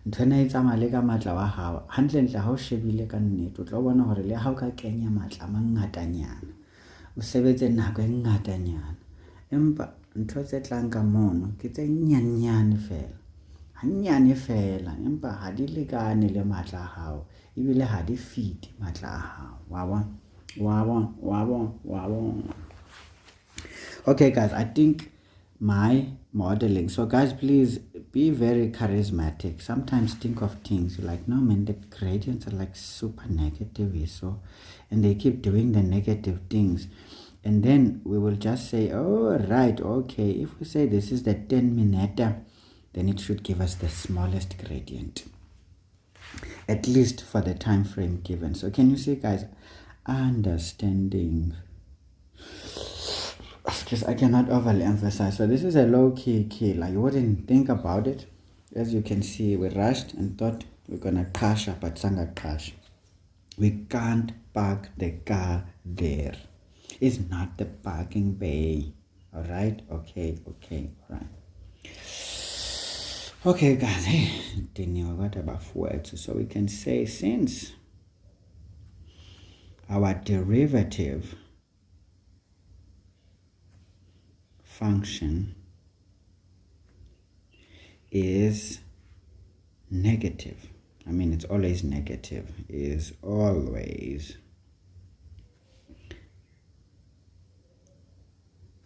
Nthwena e tsamaya ka matla wa hao hantle ha o shebile ka nnete o tlo bona hore le ha o ka kenya matla a mangatanyana o sebetse nako e ngatanyana empa ntho tse tlang ka mono ke tse nyanyane fela hanyane fela empa ha di lekane le matla a hao ebile ha di fit matla a hao wa bona. Okay guys, I think my modeling, so guys please be very charismatic. Sometimes think of things like, no man, the gradients are like super negative so and they keep doing the negative things and then we will just say, oh right, okay, if we say this is the 10 minute, then it should give us the smallest gradient, at least for the time frame given. So can you see guys, understanding, just I cannot overly emphasize. So this is a low-key like you wouldn't think about it. As you can see, we rushed and thought we're gonna cash up at Sanga cash. We can't park the car there. It's not the parking bay. All right? Okay, all right. Okay, guys, what about words? So we can say, since our derivative function is negative. I mean, it's always negative. Is always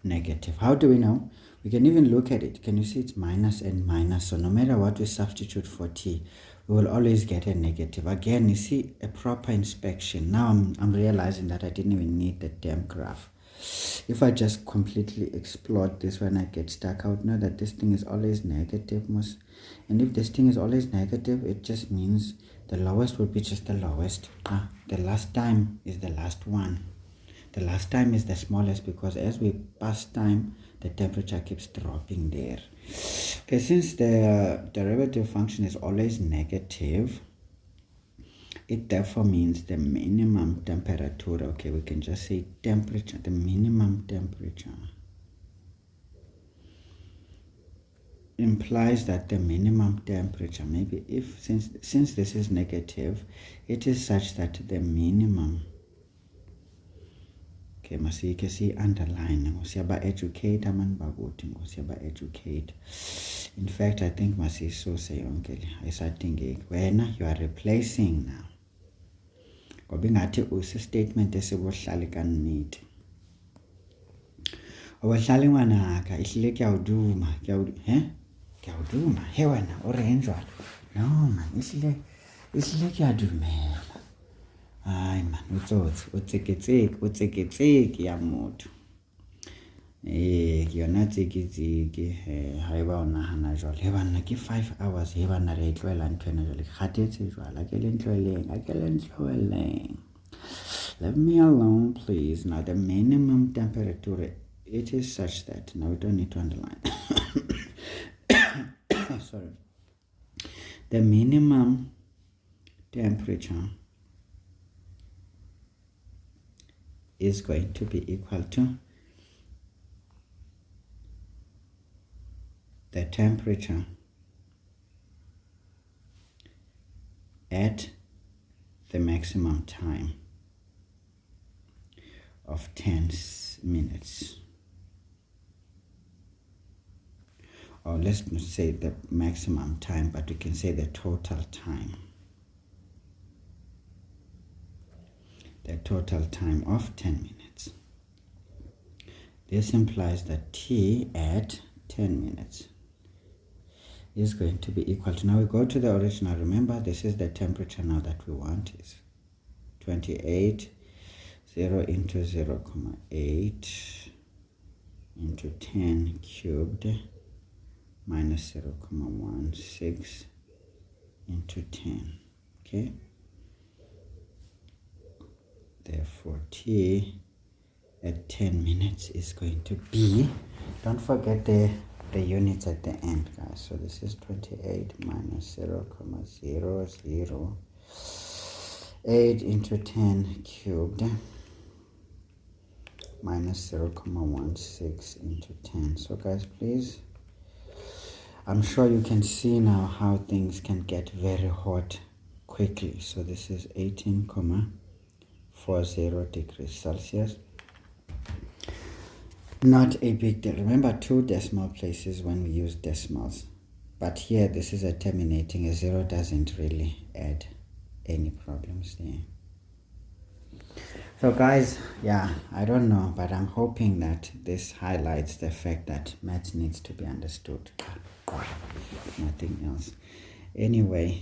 negative. How do we know? We can even look at it. Can you see it's minus and minus? So no matter what we substitute for t, we will always get a negative. Again, you see a proper inspection. Now I'm realizing that I didn't even need the damn graph. If I just completely explode this when I get stuck, I would know that this thing is always negative. And if this thing is always negative, it just means the lowest will be just the lowest. The last time is the last one. The last time is the smallest, because as we pass time, the temperature keeps dropping there. Okay, since the derivative function is always negative, it therefore means the minimum temperature. Okay, we can just say temperature, the minimum temperature implies that the minimum temperature, maybe if since this is negative, it is such that the minimum, okay, masike si underline ngosiyaba educate aman bakuthi ngosiyaba educate. In fact, I think masiso say yonke ayisadingeki. Wena you are replacing now. Ngoba ingathi usistatement esibohlala kaniti. Obahlala ngwanaka ihlile kuyawuduma kuyawuduma he wena orange. No man, ihlile kuyadumela. Hayi man, utsotsi utseketseki ya motho. Yona tseketseki ha ba ona hana jwale he bana ke 5 hours he bana re tloela nthwena jwale ke kgatetse jwala ke le ntloeleng. Leave me alone, please. Now the minimum temperature, it is such that, now we don't need to underline. Sorry. The minimum temperature is going to be equal to the temperature at the maximum time of 10 minutes. Or let's not say the maximum time, but we can say the total time. The total time of 10 minutes. This implies that t at 10 minutes is going to be equal to, now we go to the original. Remember, this is the temperature now that we want, is 28, 0 into 0,8 into 10 cubed minus 0,16 into 10. Okay, therefore t at 10 minutes is going to be, don't forget the units at the end, guys. So this is 28 minus 0,008 into 10 cubed minus 0,16 into 10. So guys, please, I'm sure you can see now how things can get very hot quickly. So this is 18,40 degrees Celsius. Not a big deal. Remember, 2 decimal places when we use decimals. But here, this is a terminating. A 0 doesn't really add any problems there. So guys, yeah, I don't know, but I'm hoping that this highlights the fact that maths needs to be understood. Nothing else. Anyway,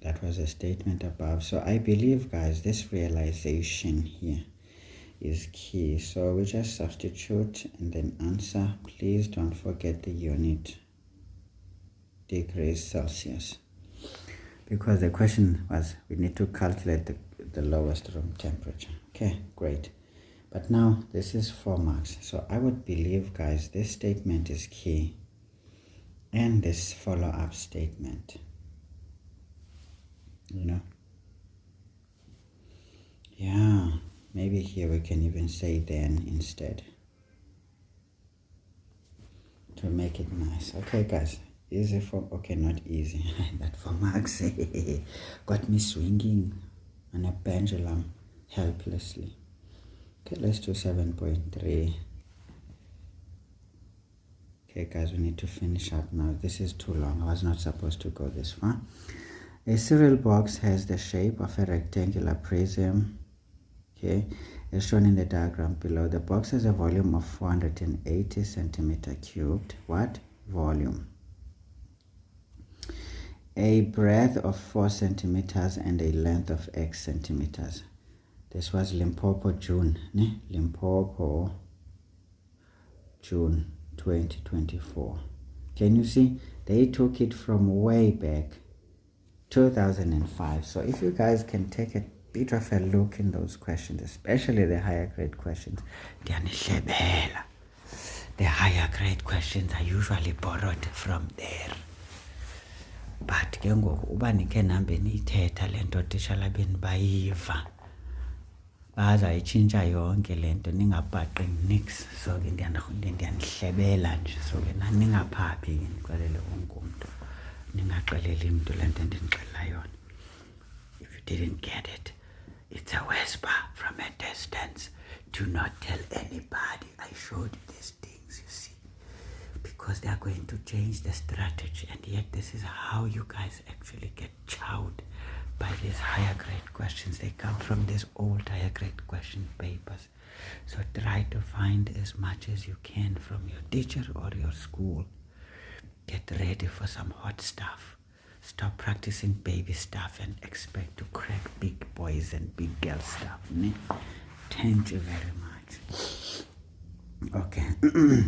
that was a statement above. So I believe, guys, this realization here is key. So we just substitute and then answer. Please don't forget the unit, degrees Celsius, because the question was we need to calculate the lowest room temperature. Okay, great. But now this is 4 marks. So I would believe, guys, this statement is key, and this follow-up statement, you know. Yeah, maybe here we can even say then instead to make it nice. Okay, guys, easy for, okay, not easy. That for marks got me swinging on a pendulum helplessly. Okay, let's do 7.3. Okay, guys, we need to finish up now. This is too long. I was not supposed to go this far. A cereal box has the shape of a rectangular prism, okay, as shown in the diagram below. The box has a volume of 480 centimeter cubed. What? Volume. A breadth of 4 centimeters and a length of x centimeters. This was Limpopo, June. Ne? Limpopo, June 2024. Can you see? They took it from way back, 2005. So if you guys can take a bit of a look in those questions, especially the higher grade questions, the higher grade questions are usually borrowed from there. But ke ngoku uba nikhe nambe niyithetha le nto tishala beni bayiva, bazayitshintsha yonke le nto, ningabhaqi nix. So ke ndiyanihlebela nje. So ke naningaphaphi ke ndixelele wonke umntu, ningaxeleli mntu le nto ndinixelela yona. If you didn't get it, it's a whisper from a distance. Do not tell anybody I showed you these things, you see, because they are going to change the strategy, and yet this is how you guys actually get chowed by these higher grade questions. They come from these old higher grade question papers. So try to find as much as you can from your teacher or your school. Get ready for some hot stuff. Stop practicing baby stuff and expect to crack big boys and big girl stuff. Thank you very much. Okay,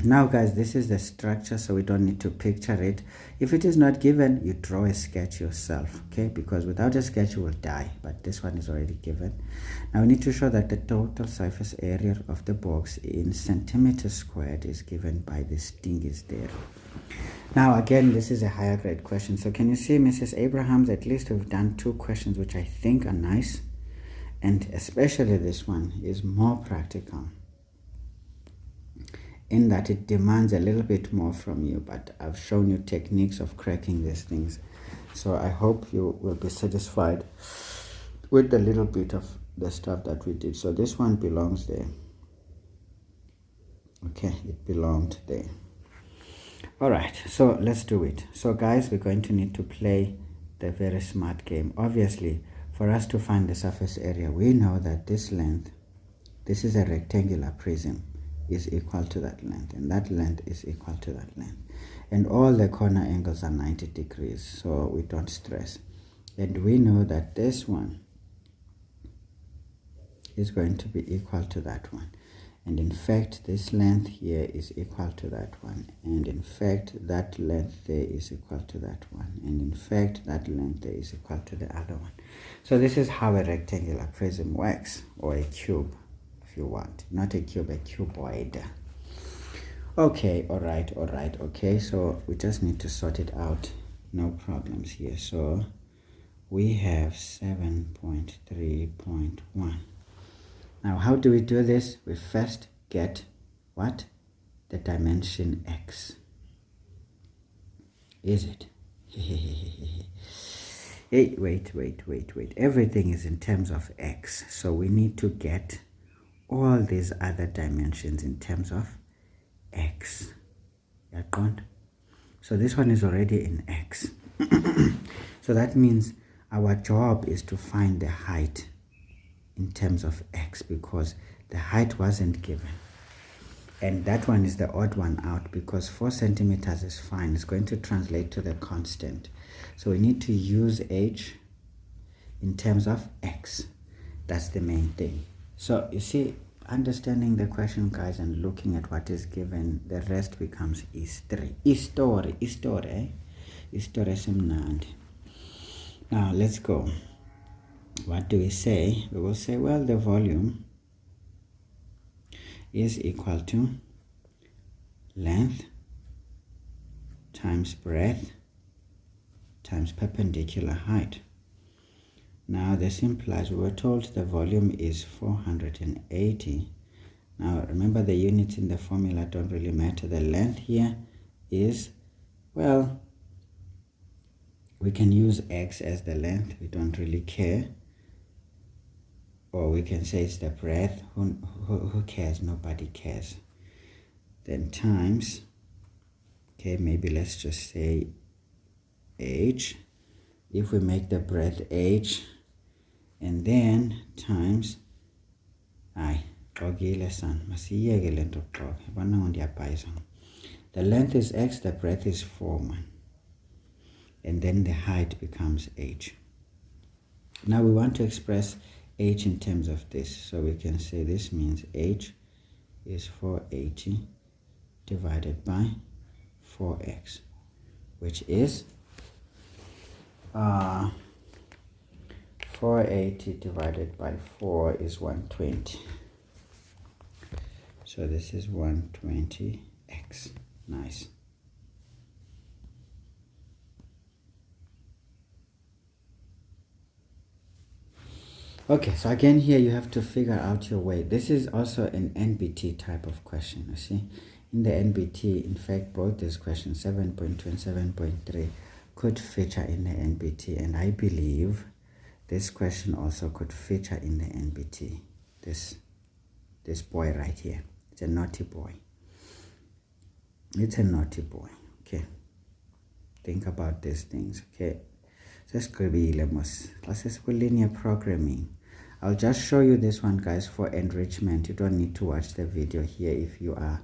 now guys, this is the structure, so we don't need to picture it. If it is not given, you draw a sketch yourself, okay, because without a sketch you will die, but this one is already given. Now we need to show that the total surface area of the box in centimeters squared is given by this dingies there. Now again, this is a higher grade question, so can you see, Mrs. Abrahams, at least we've done 2 questions which I think are nice, and especially this one is more practical in that it demands a little bit more from you, but I've shown you techniques of cracking these things. So I hope you will be satisfied with the little bit of the stuff that we did. So this one belongs there. Okay, it belonged there. All right, so let's do it. So guys, we're going to need to play the very smart game. Obviously, for us to find the surface area, we know that this length, this is a rectangular prism, is equal to that length, and that length is equal to that length, and all the corner angles are 90 degrees, so we don't stress. And we know that this one is going to be equal to that one, and in fact this length here is equal to that one, and in fact that length there is equal to that one, and in fact that length there is equal to the other one. So this is how a rectangular prism works, or a cube if you want, not a cube, a cuboid. Okay, all right, okay, so we just need to sort it out, no problems here. So we have 7.3.1. now how do we do this? We first get what? The dimension x. Is it? Hey, wait, everything is in terms of x, so we need to get all these other dimensions in terms of x. So this one is already in x. So that means our job is to find the height in terms of x, because the height wasn't given, and that one is the odd one out, because 4 centimeters is fine. It's going to translate to the constant, so we need to use h in terms of x. That's the main thing. So you see, understanding the question, guys, and looking at what is given, the rest becomes history. History simnandi. Now let's go. What do we say? We will say, well, the volume is equal to length times breadth times perpendicular height. Now this implies we were told the volume is 480. Now remember, the units in the formula don't really matter. The length here is, well, we can use x as the length, we don't really care. Or we can say it's the breadth, who cares? Nobody cares. Then times, okay, maybe let's just say h. If we make the breadth h, and then times, the length is x, the breadth is 4, man. And then the height becomes h. Now we want to express h in terms of this, so we can say this means h is 480 divided by 4x, which is 480 divided by 4 is 120. So this is 120x. Nice. Okay, so again here you have to figure out your way. This is also an NBT type of question, you see. In the NBT, in fact, both these questions, 7.2 and 7.3, could feature in the NBT, and I believe this question also could feature in the NBT. This boy right here, it's a naughty boy. It's a naughty boy, okay. Think about these things, okay. Linear programming. I'll just show you this one, guys, for enrichment. You don't need to watch the video here if you are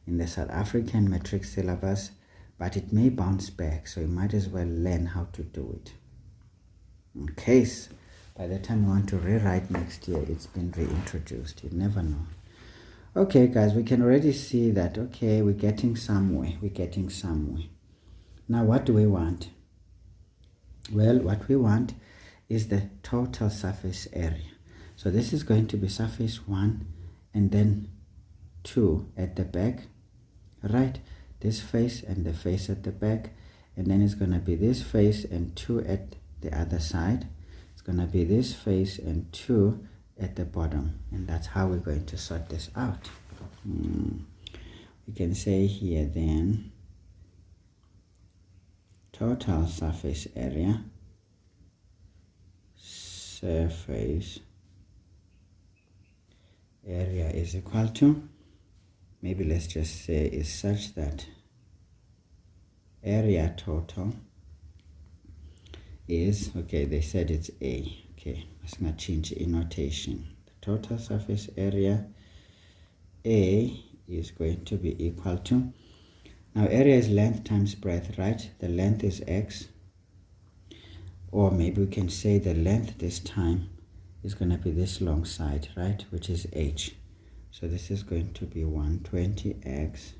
in the South African matric syllabus, but it may bounce back, so you might as well learn how to do it, in case by the time you want to rewrite next year it's been reintroduced. You never know. Okay, guys, we can already see that, okay, we're getting somewhere. Now what do we want? Well, what we want is the total surface area. So this is going to be surface 1 and then 2 at the back, right? This face and the face at the back, and then it's going to be this face and 2 at the other side. It's going to be this face and 2 at the bottom, and that's how we're going to sort this out. We can say here then total surface area, is equal to, maybe let's just say is such that area total is, okay, they said it's A, okay, I'm going to change the notation. The total surface area A is going to be equal to, now area is length times breadth, right? The length is x, or maybe we can say the length this time is going to be this long side, right, which is h. So this is going to be 120x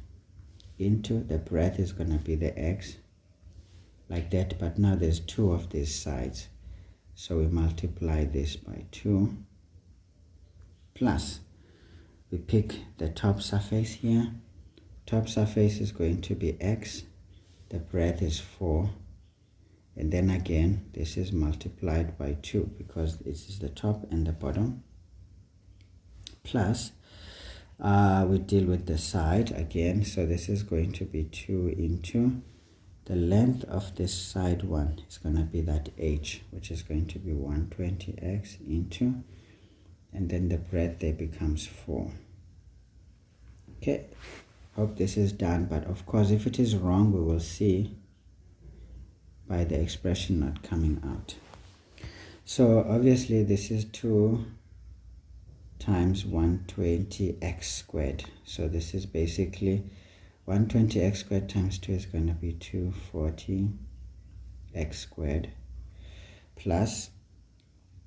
into the breadth is going to be the x, like that, but now there's 2 of these sides, so we multiply this by 2, plus we pick the top surface here. Top surface is going to be x, the breadth is 4, and then again this is multiplied by 2 because this is the top and the bottom, plus we deal with the side again, so this is going to be 2 into the length of this side 1 is going to be that h, which is going to be 120x into, and then the breadth there becomes 4. Okay, hope this is done, but of course if it is wrong we will see by the expression not coming out. So obviously this is 2 times 120x squared, so this is basically 120x squared times 2 is going to be 240x squared, plus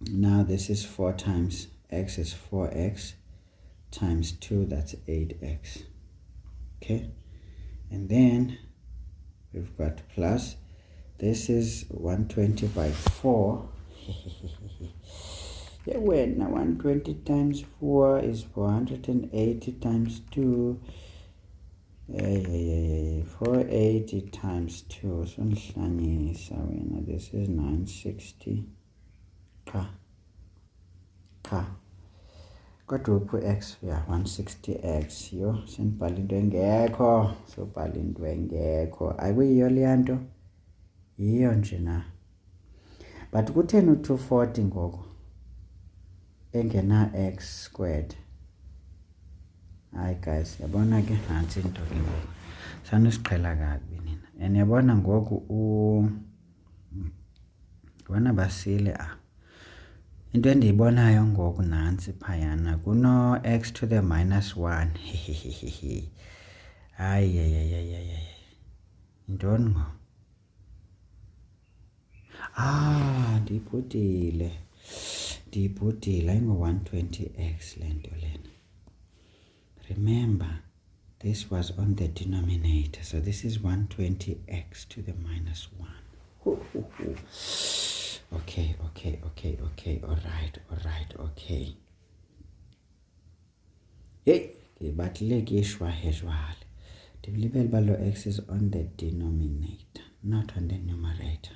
now this is 4 times x is 4x times 2, that's 8x, okay, and then we've got plus, this is 120 by 4. Yeah, wait, now 120 times 4 is 480 times 2. 480 times 2. So this is 960. Cha. Kodwa uphi x? Yeah, 160x. Yo, senibhala into engekho. Sobhala into engekho. Akuyiyo le nto. Yiyo nje na. But kutheni u240 ngoku? Engena x squared. Hayi guys, yabona ke nantsi into ke ngoku. Sanusiqhela kabi nina. And yabona ngoku bona basile into endiyibonayo ngoku nantsi phayana kuno x to the minus 1. Hayi. Intoni ngo? Ndiyibhudile ayingo-120x le nto lena. Remember, this was on the denominator, so this is 120x to the minus 1. Okay, alright, okay. Hey, ngibatleke ishwaheshwale. Ndilibele uba lo x is on the denominator, not on the numerator.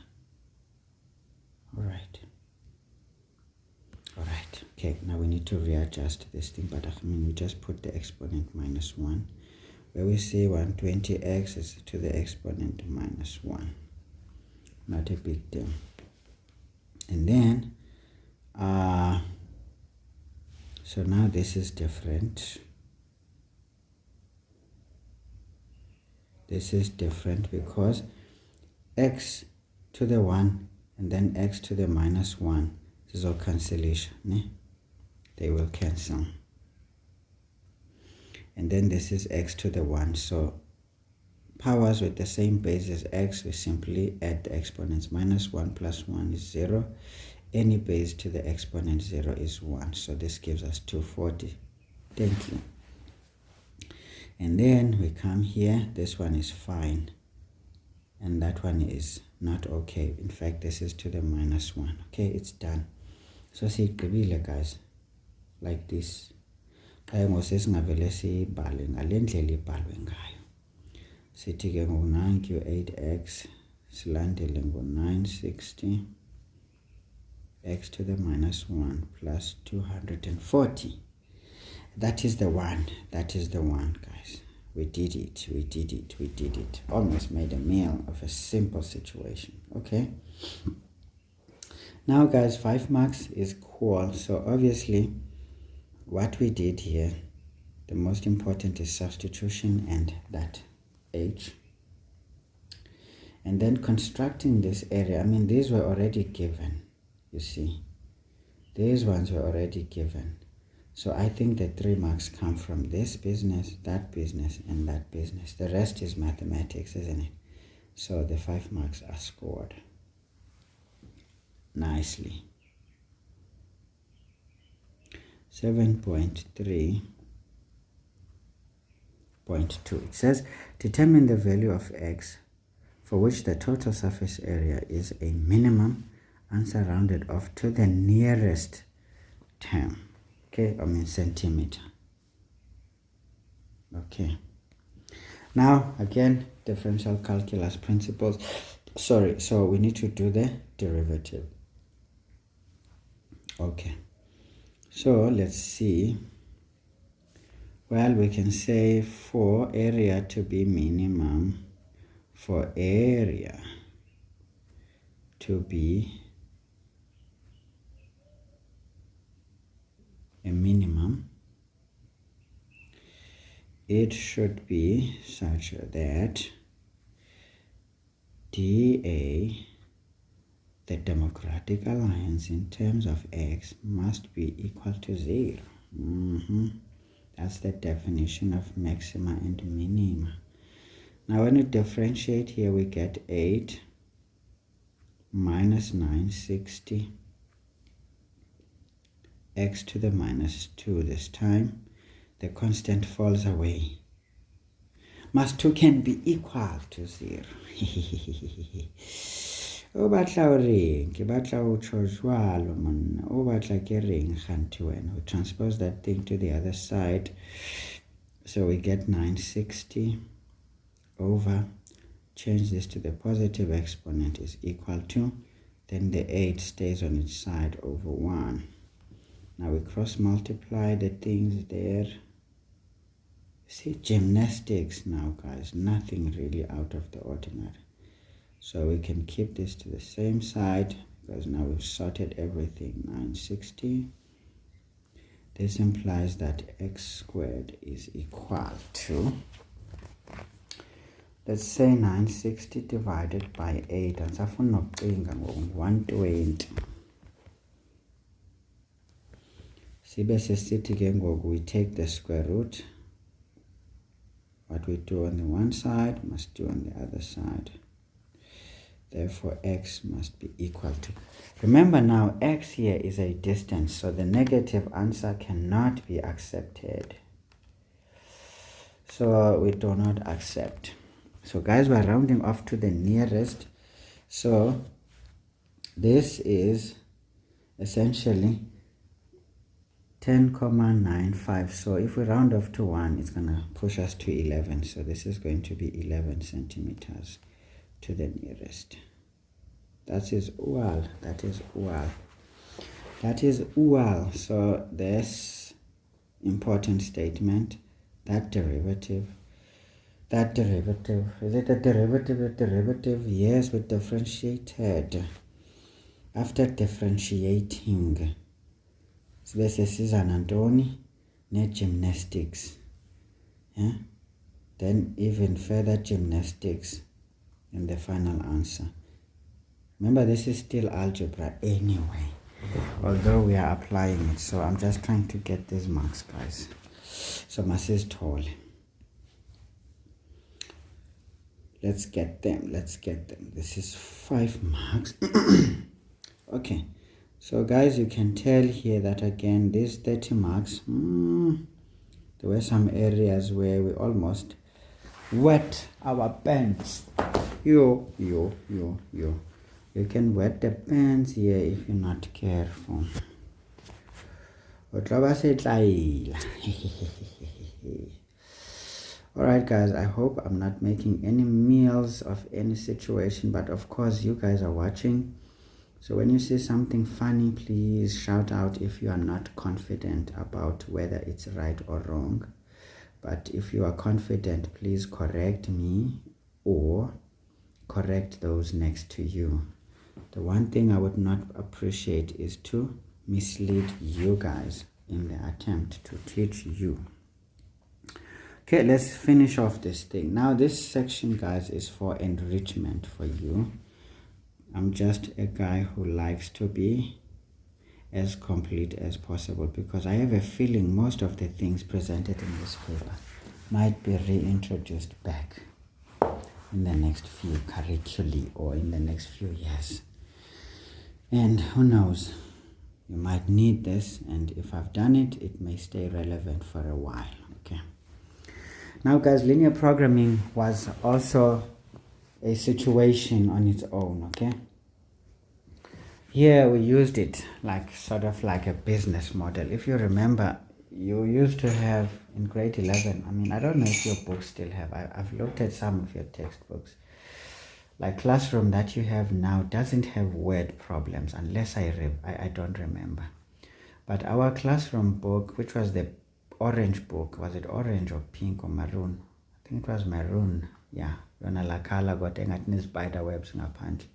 Alright, okay, now we need to readjust this thing, but I mean we just put the exponent minus 1, where we say 120x is to the exponent minus 1. Not a big deal. And then, so now this is different. This is different because x to the 1 and then x to the minus 1 is all cancellation. They will cancel. And then this is x to the 1. So powers with the same base as x, we simply add the exponents. Minus 1 plus 1 is 0. Any base to the exponent 0 is 1. So this gives us 240. Thank you. And then we come here. This one is fine. And that one is not okay. In fact, this is to the minus 1. Okay, it's done. So see, guys, like this. Sithi ke ngoku 8x silandele ngo960 x to the minus 1 plus 240. That is the one, guys. We did it. Almost made a meal of a simple situation. Okay, now guys, 5 marks is cool. So obviously what we did here, the most important is substitution and that h, and then constructing this area. I mean, these were already given, you see, these ones were already given. So I think the 3 marks come from this business, that business, and that business. The rest is mathematics, isn't it? So the 5 marks are scored nicely. 7.3.2. It says, determine the value of x for which the total surface area is a minimum, answer rounded off to the nearest term. Okay, I mean centimeter. Okay. Now, again, differential calculus principles. Sorry, so we need to do the derivative. Okay. So let's see. Well, we can say for area to be minimum, for area to be a minimum, it should be such that dA, the democratic alliance in terms of x, must be equal to 0. That's the definition of maxima and minima. Now when we differentiate here, we get 8 minus 960 x to the minus 2 this time. The constant falls away. Must 2 can be equal to 0. O batla o reng, ke batla o tjho jwalo monna. O batla ke reng kganthi wena. We transpose that thing to the other side. So we get 960 over, change this to the positive exponent, is equal to then the 8 stays on its side over 1. Now we cross multiply the things there. See, gymnastics now, guys, nothing really out of the ordinary. So we can keep this to the same side because now we've sorted everything. 960. This implies that x squared is equal to, let's say 960 divided by 8. And 120. We take the square root. What we do on the one side must do on the other side. Therefore, x must be equal to. Remember now, x here is a distance, so the negative answer cannot be accepted. So we do not accept. So guys, we're rounding off to the nearest. So this is essentially 10,95. So if we round off to 1, it's going to push us to 11. So this is going to be 11 centimeters to the nearest. That is UAL. That is UAL. That is UAL. So this important statement, that derivative, is it a derivative? Yes, we differentiated. After differentiating, this is an Antoni, net gymnastics. Yeah? Then even further gymnastics in the final answer. Remember, this is still algebra anyway, although we are applying it. So I'm just trying to get these marks, guys. So mass is tall. Let's get them. This is 5 marks. Okay. So guys, you can tell here that again, these 30 marks, there were some areas where we almost wet our pens. You can wet the pens here if you're not careful. Alright guys, I hope I'm not making any meals of any situation, but of course you guys are watching. So when you see something funny, please shout out if you are not confident about whether it's right or wrong. But if you are confident, please correct me or correct those next to you. The one thing I would not appreciate is to mislead you guys in the attempt to teach you. Okay, let's finish off this thing. Now this section, guys, is for enrichment for you. I'm just a guy who likes to be as complete as possible because I have a feeling most of the things presented in this paper might be reintroduced back in the next few curricula or in the next few years. And who knows, you might need this, and if I've done it, it may stay relevant for a while. Okay. Now guys, linear programming was also a situation on its own. Okay, here we used it like sort of like a business model. If you remember, you used to have in grade 11, I mean, I don't know if your books still have, I've looked at some of your textbooks, like classroom that you have now doesn't have word problems unless I don't remember. But our classroom book, which was the orange book, was it orange or pink or maroon? I think it was maroon. Yeah, yona la color got engathi spider webs ngaphandle.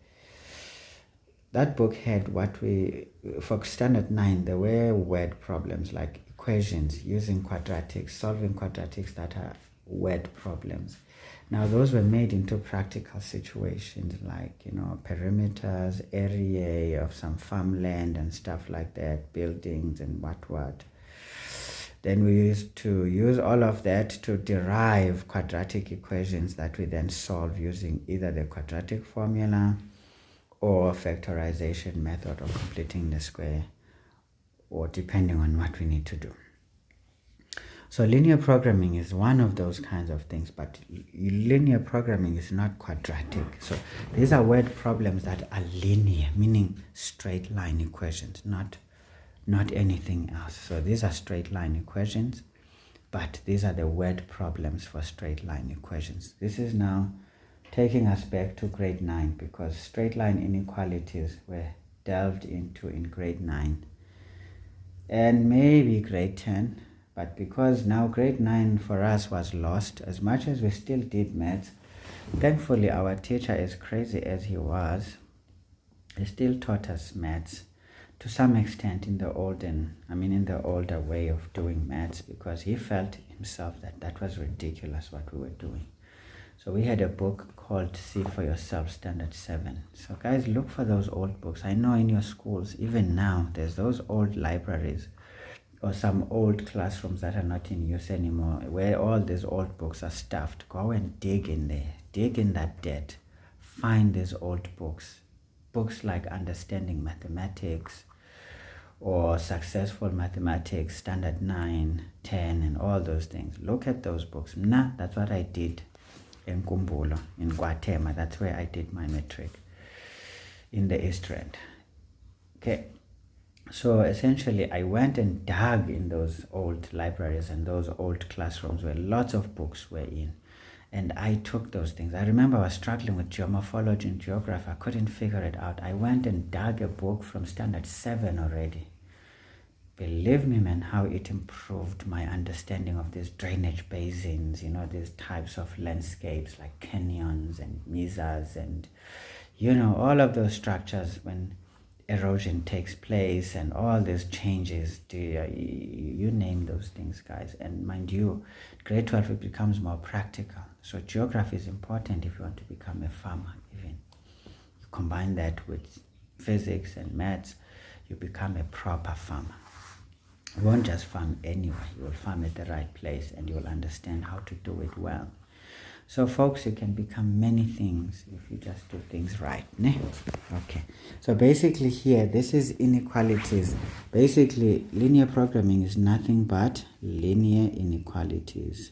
That book had what we, for standard 9, there were word problems like equations using quadratics, solving quadratics that are word problems. Now those were made into practical situations like, you know, perimeters, area of some farmland and stuff like that, buildings and what. Then we used to use all of that to derive quadratic equations that we then solve using either the quadratic formula or factorization method of completing the square, or depending on what we need to do. So linear programming is one of those kinds of things, but linear programming is not quadratic. So these are word problems that are linear, meaning straight line equations, not anything else. So these are straight line equations, but these are the word problems for straight line equations. This is now taking us back to grade 9, because straight line inequalities were delved into in grade 9 and maybe grade 10. But because now grade 9 for us was lost, as much as we still did maths, thankfully our teacher, as crazy as he was, he still taught us maths to some extent in the older way of doing maths, because he felt himself that was ridiculous what we were doing. So we had a book called See for Yourself Standard 7. So guys, look for those old books. I know in your schools, even now, there's those old libraries or some old classrooms that are not in use anymore, where all these old books are stuffed. Go and dig in there, dig in that dirt, find these old books. Books like Understanding Mathematics or Successful Mathematics, Standard 9, 10, and all those things. Look at those books. That's what I did in Kumbulo, in Guatemala. That's where I did my matric, in the East End. Okay, so essentially I went and dug in those old libraries and those old classrooms where lots of books were in, and I took those things. I remember I was struggling with geomorphology and geography. I couldn't figure it out. I went and dug a book from Standard 7 already. Believe me, man, how it improved my understanding of these drainage basins, these types of landscapes like canyons and mesas and, all of those structures when erosion takes place and all these changes. You name those things, guys. And mind you, grade 12, it becomes more practical. So geography is important if you want to become a farmer. Even you combine that with physics and maths, you become a proper farmer. You won't just farm anywhere. You will farm at the right place and you will understand how to do it well. So folks, you can become many things if you just do things right. Ne? Okay, so basically here, this is inequalities. Basically, linear programming is nothing but linear inequalities.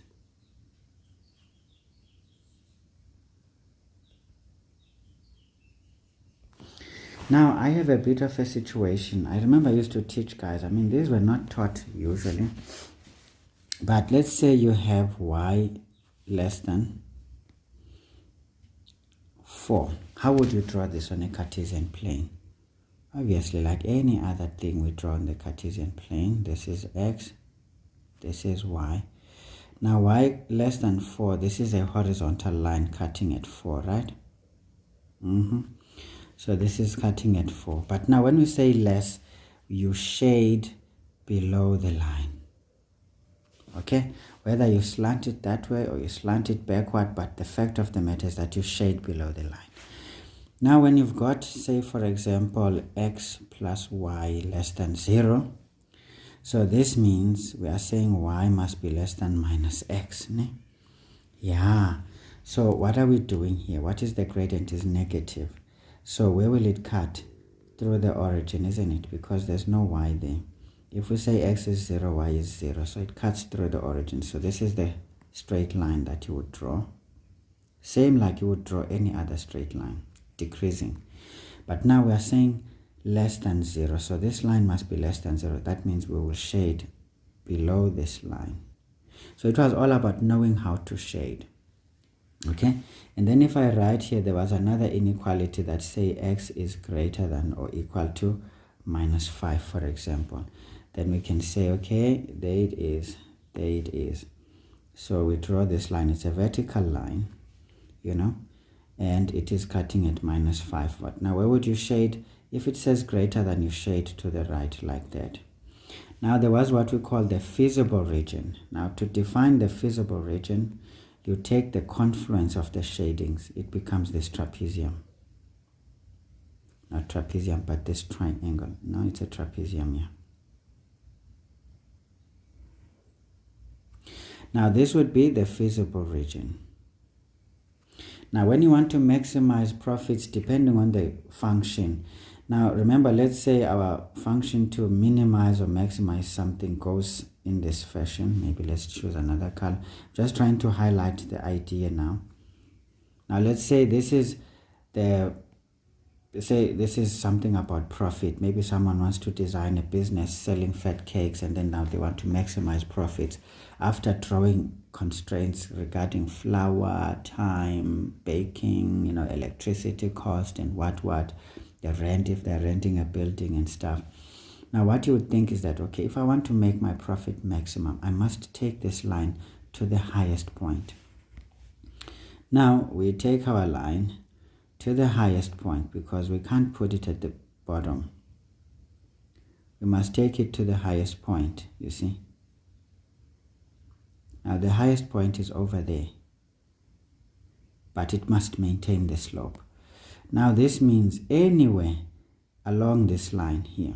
Now, I have a bit of a situation. I remember I used to teach guys. These were not taught usually. But let's say you have y less than 4. How would you draw this on a Cartesian plane? Obviously, like any other thing we draw on the Cartesian plane. This is x, this is y. Now, y less than 4, this is a horizontal line cutting at 4, right? So this is cutting at 4. But now when we say less, you shade below the line. Okay? Whether you slant it that way or you slant it backward, but the fact of the matter is that you shade below the line. Now when you've got, say for example, x plus y less than 0, so this means we are saying y must be less than minus x. Ne? Yeah. So what are we doing here? What is the gradient? Is negative. So where will it cut? Through the origin, isn't it? Because there's no y there. If we say x is 0, y is 0, so it cuts through the origin. So this is the straight line that you would draw. Same like you would draw any other straight line, decreasing. But now we are saying less than 0. So this line must be less than 0. That means we will shade below this line. So it was all about knowing how to shade. Okay, and then if I write here, there was another inequality that say x is greater than or equal to minus 5, for example. Then we can say, okay, there it is, there it is. So we draw this line. It's a vertical line, and it is cutting at minus 5. But now where would you shade? If it says greater than, you shade to the right like that. Now there was what we call the feasible region. Now to define the feasible region, you take the confluence of the shadings. It becomes this trapezium. Not trapezium, but this triangle. No, it's a trapezium here. Now this would be the feasible region. Now when you want to maximize profits depending on the function. Now remember, let's say our function to minimize or maximize something goes in this fashion. Maybe let's choose another color. Just trying to highlight the idea now. Now let's say this is the say this is something about profit. Maybe someone wants to design a business selling fat cakes, and then now they want to maximize profits after drawing constraints regarding flour, time, baking, electricity cost, and what the rent if they're renting a building and stuff. Now what you would think is that, okay, if I want to make my profit maximum, I must take this line to the highest point. Now we take our line to the highest point because we can't put it at the bottom. We must take it to the highest point, you see. Now the highest point is over there, but it must maintain the slope. Now this means anywhere along this line here,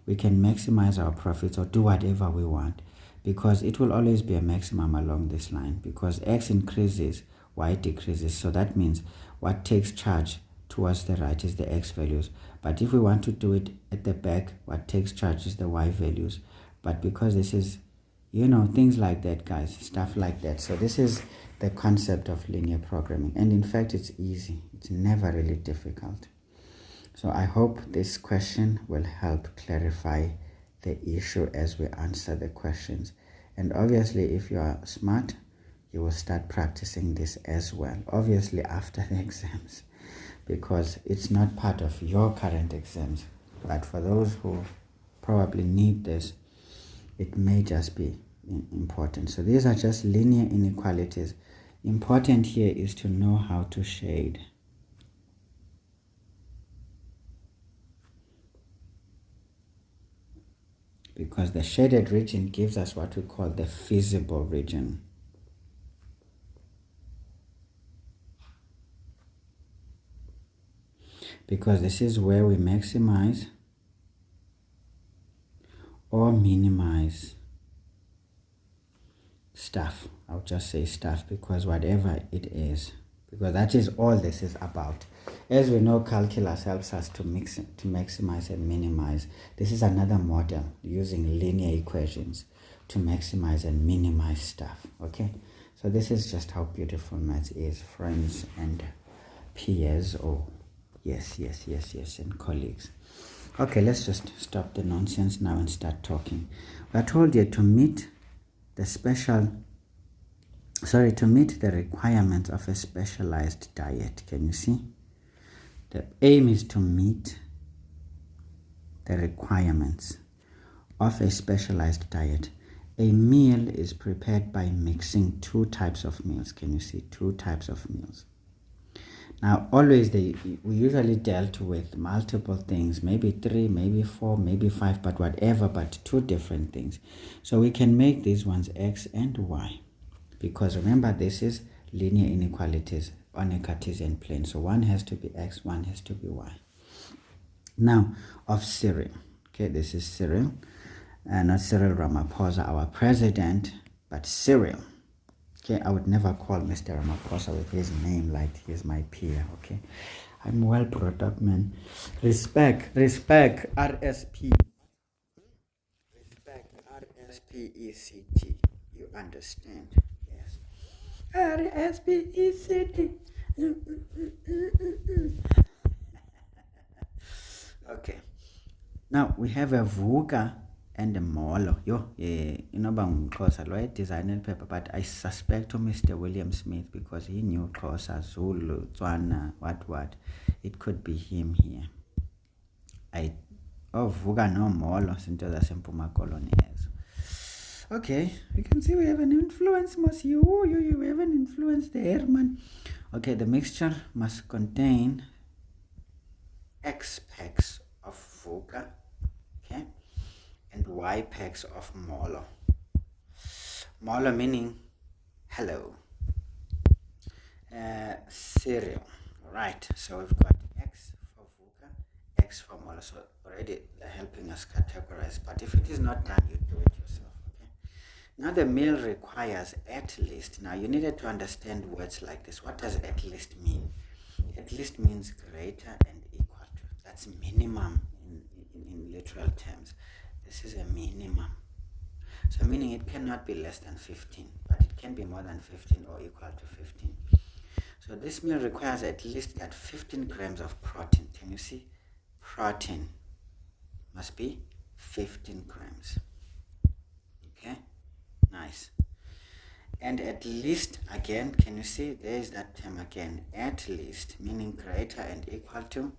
we can maximize our profits or do whatever we want, because it will always be a maximum along this line, because x increases, y decreases. So that means what takes charge towards the right is the x values. But if we want to do it at the back, what takes charge is the y values. But because this is, things like that, guys, stuff like that. So this is the concept of linear programming. And in fact, it's easy. It's never really difficult. So I hope this question will help clarify the issue as we answer the questions. And obviously, if you are smart, you will start practicing this as well, obviously after the exams, because it's not part of your current exams. But for those who probably need this, it may just be important. So these are just linear inequalities. Important here is to know how to shade. Because the shaded region gives us what we call the feasible region. Because this is where we maximize or minimize stuff. I'll just say stuff because whatever it is, because that is all this is about. As we know, calculus helps us to maximize and minimize. This is another model using linear equations to maximize and minimize stuff. Okay, so this is just how beautiful maths is, friends and peers. Yes, and colleagues. Okay, let's just stop the nonsense now and start talking. We're told here to meet the requirements of a specialized diet. Can you see? The aim is to meet the requirements of a specialized diet. A meal is prepared by mixing two types of meals. Can you see? Two types of meals. Now, always we usually dealt with multiple things, maybe 3, maybe 4, maybe 5, but whatever, but 2 different things. So we can make these ones x and y, because remember, this is linear inequalities on a Cartesian plane. So one has to be x, one has to be y. Now, of Cyril. Okay, this is Cyril, not Cyril Ramaphosa, our president, but Cyril. Okay, I would never call Mr. Ramaphosa with his name like he's my peer, okay? I'm well brought up, man. Respect, RSP. Respect, RSPECT. You understand? Yes. RSPECT. Okay. Now, we have a VUCA and a molo. Xhosa lo design paper, but I suspect to Mr. William Smith, because he knew Xhosa, Zulu, Tswana, what. It could be him here. VUCA no molo, sinto zaseMpuma Koloni ezo. Okay, you can see we have an influence, must you have an influence there, man. Okay, the mixture must contain X packs of VUCA, okay, and Y packs of molo. Molo meaning hello. Cereal. Right, so we've got X for VUCA, X for molo. So already they're helping us categorize, but if it is not done, you do it yourself. Okay. Now the meal requires at least. Now you needed to understand words like this. What does at least mean? At least means greater and equal to. That's minimum in literal terms. This is a minimum. So meaning it cannot be less than 15, but it can be more than 15 or equal to 15. So this meal requires at least that 15 grams of protein. Can you see? Protein must be 15 grams. Okay, nice. And at least, again, can you see? There is that term again. At least, meaning greater and equal to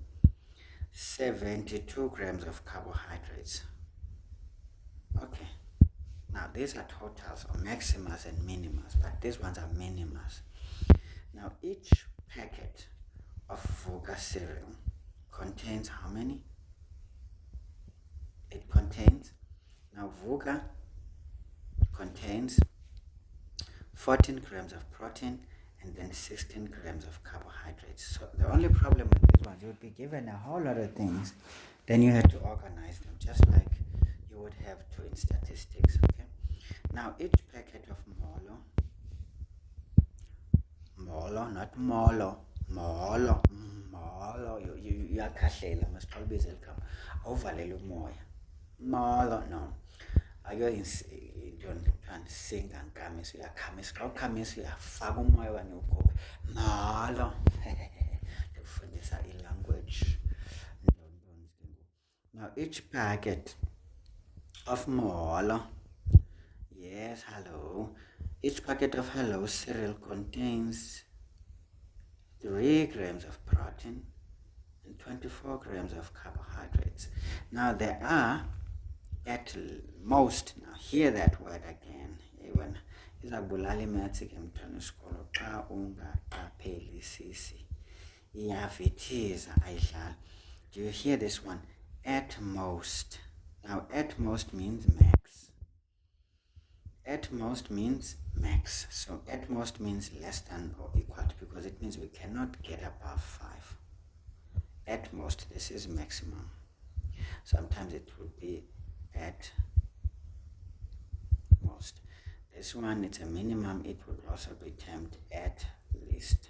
72 grams of carbohydrates. Okay. Now, these are totals, or maximas and minimas, but these ones are minimas. Now, each packet of Vuga cereal contains how many? It contains, now Vuga contains 14 grams of protein and then 16 grams of carbohydrates. So the only problem with these ones, you would be given a whole lot of things, then you have to organize them, just like you would have to in statistics. Okay. Now each packet of not molo, you are khahlela, must always welcome. Overlay umoya. Molo, no. Ayo don't sing and kamis, we are kamis, how kamis, we are fagumoy when you cook. Molo. This is a language. Now each packet of molo, yes, hello. Each packet of hello cereal contains 3 grams of protein and 24 grams of carbohydrates. Now there are at most, now hear that word again, when izabulala imaths ke mntwana wesikolo xa ungaqaphelisisi iyavithiza ayidlala. Do you hear this one? At most. Now at most means max. At most means max. So at most means less than or equal to, because it means we cannot get above 5. At most, this is maximum. Sometimes it would be at most. This one, it's a minimum. It would also be termed at least.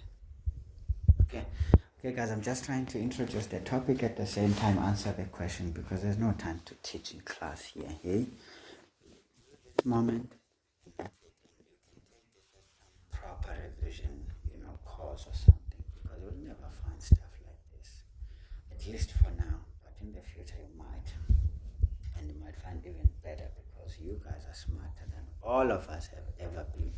Okay guys, I'm just trying to introduce the topic at the same time answer the question, because there's no time to teach in class here. Hey, moment, proper revision, course or something, because you'll never find stuff like this, at least for now. But in the future you might, and you might find even better, because you guys are smarter than all of us have ever been.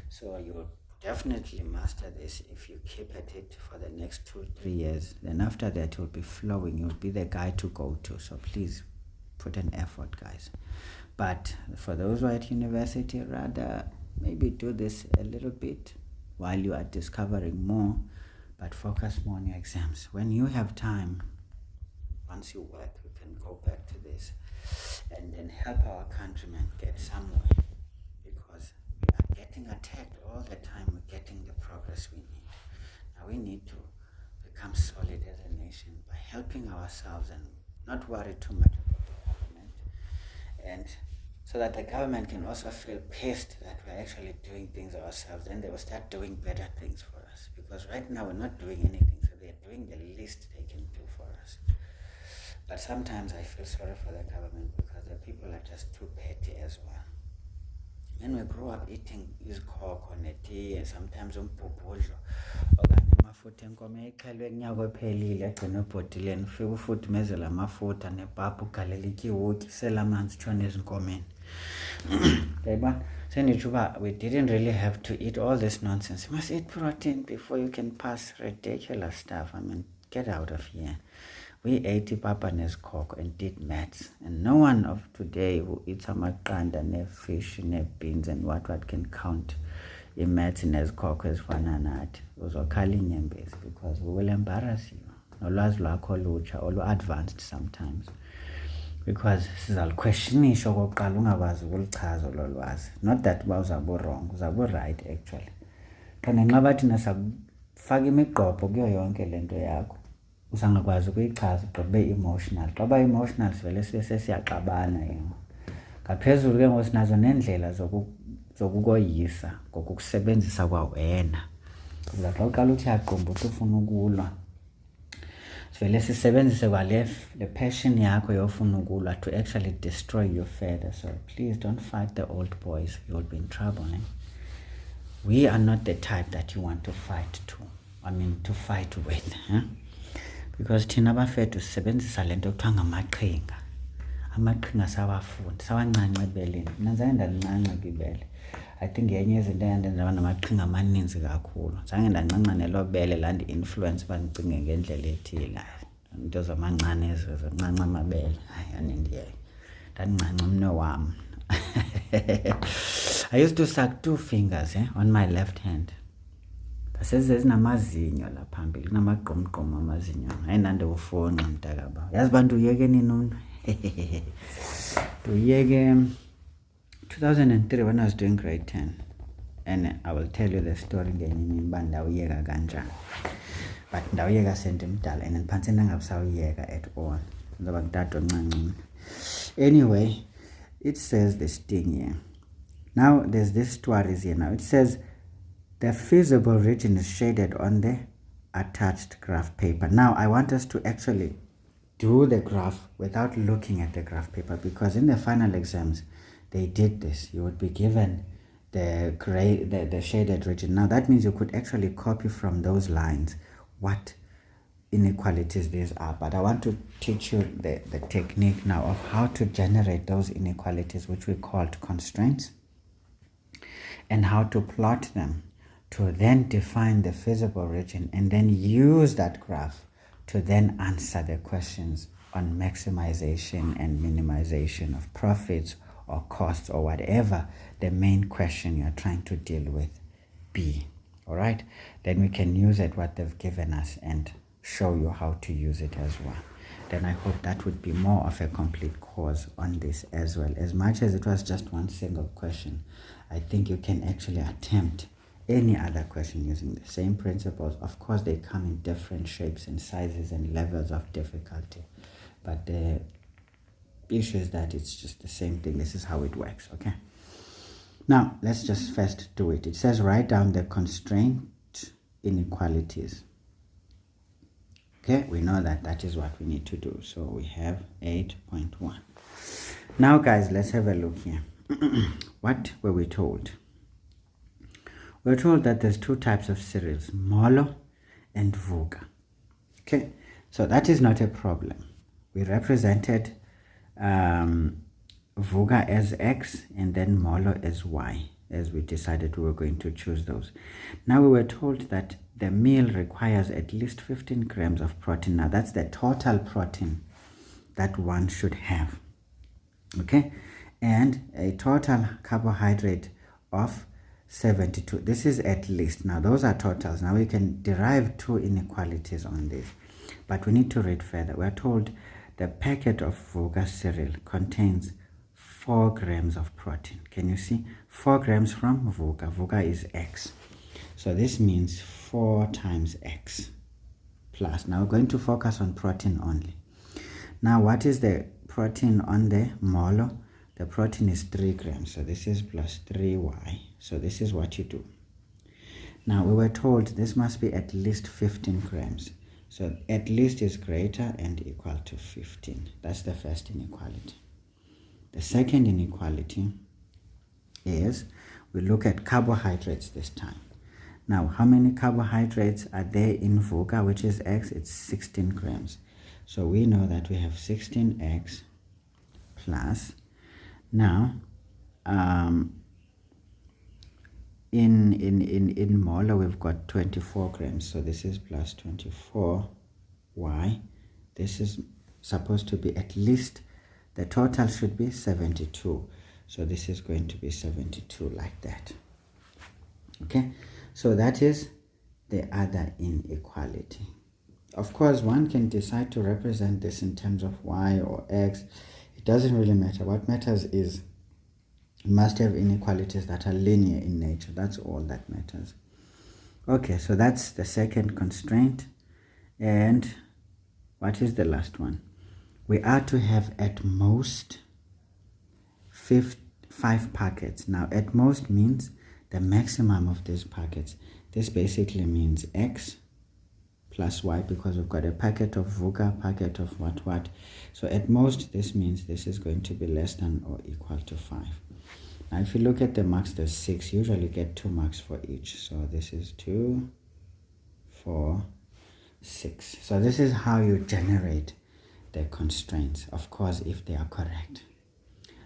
So you'll definitely master this if you keep at it for the next 2-3 years. Then after that you'll be flowing, you'll be the guy to go to. So please put an effort, guys. But for those who are at university, rather maybe do this a little bit while you are discovering more, but focus more on your exams. When you have time, once you work, you can go back to this and then help our countrymen get somewhere, because we are getting attacked all the time. We're getting the progress we need. Now we need to become solid as a nation by helping ourselves and not worry too much about the government, and so that the government can also feel pissed that we're actually doing things ourselves, and they will start doing better things for us, because right now we're not doing anything, so they're doing the least they can do for us. But sometimes I feel sorry for the government, because the people are just too petty as well. When we grow up eating izikhokho netiye, sometimes umpupudlo okanye amafutha enkomo exhelwe kunyaka ophelile egcina ebhotileni, ufike ufudumezela amafutha nepapa ugalela ityiwutyi sela amanzi tshona ezinkomeni. We didn't really have to eat all this nonsense. You must eat protein before you can pass ridiculous stuff. I mean, get out of here. We ate papa nezikoko and did maths, and no one of today who eats amaqanda nefish beans and what can count in maths nezikoko ezifana nathi. Uzokhala inyembezi, because we will embarrass you. Nolwazi lwakho lutsha olu-advanced sometimes, because sizaluquestionisha okokuqala ungakwazi ukulichaza olo lwazi. Not that uba uzawube wrong, uzawube right actually. Qha ngenxa bathina sakufaka imigqobho kuyo yonke le nto yakho, usangakwazi ukuyichaza ugqibe emotional. Xa uba emotional sivele sibe sesiyaxabana ngaphezulu ke ngoku sinazo neendlela zokukoyisa ngokukusebenzisa kwawena. Kuba xa uqala uthi yaqumba uthi ufuna ukulwa, sivele sisebenzise kwale passion yakho yofuna ukulwa to actually destroy you further. So please don't fight the old boys, you'll be in trouble. we are not the type that you want to fight with, huh? Because thina bafethu sisebenzisa lento kuthiwa ngamaqhinga. Amaqhinga sawafundi, sawancanca ebeleni. Mina zange ndancanca kwibele. I think yenye yezinto endenza namaqhinga amaninzi kakhulu. Zange ndancanca nelo bele landi-influence uba ndicinge ngendlela ethile. Into zamancane ezo zancanca amabele. Hayi, anindiyeyo. Ndancanca umno wam. I used to suck 2 fingers on my left hand. Zinamazinyo la phambili, kunamagqomgqomo amazinyo. Ayinande ufonqa mntakaba. Yazi bantu uyeke nini umntu? Uyeke 2003 when I was doing grade 10. And I will tell you the story ngenye imini uba ndawuyeka kanjani. But ndawuyeka sentimdala and phantsi ndangabusawuyeka at all. Ngoba kudade oncancane. Anyway, it says this thing here. Now there's this stories here now. It says the feasible region is shaded on the attached graph paper. Now I want us to actually do the graph without looking at the graph paper, because in the final exams they did this. You would be given the shaded region. Now that means you could actually copy from those lines what inequalities these are, but I want to teach you the technique now of how to generate those inequalities, which we called constraints, and how to plot them to then define the feasible region and then use that graph to then answer the questions on maximization and minimization of profits or costs or whatever the main question you're trying to deal with be. All right, then we can use it what they've given us and show you how to use it as well. Then I hope that would be more of a complete course on this as well. As much as it was just one single question, I think you can actually attempt any other question using the same principles. Of course, they come in different shapes and sizes and levels of difficulty, but the issue is that it's just the same thing. This is how it works, okay? Now, let's just first do it. It says write down the constraint inequalities. Okay, we know that that is what we need to do. So we have 8.1. Now, guys, let's have a look here. What were we told? We're told that there's 2 types of series, Molo and VUCA. Okay, so that is not a problem. We represented VUCA as X and then Molo as Y, as we decided we were going to choose those. Now we were told that the meal requires at least 15 grams of protein. Now that's the total protein that one should have. Okay, and a total carbohydrate of 72. This is at least. Now those are totals. Now we can derive 2 inequalities on this, but we need to read further. We're told the packet of VUCA cereal contains 4 grams of protein. Can you see? 4 grams from VUCA. VUCA is X. So this means 4 times X plus. Now we're going to focus on protein only. Now what is the protein on the Molo? The protein is 3 grams. So this is plus 3Y. So this is what you do. Now we were told this must be at least 15 grams. So at least is greater and equal to 15. That's the first inequality. The second inequality is we look at carbohydrates this time. Now, how many carbohydrates are there in VUCA, which is X? It's 16 grams. So we know that we have 16X plus. Now, in Molo, we've got 24 grams. So this is plus 24Y. This is supposed to be at least, the total should be 72. So this is going to be 72 like that. Okay, so that is the other inequality. Of course, one can decide to represent this in terms of Y or X. It doesn't really matter. What matters is you must have inequalities that are linear in nature. That's all that matters. Okay, so that's the second constraint. And what is the last one? We are to have at most 5 packets. Now, at most means the maximum of these packets. This basically means X plus Y, because we've got a packet of VUCA, packet of what. So at most, this means this is going to be less than or equal to 5. Now if you look at the marks, there's 6. You usually get 2 marks for each. So this is 2, 4, 6. So this is how you generate the constraints, of course, if they are correct.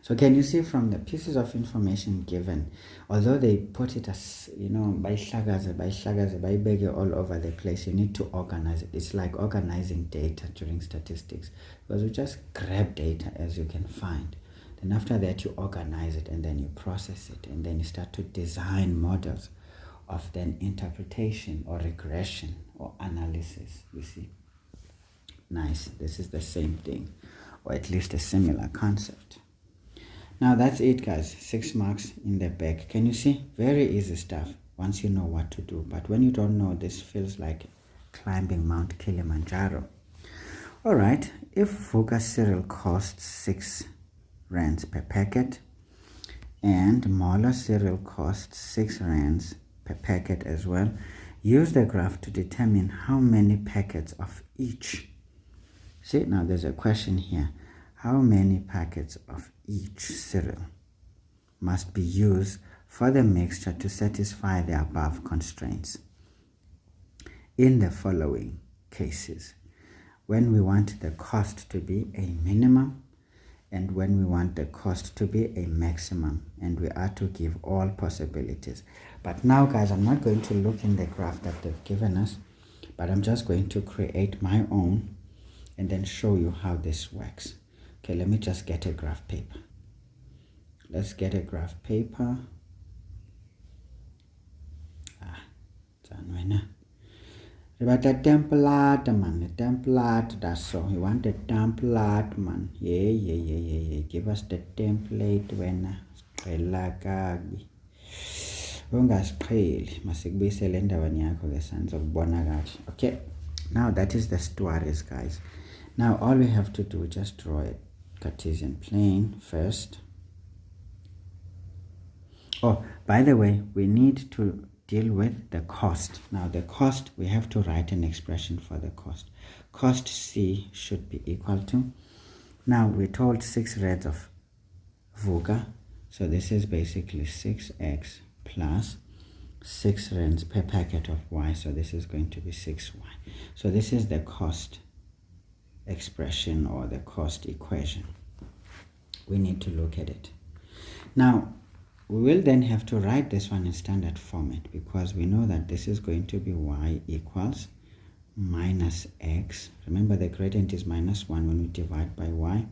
So can you see from the pieces of information given, although they put it as, by hlagaze, all over the place, you need to organize it. It's like organizing data during statistics, because you just grab data as you can find. Then after that, you organize it, and then you process it, and then you start to design models of then interpretation or regression or analysis, you see. Nice. This is the same thing, or at least a similar concept. Now that's it, guys. 6 marks in the back. Can you see? Very easy stuff once you know what to do. But when you don't know, this feels like climbing Mount Kilimanjaro. All right. If Vuka cereal costs 6 rands per packet and Mola cereal costs 6 rands per packet as well, use the graph to determine how many packets of each. See, now there's a question here. How many packets of each cereal must be used for the mixture to satisfy the above constraints? In the following cases, when we want the cost to be a minimum and when we want the cost to be a maximum, and we are to give all possibilities. But now, guys, I'm not going to look in the graph that they've given us, but I'm just going to create my own and then show you how this works. Okay, let me just get a graph paper. Let's get a graph paper. We want a template, man. A template, that's so. We want a template, man. Yeah. Give us the template when Relagabi. Okay, now that is the stories, guys. Now all we have to do is just draw a Cartesian plane first. Oh, by the way, we need to deal with the cost. Now the cost, we have to write an expression for the cost. Cost C should be equal to, now we're told 6 rands of Vuka, so this is basically 6x plus 6 rands per packet of y, so this is going to be 6y. So this is the cost expression or the cost equation. We need to look at it. Now we will then have to write this one in standard format, because we know that this is going to be y equals minus x. Remember, the gradient is minus 1 when we divide by y.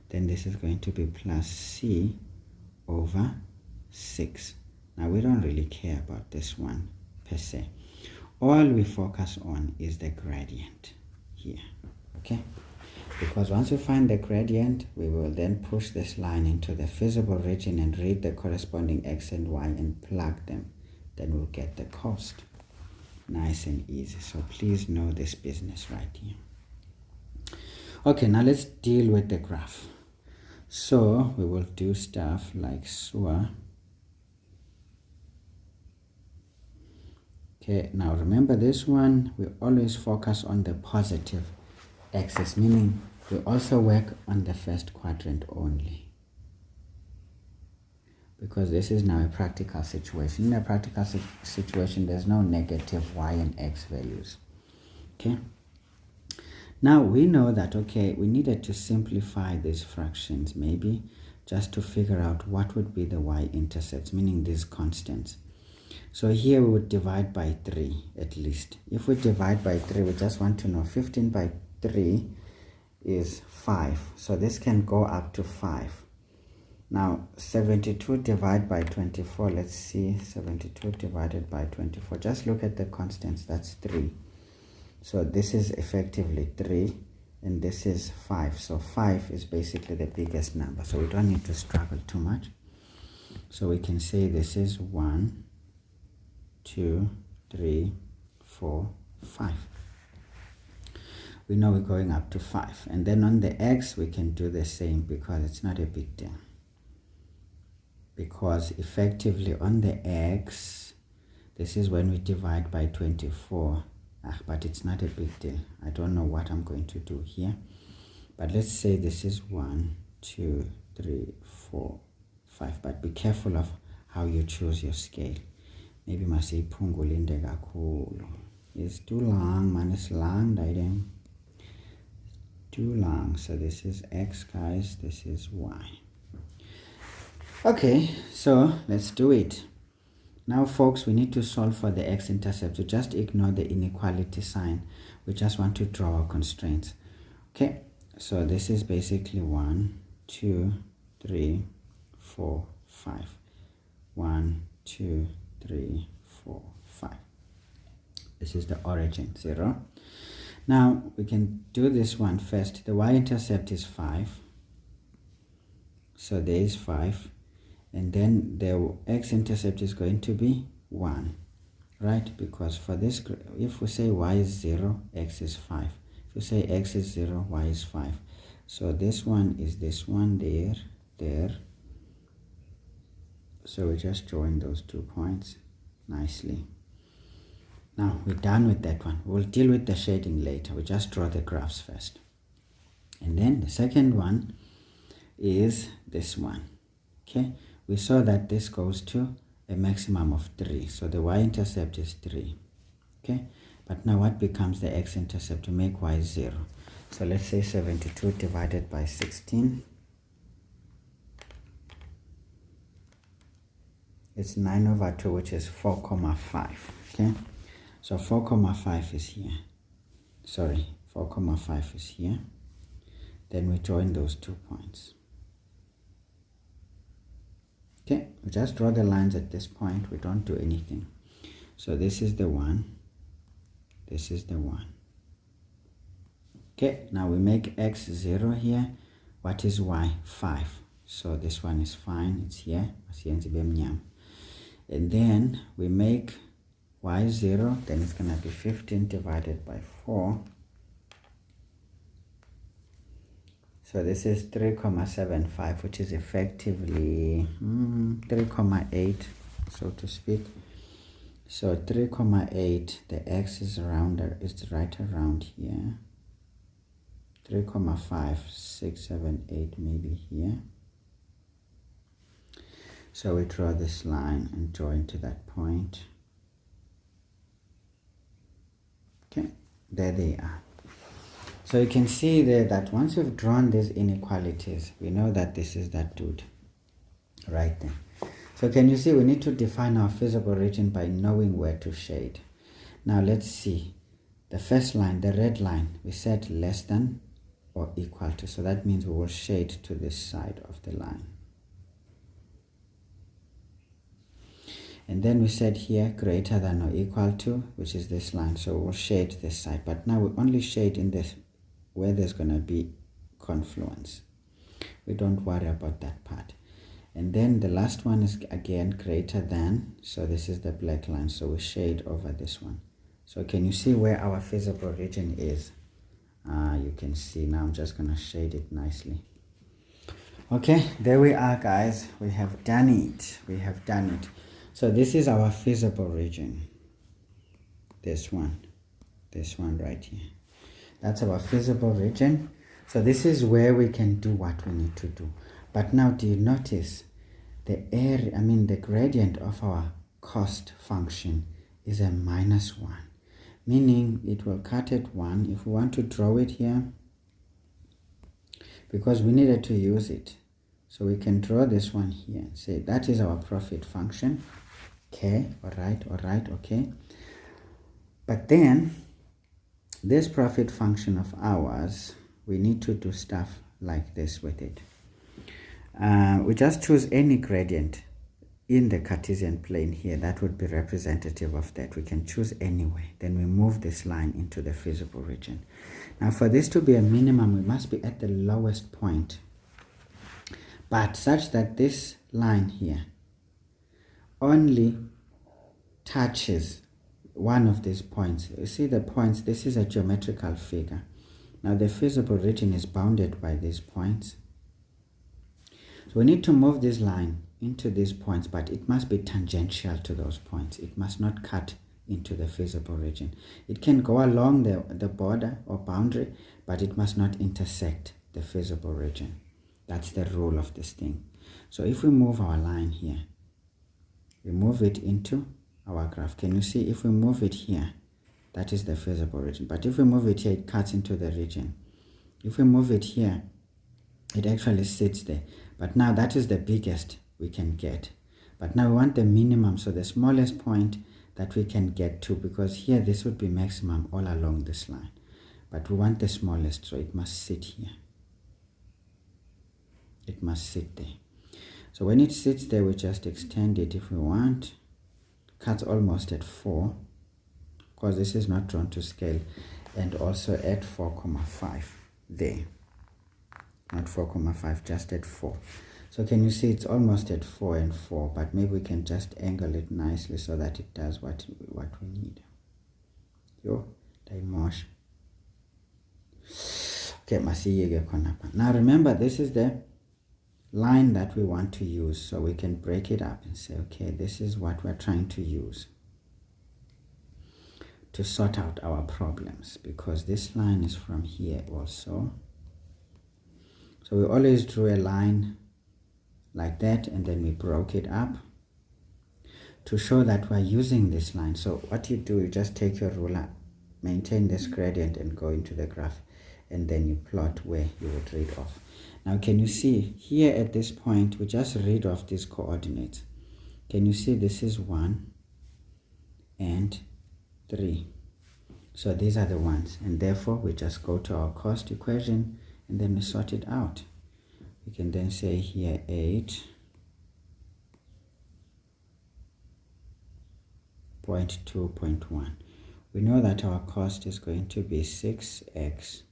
Then this is going to be plus c over 6. Now we don't really care about this one per se. All we focus on is the gradient here. Okay, because once we find the gradient, we will then push this line into the feasible region and read the corresponding x and y and plug them. Then we'll get the cost. Nice and easy. So please know this business right here. Okay, now let's deal with the graph. So we will do stuff like SUA. Okay, now remember this one, we always focus on the positive axis, meaning we also work on the first quadrant only, because this is now a practical situation. In a practical situation, there's no negative y and x values. Okay, now we know that, okay, we needed to simplify these fractions, maybe just to figure out what would be the y-intercepts, meaning these constants. So here we would divide by 3 at least. If we divide by 3, we just want to know 15 by 3 is 5. So this can go up to 5. Now 72 divided by 24. Let's see, 72 divided by 24. Just look at the constants. That's 3. So this is effectively 3 and this is 5. So 5 is basically the biggest number. So we don't need to struggle too much. So we can say this is 1, 2, 3, 4, 5. We know we're going up to 5. And then on the x, we can do the same, because it's not a big deal. Because effectively on the x, this is when we divide by 24. But it's not a big deal. I don't know what I'm going to do here. But let's say this is 1, 2, 3, 4, 5. But be careful of how you choose your scale. Maybe masiyiphungule kakhulu. It's too long, man. It's long, diagram. Too long. So this is x, guys. This is y. Okay, so let's do it. Now, folks, we need to solve for the x-intercept. So just ignore the inequality sign. We just want to draw our constraints. Okay, so this is basically 1, 2, 3, 4, 5. 1, 2, 3, 4, 5. This is the origin, 0. Now, we can do this one first. The y-intercept is 5. So there is 5. And then the x-intercept is going to be 1. Right? Because for this, if we say y is 0, x is 5. If we say x is 0, y is 5. So this one is this one, there, there. So we just join those 2 points nicely. Now we're done with that one. We'll deal with the shading later. We just draw the graphs first. And then the second one is this one. Okay, we saw that this goes to a maximum of 3. So the y-intercept is 3. Okay, but now what becomes the x-intercept to make y 0? So let's say 72 divided by 16. It's 9/2, which is 4,5. Okay, so 4,5 is here. Sorry, 4,5 is here. Then we join those 2 points. Okay, we just draw the lines at this point. We don't do anything. So this is the 1. This is the 1. Okay, now we make x 0 here. What is y? 5. So this one is fine. It's here. And then we make y 0. Then it's going to be 15 divided by 4. So this is 3,75, which is effectively 3,8, so to speak. So 3,8, the x is it's right around here. 3,5, 6, 7, 8, maybe here. So we draw this line and join to that point. Okay, there they are. So you can see there that once we've drawn these inequalities, we know that this is that dude right there. So can you see we need to define our feasible region by knowing where to shade. Now let's see. The first line, the red line, we said less than or equal to. So that means we will shade to this side of the line. And then we said here greater than or equal to, which is this line. So we'll shade this side. But now we only shade in this where there's going to be confluence. We don't worry about that part. And then the last one is again greater than. So this is the black line. So we shade over this one. So can you see where our feasible region is? You can see now. I'm just going to shade it nicely. Okay, there we are, guys. We have done it. We have done it. So this is our feasible region. This one right here. That's our feasible region. So this is where we can do what we need to do. But now do you notice the area, the gradient of our cost function is a -1, meaning it will cut at 1. If we want to draw it here, because we needed to use it, so we can draw this one here and say that is our profit function. Okay, all right, okay. But then this profit function of ours, we need to do stuff like this with it. We just choose any gradient in the Cartesian plane here that would be representative of that. We can choose anyway. Then we move this line into the feasible region. Now for this to be a minimum, we must be at the lowest point, but such that this line here only touches one of these points. You see the points, this is a geometrical figure. Now the feasible region is bounded by these points. So we need to move this line into these points, but it must be tangential to those points. It must not cut into the feasible region. It can go along the border or boundary, but it must not intersect the feasible region. That's the rule of this thing. So if we move our line here, we move it into our graph. Can you see if we move it here, that is the feasible region. But if we move it here, it cuts into the region. If we move it here, it actually sits there. But now that is the biggest we can get. But now we want the minimum, so the smallest point that we can get to, because here this would be maximum all along this line. But we want the smallest, so it must sit here. It must sit there. So when it sits there, we just extend it if we want. Cuts almost at 4, because this is not drawn to scale, and also at 4,5 there. Not 4,5, just at 4. So can you see it's almost at 4 and 4, but maybe we can just angle it nicely so that it does what we need. Yo, daimosh. Okay, now remember, this is the line that we want to use, so we can break it up and say, okay, this is what we're trying to use to sort out our problems, because this line is from here also. So we always drew a line like that, and then we broke it up to show that we're using this line. So what you do, you just take your ruler, maintain this gradient, and go into the graph, and then you plot where you would read off. Now can you see here at this point, we just read off these coordinates. Can you see this is 1 and 3. So these are the ones, and therefore we just go to our cost equation, and then we sort it out. We can then say here 8.2.1. We know that our cost is going to be 6x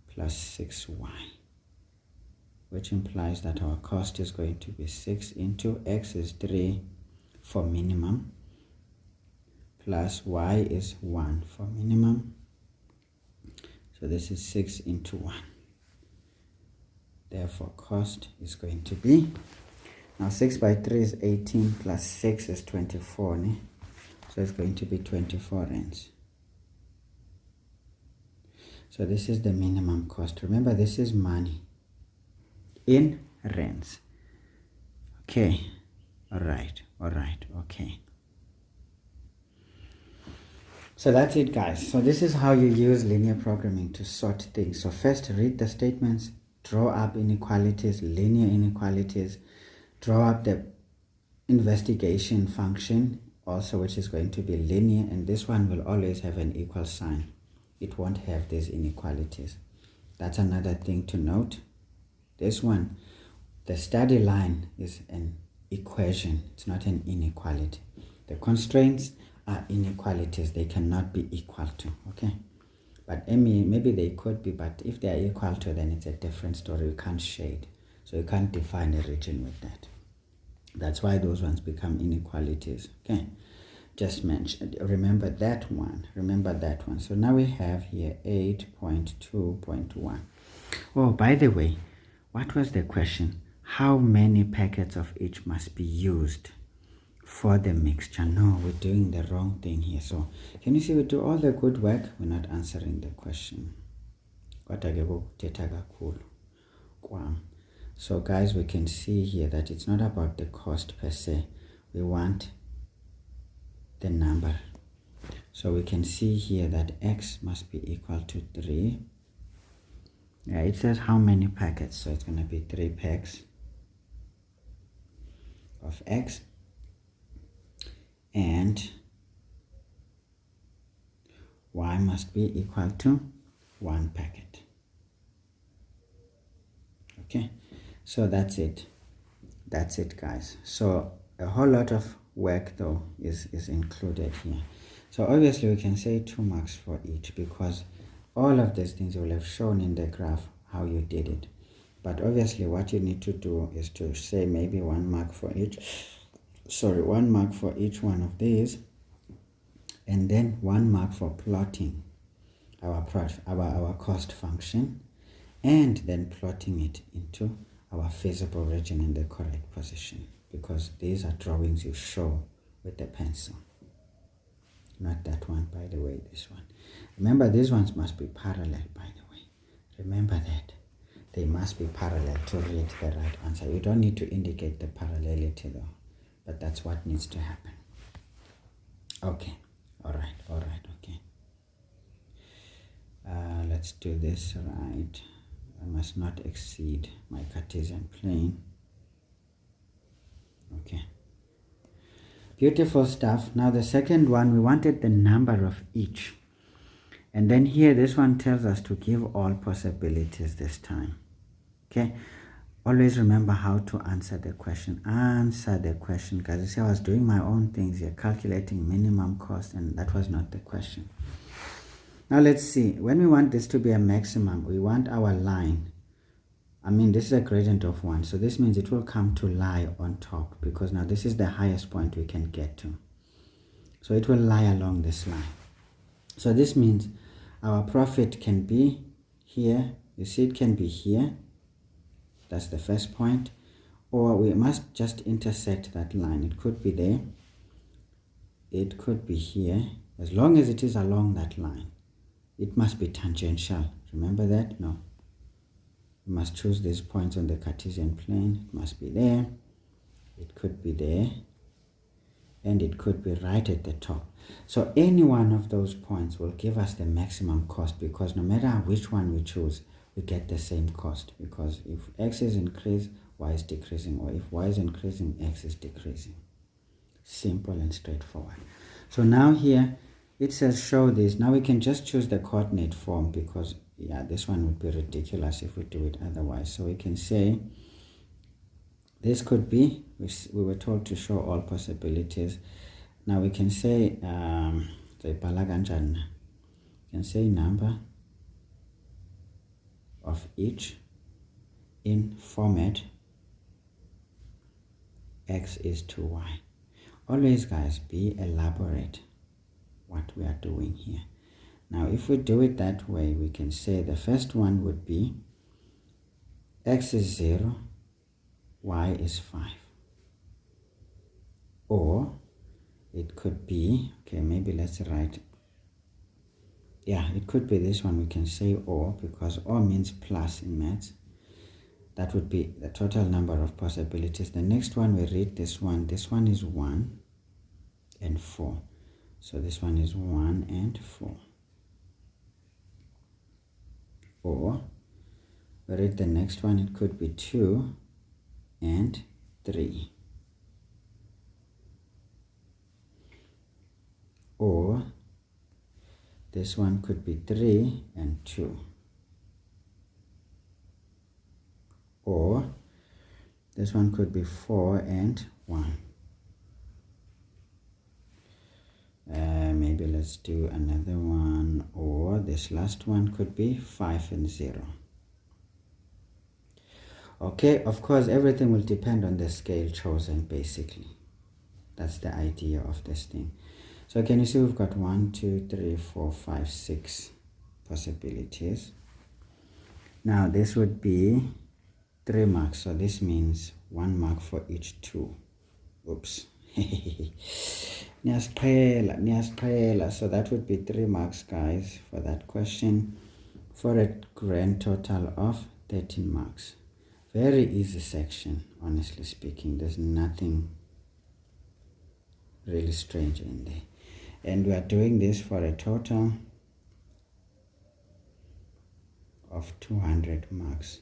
plus 6y, which implies that our cost is going to be 6 into x is 3 for minimum, plus y is 1 for minimum. So this is 6 into 1. Therefore, cost is going to be, now 6 by 3 is 18, plus 6 is 24. Ne? So it's going to be 24 rands. So this is the minimum cost. Remember, this is money in rands. Okay. All right. Okay. So that's it, guys. So this is how you use linear programming to sort things. So first, read the statements, draw up inequalities, linear inequalities, draw up the investigation function also, which is going to be linear, and this one will always have an equal sign. It won't have these inequalities. That's another thing to note. This one, the study line is an equation. It's not an inequality. The constraints are inequalities. They cannot be equal to, okay? But maybe they could be, but if they are equal to, then it's a different story. You can't shade. So you can't define a region with that. That's why those ones become inequalities, okay? Just mention, remember that one. So now we have here 8.2.1. Oh, by the way, what was the question? How many packets of each must be used for the mixture? No, we're doing the wrong thing here. So can you see, we do all the good work, we're not answering the question. So guys, we can see here that it's not about the cost per se. We want the number. So we can see here that x must be equal to 3. Yeah, it says how many packets, so it's going to be 3 packs of x, and y must be equal to 1 packet. Okay, so that's it, guys. So a whole lot of work though is included here. So obviously we can say 2 marks for each, because all of these things will have shown in the graph how you did it. But obviously what you need to do is to say maybe 1 mark for each, 1 mark for each one of these, and then 1 mark for plotting our cost function, and then plotting it into our feasible region in the correct position, because these are drawings you show with the pencil. Not that one, by the way, this one. Remember, these ones must be parallel, by the way. Remember that. they must be parallel to read the right answer. You don't need to indicate the parallelity though, but that's what needs to happen. Okay, all right, okay. Let's do this right. I must not exceed my Cartesian plane. Okay. Beautiful stuff. Now the second one, we wanted the number of each. And then here, this one tells us to give all possibilities this time. Okay. Always remember how to answer the question. Answer the question. Because you see, I was doing my own things here, calculating minimum cost, and that was not the question. Now let's see. When we want this to be a maximum, we want our line. I mean, this is a gradient of 1. So this means it will come to lie on top, because now this is the highest point we can get to. So it will lie along this line. So this means our profit can be here. You see, it can be here. That's the first point. Or we must just intersect that line. It could be there. It could be here. As long as it is along that line, it must be tangential. Remember that? No. We must choose these points on the Cartesian plane. It must be there. It could be there. And it could be right at the top. So any one of those points will give us the maximum cost, because no matter which one we choose, we get the same cost. Because if x is increased, y is decreasing. Or if y is increasing, x is decreasing. Simple and straightforward. So now here, it says show this. Now we can just choose the coordinate form, because yeah, this one would be ridiculous if we do it otherwise. So we can say, this could be, we were told to show all possibilities. Now we can say, you can say number of each in format x is to y. Always, guys, be elaborate what we are doing here. Now if we do it that way, we can say the first one would be x is 0, y is 5. Or it could be, okay, maybe let's write, yeah, it could be this one. We can say or, because or means plus in maths. That would be the total number of possibilities. The next one, we read this one. This one is 1 and 4. So this one is 1 and 4. Or we read the next one. It could be 2 and 3. Or this one could be 3 and 2. Or this one could be 4 and 1. Maybe let's do another one. Or this last one could be 5 and 0. Okay, of course, everything will depend on the scale chosen, basically. That's the idea of this thing. So can you see we've got 1, 2, 3, 4, 5, 6 possibilities. Now this would be 3 marks. So this means 1 mark for each 2. Oops. Niyasqhela. So that would be 3 marks, guys, for that question, for a grand total of 13 marks. Very easy section, honestly speaking. There's nothing really strange in there. And we are doing this for a total of 200 marks.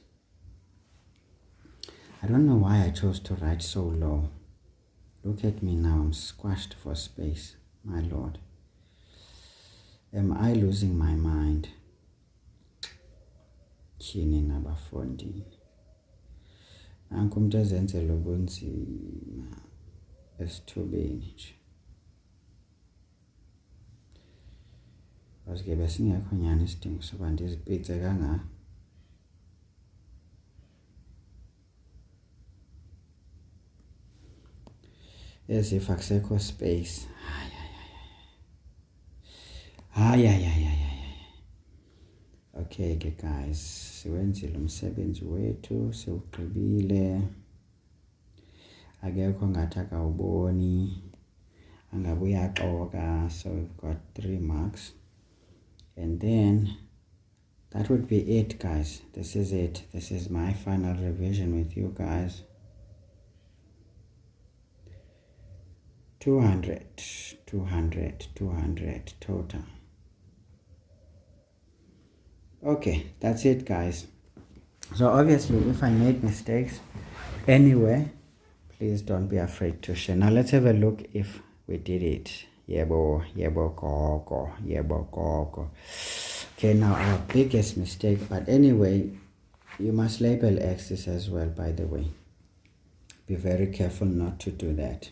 I don't know why I chose to write so low. Look at me now, I'm squashed for space. My Lord. Am I losing my mind? Tyhini nabafundi. Nanku umuntu ezenzela ubunzima esithubeni nje. Asike besingekho nyani isidingo soba ndizipitse kangaka. As if akusekho space. Okay ke guys, siwenzile umsebenzi wethu, siwugqibile. Akekho ngathi akawuboni, angabe uyaxoka. So we've got 3 marks. And then That would be it, guys. This is it. This is my final revision with you guys. 200 total. Okay, that's it, guys. So obviously, if I made mistakes anywhere, please don't be afraid to share. Now let's have a look if we did it. Yebo koko. Okay, now our biggest mistake, but anyway, you must label x's as well, by the way. Be very careful not to do that.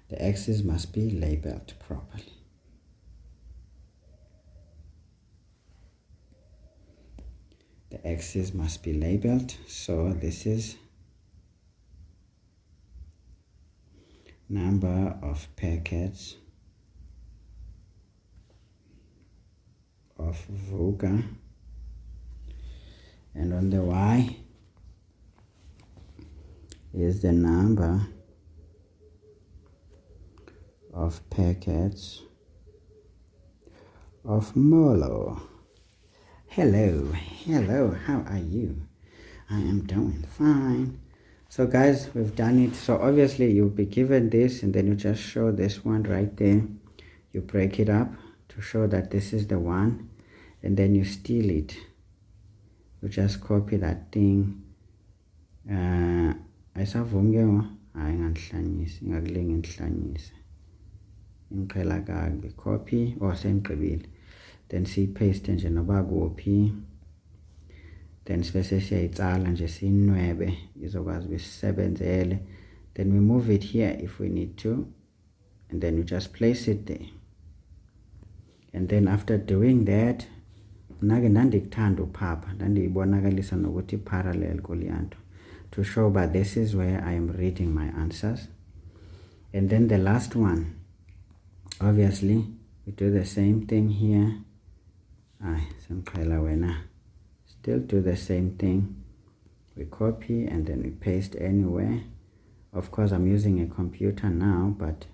The x's must be labeled properly. The x's must be labeled. So this is number of packets of Vuga, and on the y is the number of packets of Molo. Hello, how are you? I am doing fine. So guys, we've done it. So obviously you'll be given this, and then you just show this one right there. You break it up to show that this is the one, and then you steal it. You just copy that thing. Copy or send. Then see paste nje noba kuphi, then sibese siyayitsala nje sinwebe izokwazi besebenzele. Then we move it here if we need to, and then you just place it there. And then after doing that, nake ndandikuthanda uphapha ndandiyibonakalisa nokuthi parallel kuliyanto to show that this is where I am reading my answers. And then the last one, obviously we do the same thing here. Still do the same thing. We copy and then we paste anywhere. Of course, I'm using a computer now, but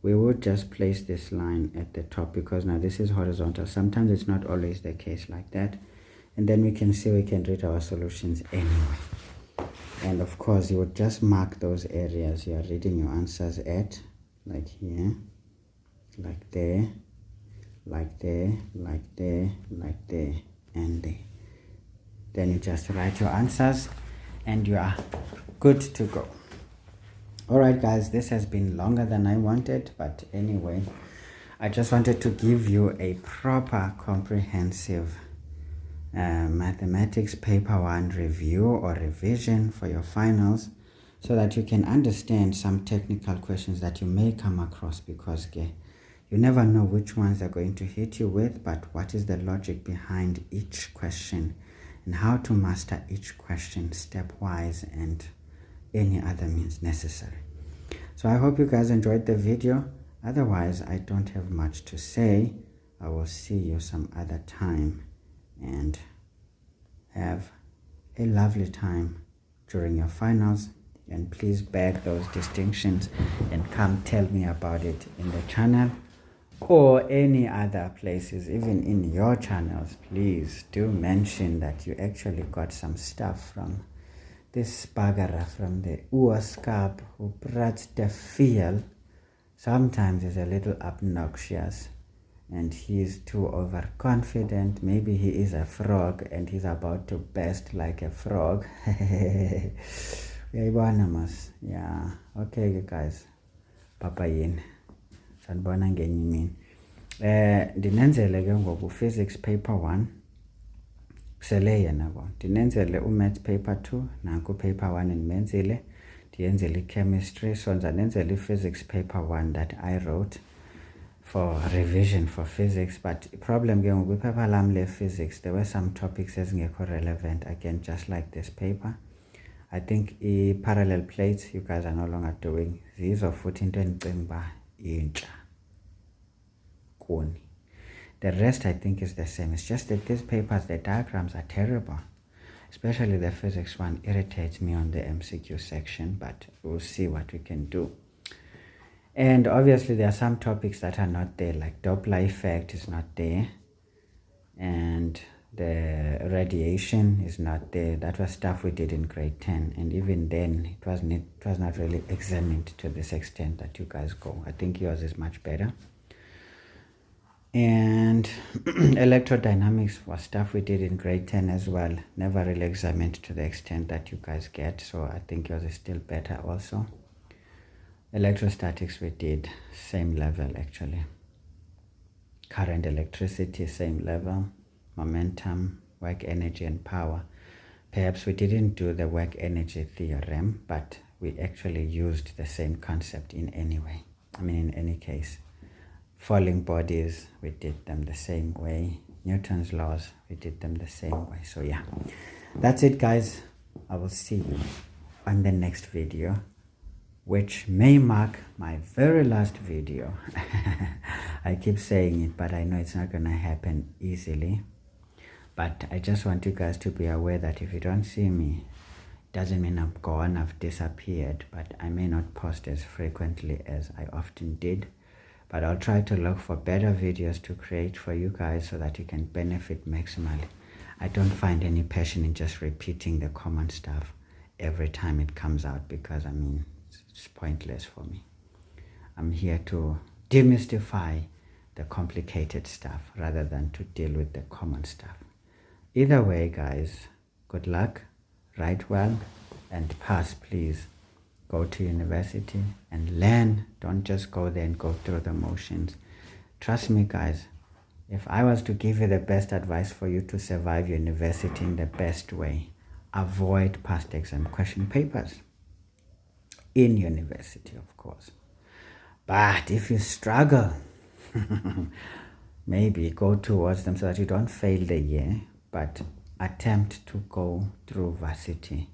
we would just place this line at the top because now this is horizontal. Sometimes it's not always the case like that. And then we can see we can read our solutions anyway. And of course, you would just mark those areas you are reading your answers at, like here, like there, like there, like there, like there, and there. Then you just write your answers and you are good to go. Alright guys, this has been longer than I wanted, but anyway, I just wanted to give you a proper comprehensive mathematics paper 1 review or revision for your finals, so that you can understand some technical questions that you may come across, because you never know which ones they're going to hit you with, but what is the logic behind each question and how to master each question stepwise and any other means necessary. So I hope you guys enjoyed the video. Otherwise, I don't have much to say. I will see you some other time, and have a lovely time during your finals. And please bag those distinctions and come tell me about it in the channel or any other places, even in your channels. Please do mention that you actually got some stuff from this bagara from the Uoskap who brought the feel. Sometimes he's a little obnoxious and he is too overconfident. Maybe he is a frog and he's about to burst like a frog. Yeah, okay guys, papa yin sanibona ngenye imini. Ndinenzele ke ngoku physics paper 1 kusele yena bo. Ndinenzele maths paper 2 nanku paper 1 ndimenzile. Ndiyenzele chemistry, so nzanenzele physics paper 1 that I wrote for revision for physics. But the problem ke ngoku paper lam le physics, there were some topics ezingekho relevant again, just like this paper. I think parallel plates you guys are no longer doing. These are futhi into endicinga intsha kuni. The rest I think is the same. It's just that these papers, the diagrams are terrible. Especially the physics one irritates me on the MCQ section, but we'll see what we can do. And obviously there are some topics that are not there, like Doppler effect is not there, and the radiation is not there. That was stuff we did in grade 10, and even then it was not really examined to this extent that you guys go. I think yours is much better. And electrodynamics was stuff we did in grade 10 as well, never really examined to the extent that you guys get, so I think yours is still better also. Electrostatics we did same level actually. Current, electricity, same level. Momentum, work energy and power. Perhaps we didn't do the work energy theorem, but we actually used the same concept in any way. In any case. Falling bodies, we did them the same way. Newton's laws, we did them the same way. So yeah, that's it guys. I will see you on the next video, which may mark my very last video. I keep saying it, but I know it's not gonna happen easily. But I just want you guys to be aware that if you don't see me, it doesn't mean I'm gone, I've disappeared, but I may not post as frequently as I often did. But I'll try to look for better videos to create for you guys so that you can benefit maximally. I don't find any passion in just repeating the common stuff every time it comes out, because it's pointless for me. I'm here to demystify the complicated stuff rather than to deal with the common stuff. Either way guys, good luck, write well and pass please. Go to university and learn. Don't just go there and go through the motions. Trust me guys, if I was to give you the best advice for you to survive university in the best way, avoid past exam question papers. In university, of course. But if you struggle, maybe go towards them so that you don't fail the year, but attempt to go through varsity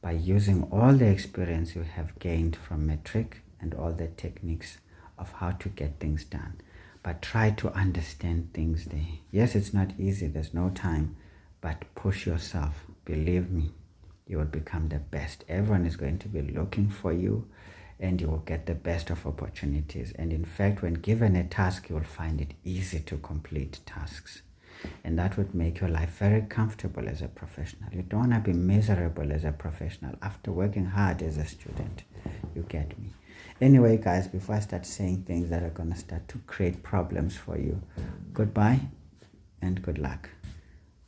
by using all the experience you have gained from metric and all the techniques of how to get things done. But try to understand things there. Yes, it's not easy, there's no time, but push yourself. Believe me, you will become the best. Everyone is going to be looking for you, and you will get the best of opportunities. And in fact, when given a task, you will find it easy to complete tasks. And that would make your life very comfortable as a professional. You don't want to be miserable as a professional after working hard as a student. You get me? Anyway, guys, before I start saying things that are going to start to create problems for you, goodbye and good luck.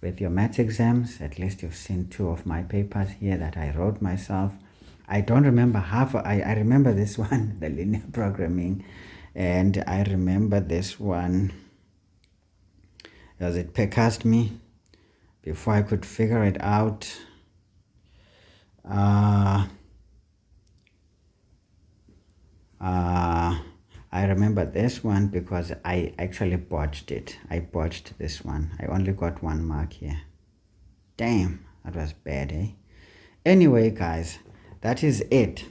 With your maths exams, at least you've seen 2 of my papers here that I wrote myself. I don't remember half. I remember this one, the linear programming, and I remember this one. As it percussed me before I could figure it out. I remember this one because I actually botched it. I botched this one. I only got 1 mark here. Damn, that was bad, eh? Anyway, guys, that is it.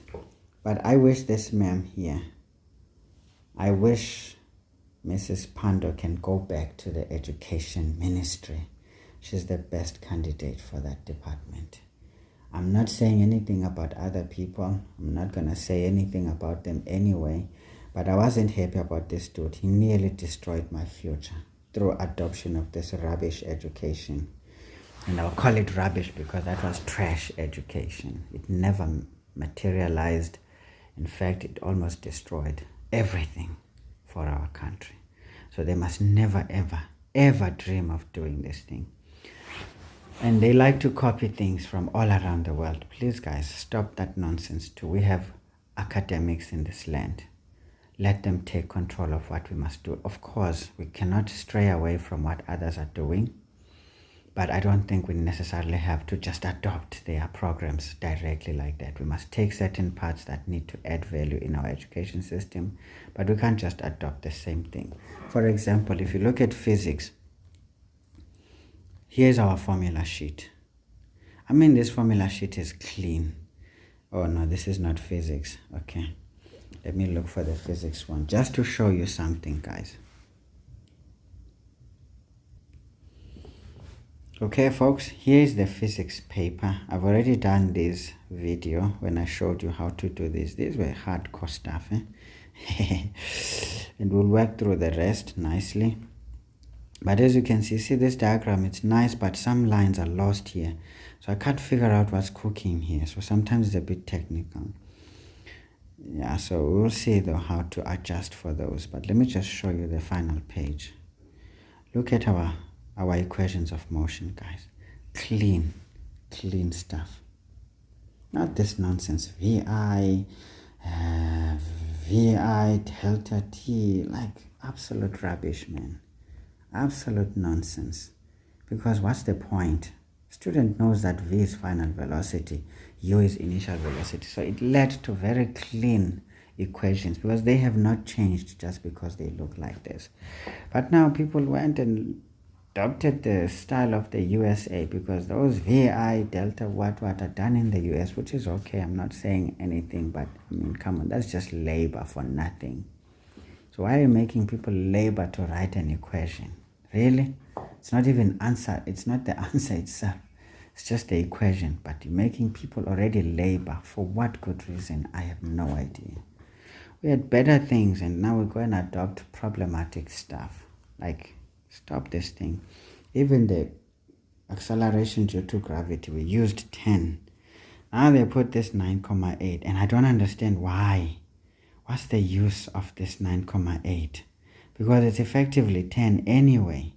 But I wish this ma'am here, I wish Mrs. Pando can go back to the education ministry. She's the best candidate for that department. I'm not saying anything about other people. I'm not going to say anything about them anyway. But I wasn't happy about this dude. He nearly destroyed my future through adoption of this rubbish education. And I'll call it rubbish because that was trash education. It never materialized. In fact, it almost destroyed everything for our country. So they must never, ever, ever dream of doing this thing. And they like to copy things from all around the world. Please, guys, stop that nonsense too. We have academics in this land. Let them take control of what we must do. Of course, we cannot stray away from what others are doing. But I don't think we necessarily have to just adopt their programs directly like that. We must take certain parts that need to add value in our education system, but we can't just adopt the same thing. For example, if you look at physics, here's our formula sheet. This formula sheet is clean. Oh no, this is not physics. Okay, let me look for the physics one just to show you something, guys. Okay folks, here's the physics paper. I've already done this video when I showed you how to do this. These were hardcore stuff, And we'll work through the rest nicely. But as you can see this diagram, it's nice, but some lines are lost here. So I can't figure out what's cooking here. So sometimes it's a bit technical. Yeah, so we'll see though how to adjust for those. But let me just show you the final page. Look at our equations of motion, guys. Clean stuff. Not this nonsense. VI delta T, like absolute rubbish, man. Absolute nonsense. Because what's the point? Student knows that V is final velocity, U is initial velocity. So it led to very clean equations because they have not changed just because they look like this. But now people went and adopted the style of the USA because those VI, delta, what are done in the US, which is okay. I'm not saying anything, but I mean, come on, that's just labor for nothing. So why are you making people labor to write an equation? Really? It's not even answer. It's not the answer itself. It's just the equation. But you're making people already labor. For what good reason? I have no idea. We had better things and now we're going to adopt problematic stuff. Like, stop this thing. Even the acceleration due to gravity, we used 10. Now they put this 9,8 and I don't understand why. What's the use of this 9,8? Because it's effectively 10 anyway.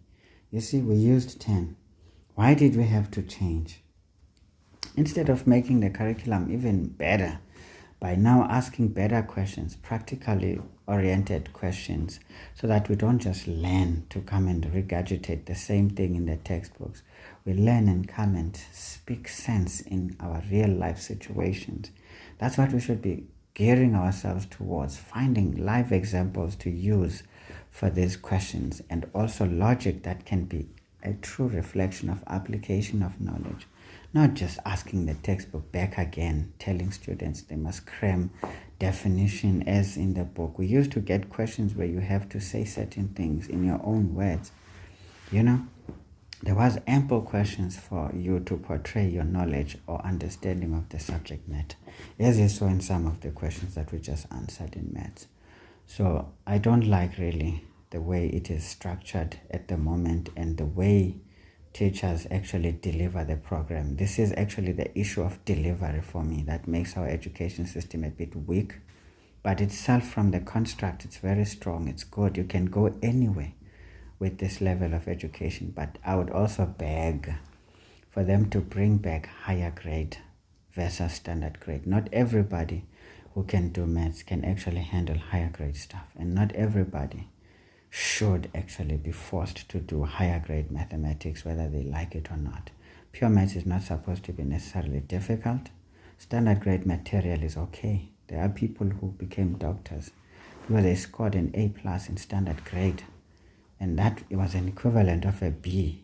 You see, we used 10. Why did we have to change? Instead of making the curriculum even better by now asking better questions, practically oriented questions, so that we don't just learn to come and regurgitate the same thing in the textbooks. We learn and come and speak sense in our real life situations. That's what we should be gearing ourselves towards, finding live examples to use for these questions, and also logic that can be a true reflection of application of knowledge, not just asking the textbook back again, telling students they must cram definition as in the book. We used to get questions where you have to say certain things in your own words. You know, there was ample questions for you to portray your knowledge or understanding of the subject matter, as you saw in some of the questions that we just answered in maths. So I don't like really the way it is structured at the moment and the way teachers actually deliver the program. This is actually the issue of delivery for me that makes our education system a bit weak. But itself, from the construct, it's very strong. It's good. You can go anywhere with this level of education. But I would also beg for them to bring back higher grade versus standard grade. Not everybody who can do maths can actually handle higher grade stuff, and not everybody should actually be forced to do higher grade mathematics whether they like it or not. Pure maths is not supposed to be necessarily difficult. Standard grade material is okay. There are people who became doctors because they scored an A+ in standard grade, and that was an equivalent of a B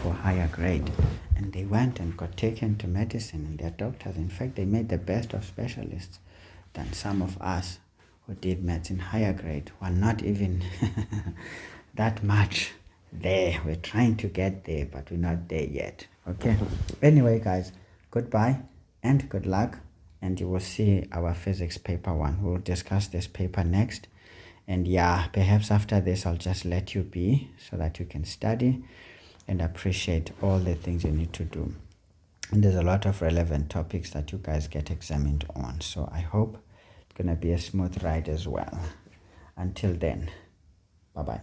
for higher grade, and they went and got taken to medicine and they're doctors. In fact, they made the best of specialists than some of us who did maths in higher grade. We're not even that much there. We're trying to get there, but we're not there yet. Okay, anyway guys, goodbye and good luck, and you will see our physics paper 1. We'll discuss this paper next, and yeah, perhaps after this I'll just let you be so that you can study and appreciate all the things you need to do. And there's a lot of relevant topics that you guys get examined on, so I hope it's gonna be a smooth ride as well. Until then, bye bye.